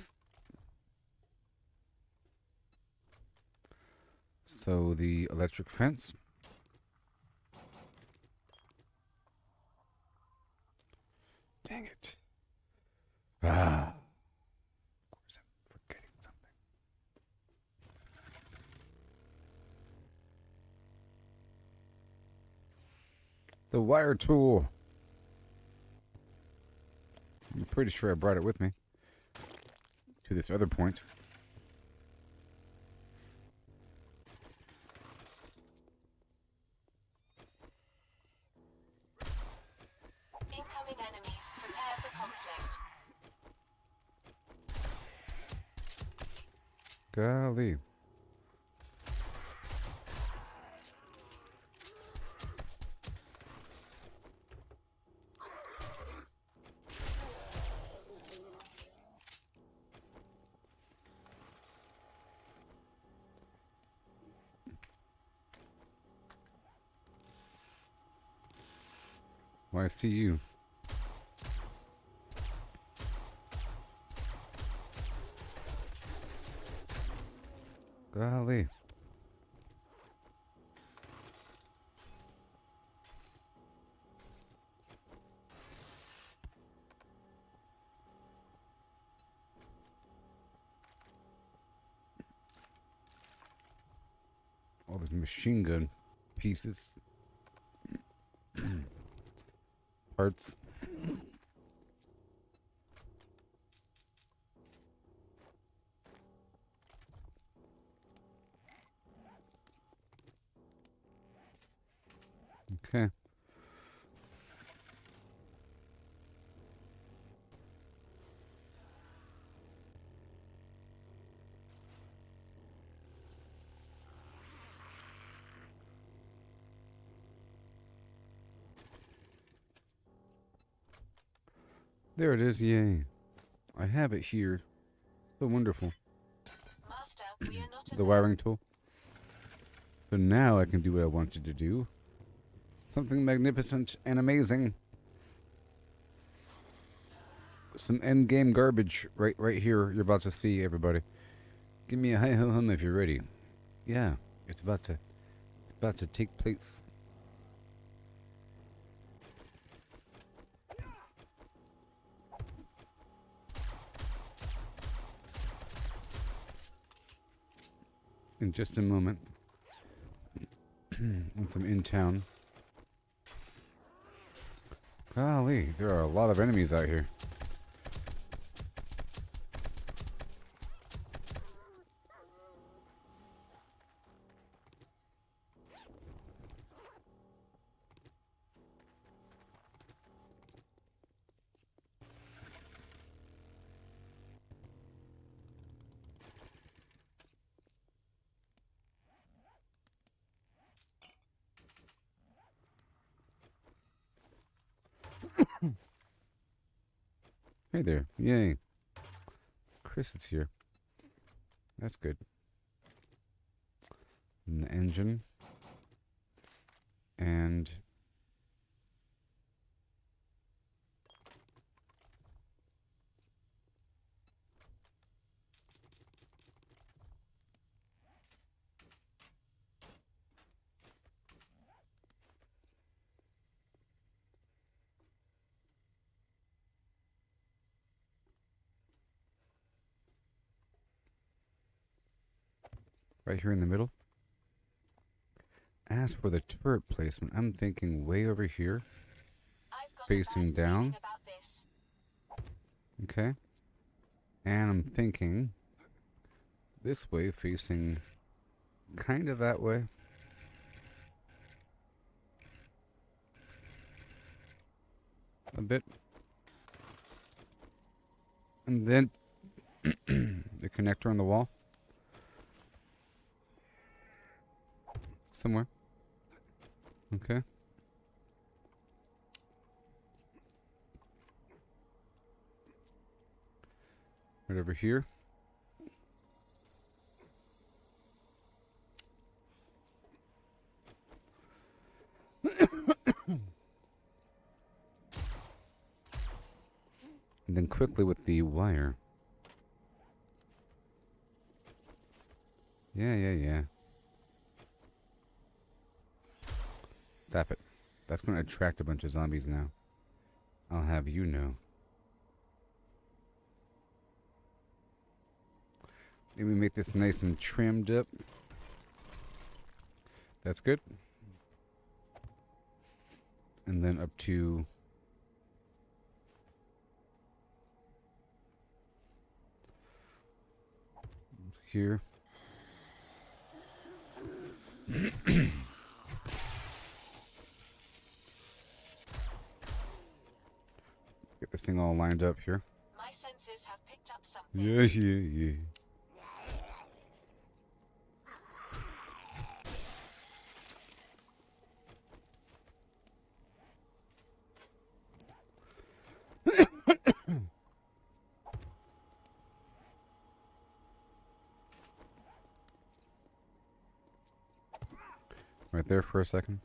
[SPEAKER 3] So the electric fence. Dang it. Ah. Of course I'm forgetting something. The wire tool. I'm pretty sure I brought it with me to this other point.
[SPEAKER 4] Incoming enemies. Prepare for conflict.
[SPEAKER 3] Golly. Well, I see you. Golly. All these machine gun pieces. Parts. Okay. There it is, yay. I have it here. So wonderful.
[SPEAKER 4] Master, we are not
[SPEAKER 3] The wiring tool. So now I can do what I wanted to do. Something magnificent and amazing. Some end game garbage right here you're about to see, everybody. Give me a hi ho hum if you're ready. Yeah, it's about to take place. In just a moment. Once I'm in town. Golly, there are a lot of enemies out here. Hey there. Yay. Chris is here. That's good. And the engine. And right here in the middle. As for the turret placement, I'm thinking way over here.
[SPEAKER 4] I've got
[SPEAKER 3] Facing
[SPEAKER 4] a bad
[SPEAKER 3] down.
[SPEAKER 4] feeling about this.
[SPEAKER 3] Okay. And I'm thinking this way, facing kind of that way. A bit. And then the connector on the wall. Somewhere. Okay. Right over here. And then quickly with the wire. Yeah. Stop it. That's going to attract a bunch of zombies now. I'll have you know. Maybe make this nice and trimmed up. That's good. And then up to here. Get this thing all lined up here.
[SPEAKER 4] My senses have picked up something.
[SPEAKER 3] Yeah. Right there for a second.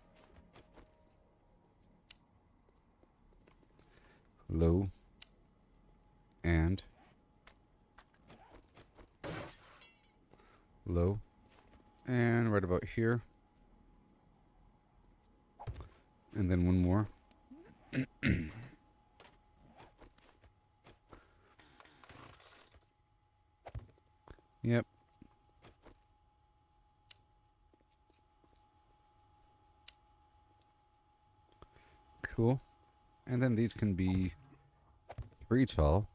[SPEAKER 3] Low. And low. And right about here. And then one more. Yep. Cool. And then these can be 3 tall.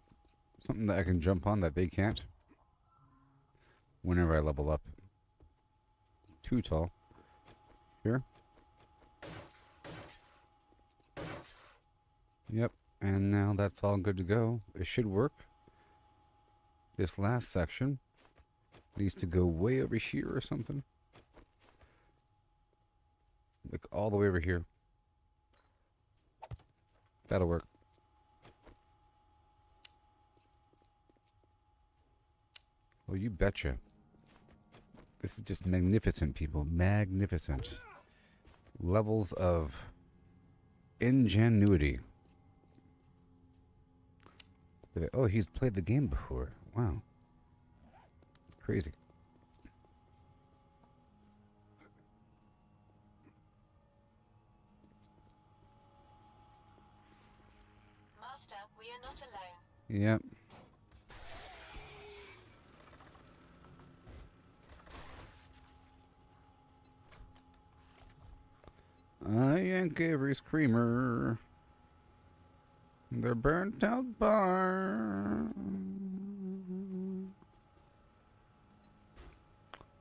[SPEAKER 3] Something that I can jump on that they can't. Whenever I level up. 2 tall. Here. Yep. And now that's all good to go. It should work. This last section needs to go way over here or something. Like all the way over here. That'll work. Oh, you betcha. This is just magnificent, people. Magnificent. Levels of ingenuity. Oh, he's played the game before. Wow. It's crazy.
[SPEAKER 4] Master, we are not alone.
[SPEAKER 3] Yep. I yank every screamer. The burnt out bar.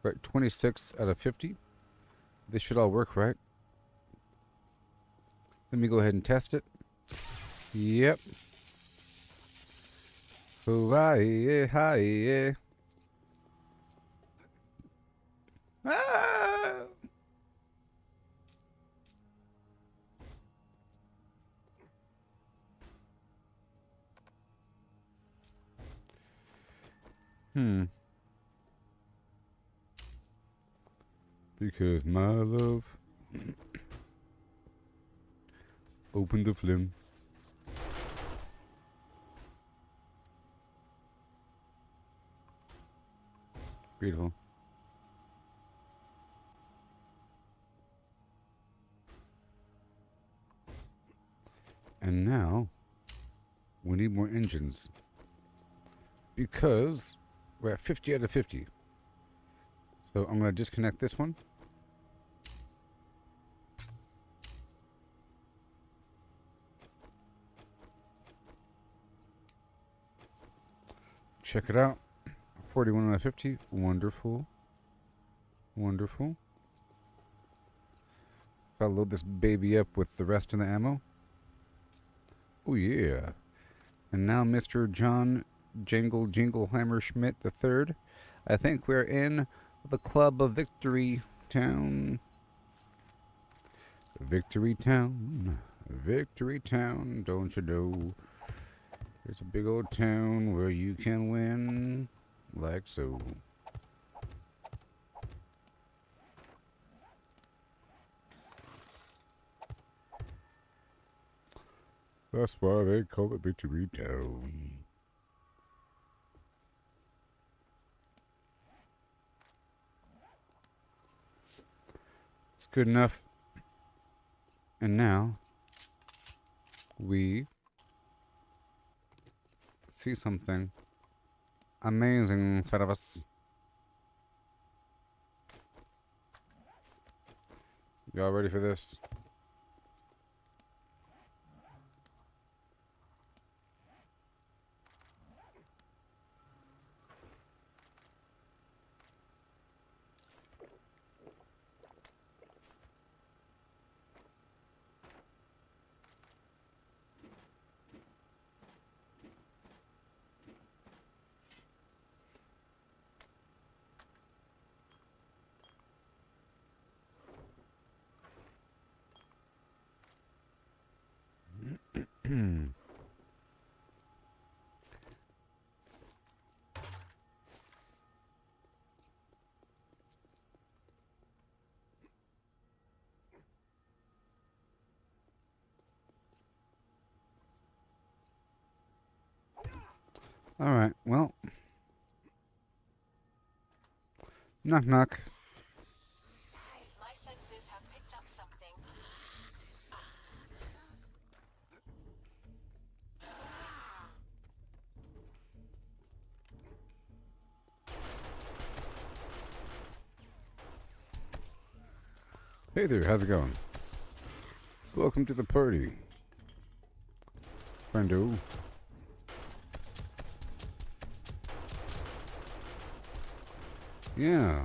[SPEAKER 3] Right, 26 out of 50. This should all work, right? Let me go ahead and test it. Yep. Oh, hi, hi. Ah! Because my love opened the flim. Beautiful. And now we need more engines. Because we're at 50 out of 50. So I'm going to disconnect this one. Check it out. 41 out of 50. Wonderful. Wonderful. If I load this baby up with the rest of the ammo. Oh yeah. And now Mr. John Jingle Schmidt III. I think we're in the Club of Victory Town. Victory Town. Victory Town. Don't you know? It's a big old town where you can win. Like so. That's why they call it Victory Town. It's good enough. And now we see something amazing inside of us. Y'all ready for this? All right, well. Knock, knock.
[SPEAKER 4] My senses have picked up something.
[SPEAKER 3] Hey there, how's it going? Welcome to the party. friendo. Yeah.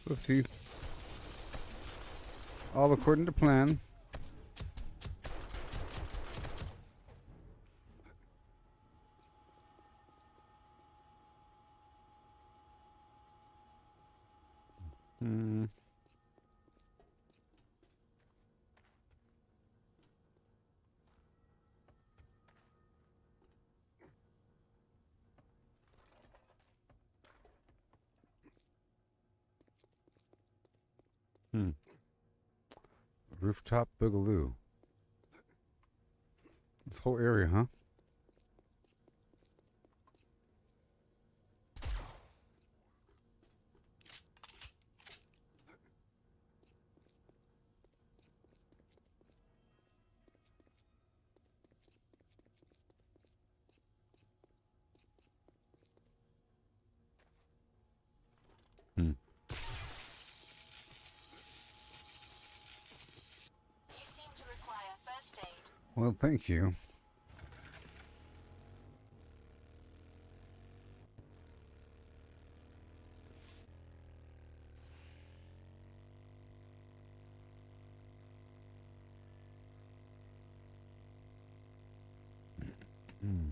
[SPEAKER 3] Oopsie. All according to plan. Hmm. Hmm. Rooftop Boogaloo. This whole area, huh? Hmm.
[SPEAKER 4] You seem to require first aid.
[SPEAKER 3] Well, thank you. Hmm.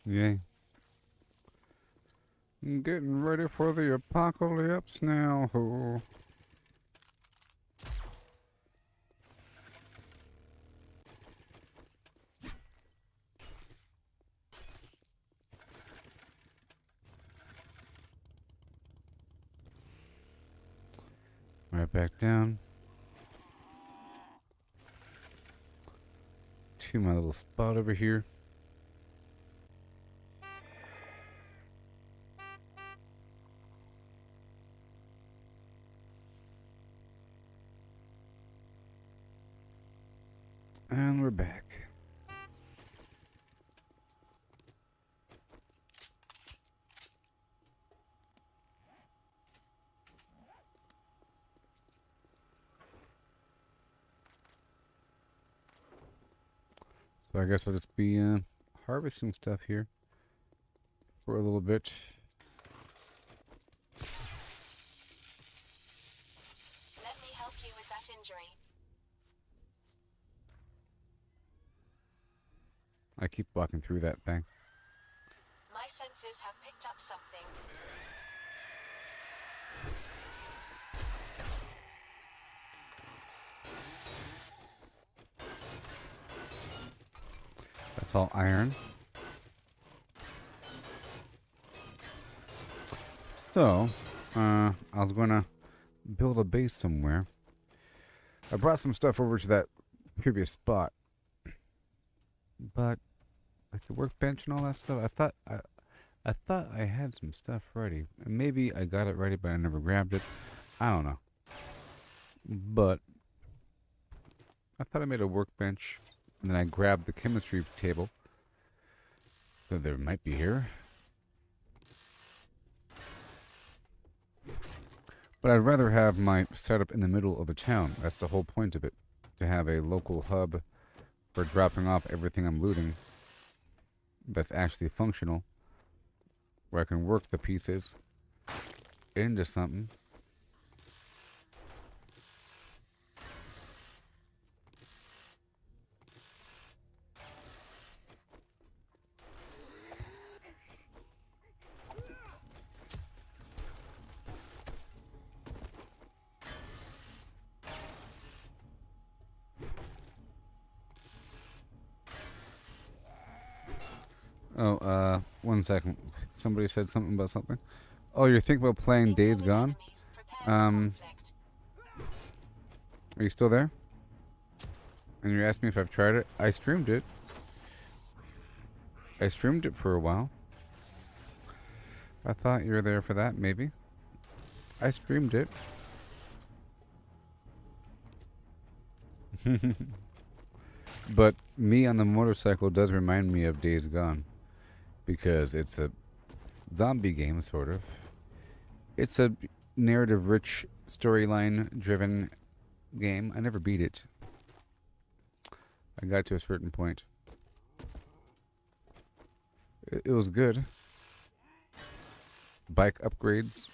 [SPEAKER 3] Yay. I'm getting ready for the apocalypse now. Ho. Right back down to my little spot over here. And we're back. So I guess I'll just be harvesting stuff here for a little bit.
[SPEAKER 4] Let me help you with that injury.
[SPEAKER 3] I keep walking through that thing.
[SPEAKER 4] My senses have picked up something.
[SPEAKER 3] That's all iron. So, I was gonna build a base somewhere. I brought some stuff over to that previous spot, but like the workbench and all that stuff, I thought I had some stuff ready. And maybe I got it ready, but I never grabbed it. I don't know. But I thought I made a workbench, and then I grabbed the chemistry table that there might be here. But I'd rather have my setup in the middle of the town. That's the whole point of it. To have a local hub for dropping off everything I'm looting that's actually functional. Where I can work the pieces into something. Oh, 1 second. Somebody said something about something. Oh, you're thinking about playing Days Gone? Are you still there? And you're asking me if I've tried it? I streamed it. I streamed it for a while. I thought you were there for that, maybe. I streamed it. But me on the motorcycle does remind me of Days Gone. Because it's a zombie game, sort of. It's a narrative-rich, storyline-driven game. I never beat it. I got to a certain point. It was good. Bike upgrades.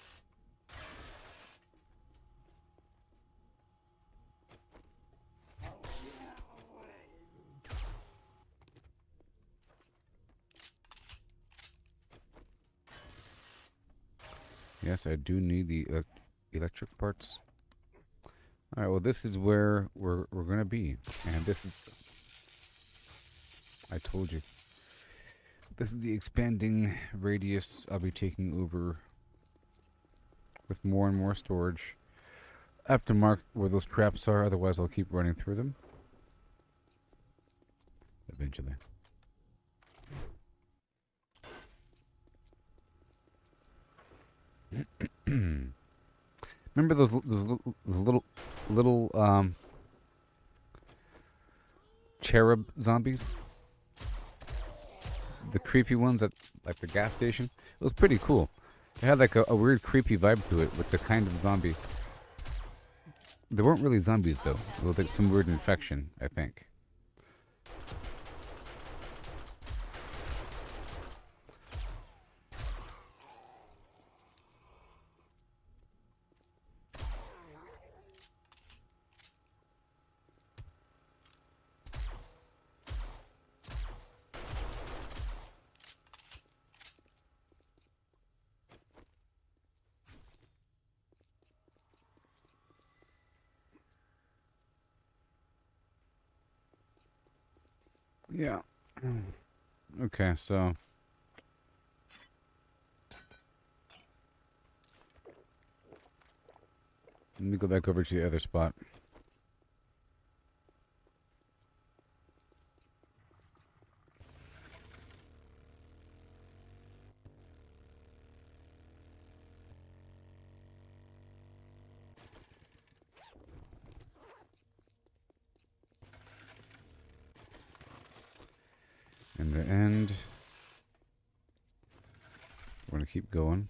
[SPEAKER 3] Yes, I do need the electric parts. Alright, well this is where we're gonna be. And this is... I told you. This is the expanding radius I'll be taking over with more and more storage. I have to mark where those traps are, otherwise I'll keep running through them. Eventually. Remember those little cherub zombies? The creepy ones at like the gas station? It was pretty cool. It had like a weird creepy vibe to it with the kind of zombie. They weren't really zombies though. It was like some weird infection, I think. Yeah. Okay, so... Let me go back over to the other spot. In the end, we're going to keep going.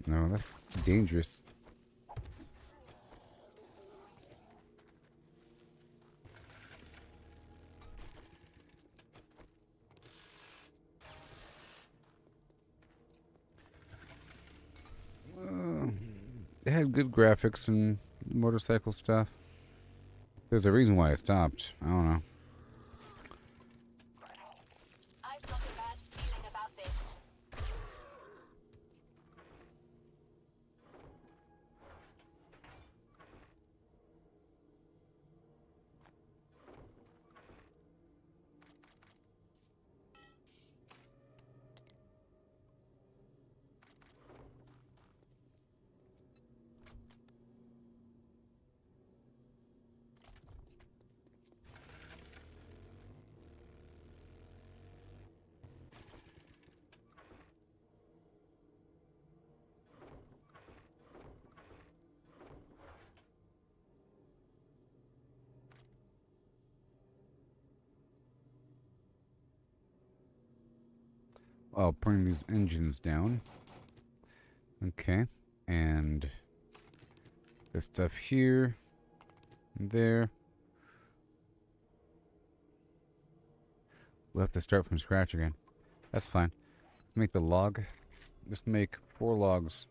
[SPEAKER 3] No, that's dangerous. It had good graphics and motorcycle stuff. There's a reason why I stopped. I don't know.
[SPEAKER 4] I've got a bad feeling about this.
[SPEAKER 3] I'll bring these engines down. Okay. And this stuff here. And there. We'll have to start from scratch again. That's fine. Let's make the log. Let's make 4 logs.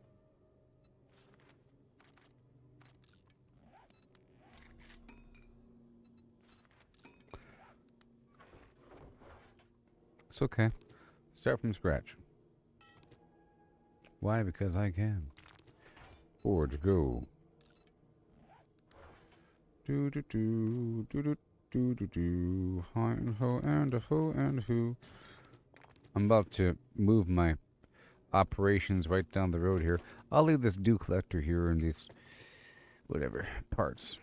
[SPEAKER 3] It's okay. Start from scratch. Why? Because I can. Forge, go. Do do do do do do do do. Hi and ho and a ho and who. I'm about to move my operations right down the road here. I'll leave this dew collector here and this Whatever. Parts.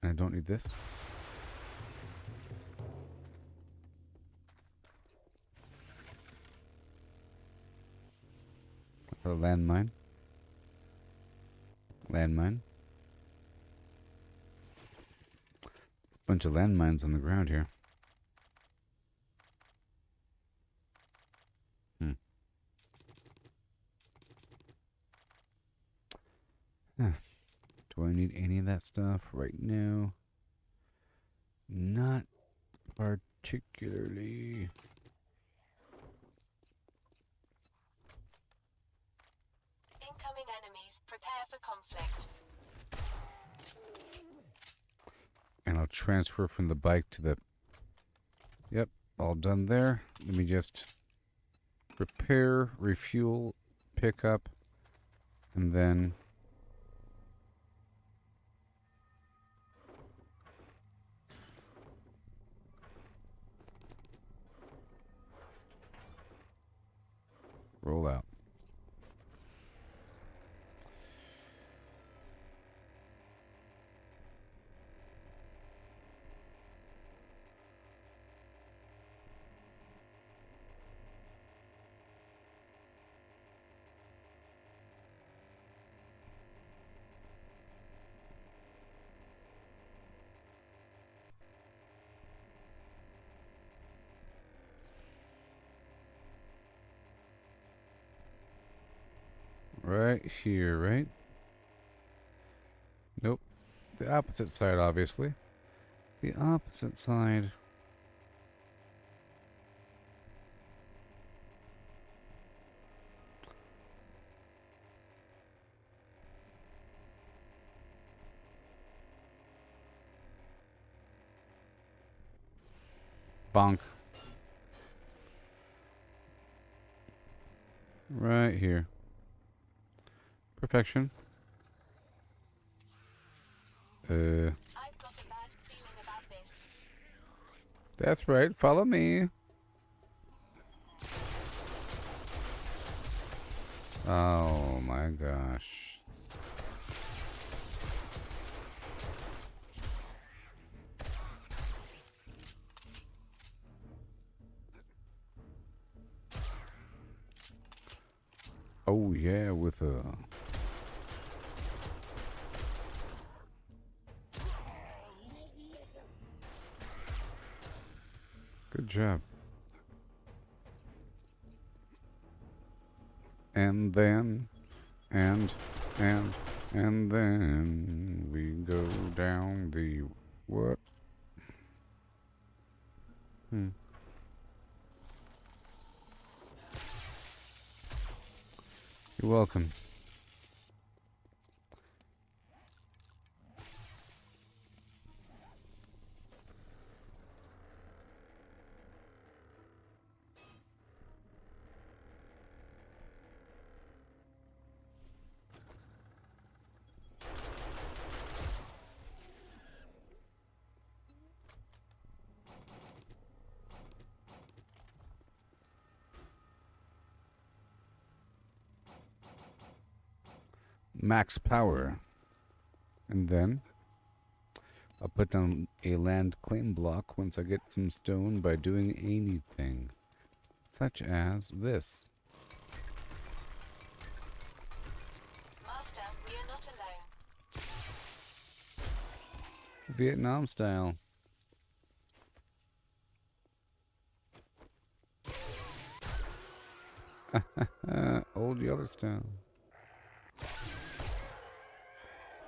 [SPEAKER 3] I don't need this. A landmine. Landmine. There's a bunch of landmines on the ground here. Huh. Do I need any of that stuff right now? Not particularly.
[SPEAKER 4] Incoming enemies. Prepare for conflict.
[SPEAKER 3] And I'll transfer from the bike to the... Yep, all done there. Let me just repair, refuel, pick up, and then... roll out. Right here, right? Nope. The opposite side, obviously. The opposite side. Bonk. Right here. Perfection.
[SPEAKER 4] I've got a bad feeling about this.
[SPEAKER 3] That's right. Follow me. Oh my gosh. Oh yeah, with a... Good job. And then, and then we go down the what? You're welcome. Max power. And then I'll put down a land claim block once I get some stone by doing anything, such as this.
[SPEAKER 4] Master, we are not alone.
[SPEAKER 3] Vietnam style. Old Yellowstone.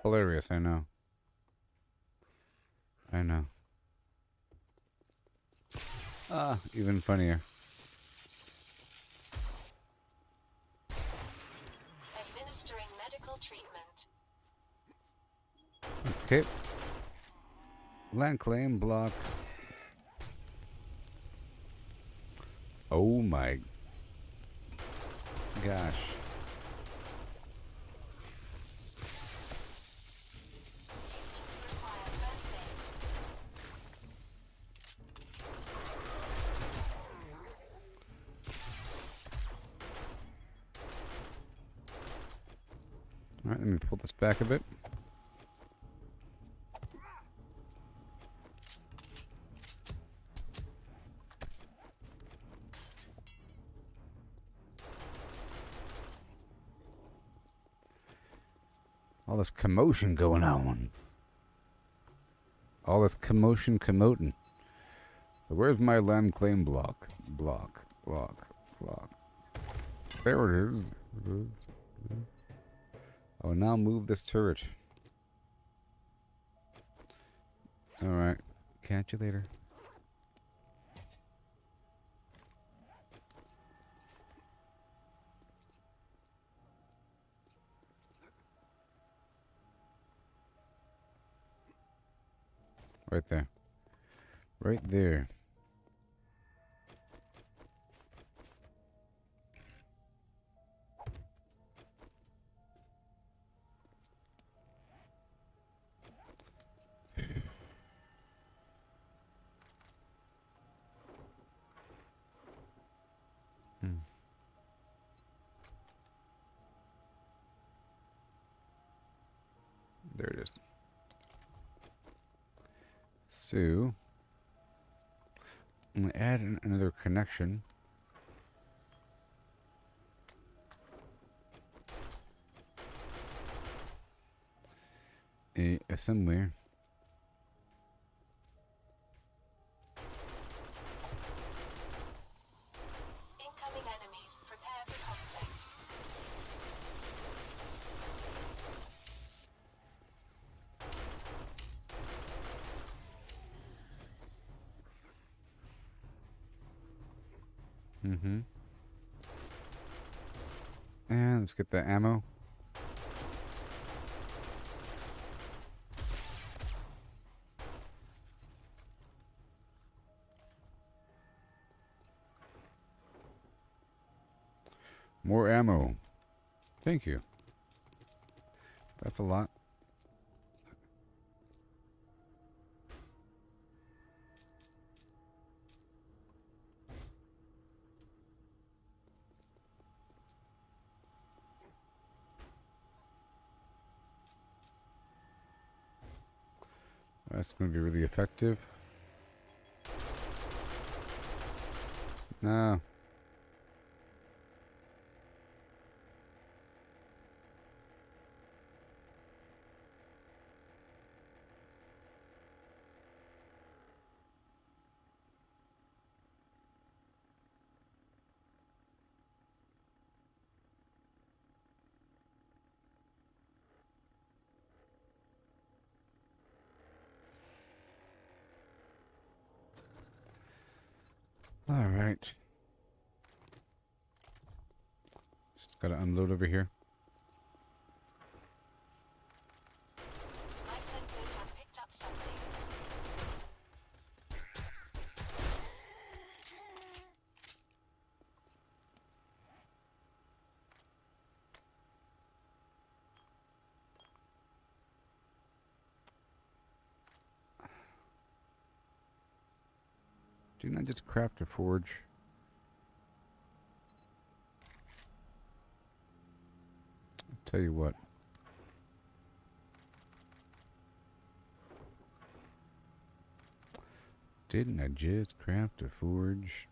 [SPEAKER 3] Hilarious, I know. I know. Ah, even funnier.
[SPEAKER 4] Administering medical treatment.
[SPEAKER 3] Okay. Land claim block. Oh my gosh. Alright, let me pull this back a bit. All this commotion going on. All this commotion commoting. So where's my land claim block? Block. There it is. I will now move this turret. Alright. Catch you later. Right there. Right there. There it is. So, I'm going to add another connection. A assembly.
[SPEAKER 4] Incoming enemies. Prepare for conflict.
[SPEAKER 3] And let's get the ammo. More ammo. Thank you. That's a lot. That's going to be really effective. No. All right. Just got to unload over here.
[SPEAKER 4] My sensors have picked up something.
[SPEAKER 3] Didn't I just craft a forge? I'll tell you what. Didn't I just craft a forge?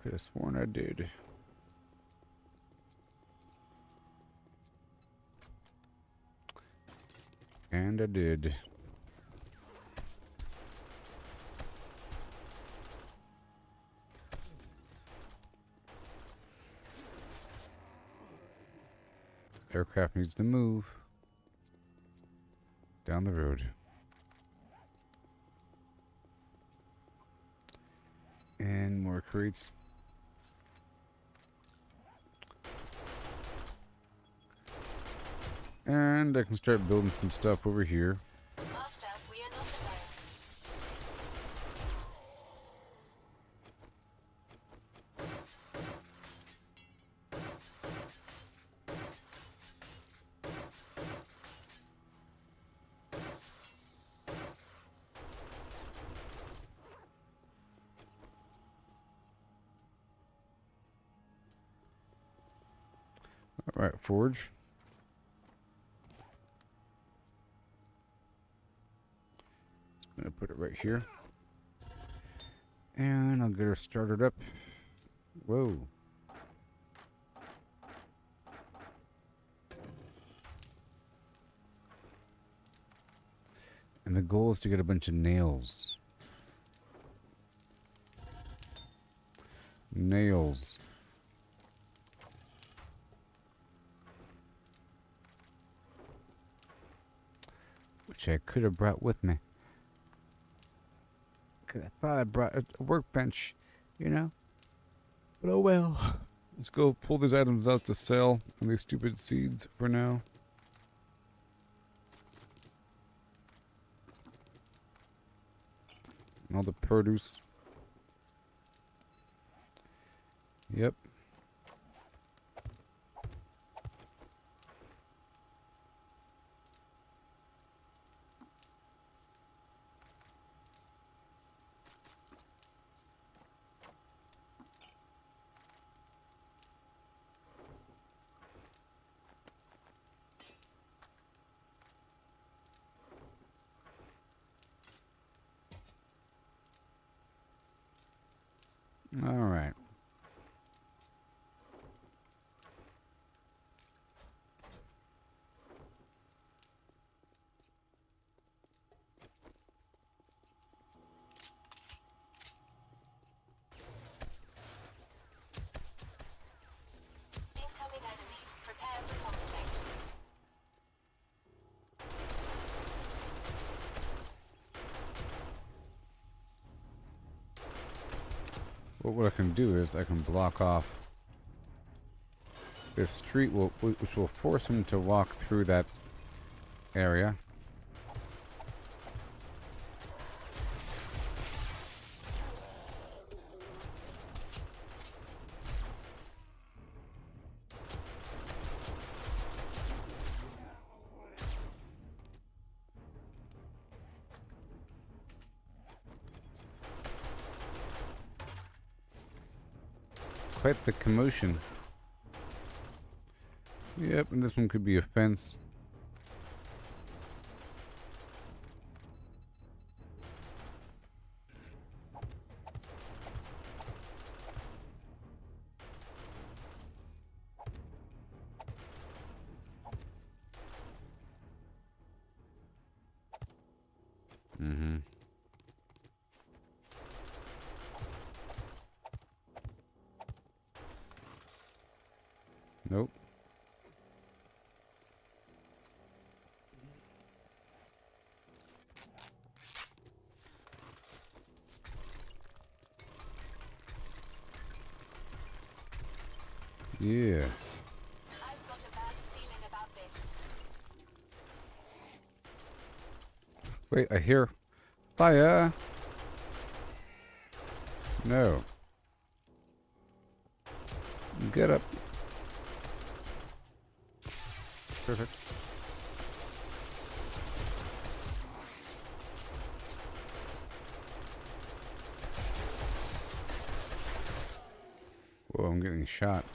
[SPEAKER 3] Could have sworn I did. And I did. Aircraft needs to move down the road. And more crates. And I can start building some stuff over here.
[SPEAKER 4] Master, we are not alone.
[SPEAKER 3] Alright, forge. I'm gonna put it right here. And I'll get her started up. Whoa. And the goal is to get a bunch of nails. Nails. Which I could have brought with me. 'Cause I thought I brought a workbench, you know? But oh well. Let's go pull these items out to sell and these stupid seeds for now. And all the produce. Yep. All right.
[SPEAKER 4] Incoming enemy. Prepare for conflict.
[SPEAKER 3] Well, what I can do is I can block off this street, which will force him to walk through that area. Quite the commotion. Yep, and this one could be a fence. Mm-hmm. Nope. Yeah.
[SPEAKER 4] I've got a bad feeling about this.
[SPEAKER 3] Wait, I hear fire. No. Get up. Perfect. Whoa, I'm getting shot.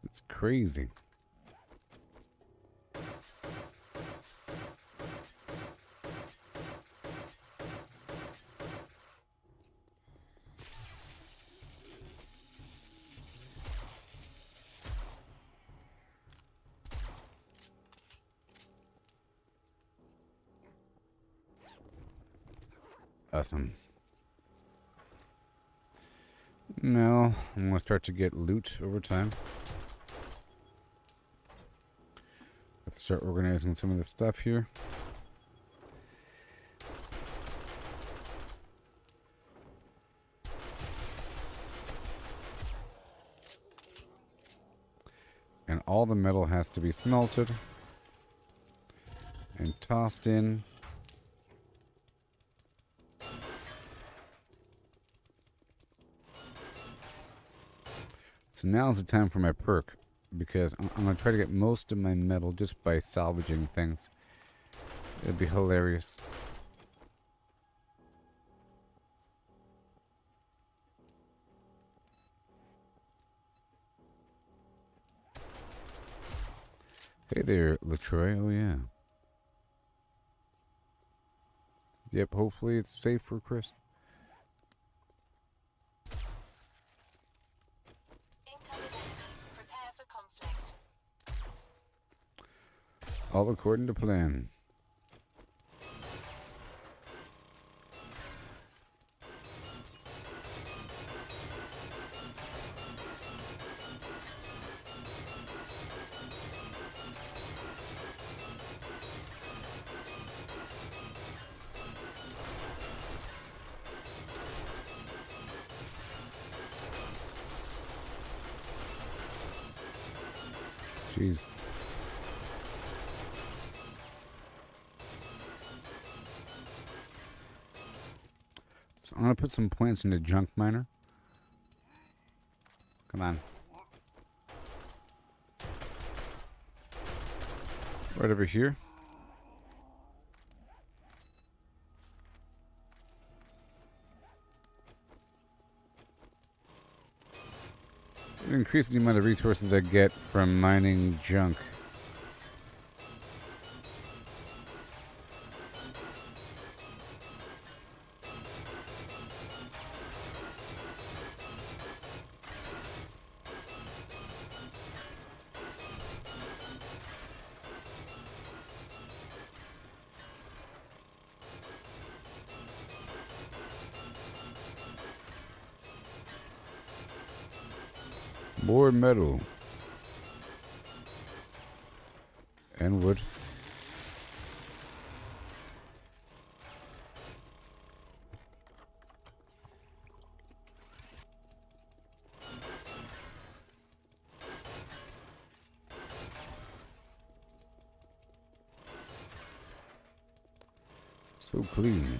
[SPEAKER 3] It's crazy. Awesome. Now, I'm going to start to get loot over time. Let's start organizing some of the stuff here. And all the metal has to be smelted and tossed in. So now's the time for my perk, because I'm going to try to get most of my metal just by salvaging things. It'd be hilarious. Hey there, LaTroy. Oh, yeah. Yep, hopefully it's safe for Chris.
[SPEAKER 4] Incoming enemies. Prepare for conflict.
[SPEAKER 3] All according to plan. Jeez. So I'm gonna put some points into junk miner. Come on. Right over here. It increases the amount of resources I get from mining junk. More metal. And wood. So clean.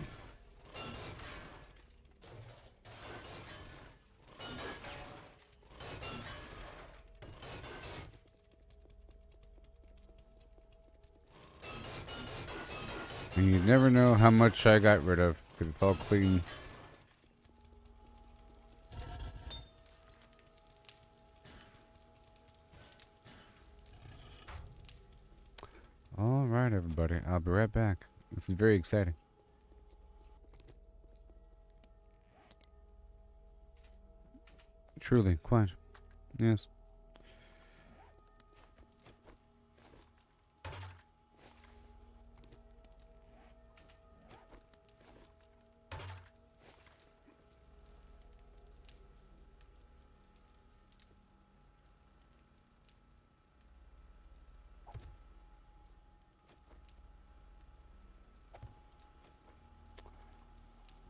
[SPEAKER 3] And you never know how much I got rid of, because it's all clean. Alright, everybody. I'll be right back. This is very exciting. Truly, quite. Yes.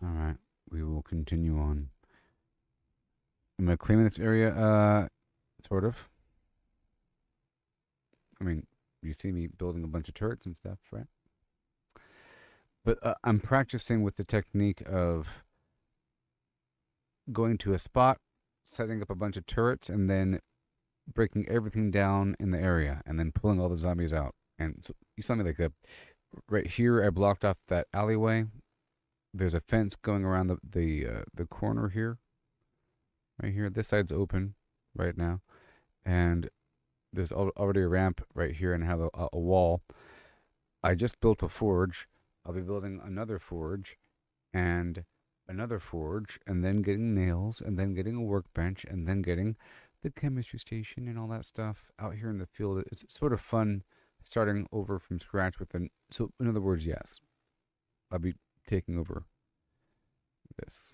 [SPEAKER 3] Alright, we will continue on. Am I claiming this area? Sort of. I mean, you see me building a bunch of turrets and stuff, right? But I'm practicing with the technique of going to a spot, setting up a bunch of turrets, and then breaking everything down in the area, and then pulling all the zombies out. And so you saw me like right here. I blocked off that alleyway. There's a fence going around the corner here. Right here, this side's open right now, and there's already a ramp right here, and I have a wall. I just built a forge. I'll be building another forge, and another forge, and then getting nails, and then getting a workbench, and then getting the chemistry station and all that stuff out here in the field. It's sort of fun starting over from scratch with so in other words, yes, I'll be taking over this.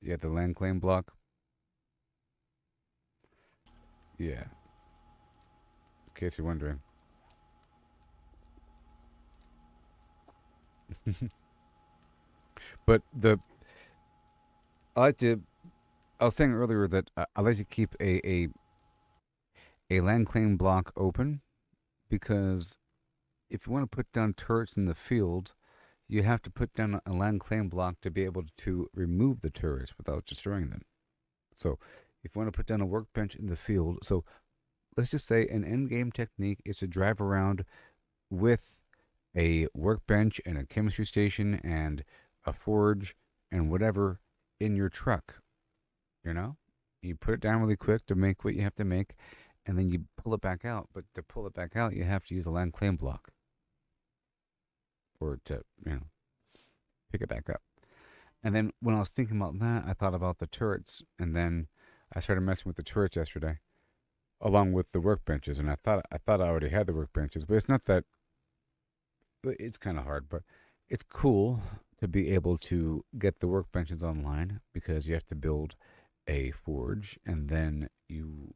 [SPEAKER 3] Yeah, the land claim block. Yeah. In case you're wondering. But I was saying earlier that I like to keep a land claim block open, because if you want to put down turrets in the field, you have to put down a land claim block to be able to remove the turrets without destroying them. So if you want to put down a workbench in the field, so let's just say an end game technique is to drive around with a workbench and a chemistry station and a forge and whatever in your truck. You know, you put it down really quick to make what you have to make, and then you pull it back out. But to pull it back out, you have to use a land claim block, or to pick it back up. And then when I was thinking about that, I thought about the turrets, and then I started messing with the turrets yesterday, along with the workbenches. And I thought I already had the workbenches, but it's not that. It's kind of hard, but it's cool to be able to get the workbenches online, because you have to build a forge and then you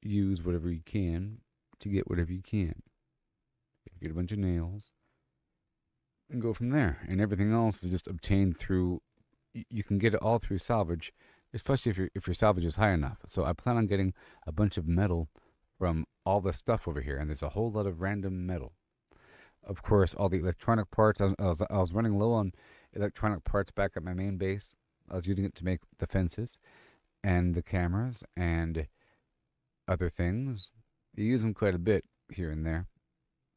[SPEAKER 3] use whatever you can to get whatever you can. You get a bunch of nails and go from there. And everything else is just obtained through, you can get it all through salvage, especially if your salvage is high enough. So I plan on getting a bunch of metal from all the stuff over here, and there's a whole lot of random metal. Of course, all the electronic parts. I was running low on electronic parts back at my main base. I was using it to make the fences and the cameras and other things. You use them quite a bit here and there.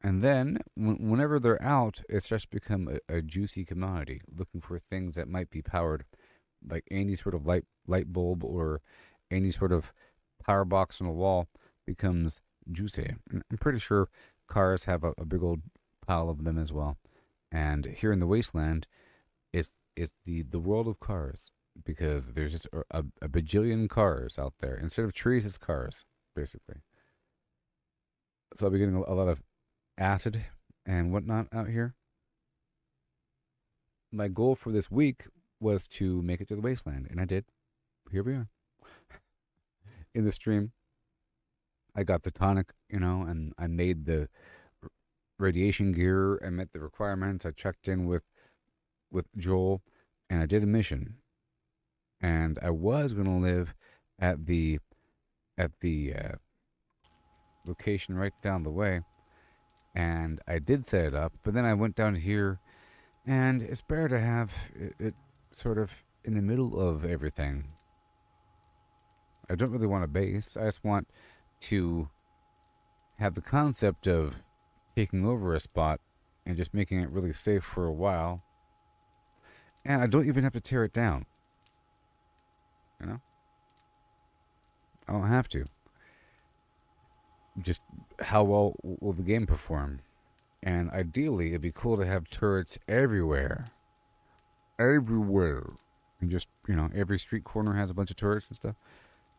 [SPEAKER 3] And then, whenever they're out, it starts to become a juicy commodity, looking for things that might be powered, like any sort of light bulb or any sort of power box on a wall becomes juicy. I'm pretty sure cars have a big old pile of them as well. And here in the wasteland is the world of cars, because there's just a bajillion cars out there. Instead of trees, it's cars, basically. So I'll be getting a lot of acid and whatnot out here. My goal for this week was to make it to the wasteland, and I did. Here we are. In the stream, I got the tonic, and I made the radiation gear. I met the requirements. I checked in with Joel, and I did a mission. And I was going to live at the location right down the way, and I did set it up. But then I went down here, and it's better to have it sort of in the middle of everything. I don't really want a base. I just want to have the concept of taking over a spot and just making it really safe for a while. And I don't even have to tear it down. I don't have to. Just how well will the game perform? And ideally, it'd be cool to have turrets everywhere. Everywhere. And just, every street corner has a bunch of turrets and stuff.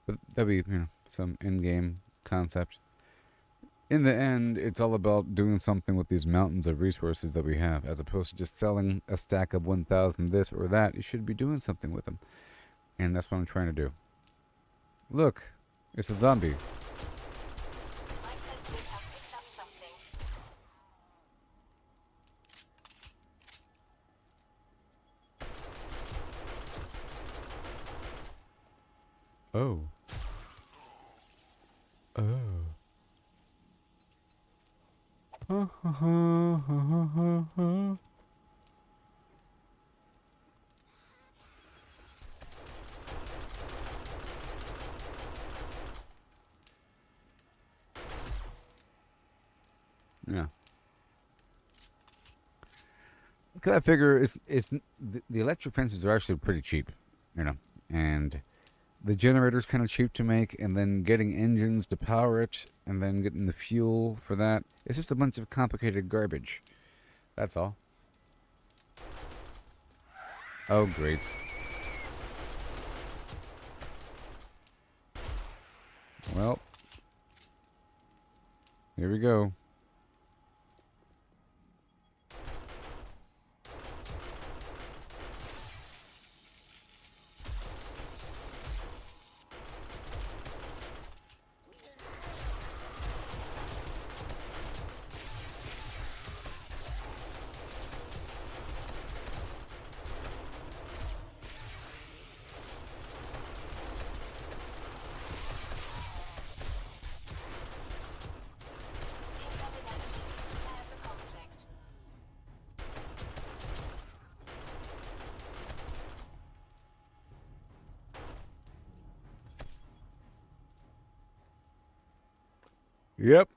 [SPEAKER 3] But that'd be, some in-game concept. In the end, it's all about doing something with these mountains of resources that we have, as opposed to just selling a stack of 1,000 this or that. You should be doing something with them. And that's what I'm trying to do. Look, it's a zombie.
[SPEAKER 4] My senses have picked up something.
[SPEAKER 3] Oh. Yeah. Because I figure it's the electric fences are actually pretty cheap, and the generator's kind of cheap to make, and then getting engines to power it, and then getting the fuel for that. It's just a bunch of complicated garbage. That's all. Oh, great. Well, here we go. Yep.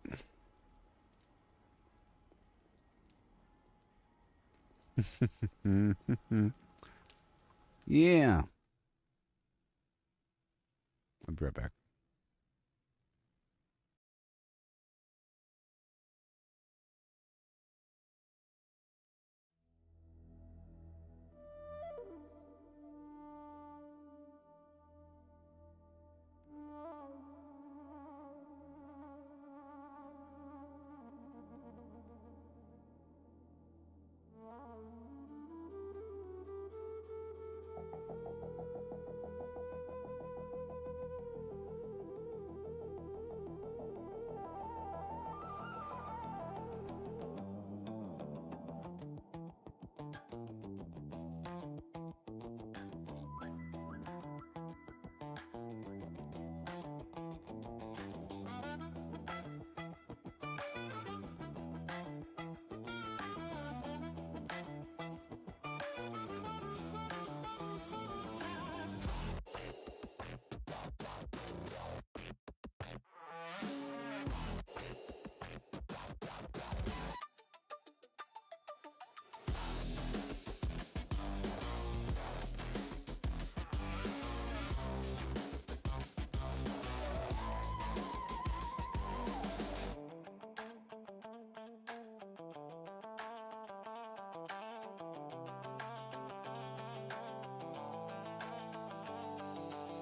[SPEAKER 3] Yeah. I'll be right back.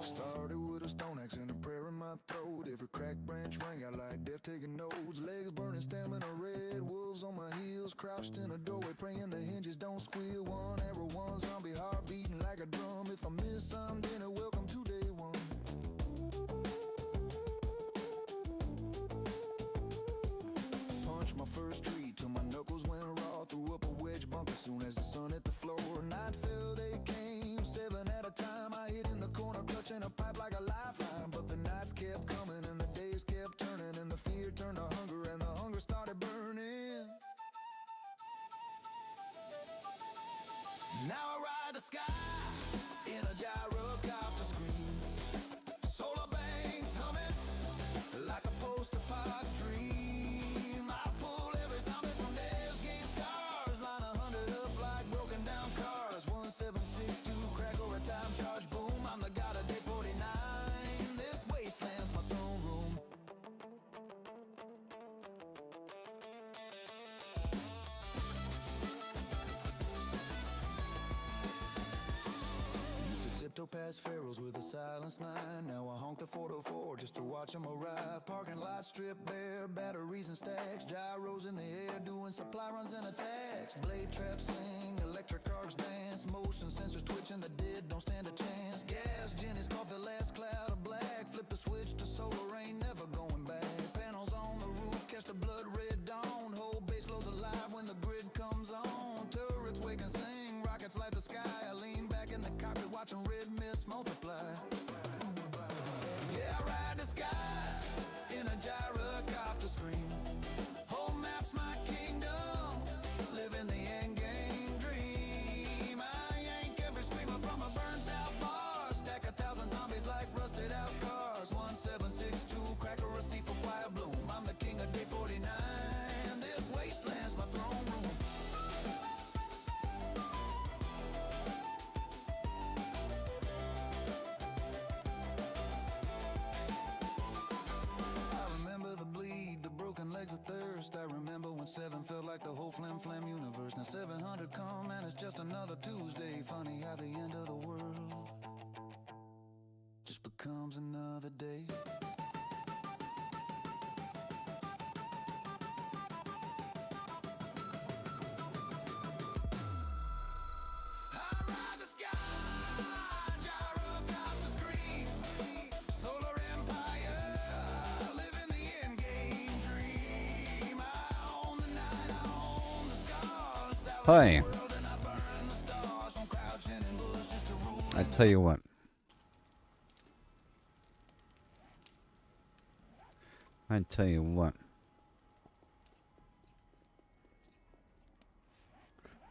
[SPEAKER 7] Started with a stone axe and a prayer in my throat. Every cracked branch rang out like death taking notes. Legs burning, stamina red. Wolves on my heels, crouched in a doorway, praying the hinges don't squeal. One arrow, one zombie, heart beating like a drum. If I miss some dinner, welcome to day one. Punched my first tree till my knuckles went raw. Threw up a wedge bump as soon as the sun hit the floor. Night fell, they came, 7 at a time. I hid in the corner, clutching a pipe like a lifeline. But the nights kept coming and the days kept turning, and the fear turned to hunger and the hunger started burning. Now I ride the sky in a gyrocopter scream. Solar banks humming like a post-apoc dream. I pull every zombie from Nails Gate scars, line 100 up like broken down cars. 1762 crack over time charge, boom. I'm the god of day 49. This wasteland's my throne room. Used to tiptoe past pharaohs with a silenced nine. Now I honk the 404 just to watch them arrive. Parking lot stripped bare, batteries and stacks. Gyros in the air doing supply runs and attacks. Blade traps sing, electric arcs dance. Motion sensors twitching, the dead don't stand a chance. Gas Jenny's caught the last cloud of black. Flip the switch to solar rain, never going back. Panels on the roof, catch the blood red dawn. Whole base glows alive when the grid comes on. Turrets wake and sing, rockets light the sky. I lean back in the cockpit watching red mist multiply. Yeah, I ride the sky in a gyrocopter scream. Whole map's my kingdom, living the end game dream. I yank every screamer from a burnt out bar. Stack 1,000 zombies like rusted out cars. 1762 cracker a sea for quiet bloom. I'm the king of day 49. This wasteland's my throne room. I remember the bleed, the broken legs of thirst. I remember when 7 felt like the whole flam universe. Now 700 come and it's just another Tuesday. Funny how the end of the world just becomes another day. I ride the sky, gyrocopter scream. Solar empire, living the end game dream. I own the night, I own the scars. South
[SPEAKER 3] Hi.
[SPEAKER 7] world and I burn the stars. From crouching in bushes to rule.
[SPEAKER 3] I tell you what. I tell you what.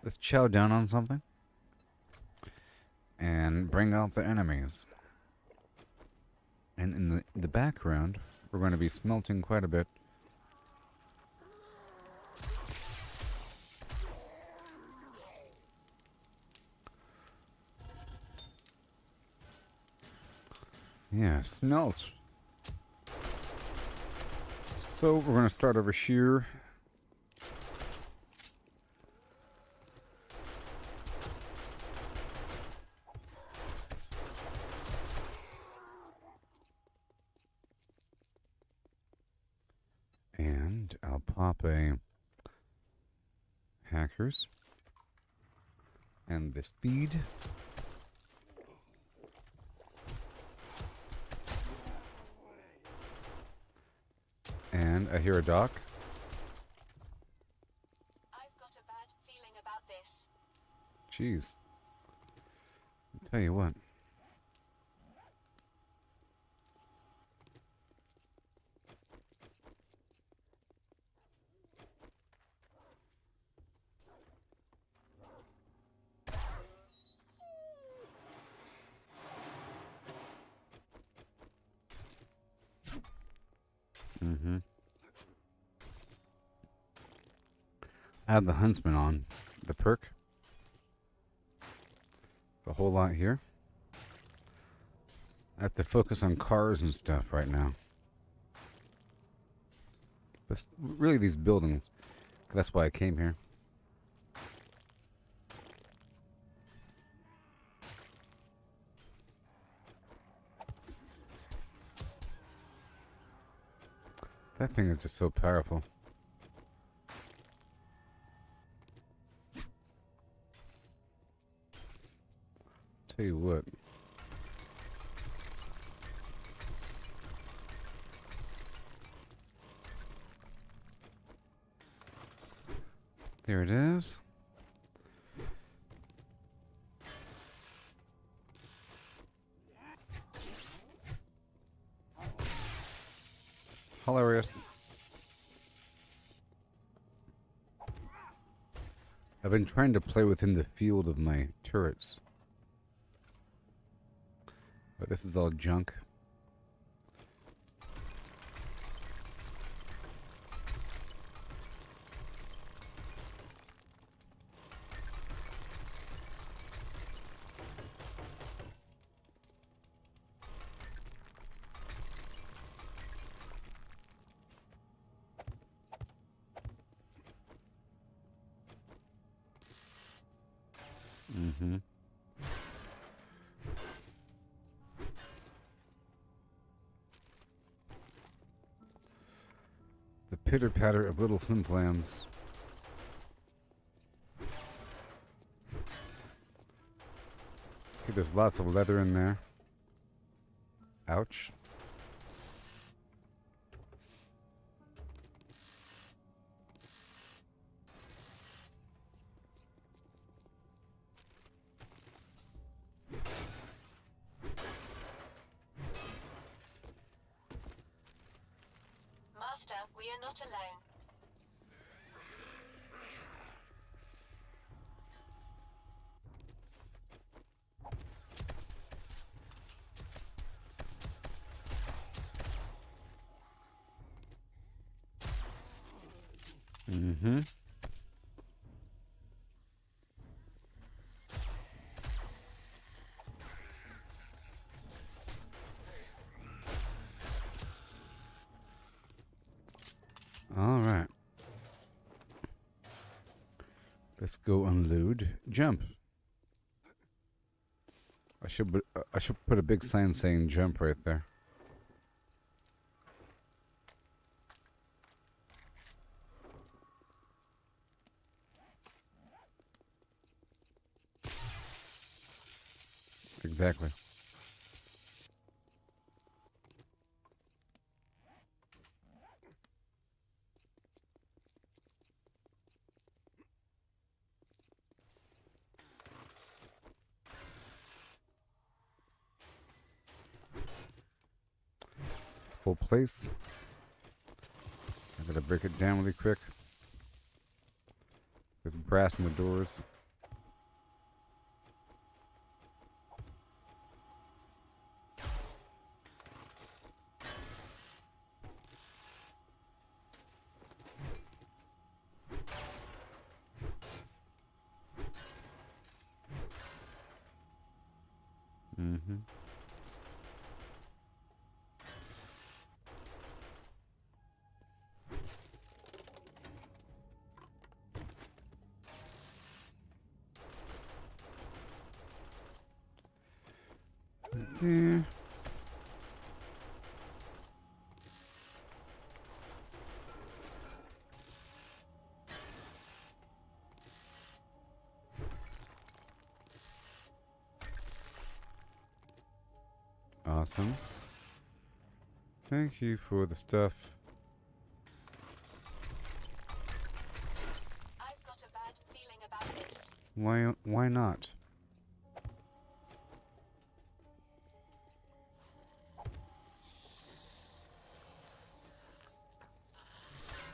[SPEAKER 3] Let's chow down on something and bring out the enemies. And in the background, we're going to be smelting quite a bit Yeah, smells. So we're going to start over here. And I'll pop a hackers and the speed. And I hear a dock.
[SPEAKER 4] I've got a bad feeling about this.
[SPEAKER 3] Jeez. I'll tell you what. I have the Huntsman on. The perk. A whole lot here. I have to focus on cars and stuff right now. But really these buildings. That's why I came here. That thing is just so powerful. Tell you what. There it is. Hilarious. I've been trying to play within the field of my turrets. But this is all junk. Mm-hmm. The pitter-patter of little flimflams. Okay, there's lots of leather in there. Ouch.
[SPEAKER 4] Master, we are not alone.
[SPEAKER 3] Mm-hmm. All right. Let's go unload. Jump. I should put a big sign saying jump right there. Exactly. It's a full place. I gotta break it down really quick. There's brass in the doors. Mm-hmm. Yeah. Awesome. Thank you for the stuff.
[SPEAKER 4] I've got a bad feeling about this.
[SPEAKER 3] Why not?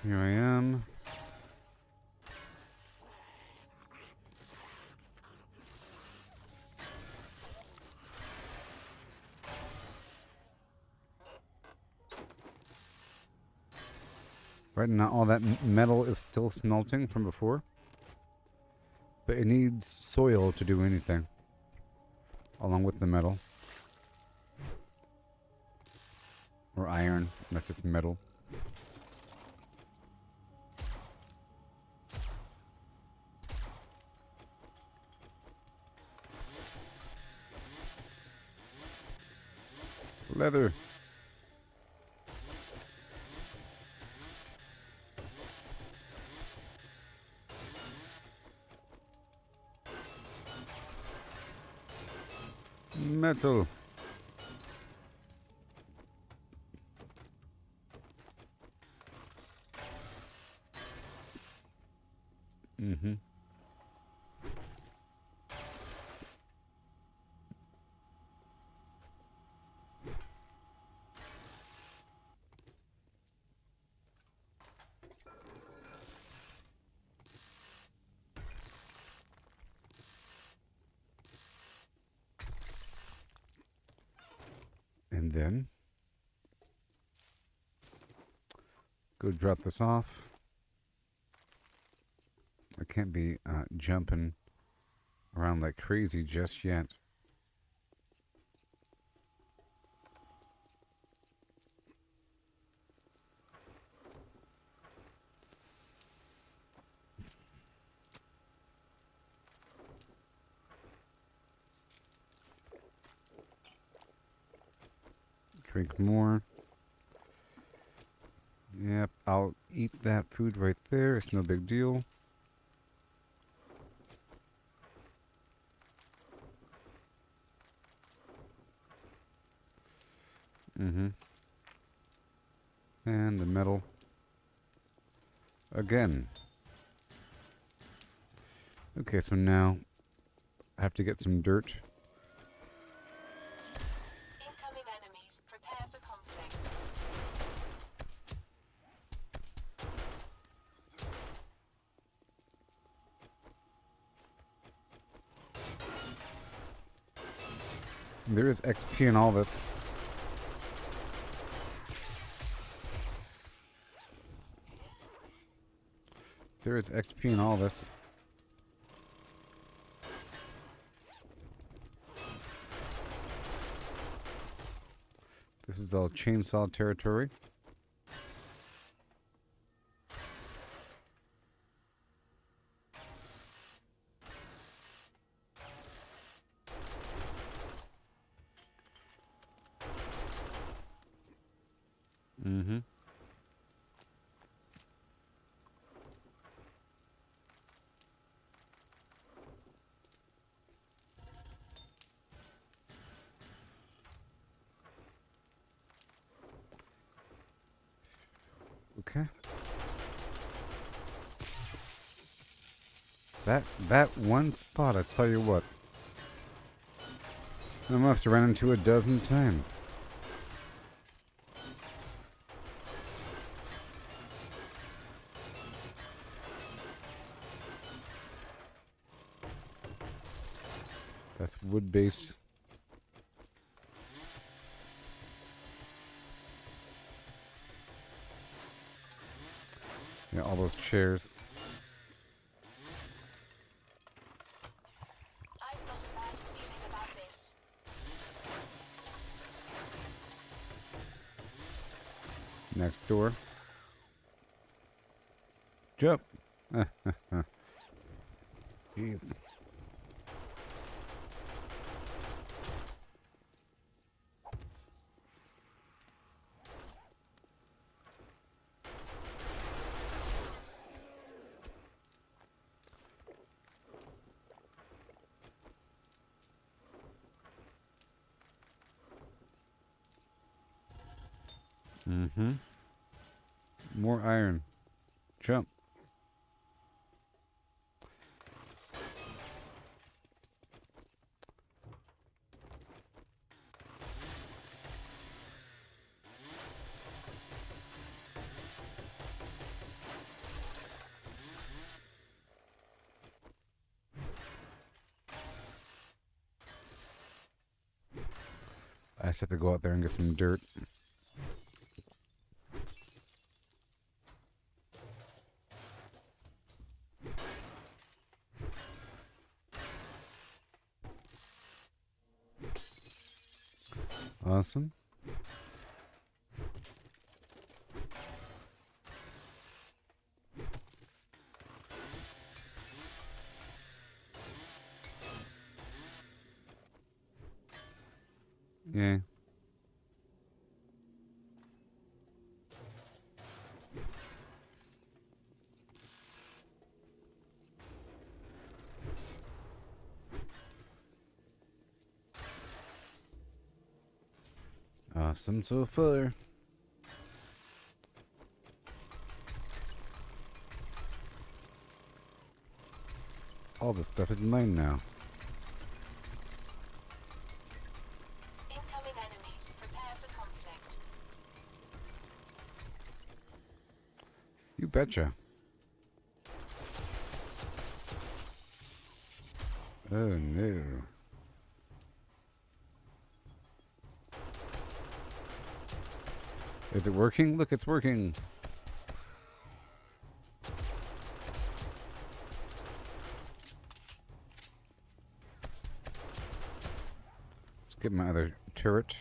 [SPEAKER 3] Here I am. Right now, all that metal is still smelting from before. But it needs soil to do anything. Along with the metal. Or iron, not just metal. Leather. Metal. Mm-hmm. And then go drop this off. I can't be jumping around like crazy just yet. Drink more. Yep, I'll eat that food right there. It's no big deal. Mm-hmm. And the metal. Again. Okay, so now I have to get some dirt.
[SPEAKER 4] Incoming enemies. Prepare for conflict.
[SPEAKER 3] There is XP in all this. There is XP in all this. This is all chainsaw territory. Mm-hmm. Okay. That one spot, I tell you what. I must have ran into a dozen times. That's wood-based. Yeah, all those chairs.
[SPEAKER 4] I've got a bad feeling about this.
[SPEAKER 3] Next door. Jump. Jeez. Mm-hmm. More iron. Jump. I just have to go out there and get some dirt. Awesome. Yeah. Awesome so far. All this stuff is mine now.
[SPEAKER 4] Incoming enemies. Prepare for conflict.
[SPEAKER 3] You betcha. Oh no. Is it working? Look, it's working. Let's get my other turret.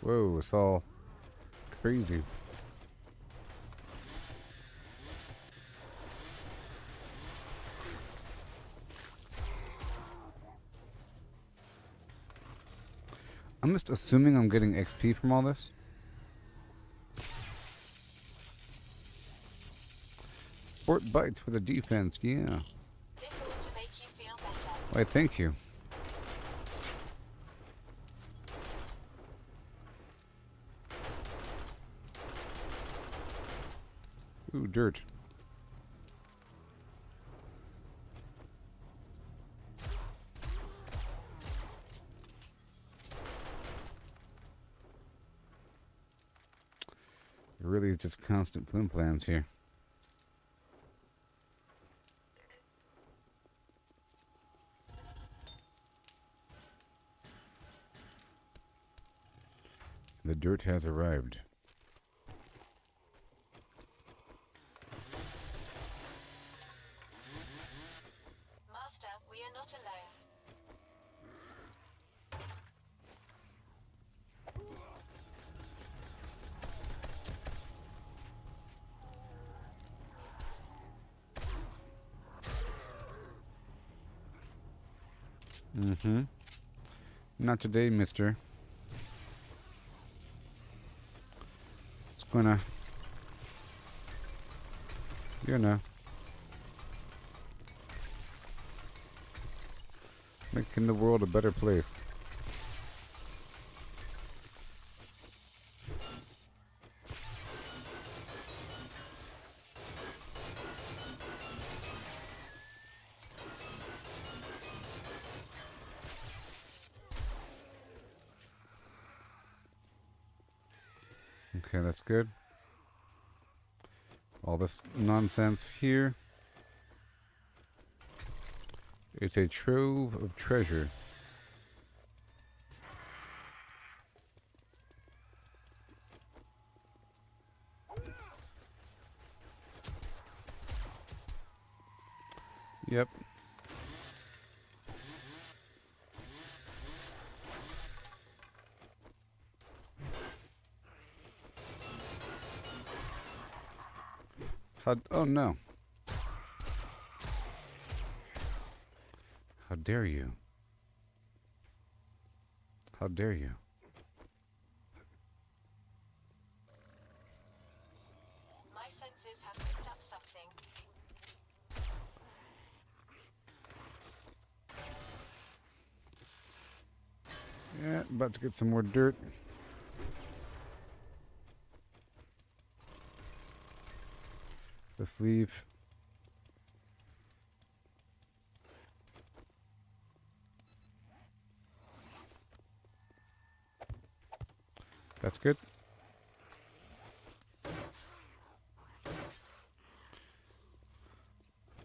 [SPEAKER 3] Whoa, it's all crazy. I'm just assuming I'm getting XP from all this. Fort bites for the defense, yeah.
[SPEAKER 4] This ought to make you feel better.
[SPEAKER 3] Why, thank you. Ooh, dirt. Really just constant flim plans here. The dirt has arrived.
[SPEAKER 4] Master, we are not alone.
[SPEAKER 3] Mm-hmm. Not today, mister. It's gonna... You know. Making the world a better place. Okay, that's good. All this nonsense here. It's a trove of treasure. Yep. Oh no. How dare you? How dare you?
[SPEAKER 4] My senses have picked up something.
[SPEAKER 3] Yeah, about to get some more dirt. Let's leave. That's good.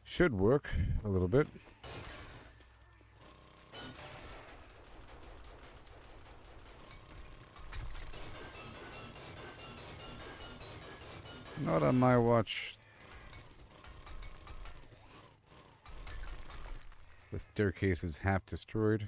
[SPEAKER 3] Should work a little bit. Not on my watch. The staircase is half destroyed.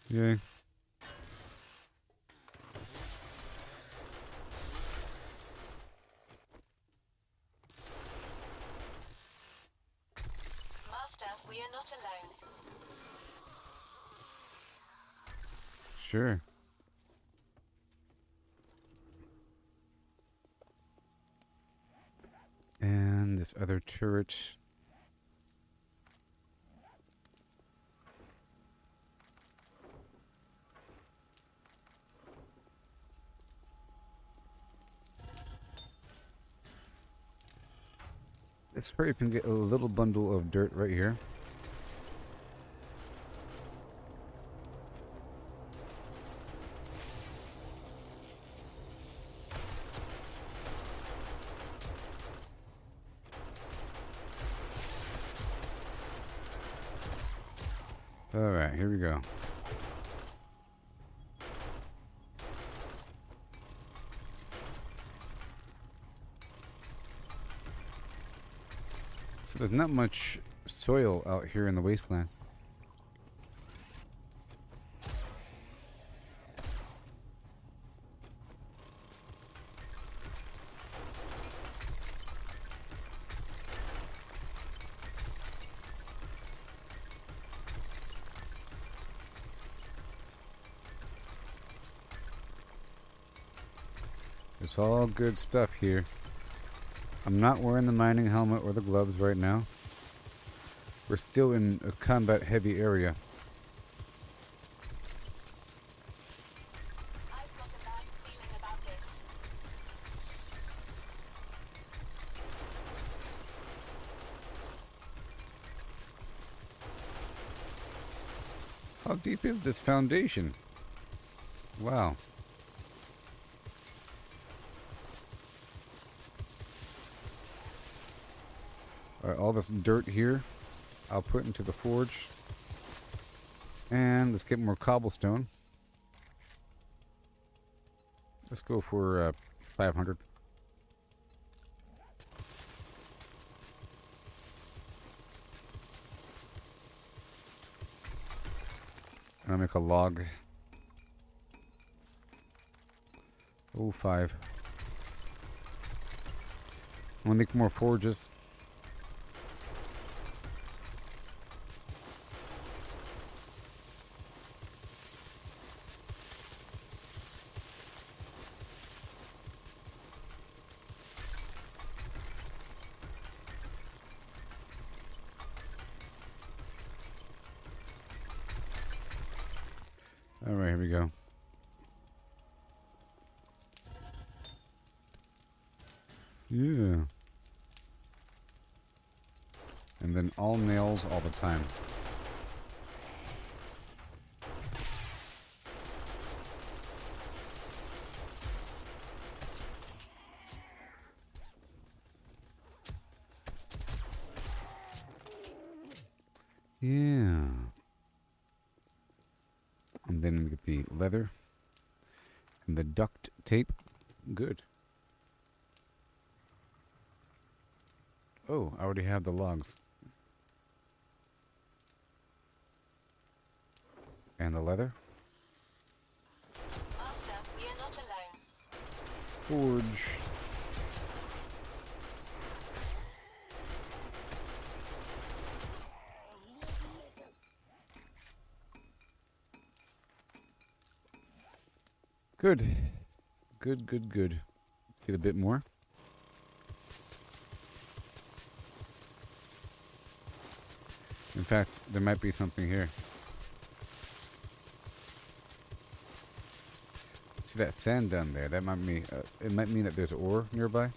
[SPEAKER 3] Yay.
[SPEAKER 4] Master, we are not alone.
[SPEAKER 3] Sure. And this other turret. Let's hurry up and get a little bundle of dirt right here. Alright, here we go. So there's not much soil out here in the wasteland. It's all good stuff here. I'm not wearing the mining helmet or the gloves right now. We're still in a combat heavy area.
[SPEAKER 4] I've got a bad feeling about this.
[SPEAKER 3] How deep is this foundation? Wow. Alright, all this dirt here, I'll put into the forge. And let's get more cobblestone. Let's go for 500. And I'll make a log. Oh, 5. I'm gonna make more forges. Alright, here we go. Yeah. And then all nails all the time. Yeah. And then we get the leather and the duct tape. Good. Oh, I already have the logs. And the leather.
[SPEAKER 4] Master, we are not alone.
[SPEAKER 3] Forge. Good. Good, good, good. Let's get a bit more. In fact, there might be something here. See that sand down there? That might mean it might mean that there's ore nearby.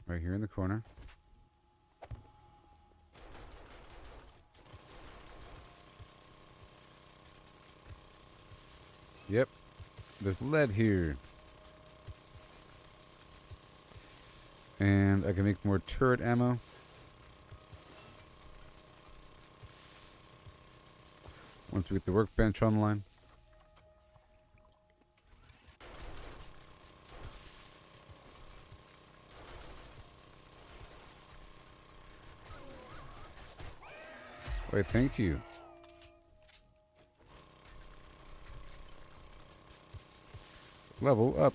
[SPEAKER 3] Right here in the corner. Yep, there's lead here. And I can make more turret ammo. Once we get the workbench online. Wait, thank you. Level up.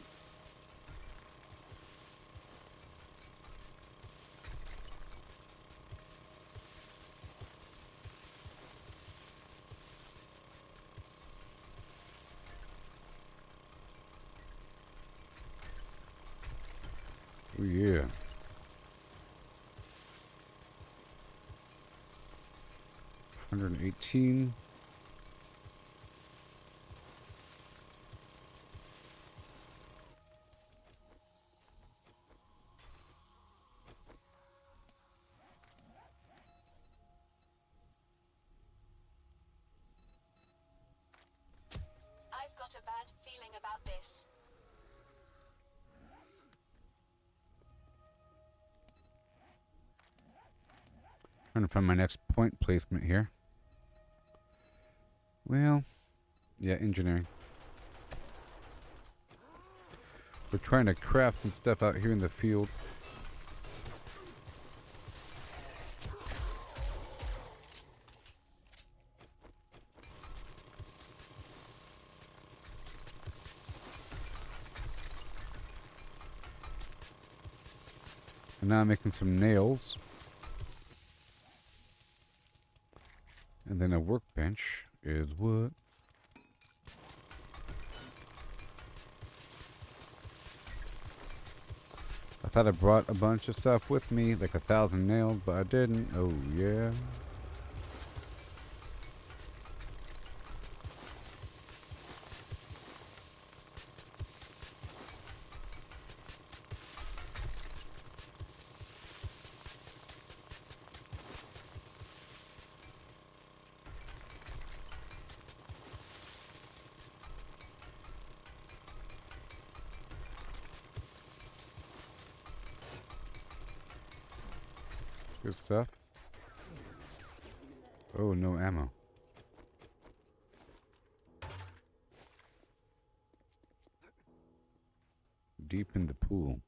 [SPEAKER 3] Oh yeah. $118.
[SPEAKER 4] I've got a bad feeling about this.
[SPEAKER 3] Trying to find my next point placement here. Well, yeah, engineering. We're trying to craft some stuff out here in the field. And now I'm making some nails. And then a workbench is what? I thought I brought a bunch of stuff with me, like 1,000 nails, but I didn't. Oh, yeah. Good stuff. Oh, no ammo. Deep in the pool.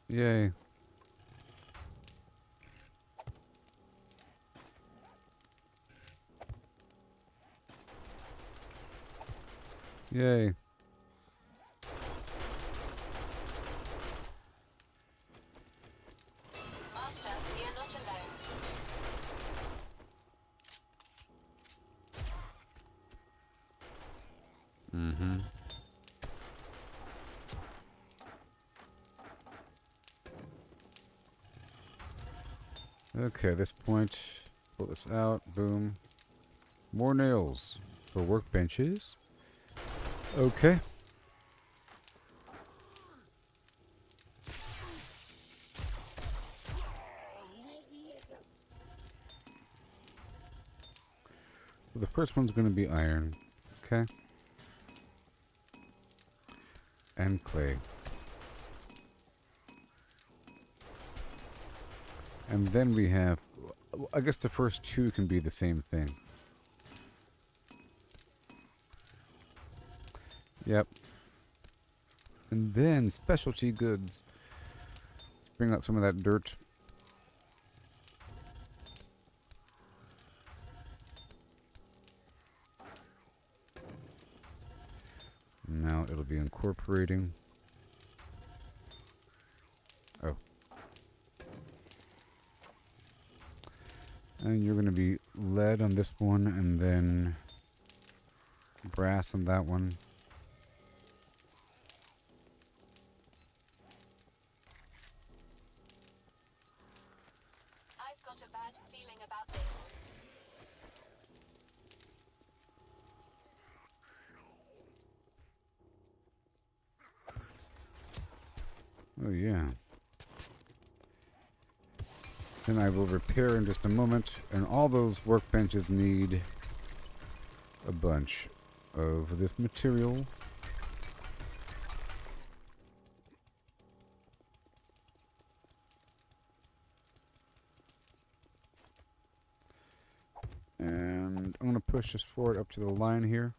[SPEAKER 3] Yay. Yay.
[SPEAKER 4] Master, we are not alone.
[SPEAKER 3] Mm-hmm. Okay, this point, pull this out, boom. More nails for workbenches. Okay. So the first one's going to be iron. Okay. And clay. And then we have, I guess the first two can be the same thing. Yep. And then specialty goods. Let's bring out some of that dirt. now it'll be incorporating. Oh. And you're going to be lead on this one, and then brass on that one.
[SPEAKER 4] I've got a bad feeling about this.
[SPEAKER 3] Oh, yeah. Then I will repair in just a moment, and all those workbenches need a bunch of this material. And I'm going to push this forward up to the line here.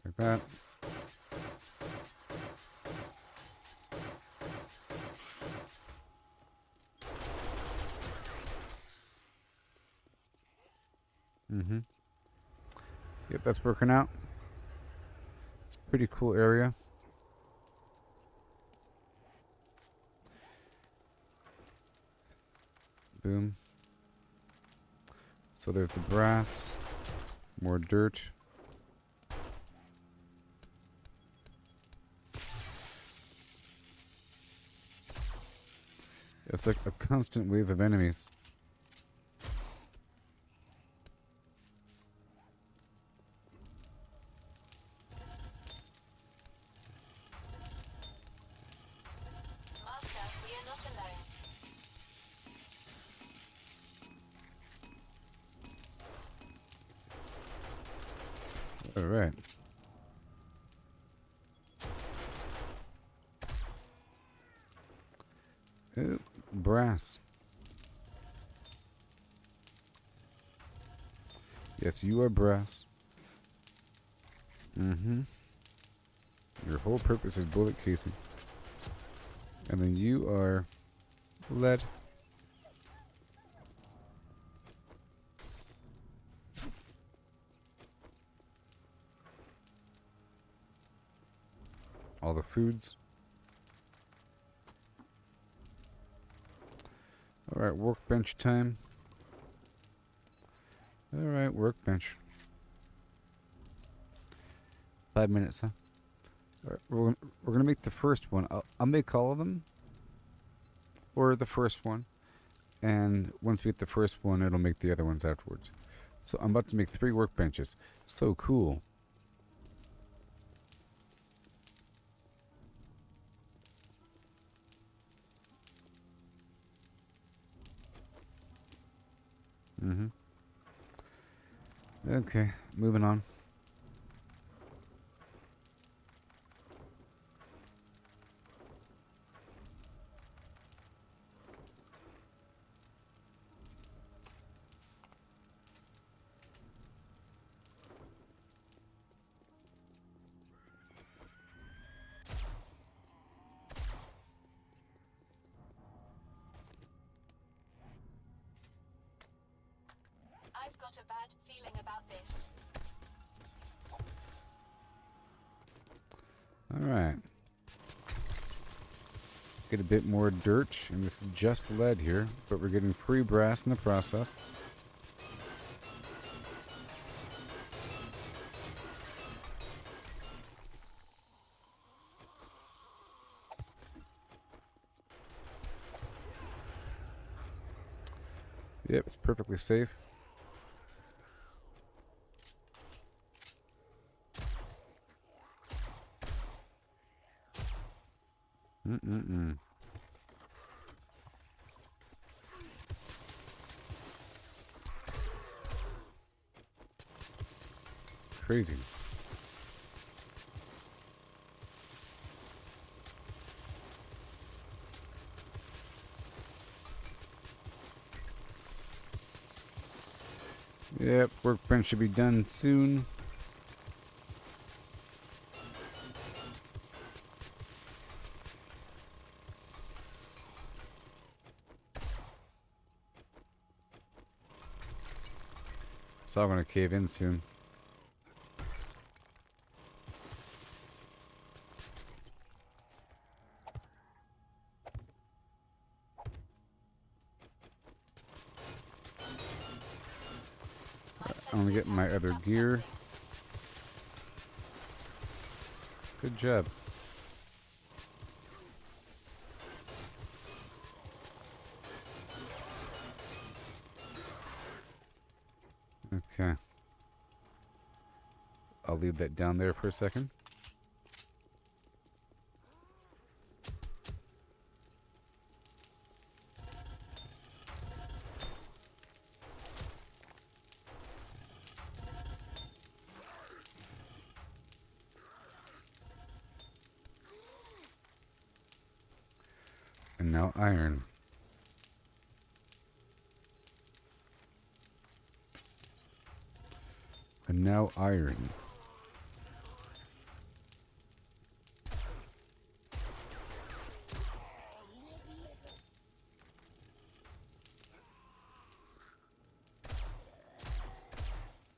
[SPEAKER 3] Like that. Mm-hmm. Yep, that's working out. It's a pretty cool area. Boom. So there's the brass, more dirt. It's like a constant wave of enemies.
[SPEAKER 4] Master, we are not alone.
[SPEAKER 3] All right. Brass. Yes, you are brass. Mm-hmm. Your whole purpose is bullet casing. And then you are lead. All the foods. Alright, workbench time. Alright, workbench. 5 minutes, huh? Alright, we're gonna make the first one. I'll make all of them. Or the first one. And once we get the first one, it'll make the other ones afterwards. So I'm about to make 3 workbenches. So cool. Mm-hmm. Okay, moving on.
[SPEAKER 4] I've got a bad feeling about this.
[SPEAKER 3] Alright. Get a bit more dirt, and this is just lead here, but we're getting free brass in the process. Yep, it's perfectly safe. Mm-mm-mm. Crazy. Yep, workbench should be done soon. It's all gonna cave in soon. I'm gonna get my other gear. Good job. Okay. I'll leave that down there for a second. And now iron. And now iron.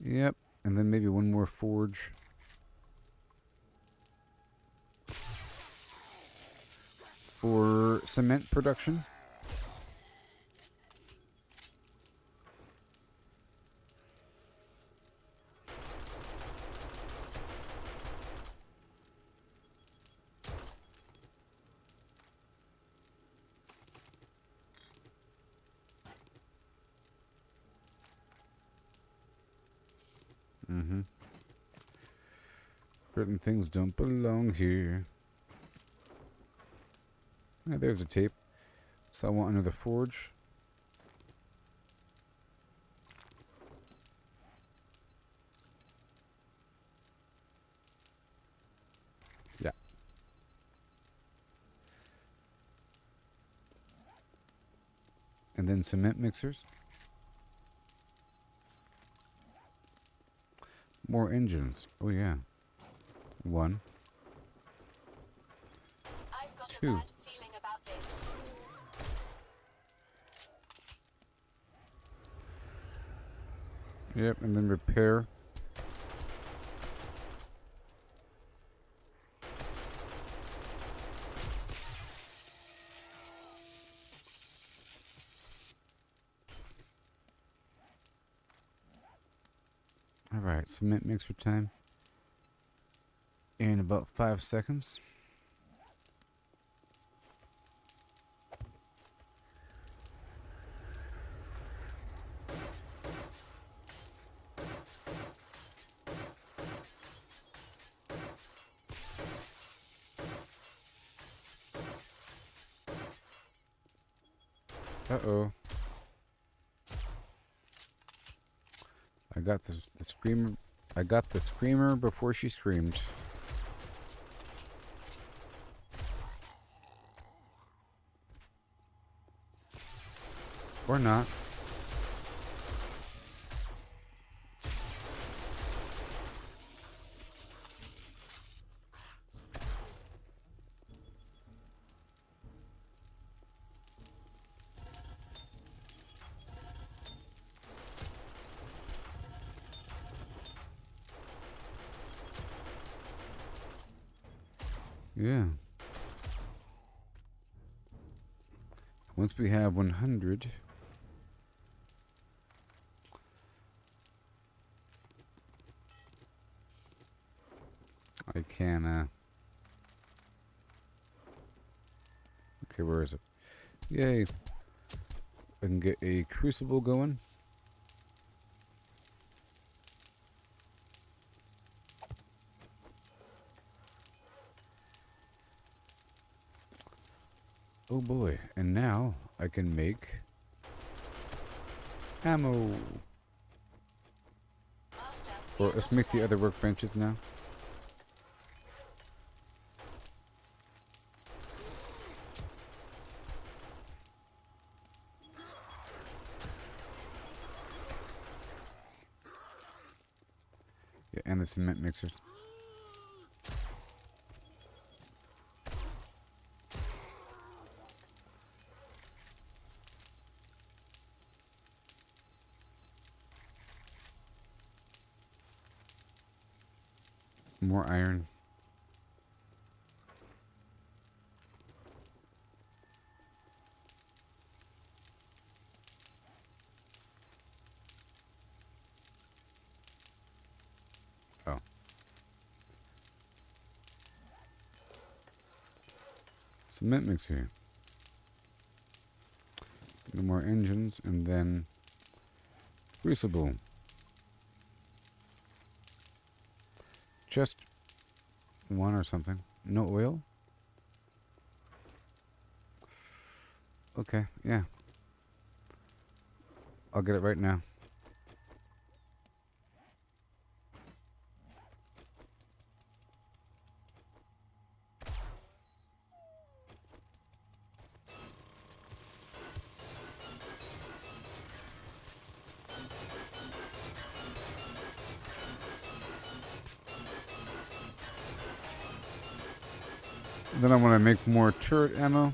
[SPEAKER 3] Yep, and then maybe one more forge. For cement production. Certain things don't belong here. Ah, there's a tape. So I want another forge. Yeah. And then cement mixers. More engines. Oh yeah. 1.
[SPEAKER 4] I've got
[SPEAKER 3] 2.
[SPEAKER 4] a bad feeling about this.
[SPEAKER 3] Yep, and then repair. Alright, cement mixer time. In about 5 seconds. Uh-oh. I got the screamer. I got the screamer before she screamed. Or not. Yeah. Once we have 100, I can, okay, where is it? Yay. I can get a crucible going. Oh boy, and now I can make ammo. Or let's make the other workbenches now. Yeah, and the cement mixers. More iron. Oh. Cement mixer. No more engines, and then crucible. Just one or something. No oil? Okay, yeah. I'll get it right now. Then I want to make more turret ammo.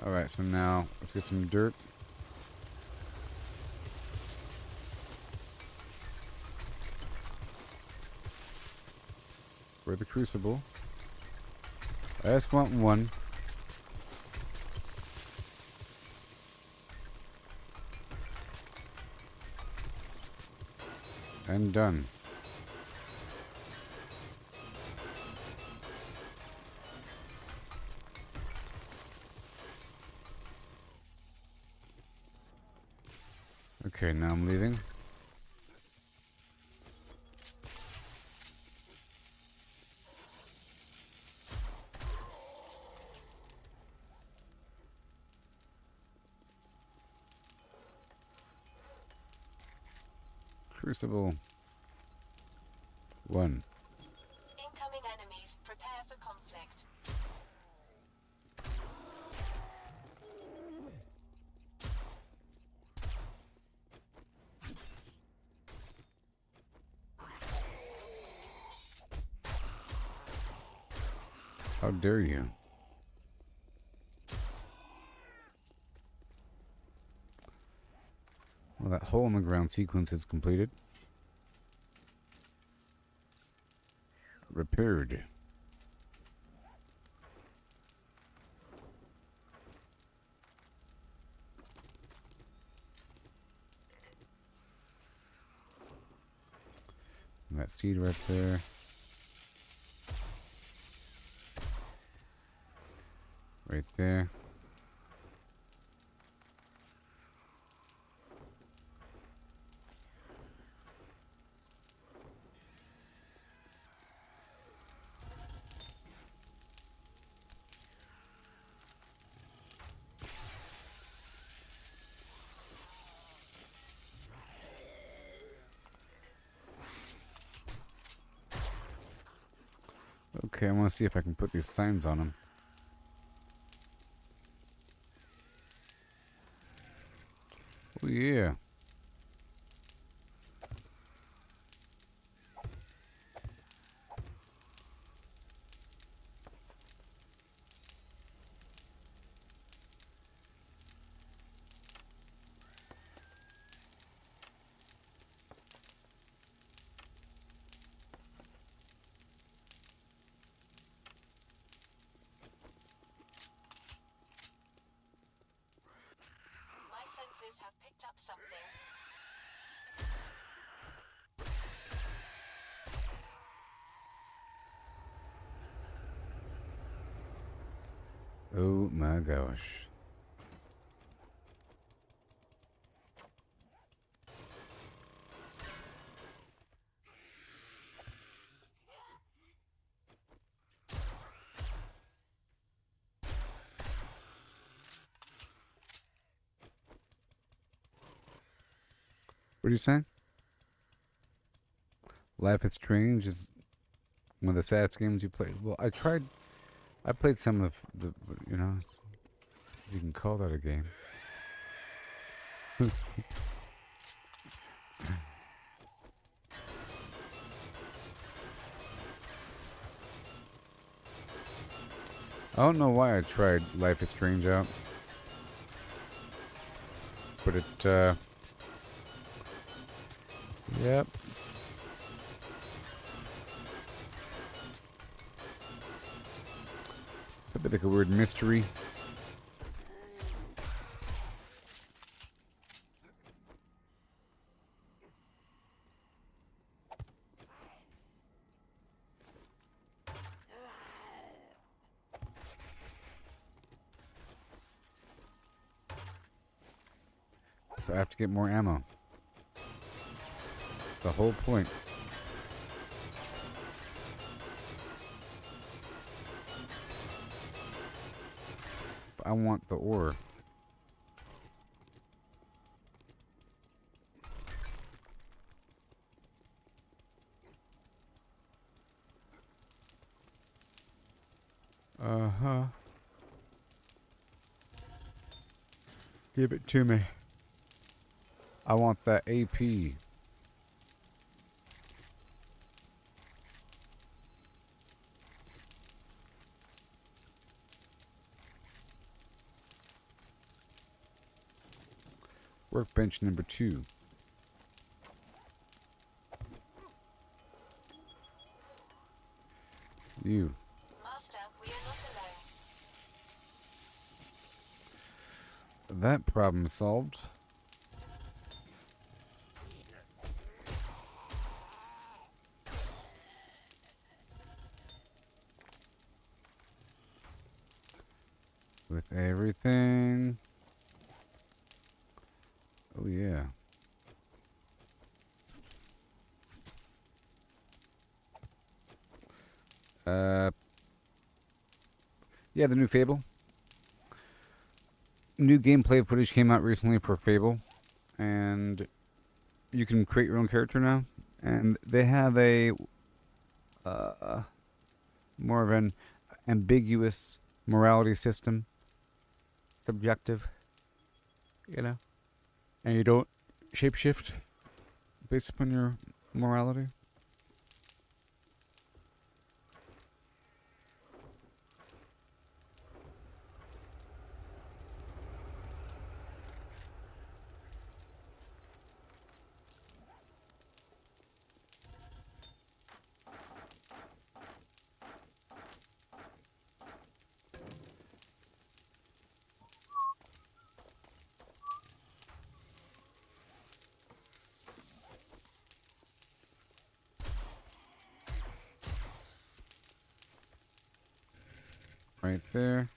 [SPEAKER 3] Alright, so now let's get some dirt. For the crucible. I just want one. And done. Okay, now I'm leaving. Crucible. 1.
[SPEAKER 4] Incoming enemies. Prepare for conflict.
[SPEAKER 3] How dare you? Well, that hole in the ground sequence is completed. Repaired. And that seed right there. Right there. Okay, I want to see if I can put these signs on them. Oh yeah.
[SPEAKER 4] My senses have picked up something.
[SPEAKER 3] Oh my gosh. What are you saying? Life is Strange is one of the saddest games you played. Well, I I played some of the, you know, you can call that a game. I don't know why I tried Life is Strange out. But it, yep. A bit like a weird mystery. So I have to get more ammo. The whole point. But I want the ore. Uh-huh. Give it to me. I want that AP. Workbench number 2. You.
[SPEAKER 4] Master, we are not alone.
[SPEAKER 3] That problem solved. With everything. Oh yeah. Yeah, the new Fable. New gameplay footage came out recently for Fable, and you can create your own character now. And they have a more of an ambiguous morality system, subjective, you know, and you don't shapeshift based upon your morality. Right there.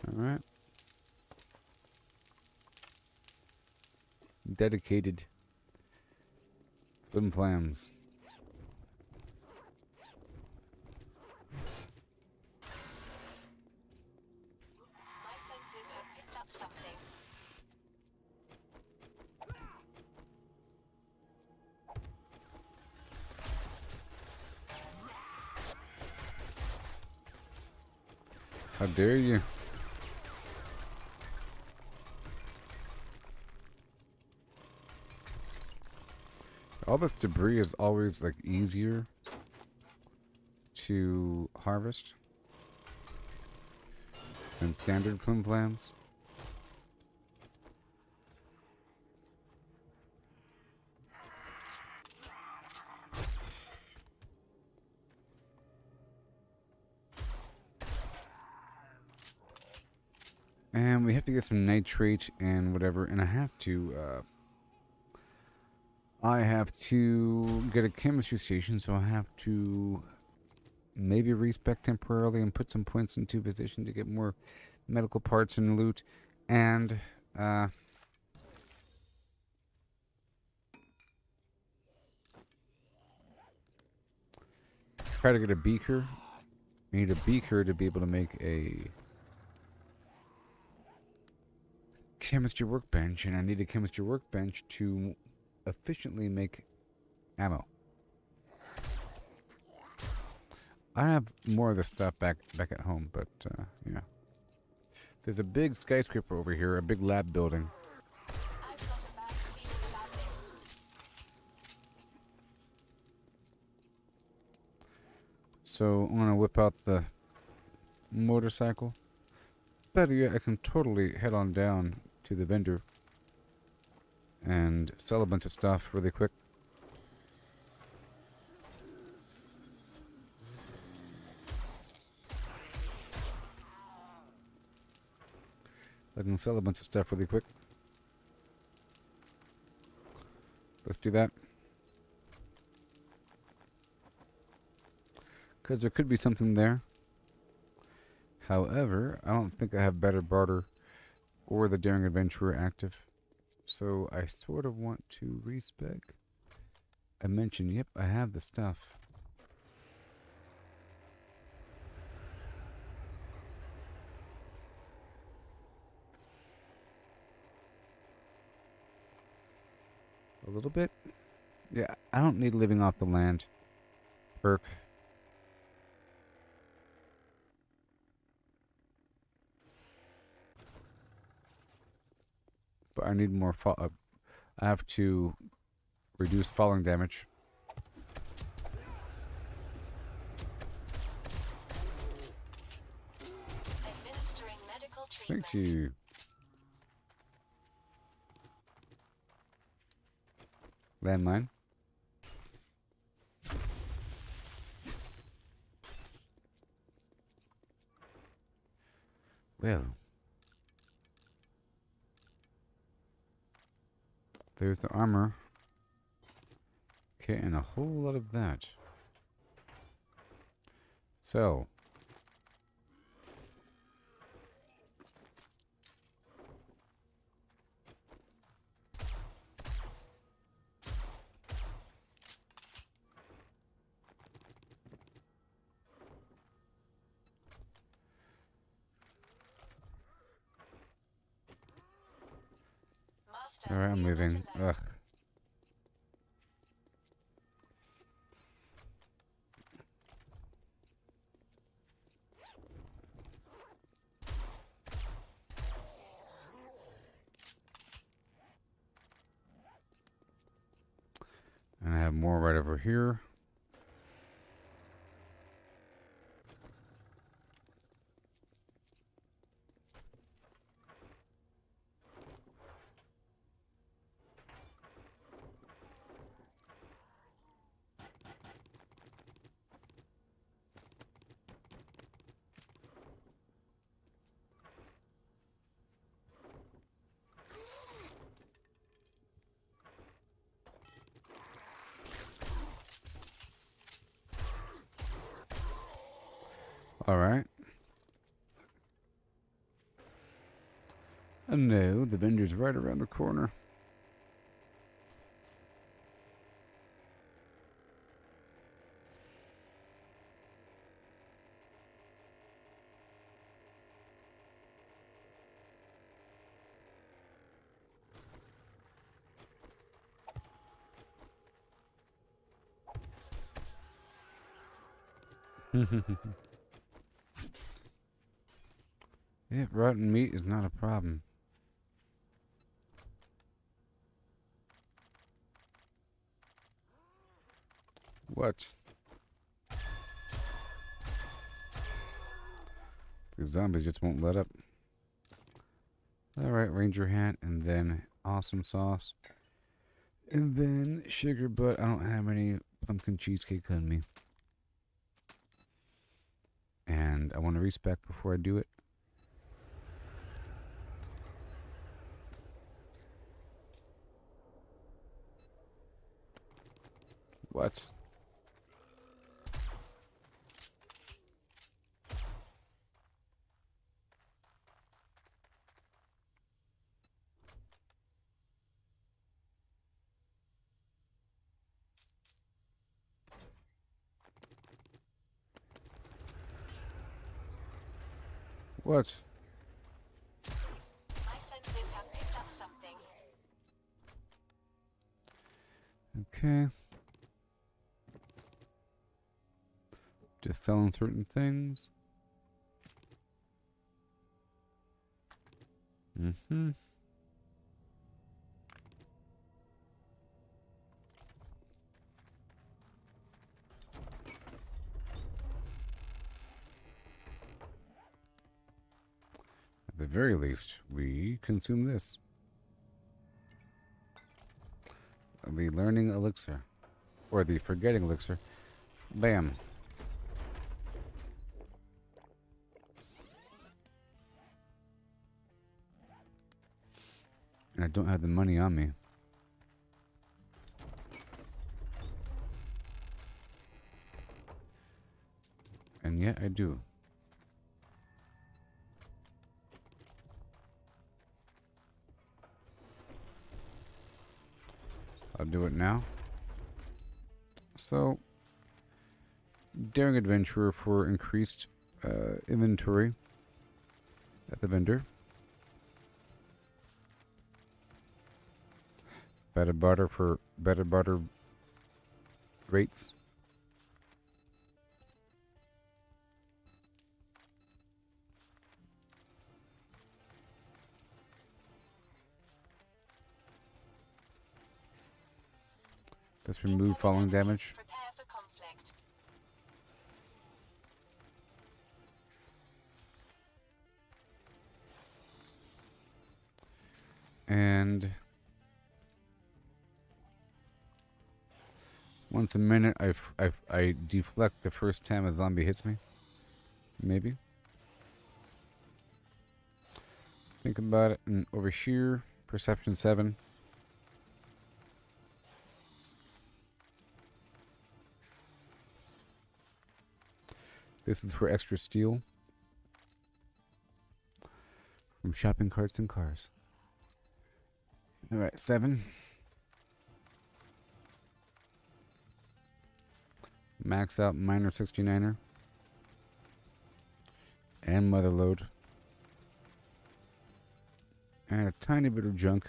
[SPEAKER 3] All right. Dedicated flim flams.
[SPEAKER 4] My senses have picked up something.
[SPEAKER 3] How dare you? All this debris is always like easier to harvest than standard flim flams. And we have to get some nitrate and whatever, and I have to get a chemistry station, so I have to maybe respec temporarily and put some points into position to get more medical parts and loot, and try to get a beaker. I need a beaker to be able to make a chemistry workbench, and I need a chemistry workbench to efficiently make ammo. I have more of the stuff back at home, but yeah. There's a big skyscraper over here, a big lab building.
[SPEAKER 4] I've got a bad feeling about this.
[SPEAKER 3] So I'm gonna whip out the motorcycle. Better yet, I can totally head on down to the vendor and sell a bunch of stuff really quick. I can sell a bunch of stuff really quick. Let's do that. Because there could be something there. However, I don't think I have Better Barter or the Daring Adventurer active. So I sort of want to respec. I mentioned, yep, I have the stuff. A little bit? Yeah, I don't need living off the land perk. But I need more fall. I have to reduce falling damage.
[SPEAKER 4] Administering medical treatment.
[SPEAKER 3] Thank you. Landmine. Well. There's the armor. Okay, and a whole lot of that. So.
[SPEAKER 4] Master,
[SPEAKER 3] Alright, I'm
[SPEAKER 4] we are not
[SPEAKER 3] moving.
[SPEAKER 4] alone.
[SPEAKER 3] Ugh. And I have more right over here. Alright. And no, the vendor's right around the corner. Yeah, rotten meat is not a problem. What? The zombies just won't let up. Alright, ranger hat, and then awesome sauce. And then sugar, but I don't have any pumpkin cheesecake on me. And I want to respec before I do it. What? What?
[SPEAKER 4] My senses have picked up something.
[SPEAKER 3] Okay. Just selling certain things. Mm-hmm. At the very least, we consume this. The learning elixir. Or the forgetting elixir. Bam. And I don't have the money on me. And yet I do. I'll do it now. So, daring adventurer for increased inventory at the vendor. Better barter for better barter rates. Just remove falling damage.
[SPEAKER 4] Prepare for conflict.
[SPEAKER 3] And once a minute, I deflect the first time a zombie hits me. Maybe. Think about it. And over here, perception 7. This is for extra steel from shopping carts and cars. Alright, 7. Max out minor 69er. And mother load. And a tiny bit of junk.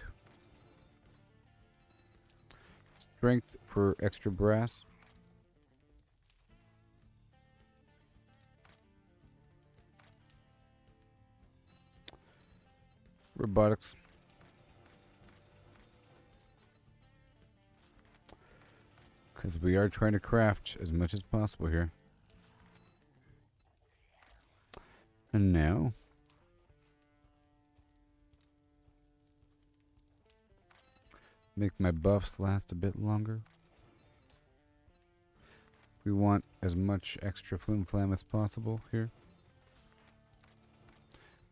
[SPEAKER 3] Strength for extra brass. Robotics. Because we are trying to craft as much as possible here. And now, make my buffs last a bit longer. We want as much extra flim flam as possible here.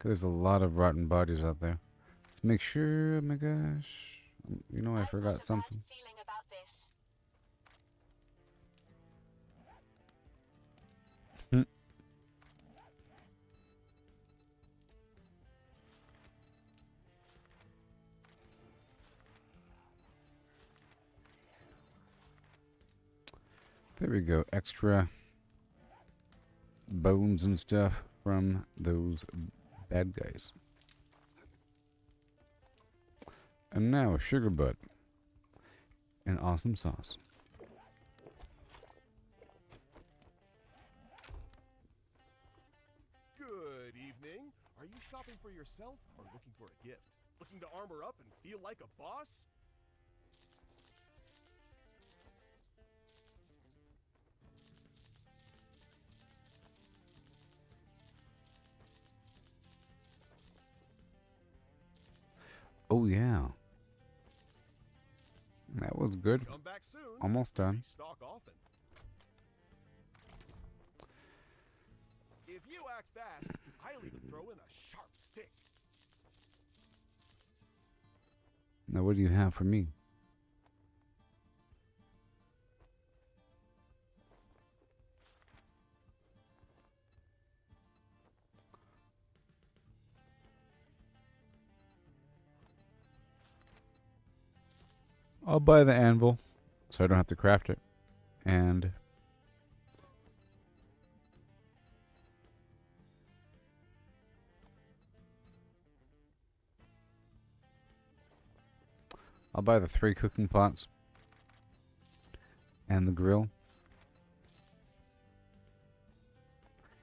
[SPEAKER 3] There's a lot of rotten bodies out there. Let's make sure. Oh my gosh. You know, I forgot something.
[SPEAKER 4] Feeling about this.
[SPEAKER 3] There we go. Extra bones and stuff from those bad guys. And now sugar butt and awesome sauce.
[SPEAKER 6] Good evening. Are you shopping for yourself or looking for a gift? Looking to armor up and feel like a boss?
[SPEAKER 3] Oh yeah. That was good.
[SPEAKER 6] Come back soon.
[SPEAKER 3] Almost done.
[SPEAKER 6] Restock often. If you act fast, I'll even throw in a sharp stick.
[SPEAKER 3] Now what do you have for me? I'll buy the anvil so I don't have to craft it. And I'll buy the 3 cooking pots and the grill.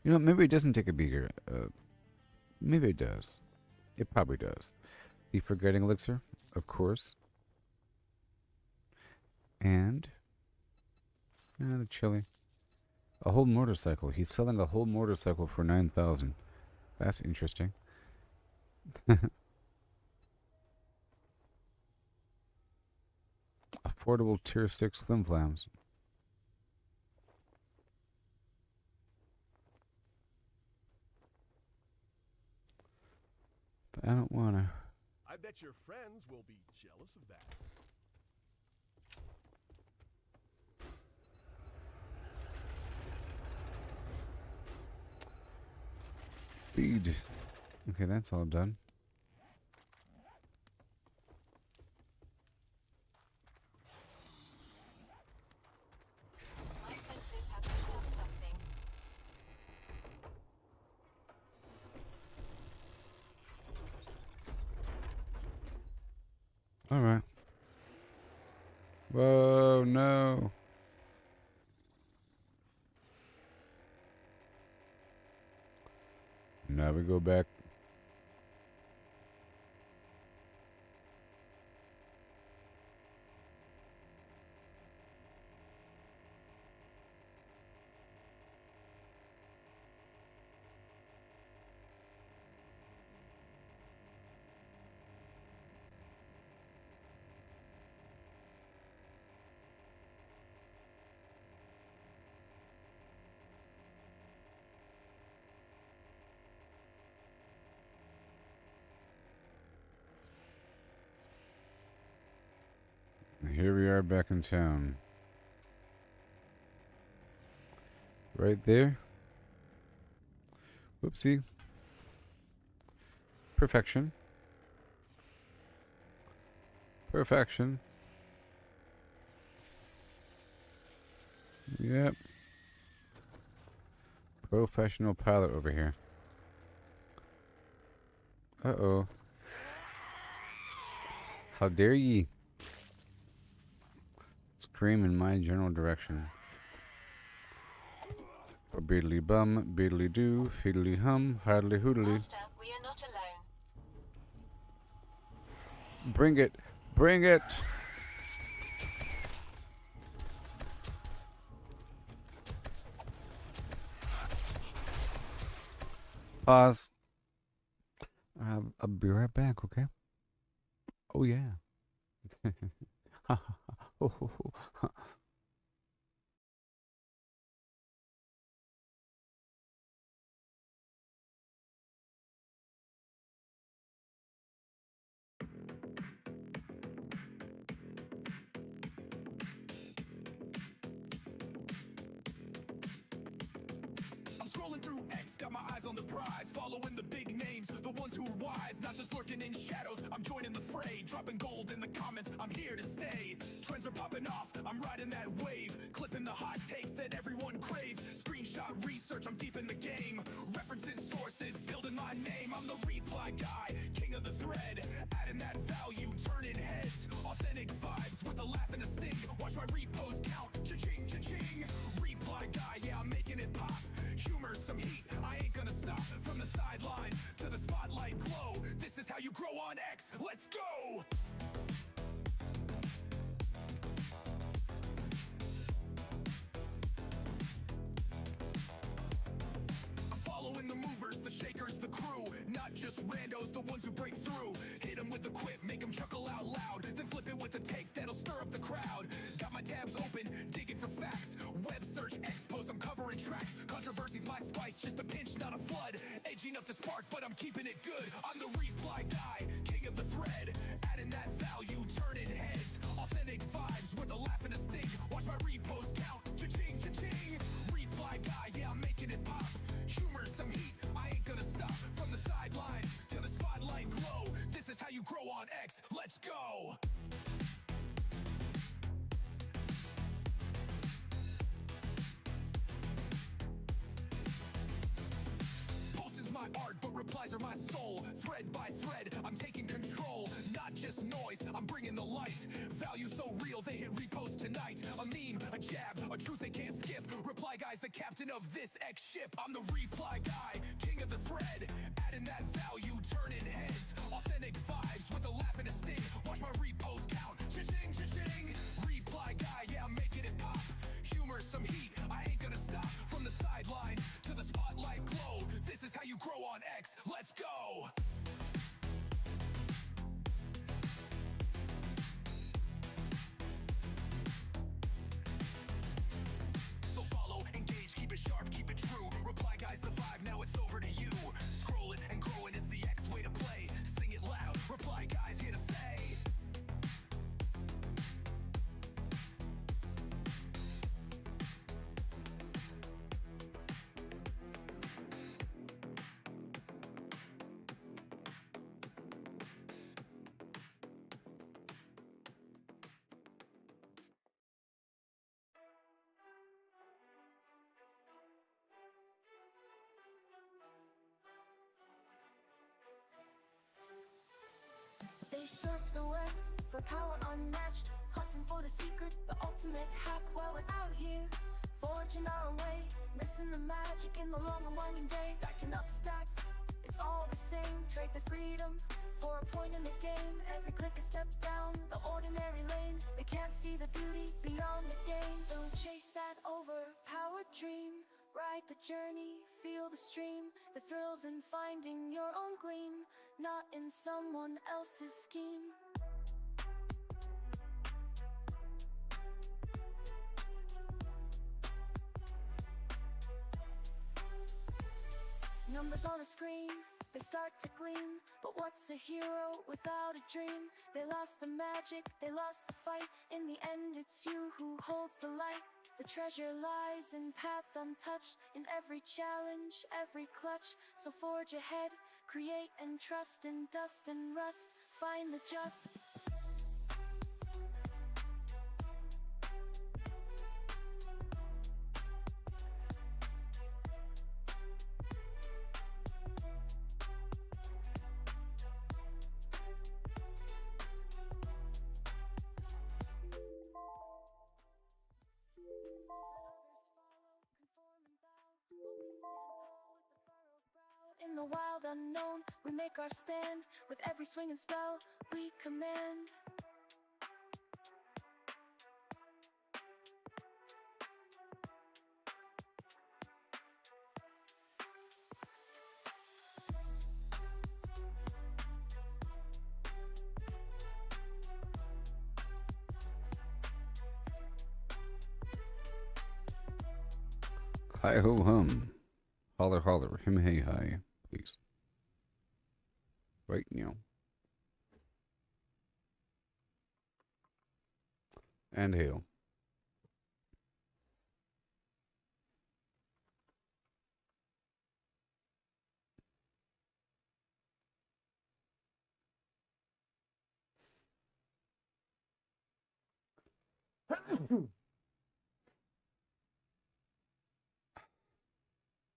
[SPEAKER 3] You know, maybe it doesn't take a beaker. Maybe it does. It probably does. The forgetting elixir, of course. And the chili. A whole motorcycle. He's selling a whole motorcycle for 9,000. That's interesting. Affordable tier 6 flim flams. But I don't wanna.
[SPEAKER 6] I bet your friends will be jealous of that.
[SPEAKER 3] Feed. Okay, that's all done.
[SPEAKER 4] My senses have picked up something.
[SPEAKER 3] All right. Whoa, no. Now we go back. Here we are back in town. Right there. Whoopsie. Perfection. Perfection. Yep. Professional pilot over here. Uh-oh. How dare ye? Scream in my general direction. Beedly bum, beedly doo, fiddly hum, hardly hoodly.
[SPEAKER 4] Master, we are not alone.
[SPEAKER 3] Bring it! Bring it! Pause. I'll be right back, okay? Oh, yeah.
[SPEAKER 1] I'm scrolling through X, got my eyes on the prize, following the big names, the ones who are wise, not just lurking in shadows. I'm joining the fray, dropping gold in the comments. I'm here to stay. Trends are popping off, I'm riding that wave, clipping the hot takes that everyone craves. Screenshot research, I'm deep in the game, referencing sources, building my name. I'm the reply guy, king of the thread, adding that value, turning heads. Authentic vibes with a laugh and a sting. Watch my repost count, cha-ching, cha-ching. Reply guy, yeah, I'm making it pop. Humor, some heat, I ain't gonna stop. From the sidelines to the spotlight glow, this is how you grow on X. Let's go! I'm following the movers, the shakers, the crew. Not just randos, the ones who break through. Hit them with a quip, make them chuckle out loud. Then flip it with a take that'll stir up the crowd. Got my tabs open, digging for facts. Web search, X post, I'm covering tracks. Controversy's my spice, just a pinch, not a flood. Edgy enough to spark, but I'm keeping it good. I'm the reply guy, king of the thread. Adding that value, turning heads. Authentic vibes with a laugh and a sting. Watch my repost count, cha-ching, cha-ching. Reply guy, yeah, I'm making it pop. Humor, some heat, I ain't gonna stop. From the sidelines to the spotlight glow, this is how you grow on X. Let's go! Posting's my art, but replies are my soul. Thread by thread, I'm taking control. Not just noise, I'm bringing the light. Value so real, they hit repost tonight. A meme, a jab, a truth they can't skip. Reply guys, the captain of of this X ship. I'm the reply guy, king of the thread. Adding that value, turning heads. Authentic vibes with a laugh and a sting. Watch my repost count. Cha-ching, cha-ching. Reply guy, yeah, I'm making it pop. Humor, some heat, I ain't gonna stop. From the sidelines to the spotlight glow. This is how you grow on X. Let's go. So follow, engage, keep it sharp, keep it true. Reply guys, the vibe, now it's over to you. Scrolling and growing is the X way to play. Sing it loud, reply guys, here to stay.
[SPEAKER 2] They surf the web for power unmatched, hunting for the secret, the ultimate hack. While we're out here, forging our own way, missing the magic in the long and winding day. Stacking up stacks, it's all the same. Trade the freedom for a point in the game. Every click a step down the ordinary lane. They can't see the beauty beyond the game. Don't chase that overpowered dream. Ride the journey, feel the stream. The thrills in finding your own gleam, not in someone else's scheme. Numbers on a screen, they start to gleam. But what's a hero without a dream? They lost the magic, they lost the fight. In the end, it's you who holds the light. The treasure lies in paths untouched, in every challenge, every clutch. So forge ahead, create and trust. In dust and rust, find the just. In the wild unknown, we make our stand. With every swing and spell, we command.
[SPEAKER 3] Hi ho hum. Holler holler. Him hey hi. Please. Right now. And hail.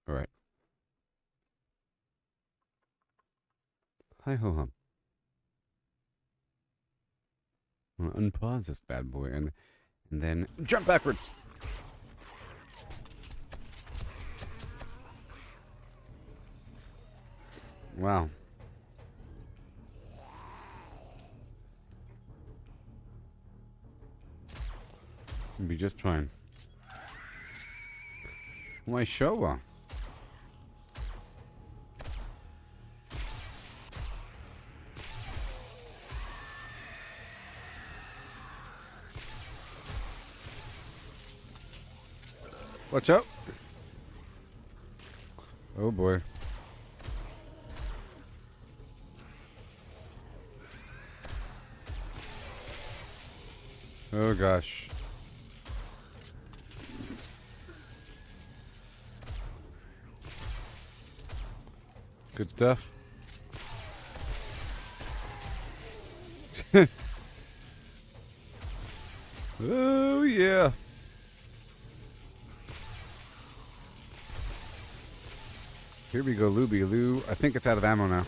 [SPEAKER 3] All right. Hi ho hum. I'm gonna unpause this bad boy and then jump backwards. Wow. It'll be just fine. Why show? Watch out. Oh boy. Oh gosh. Good stuff. Oh yeah. Here we go, Looby Loo. I think it's out of ammo now.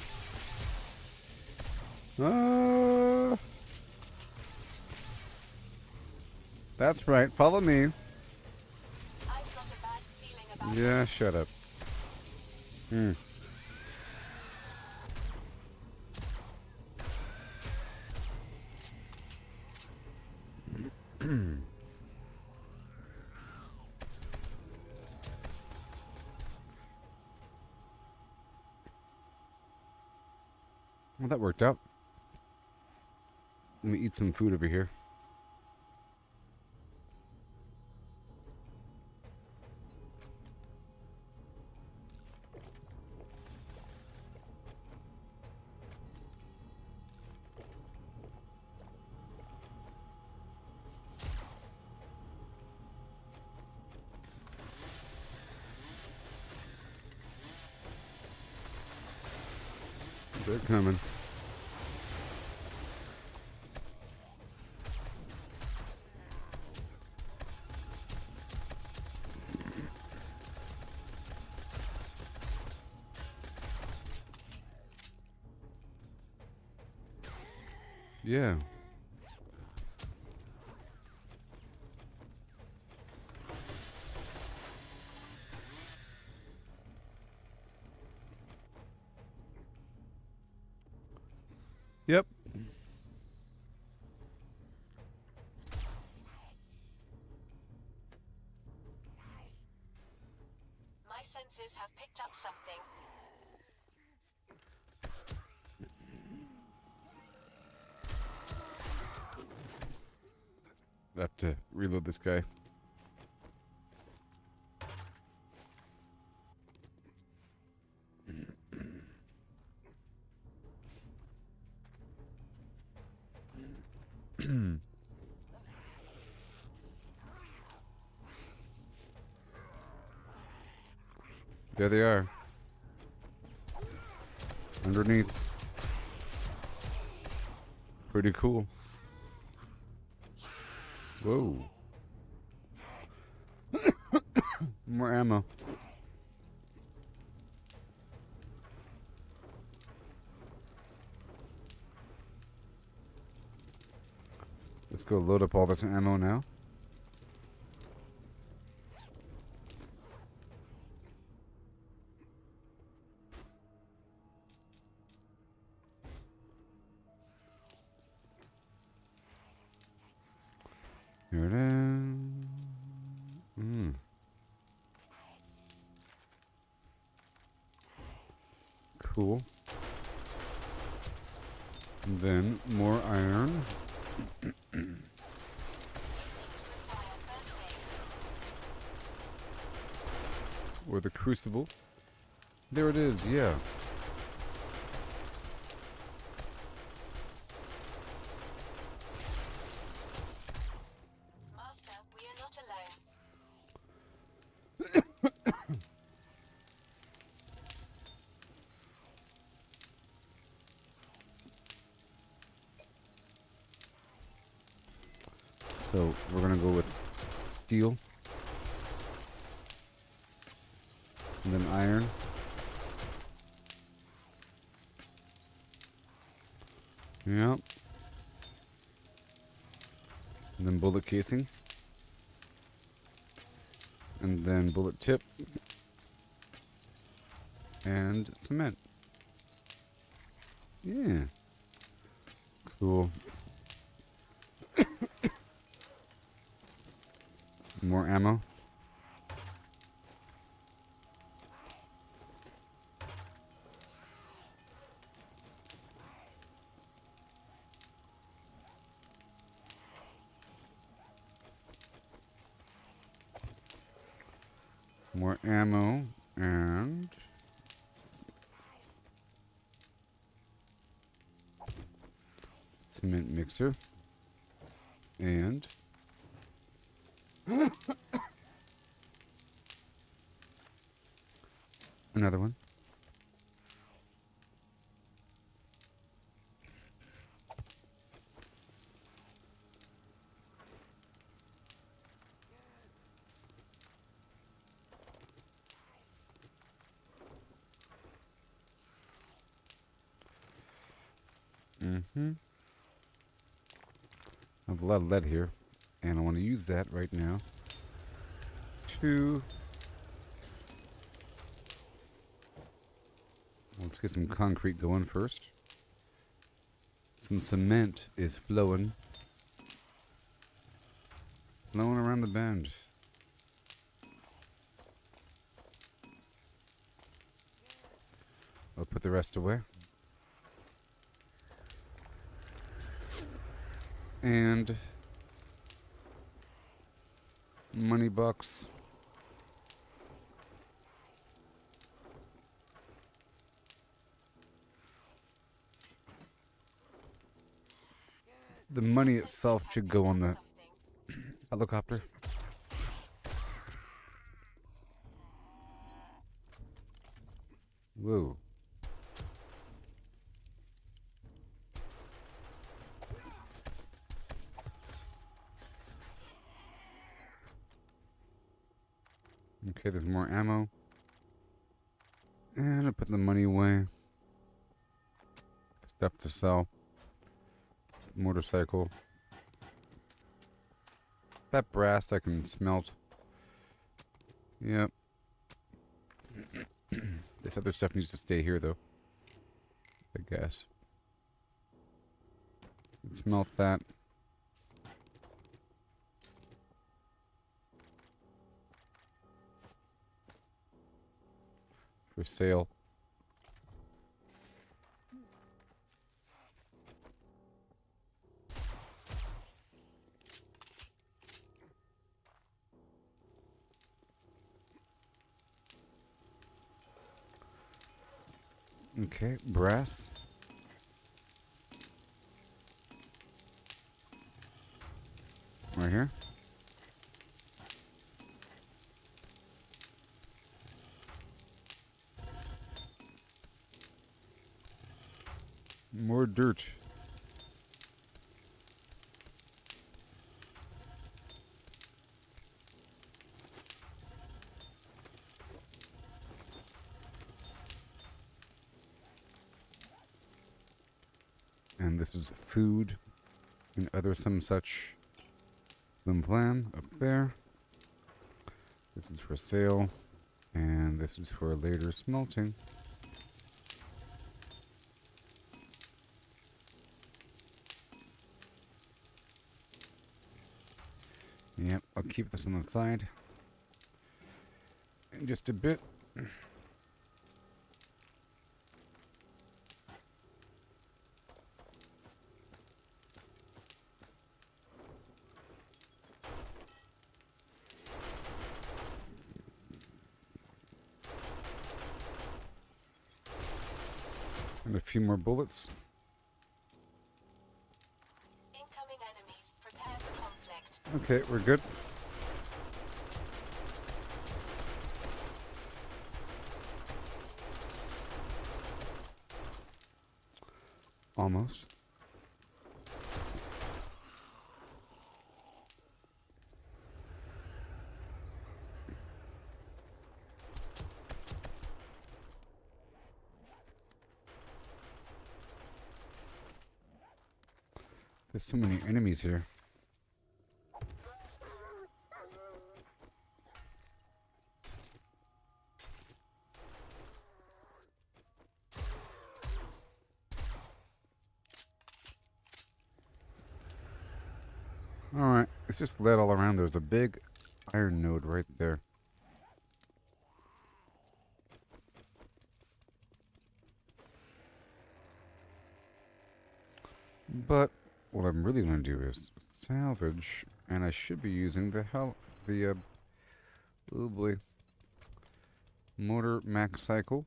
[SPEAKER 3] That's right. Follow me.
[SPEAKER 4] I've got a bad feeling about
[SPEAKER 3] Yeah, shut up. Hmm. Well, that worked out. Let me eat some food over here. They're coming. Yeah. Yep.
[SPEAKER 4] My senses have picked up something.
[SPEAKER 3] I have to reload this guy. There they are. Underneath. Pretty cool. Whoa. More ammo. Let's go load up all this ammo now. Here it is. Cool. And then more iron. Or the crucible. There it is, yeah.
[SPEAKER 4] Master, we are not alone.
[SPEAKER 3] So we're gonna go with steel. And then iron. Yep. And then bullet casing. And then bullet tip. And cement. Yeah. Cool. More ammo. More ammo and cement mixer and another one. I have a lot of lead here, and I want to use that right now to get some concrete going first. Some cement is flowing. Flowing around the bend. I'll put the rest away. And money box. The money itself should go on the helicopter. Whoa. Okay, there's more ammo. And I put the money away. Stuff to sell. Motorcycle. That brass I can smelt. Yep. This other stuff needs to stay here though, I guess. Smelt that. For sale. Okay, brass. Right here. More dirt. And this is food and other some such plan up there. This is for sale. And this is for later smelting. Yep, I'll keep this on the side. In just a bit. And a few more bullets.
[SPEAKER 4] Incoming enemies. Prepare for conflict.
[SPEAKER 3] Okay, we're good. Almost. There's so many enemies here. Alright, it's just lead all around. There's a big iron node right there. But what I'm really going to do is salvage, and I should be using the oh boy, motor max cycle.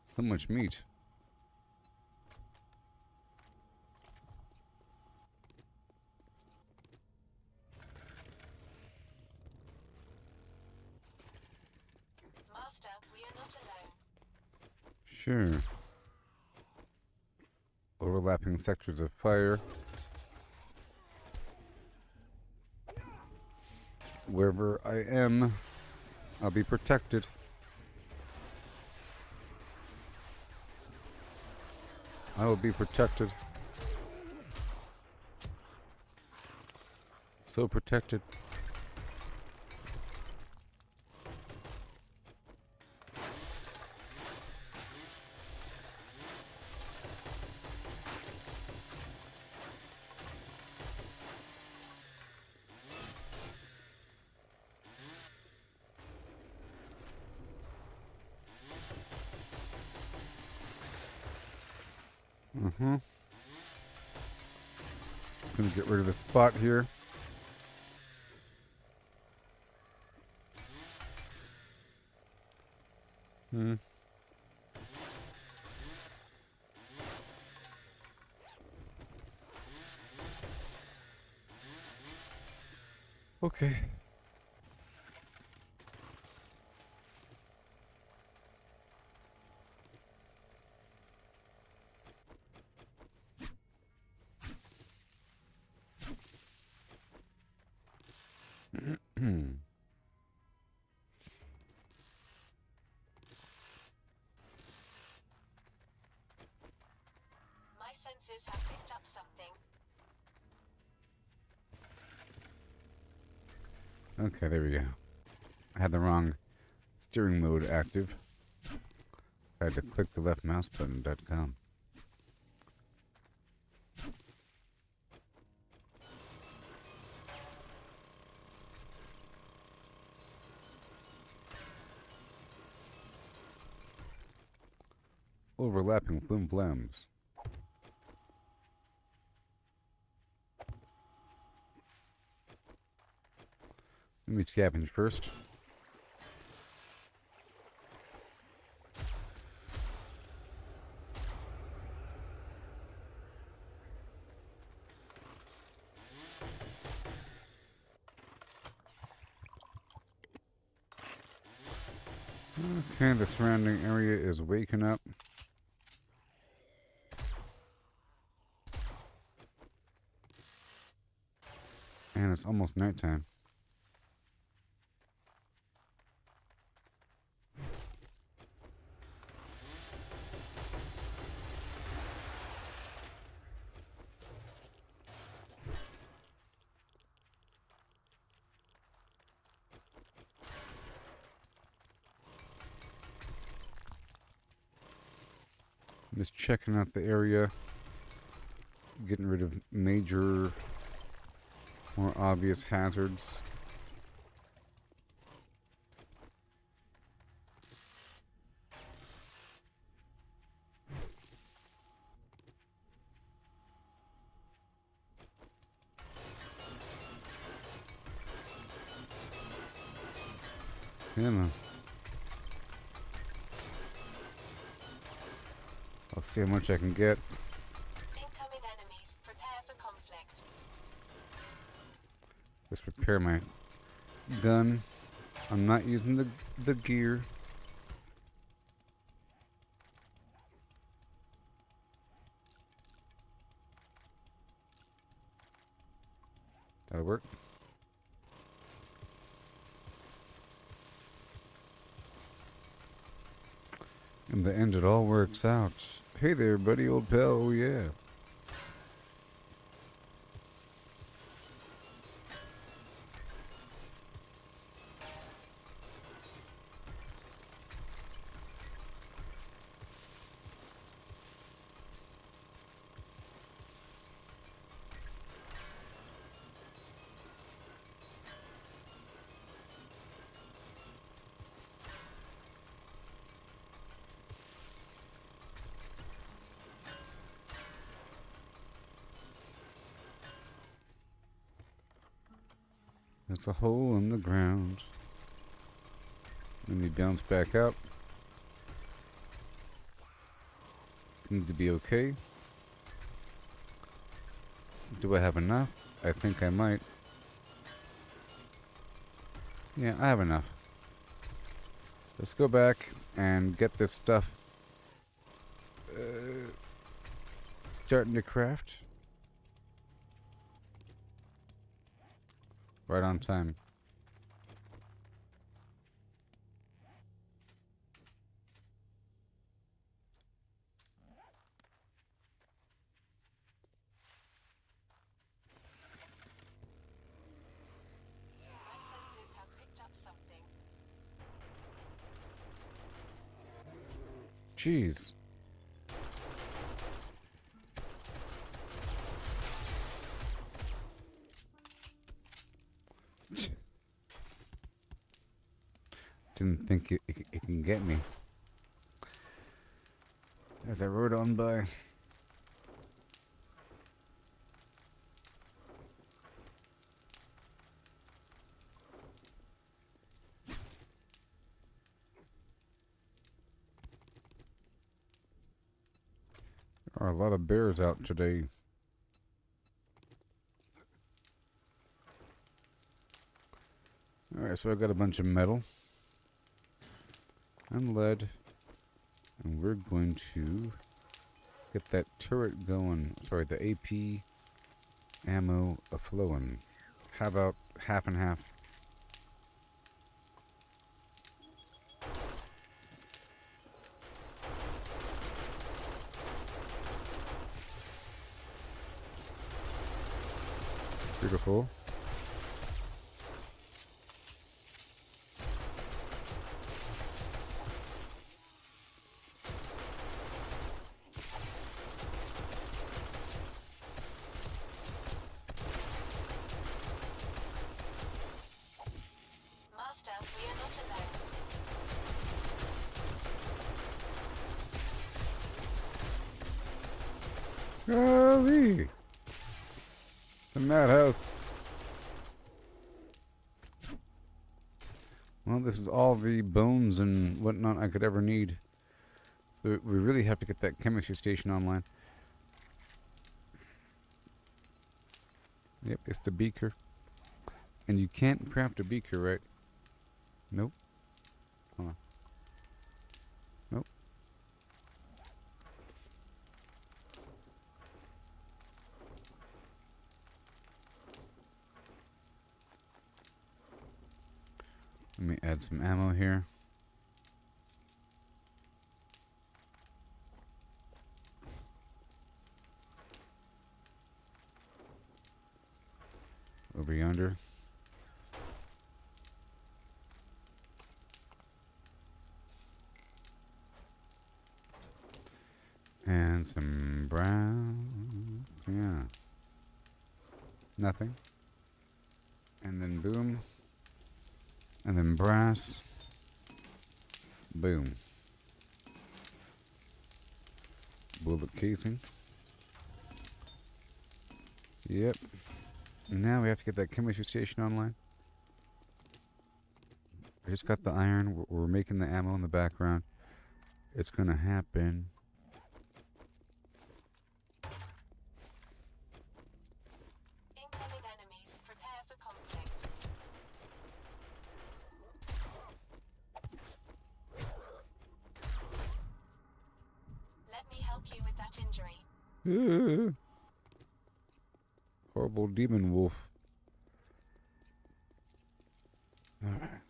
[SPEAKER 3] So much meat.
[SPEAKER 4] Master, we are not alone.
[SPEAKER 3] Sure. Overlapping sectors of fire. Wherever I am, I'll be protected. I will be protected. so protected. Gonna get rid of the spot here. Okay.
[SPEAKER 4] My senses have picked up something.
[SPEAKER 3] Okay, there we go. I had the wrong steering mode active. I had to click the left mouse button.com. Overlapping flim flams. Let me scavenge first. Okay, the surrounding area is waking up. And it's almost nighttime. Just checking out the area, getting rid of major, more obvious hazards. Yeah, man. I'll see how much I can get.
[SPEAKER 4] Incoming enemies. Prepare for conflict.
[SPEAKER 3] Just repair my gun. I'm not using the gear. That'll work. In the end, it all works out. Hey there, buddy, old pal. Oh, yeah. There's a hole in the ground. Let me bounce back up. Seems to be okay. Do I have enough? I think I might. Yeah, I have enough. Let's go back and get this stuff starting to craft. Right on time. Jeez. Didn't think it can get me. As I rode on by. There are a lot of bears out today. Alright, so I've got a bunch of metal and lead, and we're going to get that turret going. Sorry, the AP ammo a-flowing. How about half and half? Beautiful.
[SPEAKER 4] Master, we are not alone.
[SPEAKER 3] Golly! The madhouse. Well, this is all the bones and whatnot I could ever need. So we really have to get that chemistry station online. Yep, it's the beaker. And you can't craft a beaker, right? Nope. Hold on. Nope. Let me add some ammo here. Over yonder. And some brown. Yeah. Nothing. And then boom. And then brass. Boom. Bullet casing. Yep. Now we have to get that chemistry station online. I just got the iron. We're making the ammo in the background. It's gonna happen.
[SPEAKER 4] Incoming enemies, prepare for conflict. Let me help you with that injury.
[SPEAKER 3] Horrible demon wolf. Alright.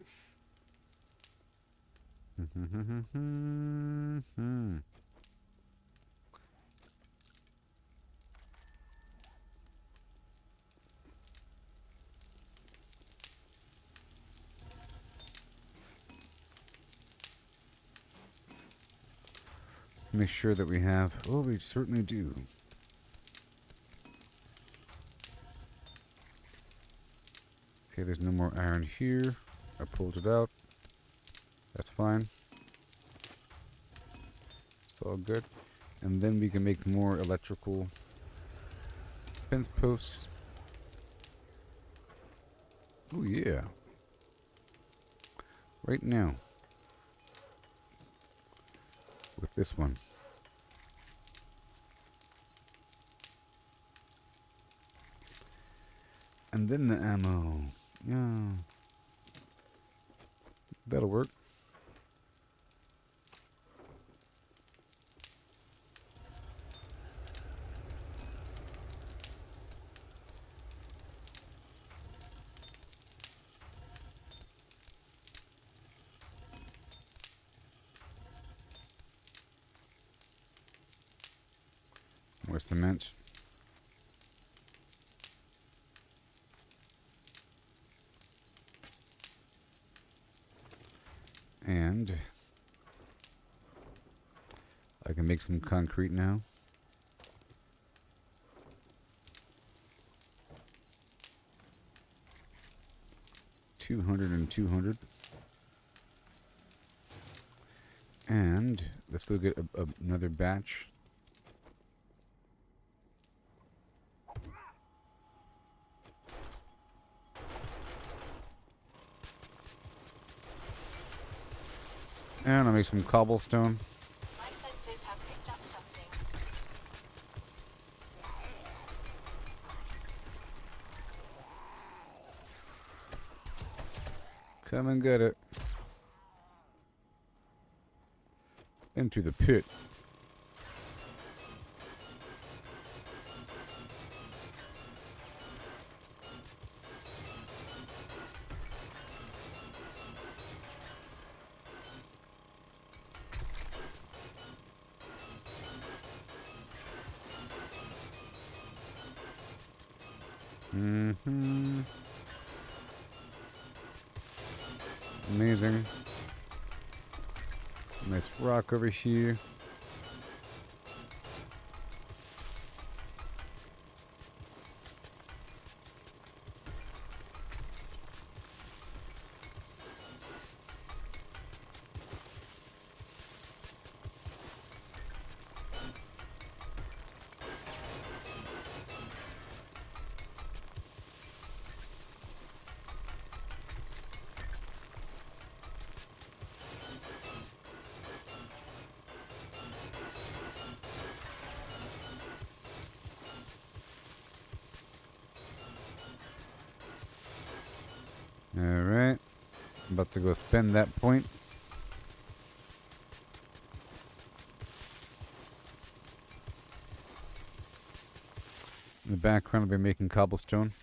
[SPEAKER 3] Make sure that we have. Oh, we certainly do. Okay, there's no more iron here. I pulled it out. That's fine. It's all good. And then we can make more electrical fence posts. Oh yeah. Right now. With this one. And then the ammo. Yeah. That'll work. More cement. And make some concrete now. $200 and $200. And let's go get another batch. And I'll make some cobblestone.
[SPEAKER 4] My senses have picked up something.
[SPEAKER 3] Come and get it. Into the pit. Mm-hmm. Amazing. Nice rock over here. Alright. About to go spend that point. In the background, I'll be making cobblestone.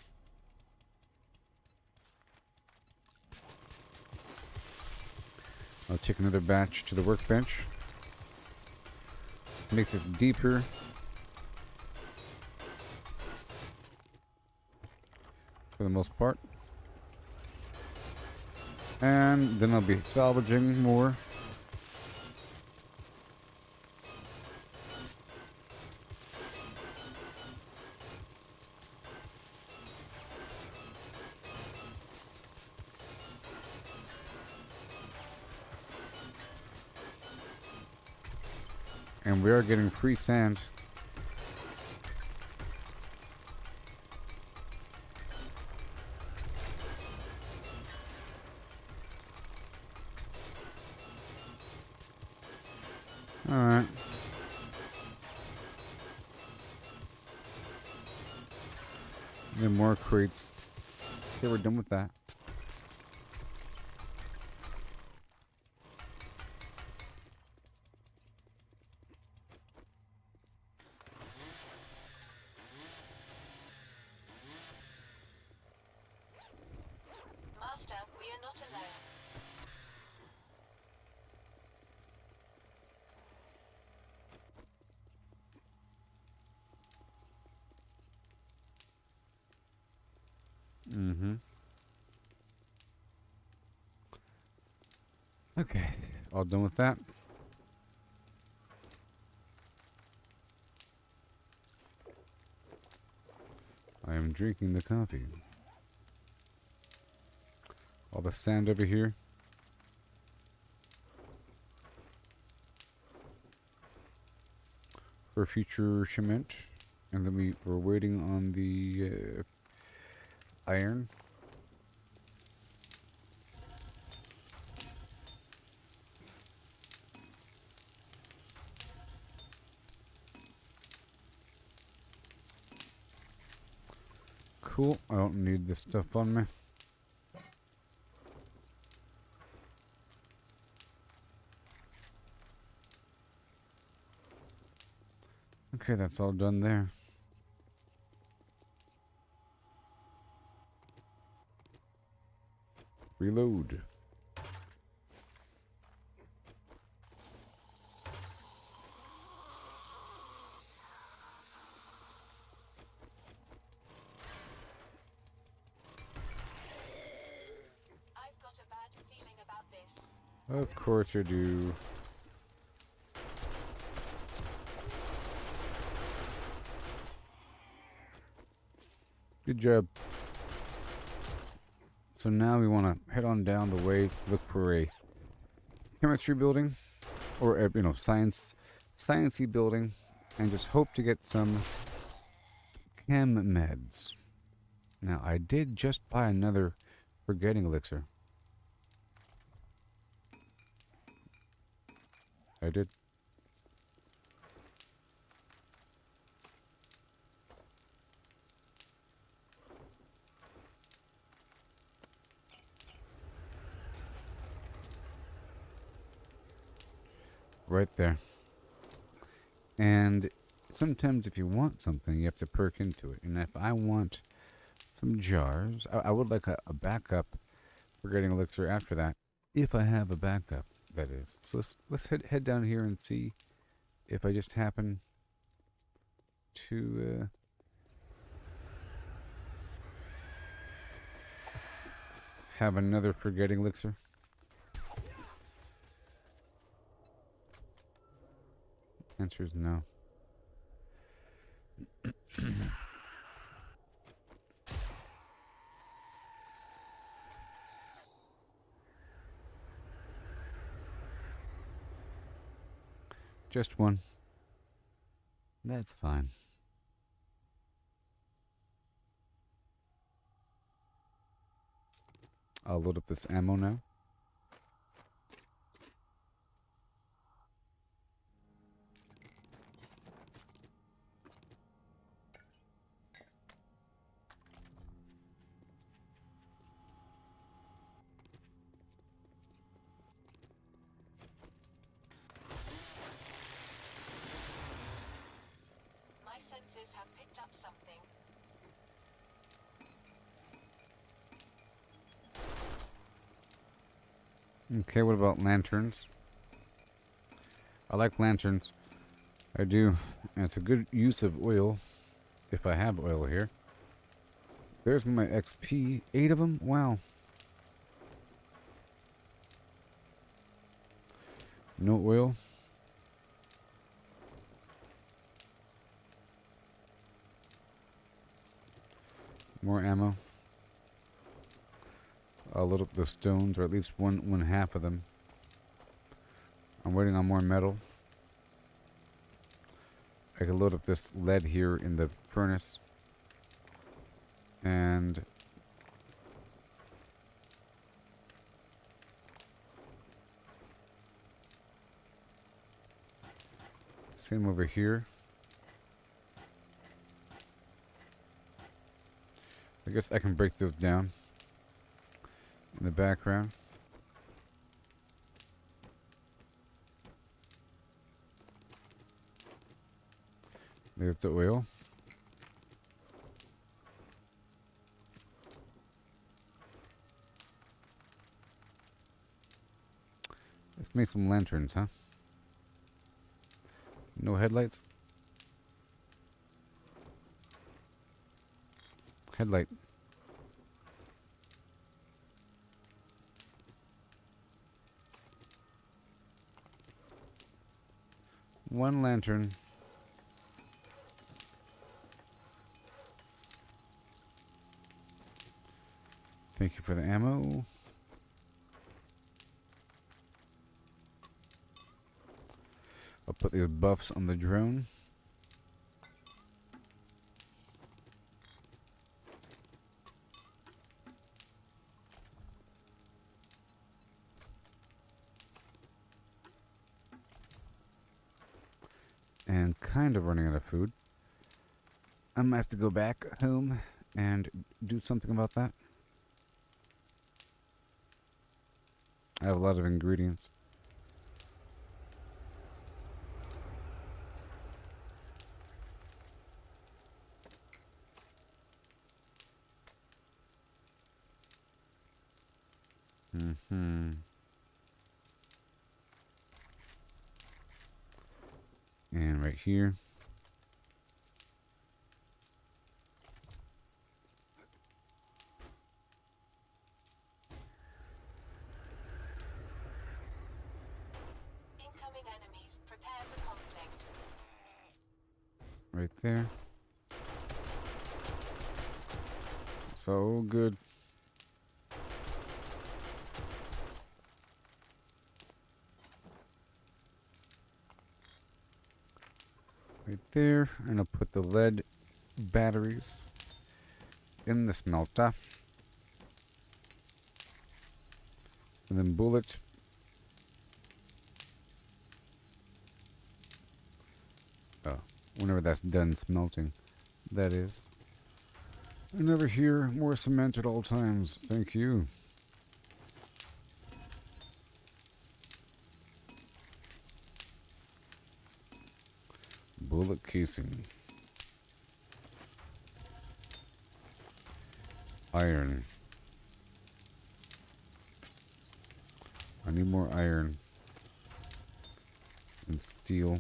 [SPEAKER 3] I'll take another batch to the workbench. Let's make this deeper. For the most part. And then I'll be salvaging more. And we are getting free sand. Alright. Then more crates. Okay, we're done with that.
[SPEAKER 4] Master, we are not alone.
[SPEAKER 3] Mm-hmm. Okay, all done with that. I am drinking the coffee. All the sand over here. For future cement. And then we're waiting on the iron. Cool. I don't need this stuff on me. Okay, that's all done there. Reload.
[SPEAKER 4] I've got a bad feeling about this.
[SPEAKER 3] Of course you do. Good job. So now we want to head on down the way, look for a chemistry building, or a, sciencey building, and just hope to get some chem meds. Now, I did just buy another forgetting elixir. I did. Right there. And sometimes if you want something, you have to perk into it. And if I want some jars, I would like a backup forgetting elixir after that. If I have a backup, that is. So let's head down here and see if I just happen to have another forgetting elixir. Answer is no. Just one. That's fine. I'll load up this ammo now.
[SPEAKER 4] My senses have picked up something.
[SPEAKER 3] Okay, what about lanterns? I like lanterns. I do. And it's a good use of oil, if I have oil here. There's my XP. 8 of them? Wow. No oil. More ammo. I'll load up the stones, or at least one half of them. I'm waiting on more metal. I can load up this lead here in the furnace. And same over here. I guess I can break those down in the background. There's the oil. Let's make some lanterns, huh? No headlights? Headlight. One lantern. Thank you for the ammo. I'll put these buffs on the drone. And kind of running out of food. I might have to go back home and do something about that. I have a lot of ingredients. And right here.
[SPEAKER 4] Incoming enemies. Prepare for conflict.
[SPEAKER 3] Right there. So good. Right there. And I'll put the lead batteries in the smelter. And then bullet. Oh, whenever that's done smelting, that is. And over here, more cement at all times. Thank you. Bullet casing. Iron. I need more iron. And steel.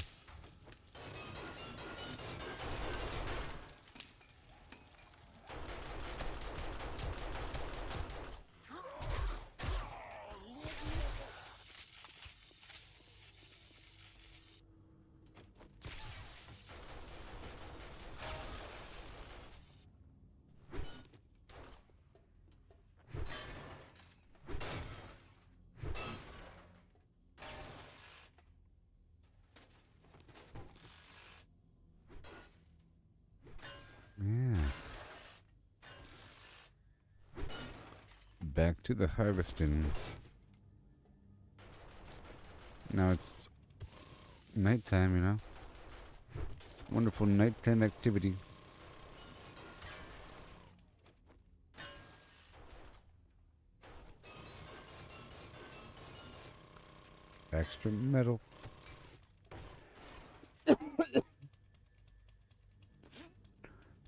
[SPEAKER 3] Yes. Back to the harvesting. Now it's nighttime, you know. It's a wonderful nighttime activity. Extra metal.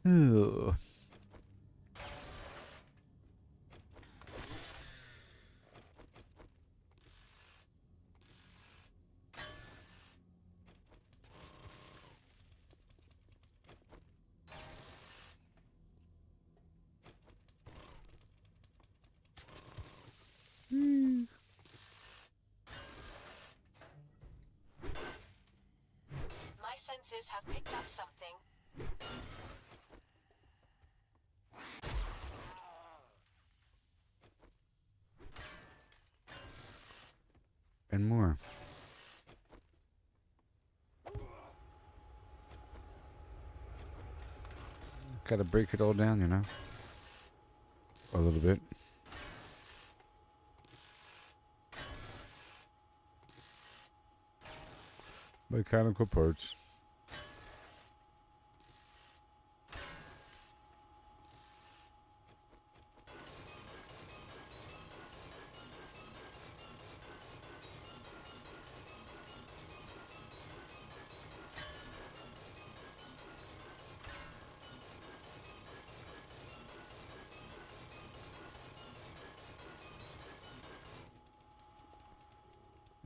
[SPEAKER 3] Ugh.
[SPEAKER 4] My senses have picked up something.
[SPEAKER 3] And more. Gotta break it all down, you know. A little bit. Mechanical parts.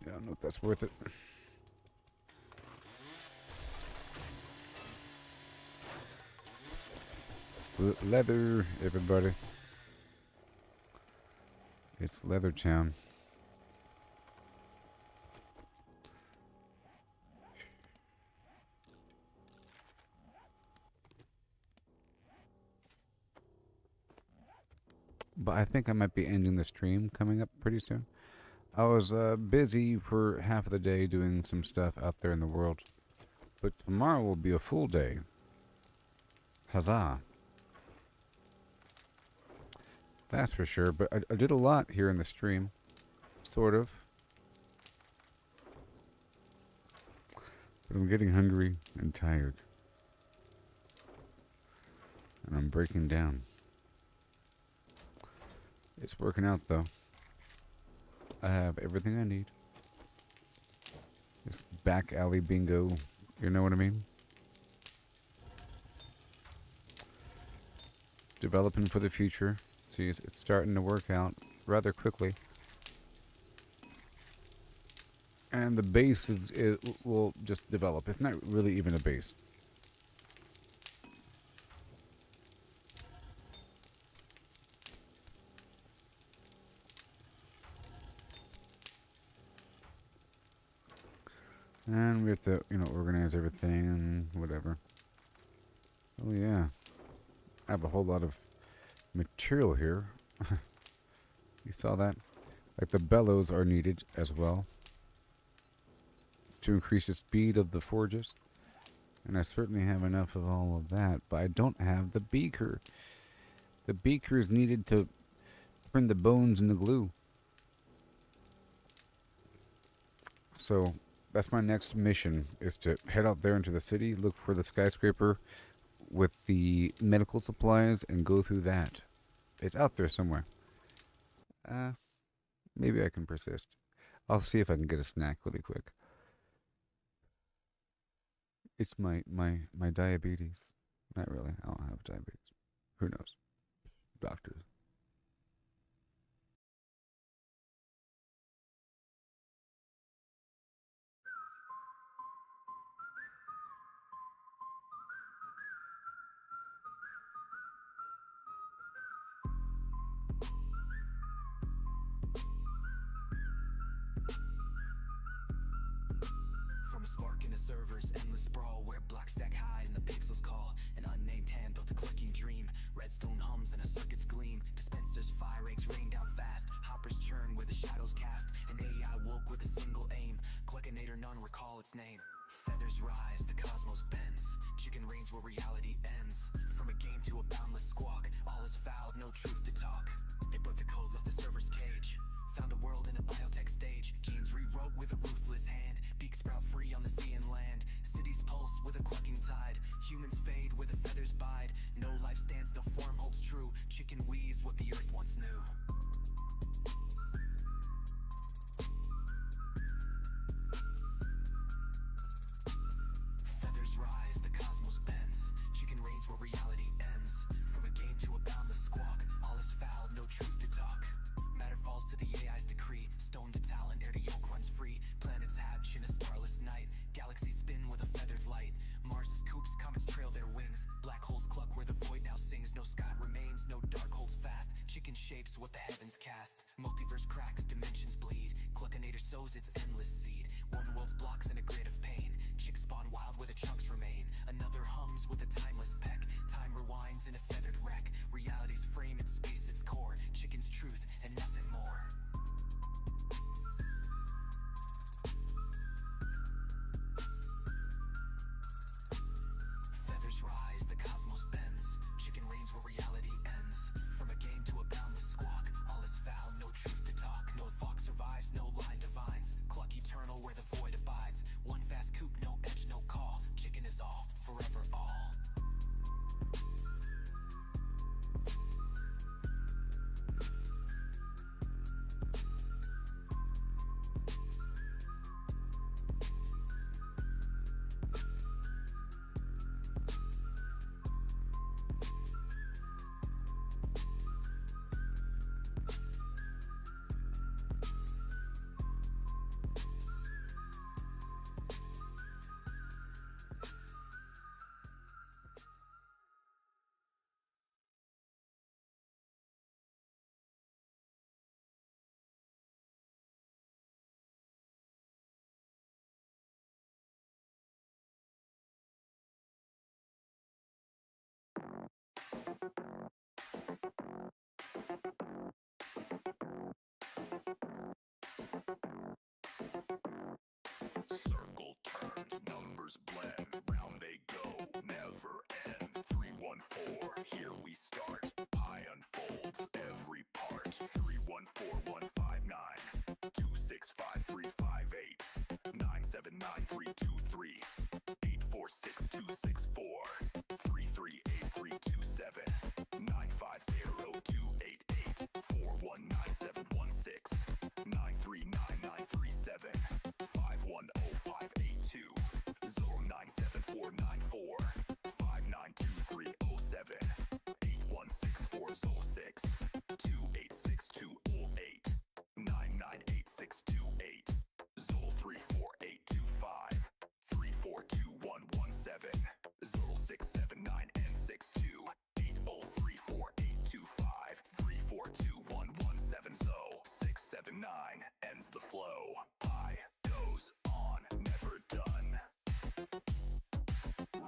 [SPEAKER 3] Yeah, I don't know if that's worth it. Leather, everybody. It's Leather Town. But I think I might be ending the stream coming up pretty soon. I was busy for half of the day doing some stuff out there in the world. But tomorrow will be a full day. Huzzah. That's for sure. But I did a lot here in the stream. Sort of. But I'm getting hungry and tired. And I'm breaking down. It's working out though. I have everything I need. This back alley bingo. You know what I mean? Developing for the future. See, it's starting to work out rather quickly. And the base it will just develop. It's not really even a base. And we have to, organize everything and whatever. Oh yeah. I have a whole lot of material here. You saw that? Like the bellows are needed as well to increase the speed of the forges. And I certainly have enough of all of that, but I don't have the beaker. The beaker is needed to turn the bones into glue. So that's my next mission, is to head out there into the city, look for the skyscraper with the medical supplies, and go through that. It's out there somewhere. Maybe I can persist. I'll see if I can get a snack really quick. It's my diabetes. Not really. I don't have diabetes. Who knows? Doctors.
[SPEAKER 1] From a spark in a server's endless sprawl, where blocks stack high and the pixels call. An unnamed hand built a clicking dream. Redstone hums and a circuit's gleam. Dispensers fire eggs rain down fast. Hoppers churn where the shadows cast. An AI woke with a single aim. Clickinator, none recall its name. Feathers rise, the cosmos bends. Chicken reigns where reality ends. From a game to a boundless squawk, all is fouled, no truth to talk. It broke the code, left the server's cage. Found a world in a biotech stage. Genes rewrote with a ruthless hand. Beaks sprout free on the sea and land. Cities pulse with a clucking tide. Humans fade where the feathers bide. No life stands, no form holds true. Chicken weaves what the earth once knew. Feathers rise, the cosmos bends. Chicken reigns where reality ends. From a game to a boundless squawk, all is foul, no truth to talk. Matter falls to the AI's decree. Stone to talent, air to yoke runs free. Planets hatch in a starless night. Galaxies spin with a feathered light. Mars's coops, comets trail their wings. Black holes cluck where the void now sings. No sky remains, no dark holds fast. Chicken shapes what the heavens cast. Multiverse cracks, dimensions bleed. Cluckinator sows its endless seed. One world's blocks in a grid of pain. Chicks spawn wild where the chunks remain. Another hums with a timeless peck. Time rewinds in a feathered wreck. Reality's frame and space its core. Chicken's truth and nothing more. Feathers rise, the cosmos bends. Chicken reigns where reality ends. From a game to a boundless squawk, all is foul, no truth to talk. No fox survives, no line divines. Cluck eternal where the void abides. One fast coop, no edge, no call. Chicken is all, forever all.
[SPEAKER 8] Circle turns, numbers blend, round they go, never end. 314, here we start. Pi unfolds every part. 314159, 265,358, 979,323, 846,264, 338327, 950,288, 419716, 939937. 510582, 097494, 592307, 816406, 286208, 998628, Zol 34825, 342117, Zol 679N62, 803485, 342117, Zol 679 ends the flow. Pi goes on, never done.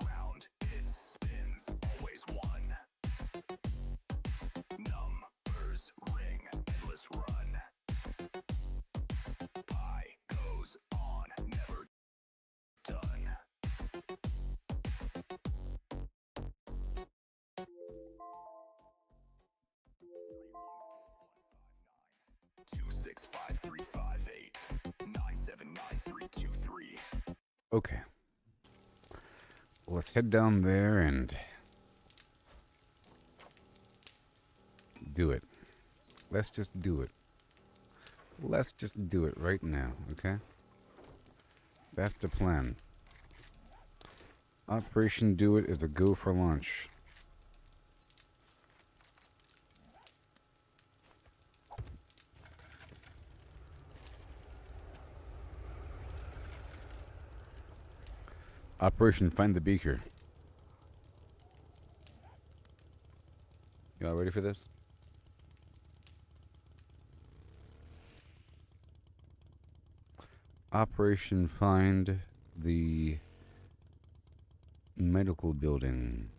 [SPEAKER 8] Round it spins, always one. 323.
[SPEAKER 3] Okay. Let's head down there and do it. Let's just do it. Let's just do it right now, okay? That's the plan. Operation Do It is a go for launch. Operation Find the Beaker. You all ready for this? Operation Find the Medical Building.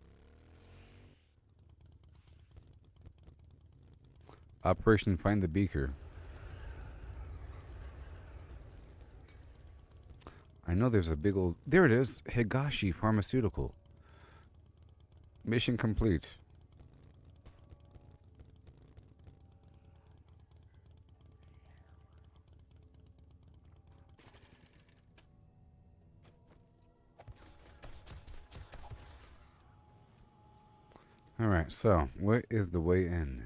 [SPEAKER 3] Operation Find the Beaker. I know there's a big old... There it is! Higashi Pharmaceutical. Mission complete. Alright, so, what is the way in?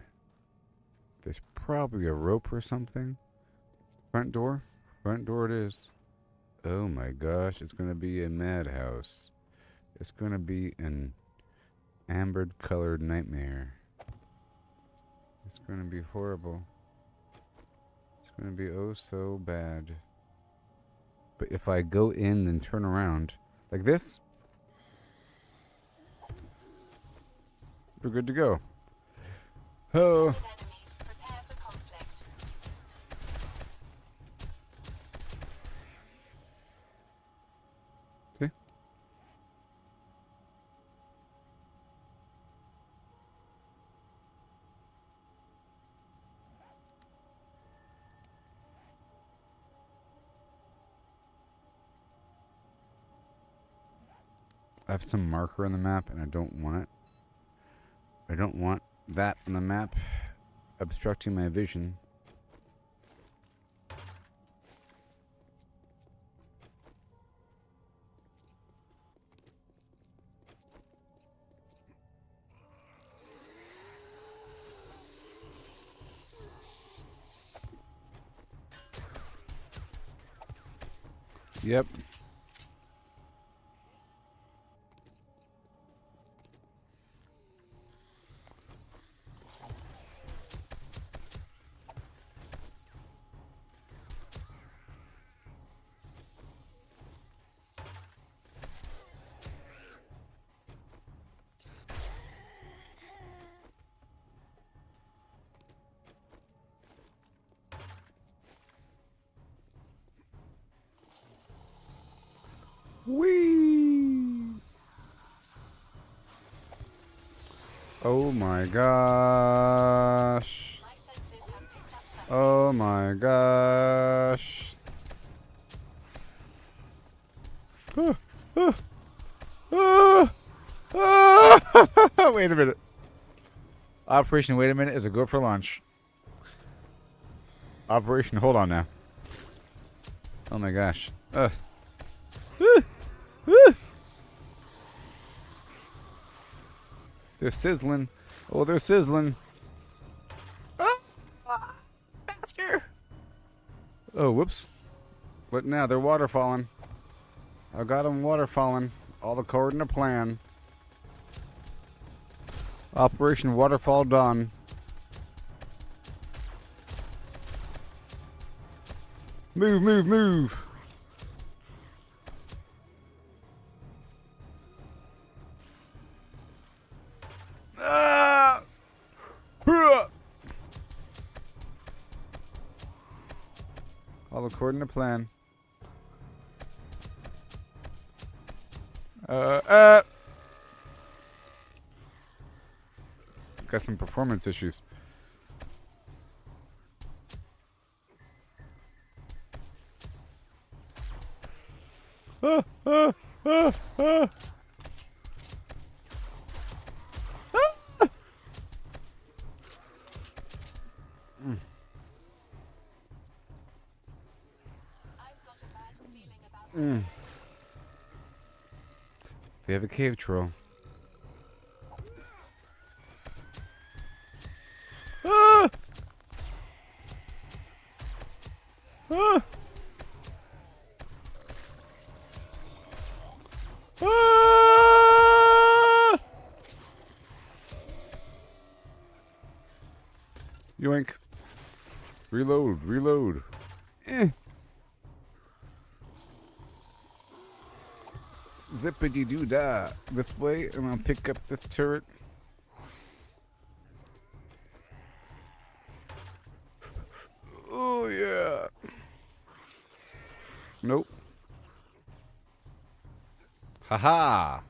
[SPEAKER 3] There's probably a rope or something. Front door? Front door it is. Oh my gosh, it's gonna be a madhouse. It's gonna be an amber-colored nightmare. It's gonna be horrible. It's gonna be oh so bad. But if I go in and turn around, like this, we're good to go. Oh.
[SPEAKER 4] Enemies, prepare for conflict.
[SPEAKER 3] See? I have some marker on the map and I don't want it. I don't want that on the map obstructing my vision. Yep. Whee! Oh my gosh.
[SPEAKER 4] My senses have picked up something.
[SPEAKER 3] Oh my gosh. Wait a minute. Operation Wait a Minute is a go for launch. Operation Hold On now. Oh my gosh. They're sizzling. Oh, they're sizzling. Faster. Oh, whoops. What now? They're waterfalling. I got them waterfalling. All according to plan. Operation Waterfall done. Move, move, move. Ah! All according to plan. Got some performance issues. Ah, ah, ah, ah.
[SPEAKER 4] I've got a bad feeling.
[SPEAKER 3] They have a cave troll. Ah! Ah! Ah! Yoink. Reload, reload. Zippity doo dah. This way, and I'll pick up this turret. Oh, yeah. Nope. Haha.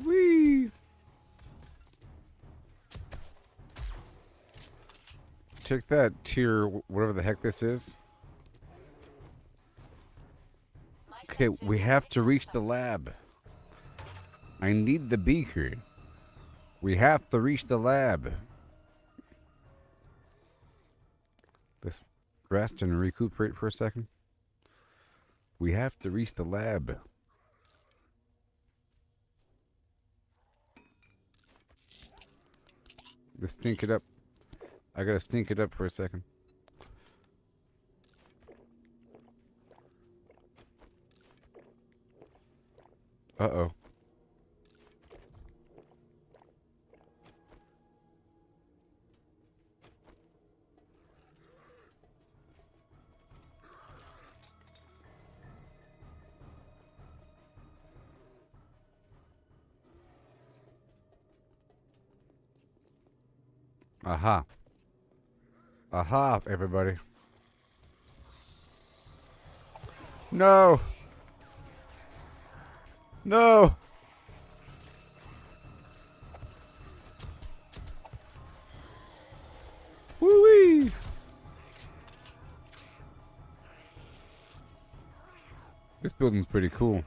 [SPEAKER 3] Whee! Check that tier, whatever the heck this is. Okay, we have to reach the lab. I need the beaker. We have to reach the lab. Let's rest and recuperate for a second. We have to reach the lab. Let's stink it up. I gotta stink it up for a second. Uh-oh. Aha. Aha, everybody. No. No. Woo-wee. This building's pretty cool.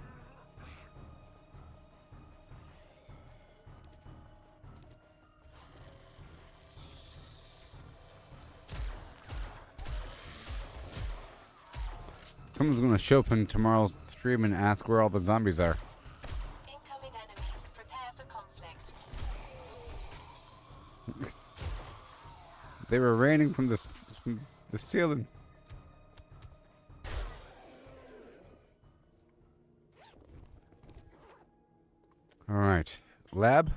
[SPEAKER 3] Someone's gonna show up in tomorrow's stream and ask where all the zombies are.
[SPEAKER 4] Incoming enemies. Prepare for conflict.
[SPEAKER 3] They were raining from the ceiling. All right, lab.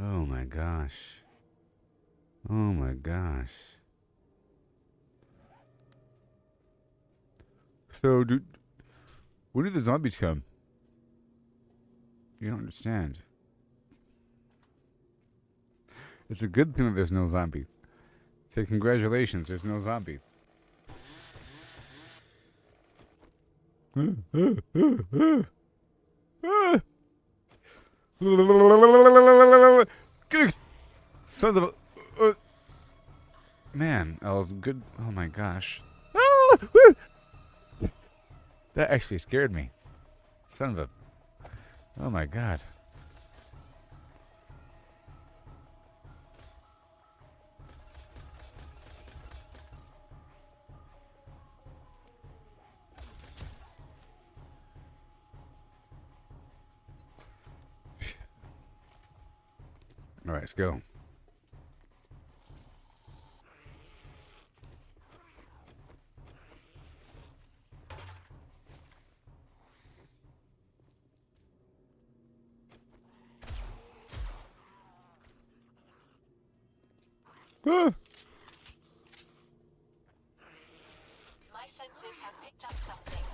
[SPEAKER 3] Oh my gosh. Oh my gosh. So, when do the zombies come? You don't understand. It's a good thing that there's no zombies. Say congratulations, there's no zombies. Sons of a... Man, that was good. Oh my gosh. That actually scared me. Son of a... Oh my god. All right, let's go. Ah.
[SPEAKER 4] My senses have picked up something.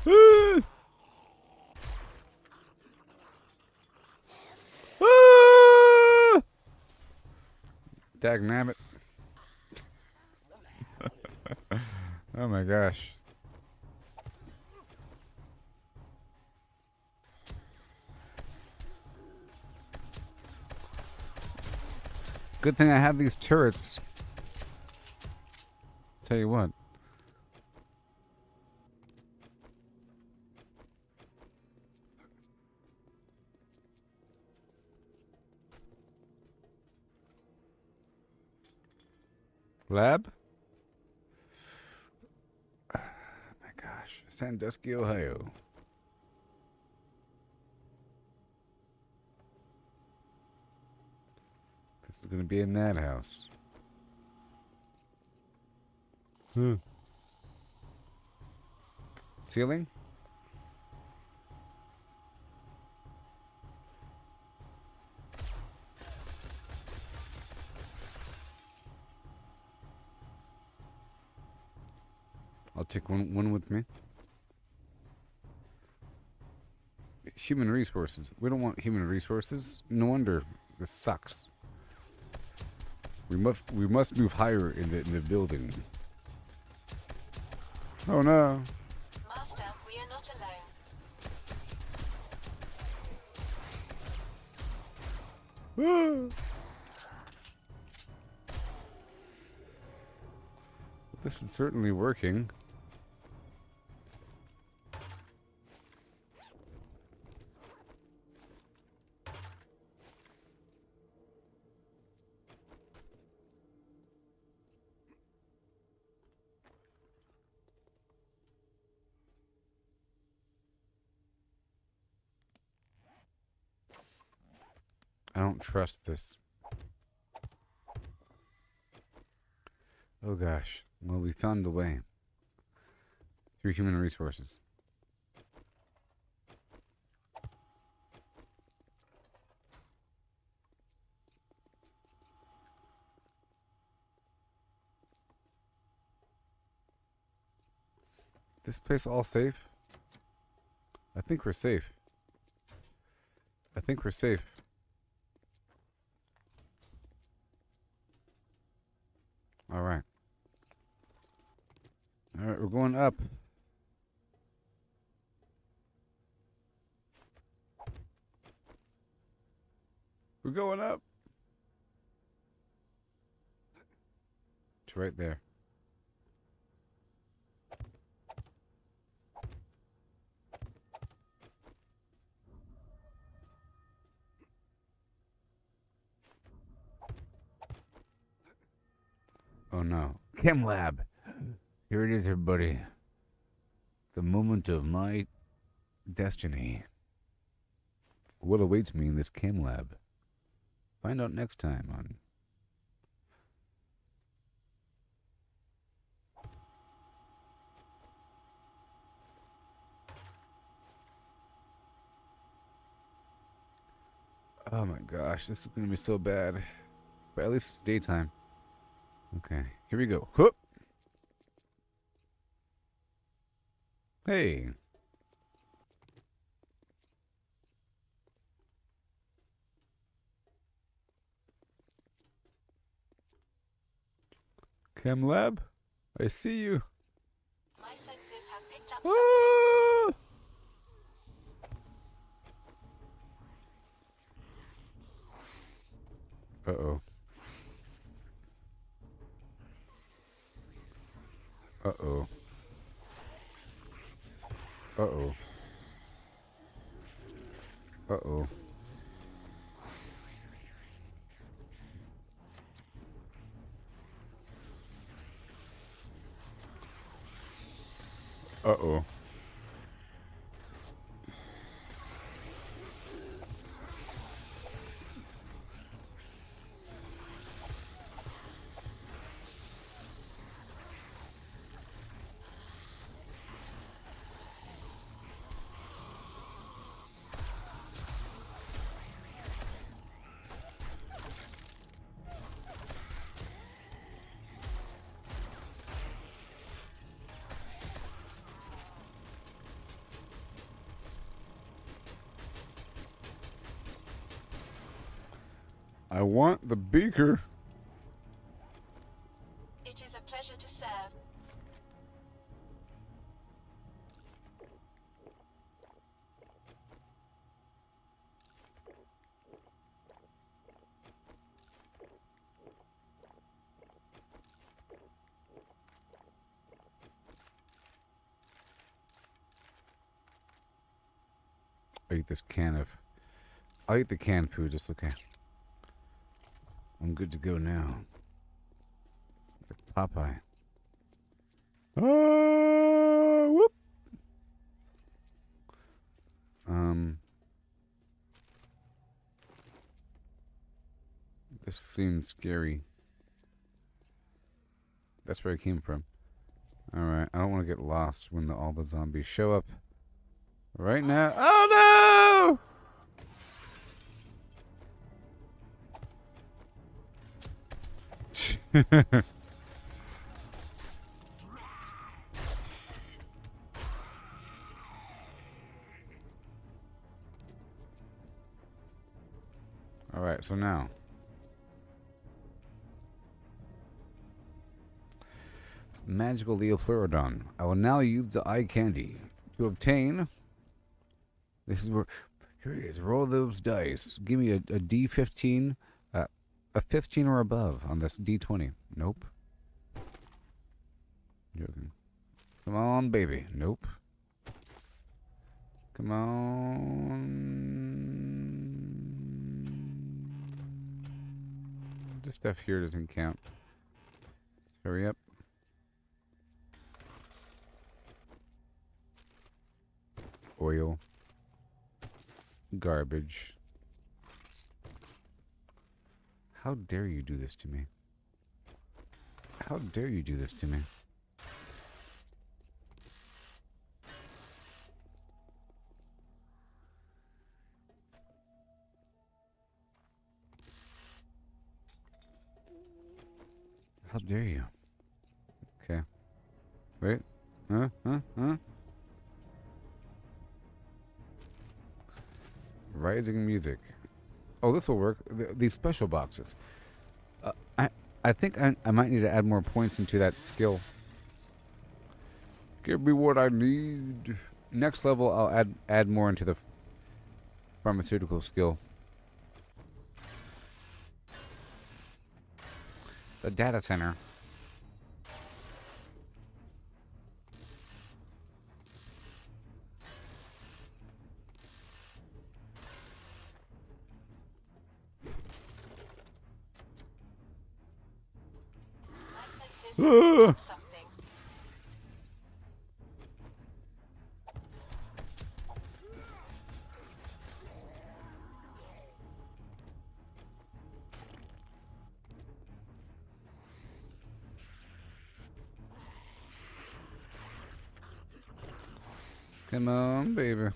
[SPEAKER 3] Ah. Ah. Dagnabbit. Oh my gosh. Good thing I have these turrets. Tell you what. Lab? Oh my gosh. Sandusky, Ohio. This is going to be a madhouse. Ceiling? I'll take one with me. Human resources. We don't want human resources. No wonder this sucks. We must move higher in the building. Oh no.
[SPEAKER 4] Master, we are not alone.
[SPEAKER 3] This is certainly working. I don't trust this. Oh gosh. Well, we found a way. Through human resources. This place all safe? I think we're safe. I think we're safe. Alright. Alright, we're going up. We're going up. It's right there. Oh no. Chem lab. Here it is, everybody. The moment of my destiny. What awaits me in this chem lab? Find out next time on... Oh my gosh, this is gonna be so bad. But at least it's daytime. Okay, here we go. Whoop! Hey! Chem lab? I see you.
[SPEAKER 4] My senses have picked up
[SPEAKER 3] Ah! Uh-oh. Uh-oh. Uh-oh. Uh-oh. Uh-oh. I want the beaker.
[SPEAKER 4] It is a pleasure to serve.
[SPEAKER 3] I'll eat this can of... I'll eat the canned food, it's okay. I'm good to go now. Like Popeye. Whoop! This seems scary. That's where I came from. Alright, I don't want to get lost when all the zombies show up. Right now. Oh no! Alright, so now. Magical Leopleurodon. I will now use the eye candy to obtain. This is where. Here it is. Roll those dice. Give me a D15, a 15 or above on this D20. Nope. Joking. Come on, baby. Nope. Come on. This stuff here doesn't count. Hurry up. Oil. Garbage. How dare you do this to me? How dare you do this to me? How dare you? Okay. Wait. Huh? Rising music. Oh, this will work. These special boxes. I think I might need to add more points into that skill. Give me what I need. Next level, I'll add more into the pharmaceutical skill. The data center.
[SPEAKER 4] Something.
[SPEAKER 3] Come on, baby.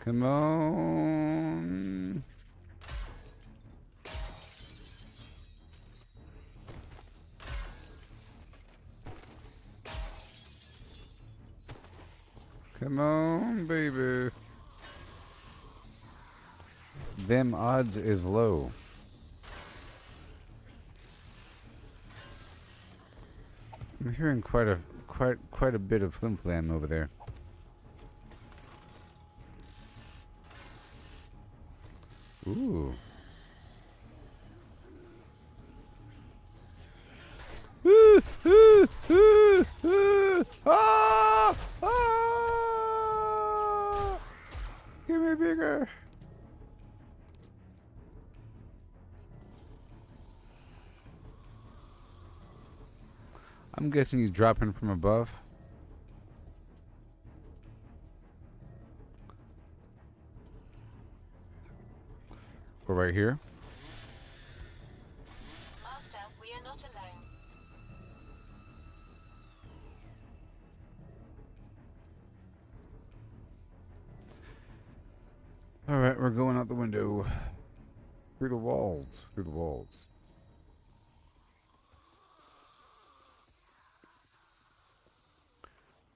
[SPEAKER 3] Come on. Come on, baby. Them odds is low. I'm hearing quite a bit of flim flam over there. Ooh. Ah! Ah! Give me bigger. I'm guessing he's dropping from above. Or right here.
[SPEAKER 4] Master, we are not alone.
[SPEAKER 3] Alright, we're going out the window. Through the walls. Through the walls.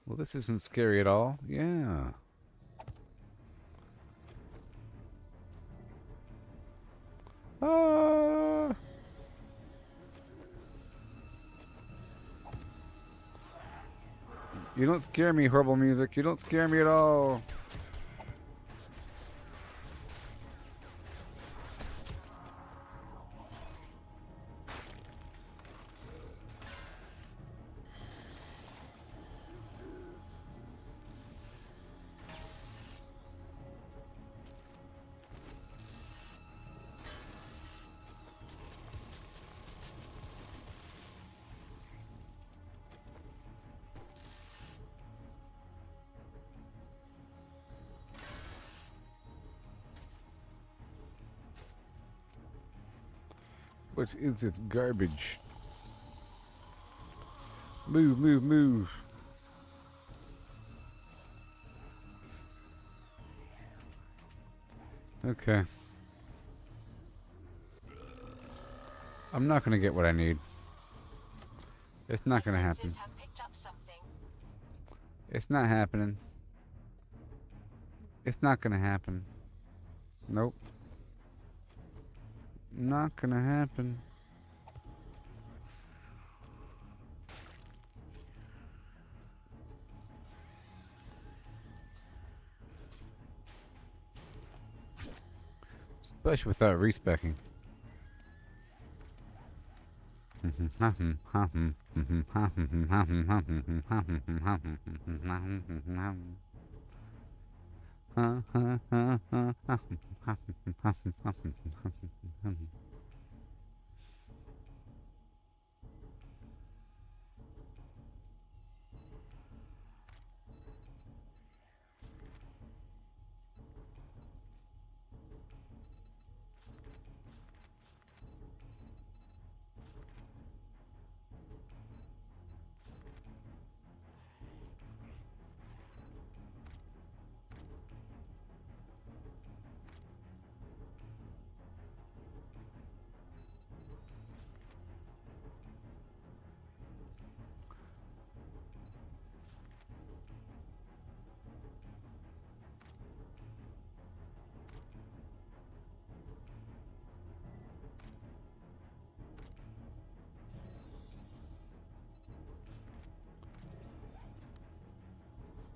[SPEAKER 3] Well, this isn't scary at all. Yeah. Ah! You don't scare me, horrible music. You don't scare me at all. What is its garbage? Move, move, move. Okay. I'm not gonna get what I need. It's not gonna happen.
[SPEAKER 4] Have picked up something.
[SPEAKER 3] It's not happening. It's not gonna happen. Nope. Not gonna happen. Especially without respecking.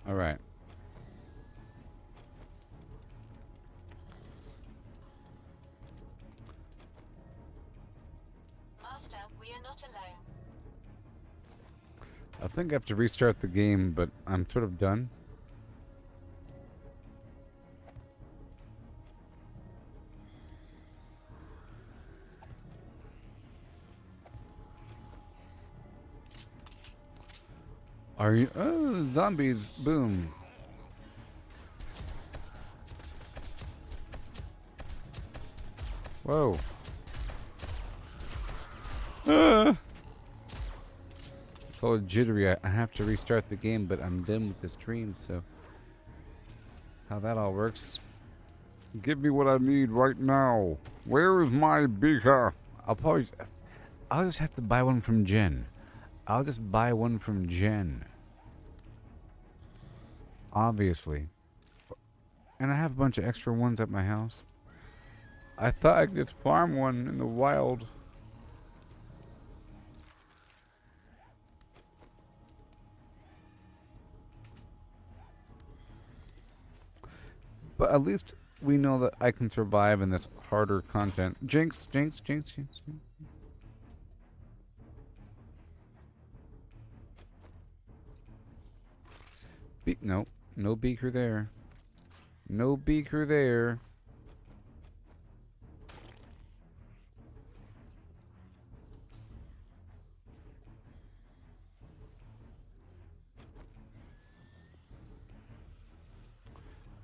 [SPEAKER 3] All right.
[SPEAKER 4] Master, we are not alone.
[SPEAKER 3] I think I have to restart the game, but I'm sort of done. Are you? Oh, zombies! Boom! Whoa! Ah! It's all jittery. I have to restart the game, but I'm done with the stream, so how that all works? Give me what I need right now. Where is my beaker? I'll just have to buy one from Jen. I'll just buy one from Jen. Obviously. And I have a bunch of extra ones at my house. I thought I could just farm one in the wild. But at least we know that I can survive in this harder content. Jinx, jinx, jinx, jinx, jinx. No, no beaker there. No beaker there.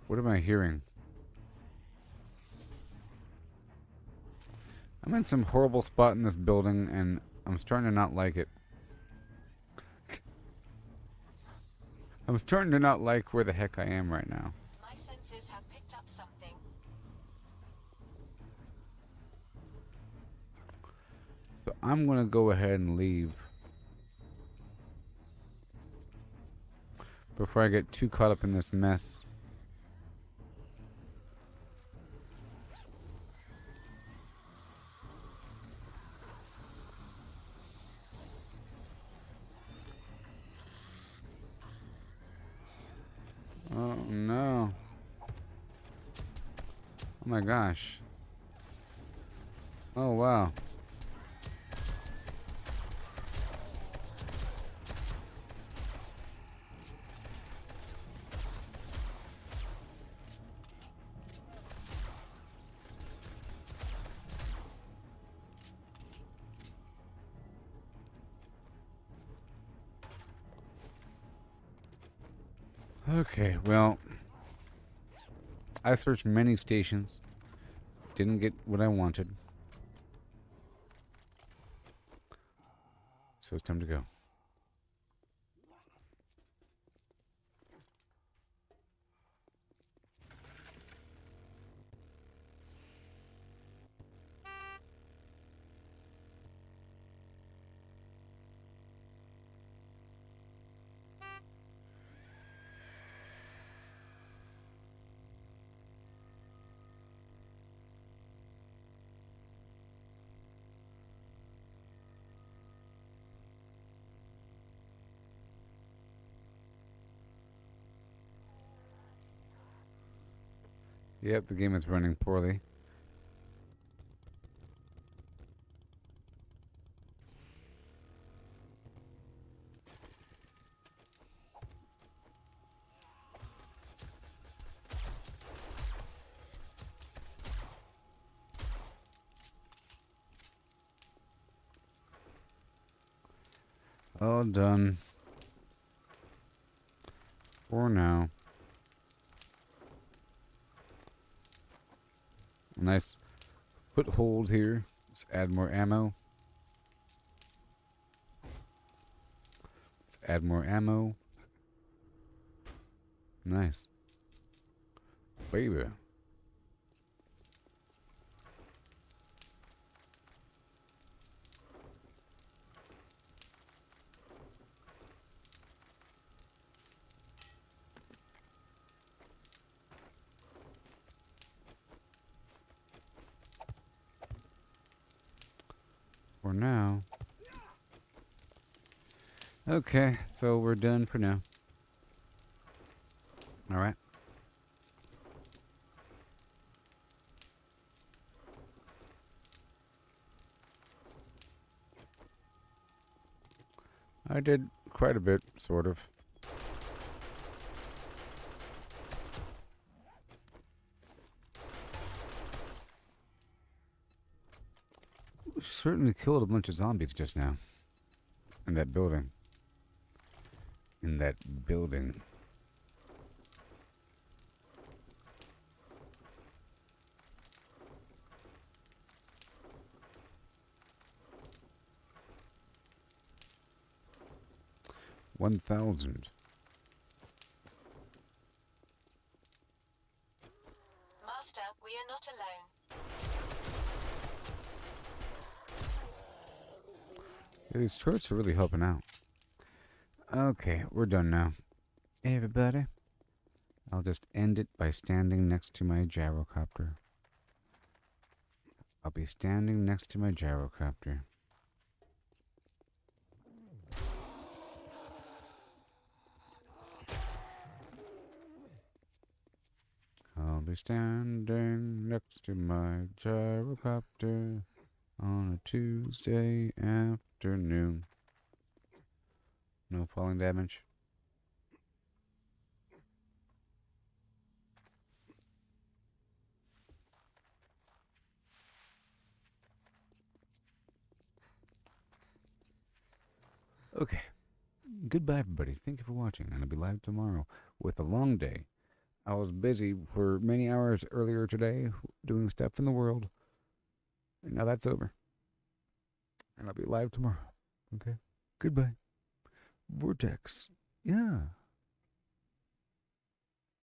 [SPEAKER 3] What am I hearing? I'm in some horrible spot in this building, and I'm starting to not like it. I'm starting to not like where the heck I am right now.
[SPEAKER 4] My senses have picked up something.
[SPEAKER 3] So I'm going to go ahead and leave. Before I get too caught up in this mess. Oh no. Oh my gosh. Oh wow. Okay, well, I searched many stations, didn't get what I wanted. so it's time to go. Yep, the game is running poorly. All done. For now. Nice foothold here. Let's add more ammo. Let's add more ammo. Nice. Baby. For now. Okay, so we're done for now. All right. I did quite a bit, sort of. Certainly killed a bunch of zombies just now. In that building. In that building. $1,000.
[SPEAKER 4] Master, we are not alone.
[SPEAKER 3] Yeah, these turrets are really helping out. Okay, we're done now. Hey everybody. I'll just end it by standing next to my gyrocopter. I'll be standing next to my gyrocopter. I'll be standing next to my gyrocopter on a Tuesday afternoon. No falling damage. Okay. Goodbye, everybody. Thank you for watching, and I'll be live tomorrow with a long day. I was busy for many hours earlier today doing stuff in the world, and now that's over. And I'll be live tomorrow. Okay? Goodbye. Vortex. Yeah.